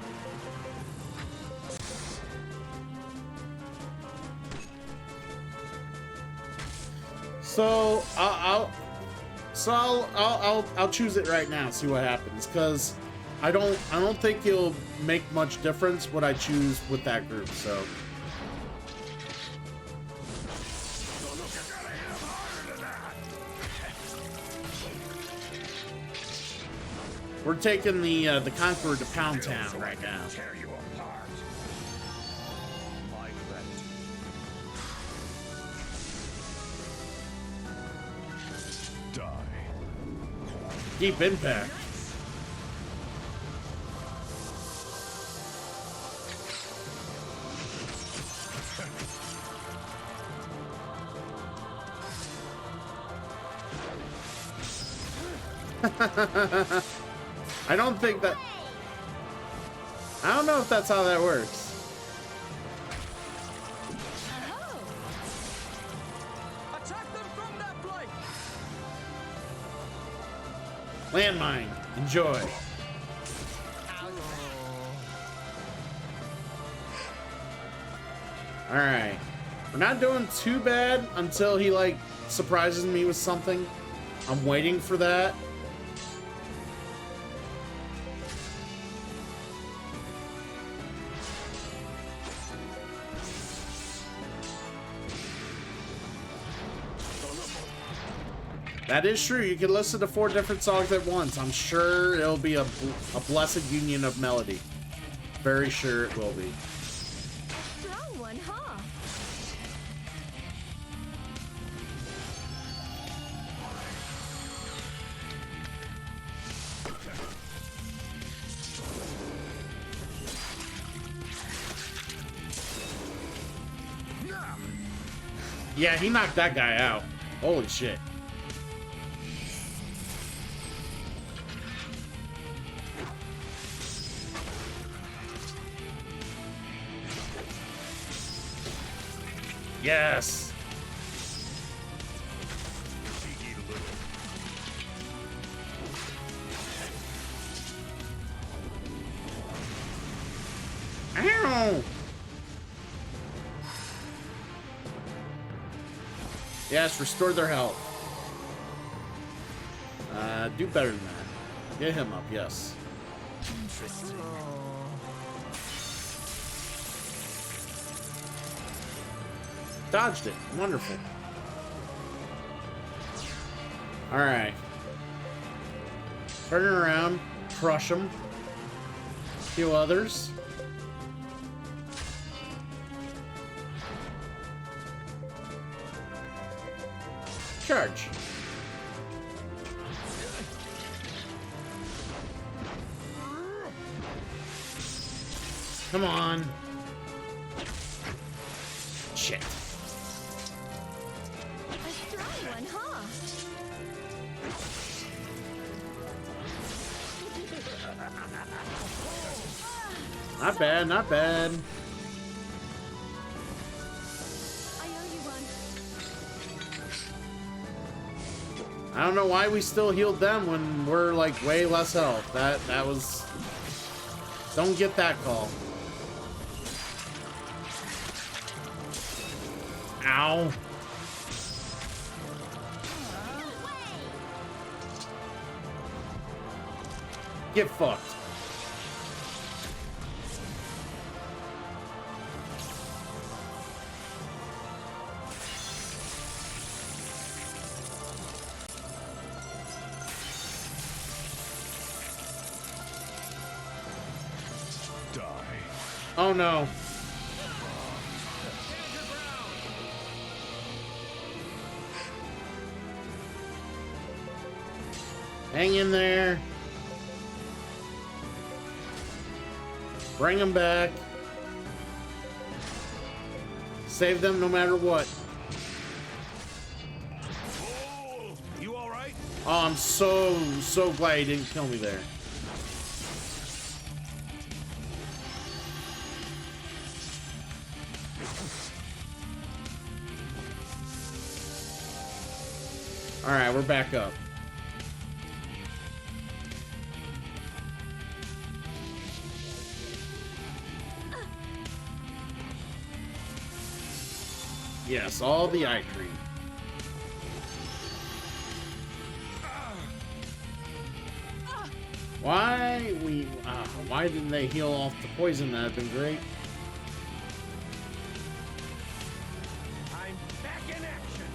So I'll choose it right now. See what happens, because I don't think it'll make much difference what I choose with that group. So we're taking the Conqueror to Pound Town right now. Deep impact. I don't think that... I don't know if that's how that works. Attack them from that flank. Landmine. Enjoy. Alright. We're not doing too bad until he, like, surprises me with something. I'm waiting for that. That is true. You can listen to 4 different songs at once. I'm sure it'll be a blessed union of melody. Very sure it will be. Strong one, huh? Yeah, he knocked that guy out. Holy shit. Yes. Ow. Yes, restore their health. Do better than that. Get him up, yes. Interesting. Dodged it. Wonderful. Alright. Turn it around. Crush them. Heal others. Charge. Come on. Shit. A strong one, huh? Not bad, not bad. I owe you one. I don't know why we still healed them when we're like way less health. That was... Don't get that call. Ow. Get fucked. Die. Oh no. Hang in there. Bring them back. Save them no matter what. You all right? Oh, I'm so glad he didn't kill me there. All right, we're back up. Yes, all the eye cream. Why didn't they heal off the poison? That'd been great. I'm back in action.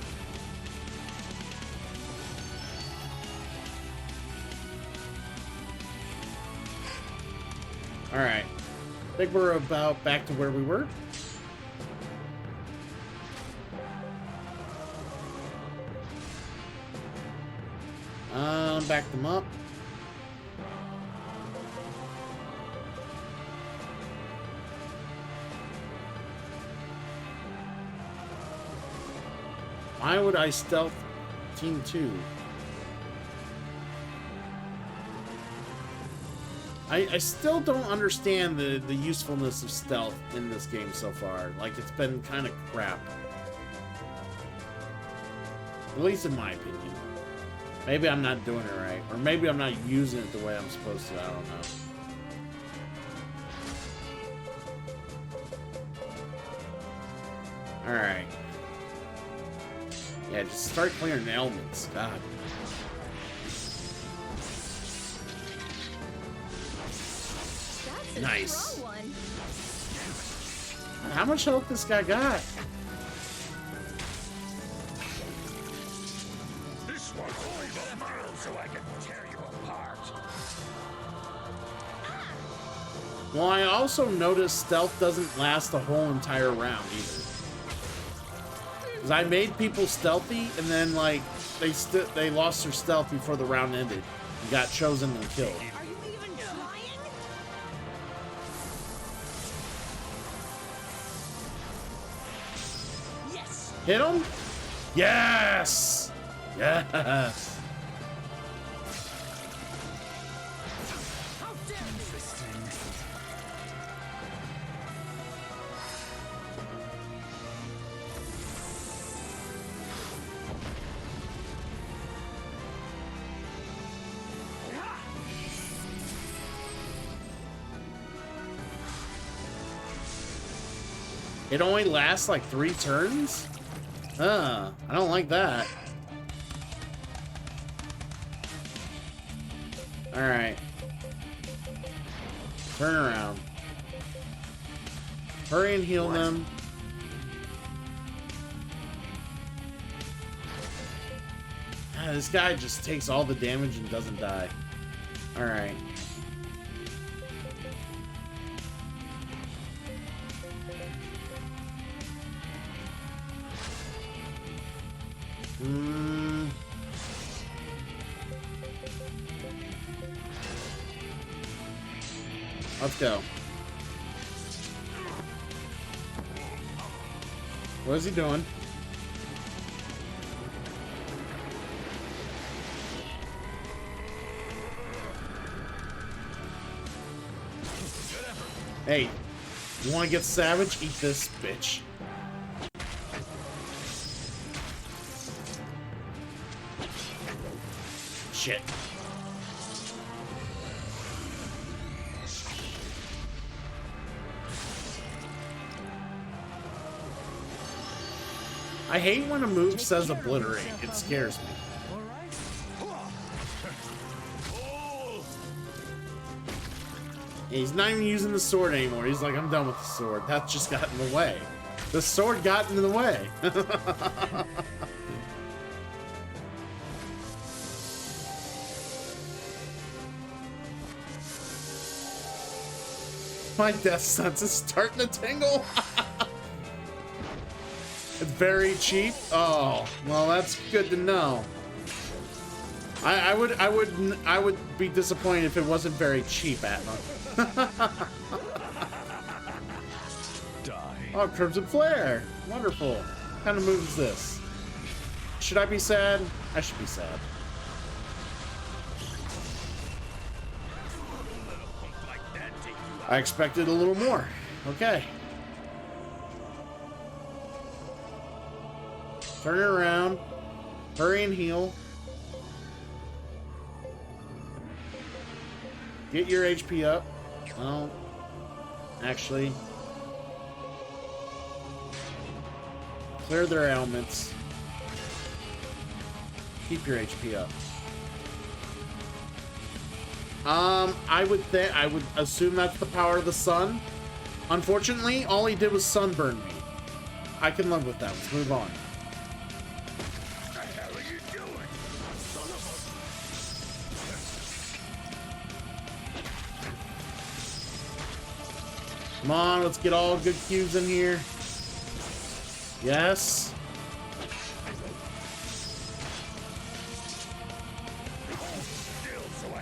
All right, I think we're about back to where we were. Back them up. Why would I stealth Team 2? I still don't understand the usefulness of stealth in this game so far. Like, it's been kind of crap. At least in my opinion. Maybe I'm not doing it right. Or maybe I'm not using it the way I'm supposed to. I don't know. Alright. Yeah, just start clearing the elements. God. That's a Nice. strong one. How much health this guy got? This one's only the mile so I can tear you apart. Well, I also noticed stealth doesn't last the whole entire round either. Because I made people stealthy, and then like they lost their stealth before the round ended and got chosen and killed. Are you even trying? Yes. Hit him? Yes! Yes! How dare you? It only lasts like 3 turns? I don't like that. Alright. Turn around. Hurry and heal them. Ah, this guy just takes all the damage and doesn't die. Alright. Let's go. What is he doing? Hey, you want to get savage? Eat this, bitch. Shit. I hate when a move says obliterate. It scares me. He's not even using the sword anymore. He's like, I'm done with the sword. That just got in the way. The sword got in the way. My death sense is starting to tingle. It's very cheap. Oh, well, that's good to know. I would be disappointed if it wasn't very cheap, Atma. Oh, Crimson Flare. Wonderful. What kind of move is this? Should I be sad? I should be sad. I expected a little more. Okay. Turn it around. Hurry and heal. Get your HP up. Well, actually, clear their ailments. Keep your HP up. I would assume that's the power of the sun. Unfortunately, all he did was sunburn me. I can live with that. Let's move on. Come on, let's get all good cubes in here. Yes.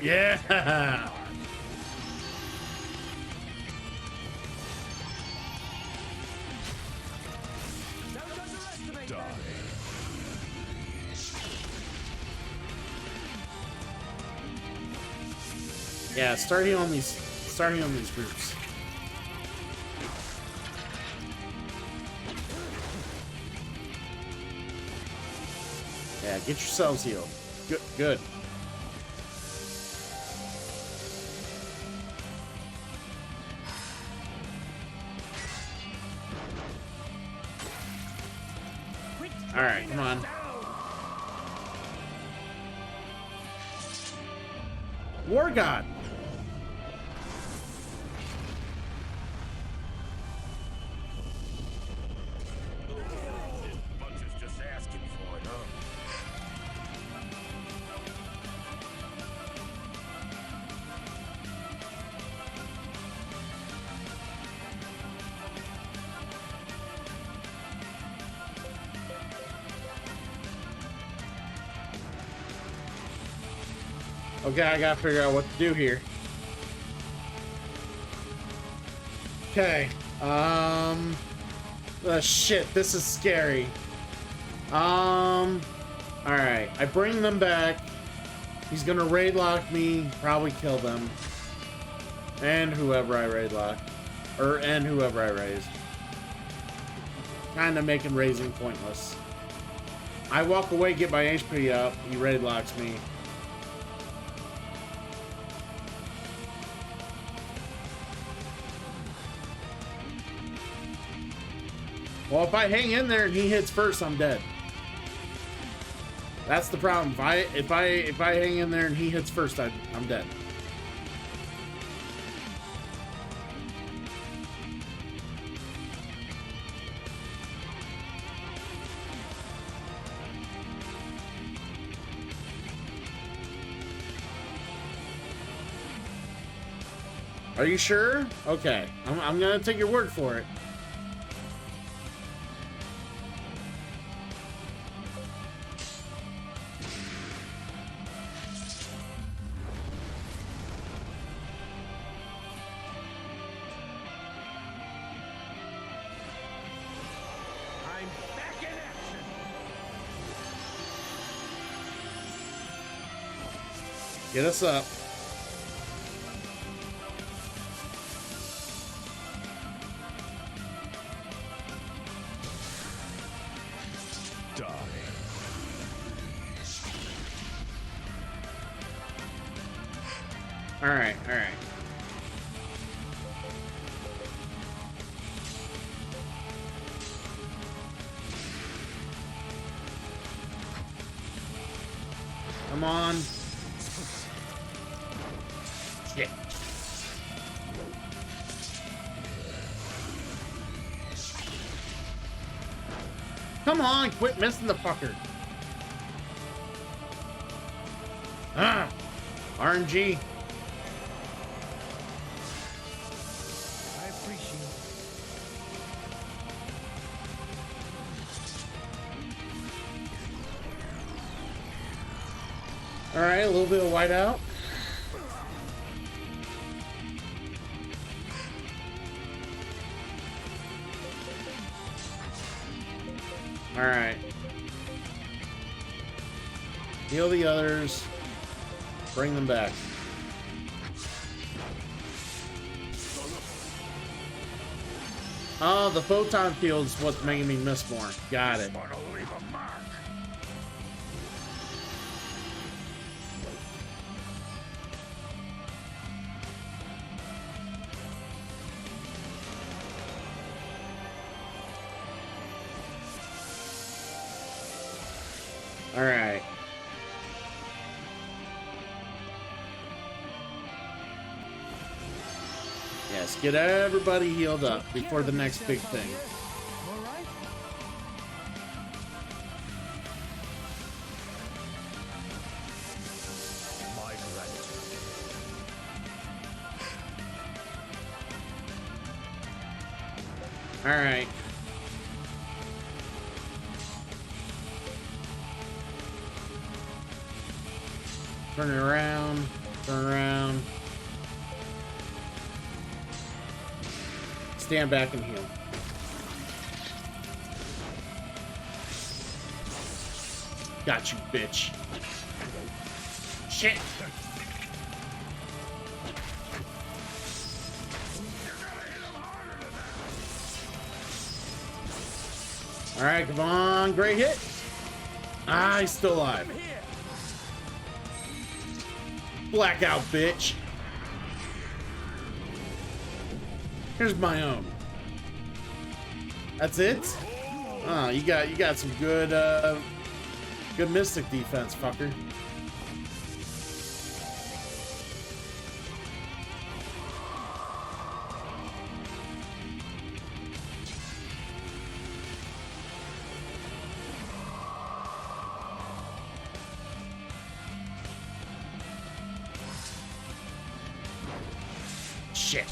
Yeah. Yeah, starting on these groups. Yeah, get yourselves healed. Good, good. All right, come on. War God. Okay, I gotta figure out what to do here. Okay. Shit, this is scary. Alright, I bring them back. He's gonna raid lock me, probably kill them. And whoever I raid lock. And whoever I raised. Kinda making raising pointless. I walk away, get my HP up, he raid locks me. Well, if I hang in there and he hits first, I'm dead. That's the problem. If I hang in there and he hits first, I'm dead. Are you sure? Okay, I'm gonna take your word for it. Get us up. Die. All right, all right. Come on. Shit. Come on, quit missing the fucker. Ah, RNG. I appreciate it. All right, a little bit of whiteout. Alright. Heal the others. Bring them back. Oh, the photon field's what's making me miss more. Got it. Alright. Yes, get everybody healed up before the next big thing. Alright. Turn it around. Turn around. Stand back and heal. Got you, bitch. Shit. All right, come on. Great hit. Ah, he's still alive. Blackout, bitch. Here's my own. That's it? Oh, you got some good good Mystic defense, fucker. Shit.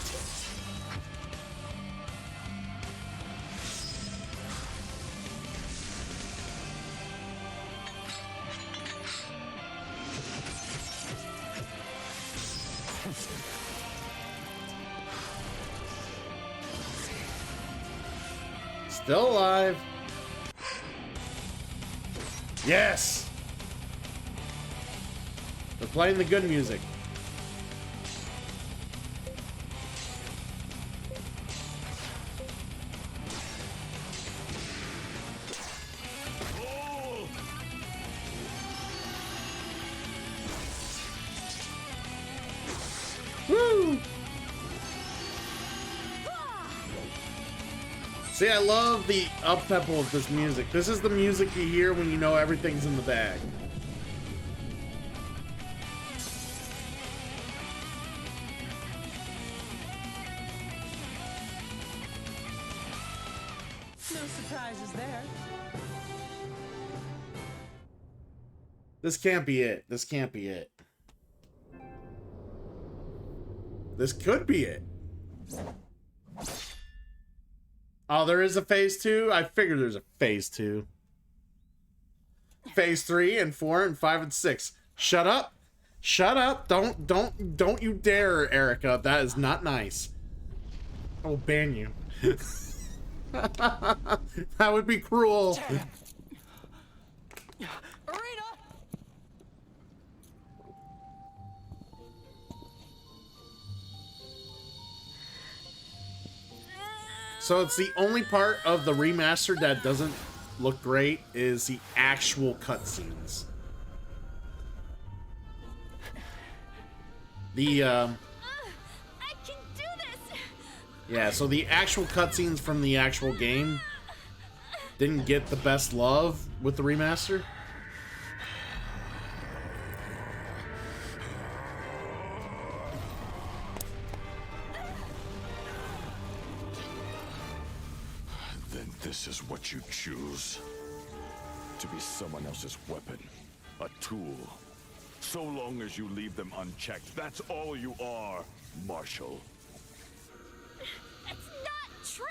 Still alive. Yes. They're playing the good music. Woo! See, I love the up-tempo of this music. This is the music you hear when you know everything's in the bag. No surprises there. This can't be it. This can't be it. This could be it. Oh, there is a phase 2? I figured there's a phase 2. Phase 3 and 4 and 5 and 6. Shut up. Shut up. Don't you dare, Erica. That is not nice. I will ban you. That would be cruel. So it's the only part of the remaster that doesn't look great is the actual cutscenes. The I can do this. yeah, so the actual cutscenes from the actual game didn't get the best love with the remaster. This is what you choose. To be someone else's weapon. A tool. So long as you leave them unchecked, that's all you are, Marshall. That's not true!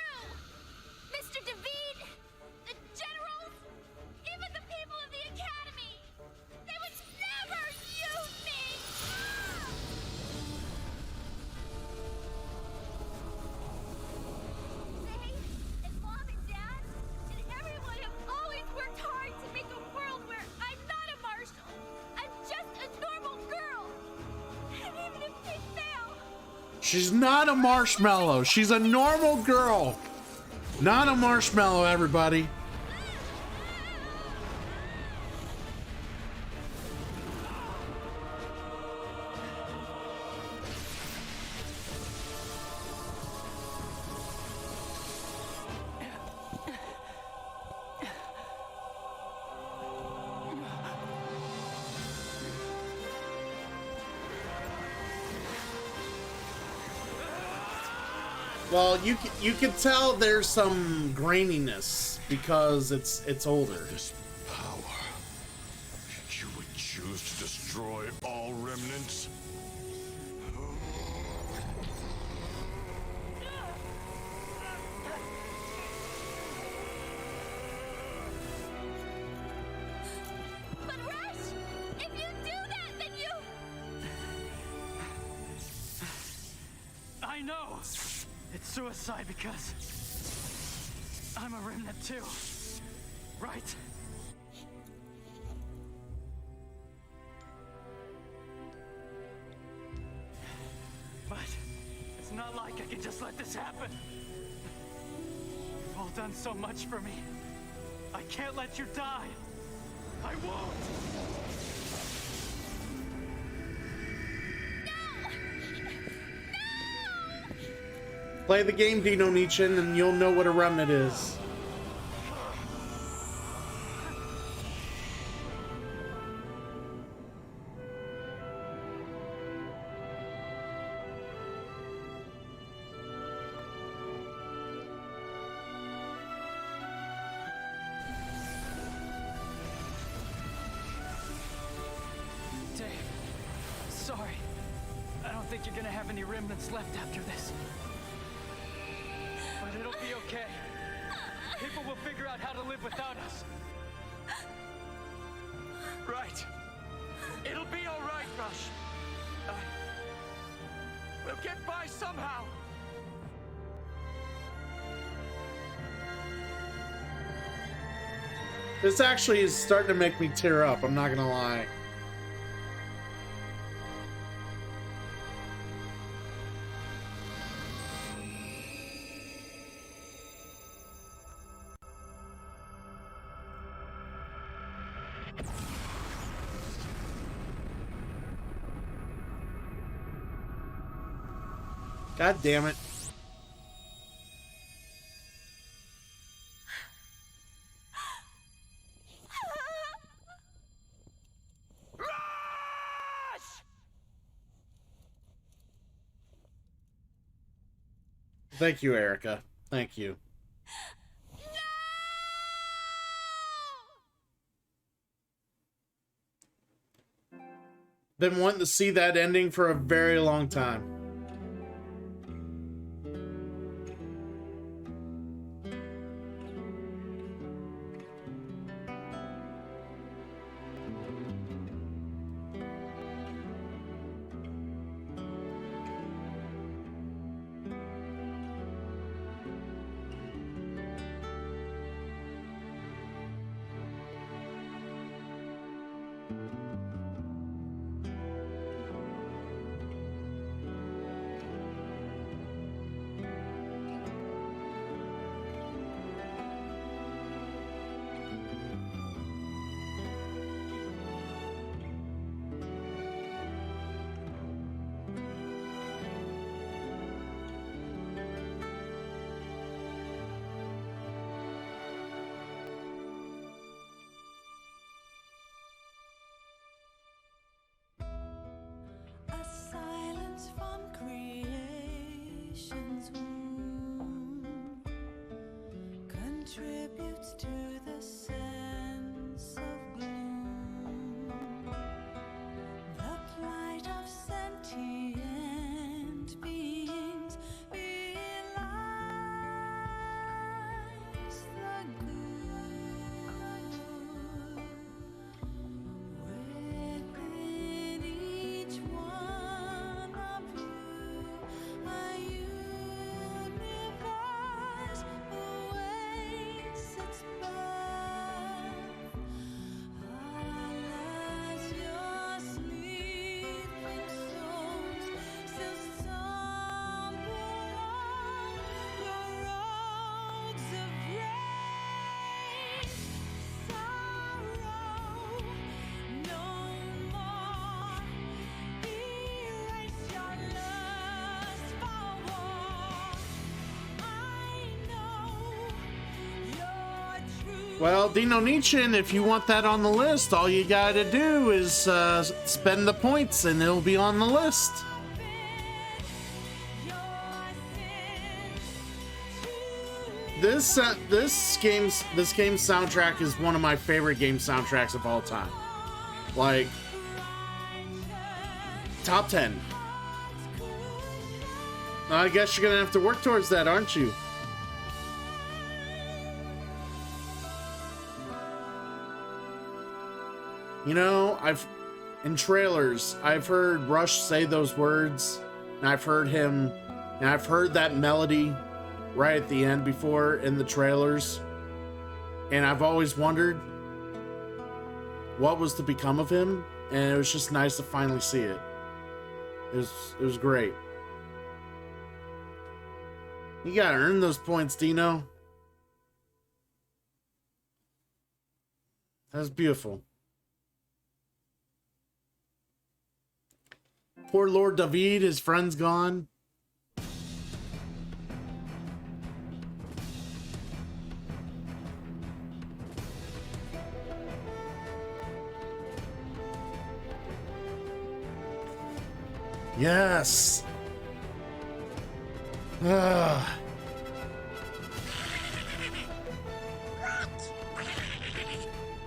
Mr. David, the generals, even the people of the Academy, they would never use me! They and Mom and Dad and everyone have always She's not a marshmallow. She's a normal girl. Not a marshmallow, everybody. Well, you can tell there's some graininess because it's older. This power. You would choose to destroy all remnants? But Rush, if you do that, then you... I know! It's suicide because I'm a remnant too, right? But it's not like I can just let this happen. You've all done so much for me. I can't let you die. I won't! Play the game, Dino Nichin, and you'll know what a remnant is. Dave, sorry. I don't think you're gonna have any remnants left after this. But it'll be okay. People will figure out how to live without us. Right. It'll be all right, Rush. We'll get by somehow. This actually is starting to make me tear up, I'm not gonna lie. God damn it. Thank you, Erica. Thank you. Been wanting to see that ending for a very long time. Contributes to the sense of gloom, the plight of sentient beings belies the good within each one of you, a universe awaits its birth. Well, Dino Nichin, if you want that on the list, all you gotta do is spend the points and it'll be on the list. This game's soundtrack is one of my favorite game soundtracks of all time. Like, top 10. I guess you're gonna have to work towards that, aren't you? You know, in trailers, I've heard Rush say those words, and I've heard that melody right at the end before in the trailers, and I've always wondered what was to become of him, and it was just nice to finally see it. It was great. You gotta earn those points, Dino. That's beautiful. Poor Lord David, his friend's gone. Yes.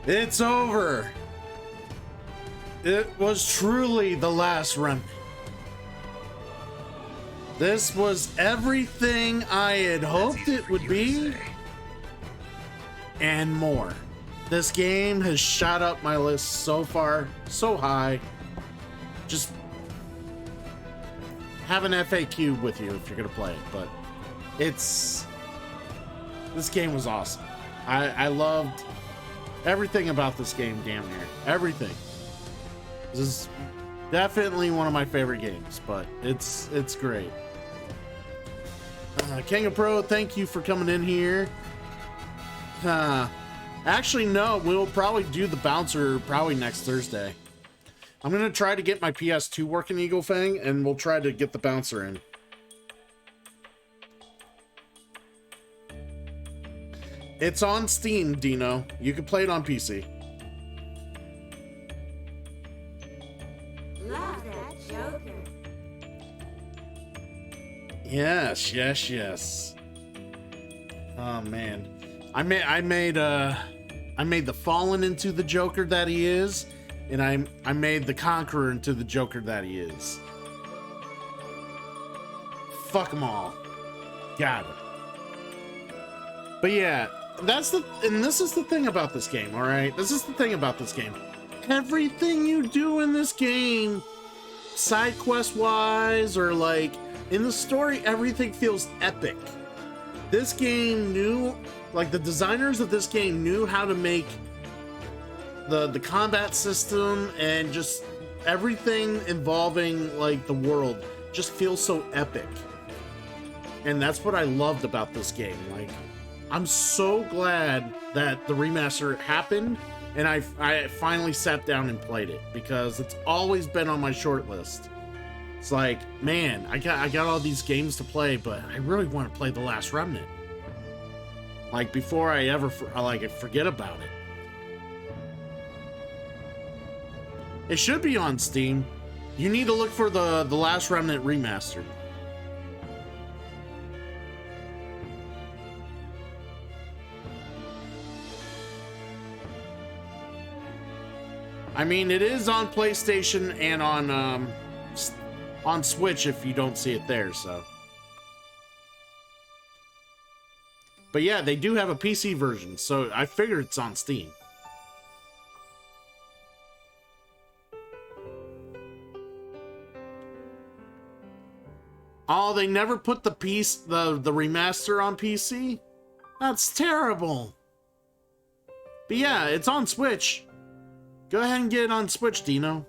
It's over. It was truly the last Remnant. This was everything I had hoped it would be, and more. This game has shot up my list so far, so high. Just have an FAQ with you if you're gonna play it, but this game was awesome. I loved everything about this game, damn near everything. This is definitely one of my favorite games, but it's great. King of Pro, thank you for coming in here. Actually, no, we'll probably do the bouncer probably next Thursday. I'm gonna try to get my PS2 working, Eagle Fang, and we'll try to get the bouncer in. It's on Steam, Dino. You can play it on PC. Love that Joker. Yes. Oh man, I made the Fallen into the Joker that he is, and I made the Conqueror into the Joker that he is. Fuck them all. Got it. But yeah, this is the thing about this game, all right? This is the thing about this game. Everything you do in this game, side quest wise or like in the story, everything feels epic. This game knew, like the designers of this game knew how to make the combat system and just everything involving like the world just feels so epic. And that's what I loved about this game. Like, I'm so glad that the remaster happened and I finally sat down and played it, because it's always been on my short list. It's like, man, I got all these games to play, but I really want to play The Last Remnant. Like, before I ever forget about it. It should be on Steam. You need to look for the Last Remnant Remastered. I mean, it is on PlayStation and on Switch if you don't see it there, so. But yeah, they do have a PC version, so I figured it's on Steam. Oh, they never put the remaster on PC? That's terrible. But yeah, it's on Switch. Go ahead and get it on Switch, Dino.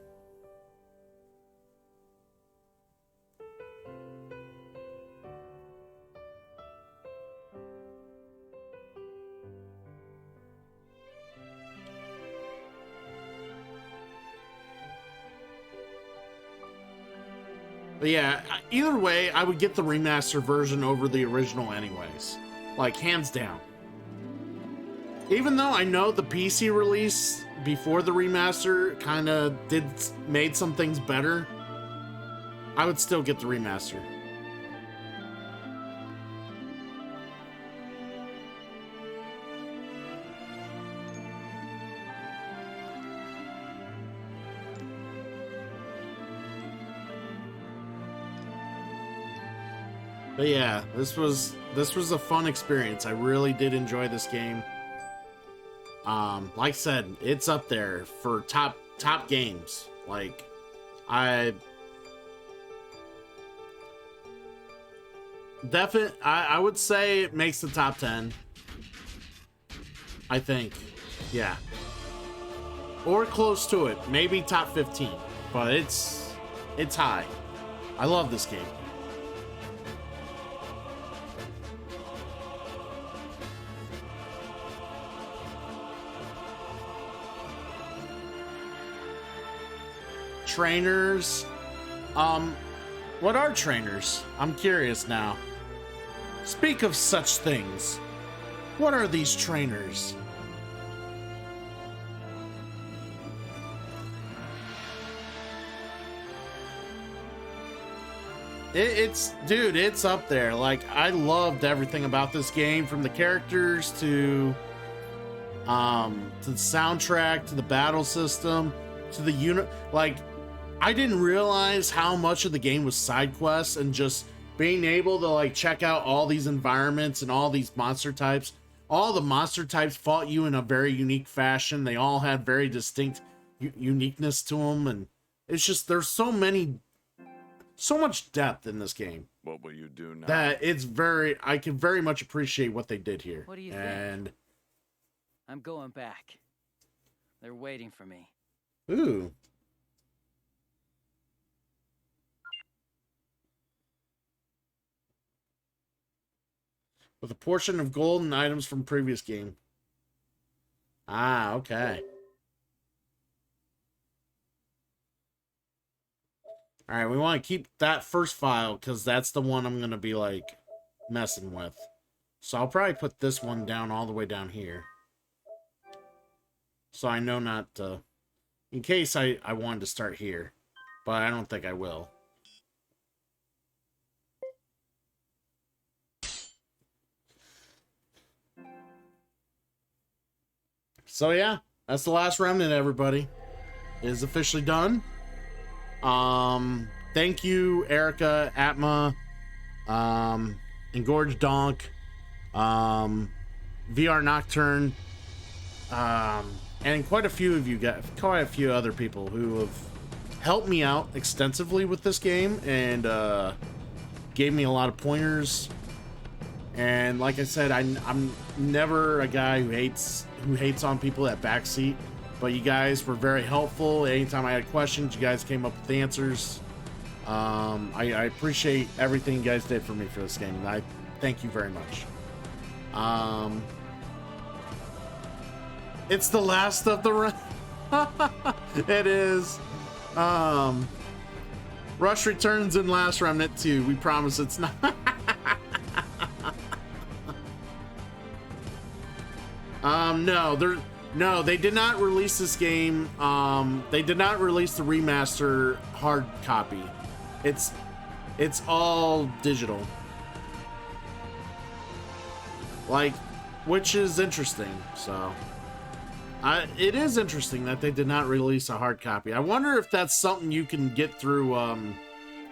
But yeah, either way, I would get the remaster version over the original anyways. Like, hands down. Even though I know the PC release before the remaster kind of made some things better, I would still get the remaster. But yeah, this was a fun experience. I really did enjoy this game. Like I said, it's up there for top games. Like, I would say it makes the top 10. I think. Yeah. Or close to it. Maybe top 15. But it's high. I love this game. Trainers. What are trainers? I'm curious now. Speak of such things. What are these trainers? Dude, it's up there. Like, I loved everything about this game, from the characters to the soundtrack, to the battle system, to the unit. Like, I didn't realize how much of the game was side quests and just being able to like check out all these environments and all these monster types. All the monster types fought you in a very unique fashion. They all had very distinct uniqueness to them, and it's just there's so much depth in this game. What will you do now? That I can very much appreciate what they did here. What do you think? I'm going back. They're waiting for me. Ooh. With a portion of gold and items from previous game. Ah, okay. All right, we want to keep that first file because that's the one I'm going to be like messing with. So I'll probably put this one down all the way down here. So I know not to, in case I wanted to start here, but I don't think I will. So yeah, that's the last Remnant, everybody. It is officially done. Thank you, Erica, Atma, Engorged Donk, VR Nocturne, and quite a few other people who have helped me out extensively with this game and gave me a lot of pointers. And like I said, I'm never a guy who hates on people at backseat, but you guys were very helpful. Anytime I had questions, you guys came up with answers. I appreciate everything you guys did for me for this game, and I thank you very much. It's the last of the it is. Rush returns in Last Remnant 2. We promise it's not. No, they did not release this game. They did not release the remaster hard copy. It's all digital. Like, which is interesting. So, it is interesting that they did not release a hard copy. I wonder if that's something you can get through,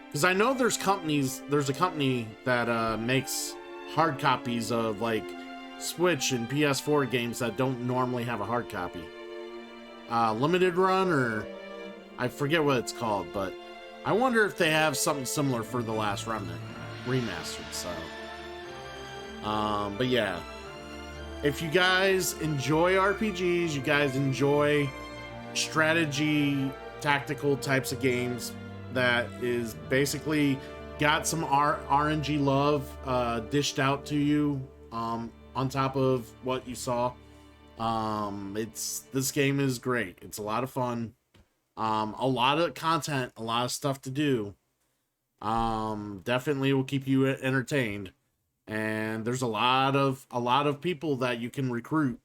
because I know there's a company that makes hard copies of like Switch and PS4 games that don't normally have a hard copy. Limited Run, or I forget what it's called, but I wonder if they have something similar for The Last Remnant remastered. So, but yeah, if you guys enjoy RPGs, you guys enjoy strategy, tactical types of games that is basically got some RNG love dished out to you, on top of what you saw. This game is great. It's a lot of fun. A lot of content, a lot of stuff to do. Definitely will keep you entertained. And there's a lot of people that you can recruit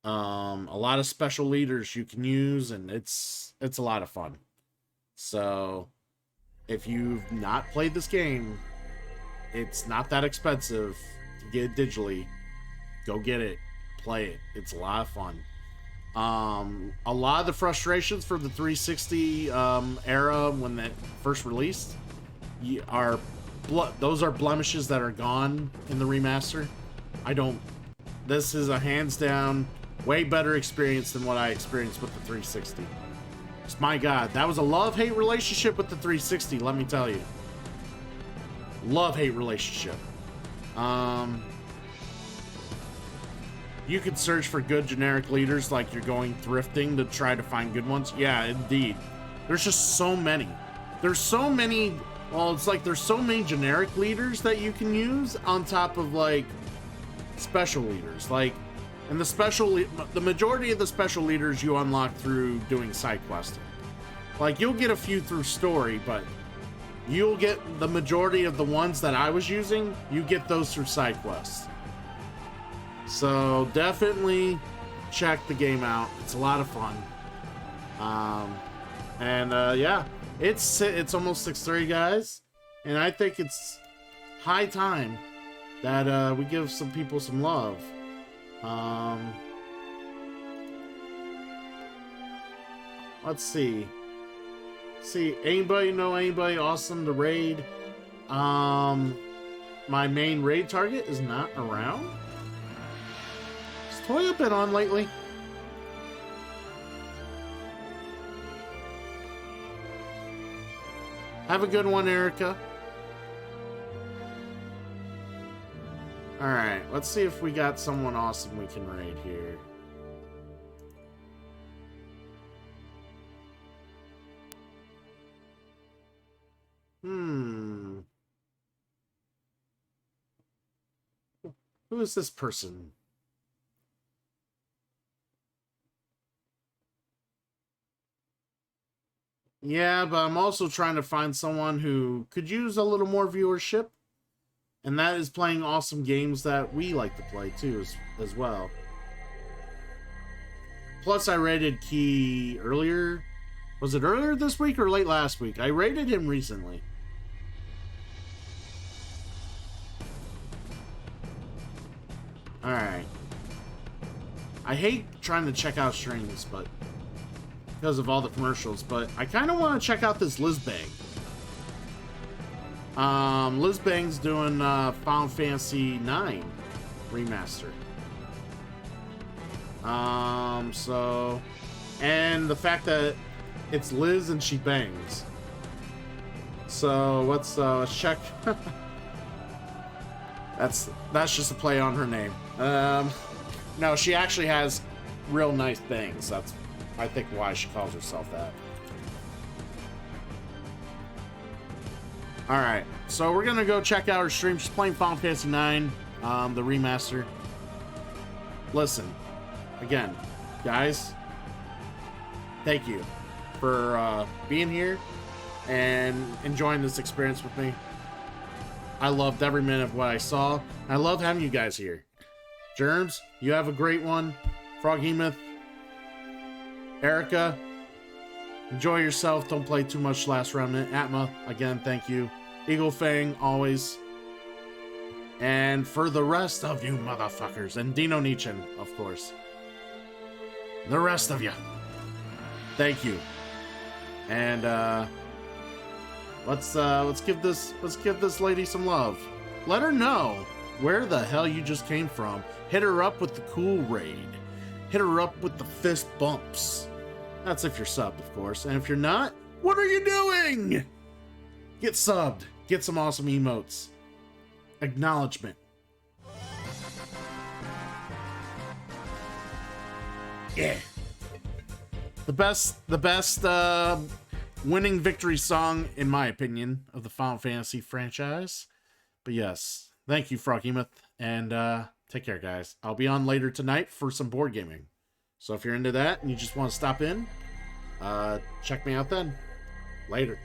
A lot of special leaders you can use, and it's a lot of fun. So if you've not played this game, it's not that expensive to get it digitally. Go get it, play it. It's a lot of fun. A lot of the frustrations for the 360 era when that first released are those are blemishes that are gone in the remaster. This is a hands down way better experience than what I experienced with the 360. My God, that was a love-hate relationship with the 360, let me tell you. Love-hate relationship. You could search for good generic leaders like you're going thrifting to try to find good ones. Yeah, indeed. There's just so many. There's so many, well, it's like there's so many generic leaders that you can use on top of, like, special leaders. Like, and the majority of the special leaders you unlock through doing side questing. Like, you'll get a few through story, but you'll get the majority of the ones that I was using, you get those through side quests. So definitely check the game out. It's a lot of fun. Yeah, it's almost 6:30, guys, and I think it's high time that we give some people some love. Let's see. Anybody know anybody awesome to raid? My main raid target is not around. Has Toya been on lately? Have a good one, Erica. Alright, let's see if we got someone awesome we can raid here. Who is this person? Yeah, but I'm also trying to find someone who could use a little more viewership. And that is playing awesome games that we like to play too, as well. Plus, I rated Key earlier. Was it earlier this week or late last week? I rated him recently. Alright. I hate trying to check out streams, but because of all the commercials, but I kind of want to check out this Liz Bang. Liz Bang's doing Final Fantasy 9 remaster. So, and the fact that it's Liz and she bangs. So let's check. That's just a play on her name. No, she actually has real nice bangs. That's, I think, why she calls herself that. Alright, so we're gonna go check out her stream. She's playing Final Fantasy 9, the remaster. Listen, again, guys, thank you for being here and enjoying this experience with me. I loved every minute of what I saw. I love having you guys here. Germs, you have a great one. Froghemoth, Erica, enjoy yourself. Don't play too much Last Remnant. Atma, again, thank you. Eagle Fang, always. And for the rest of you motherfuckers, and Dino Nichin, of course. The rest of you, thank you. And let's give this lady some love. Let her know where the hell you just came from. Hit her up with the cool raid. Hit her up with the fist bumps. That's if you're subbed, of course. And if you're not, what are you doing? Get subbed. Get some awesome emotes. Acknowledgement. Yeah. The best winning victory song, in my opinion, of the Final Fantasy franchise. But yes, thank you, Froghemoth, and take care, guys. I'll be on later tonight for some board gaming. So if you're into that and you just want to stop in, check me out then. Later.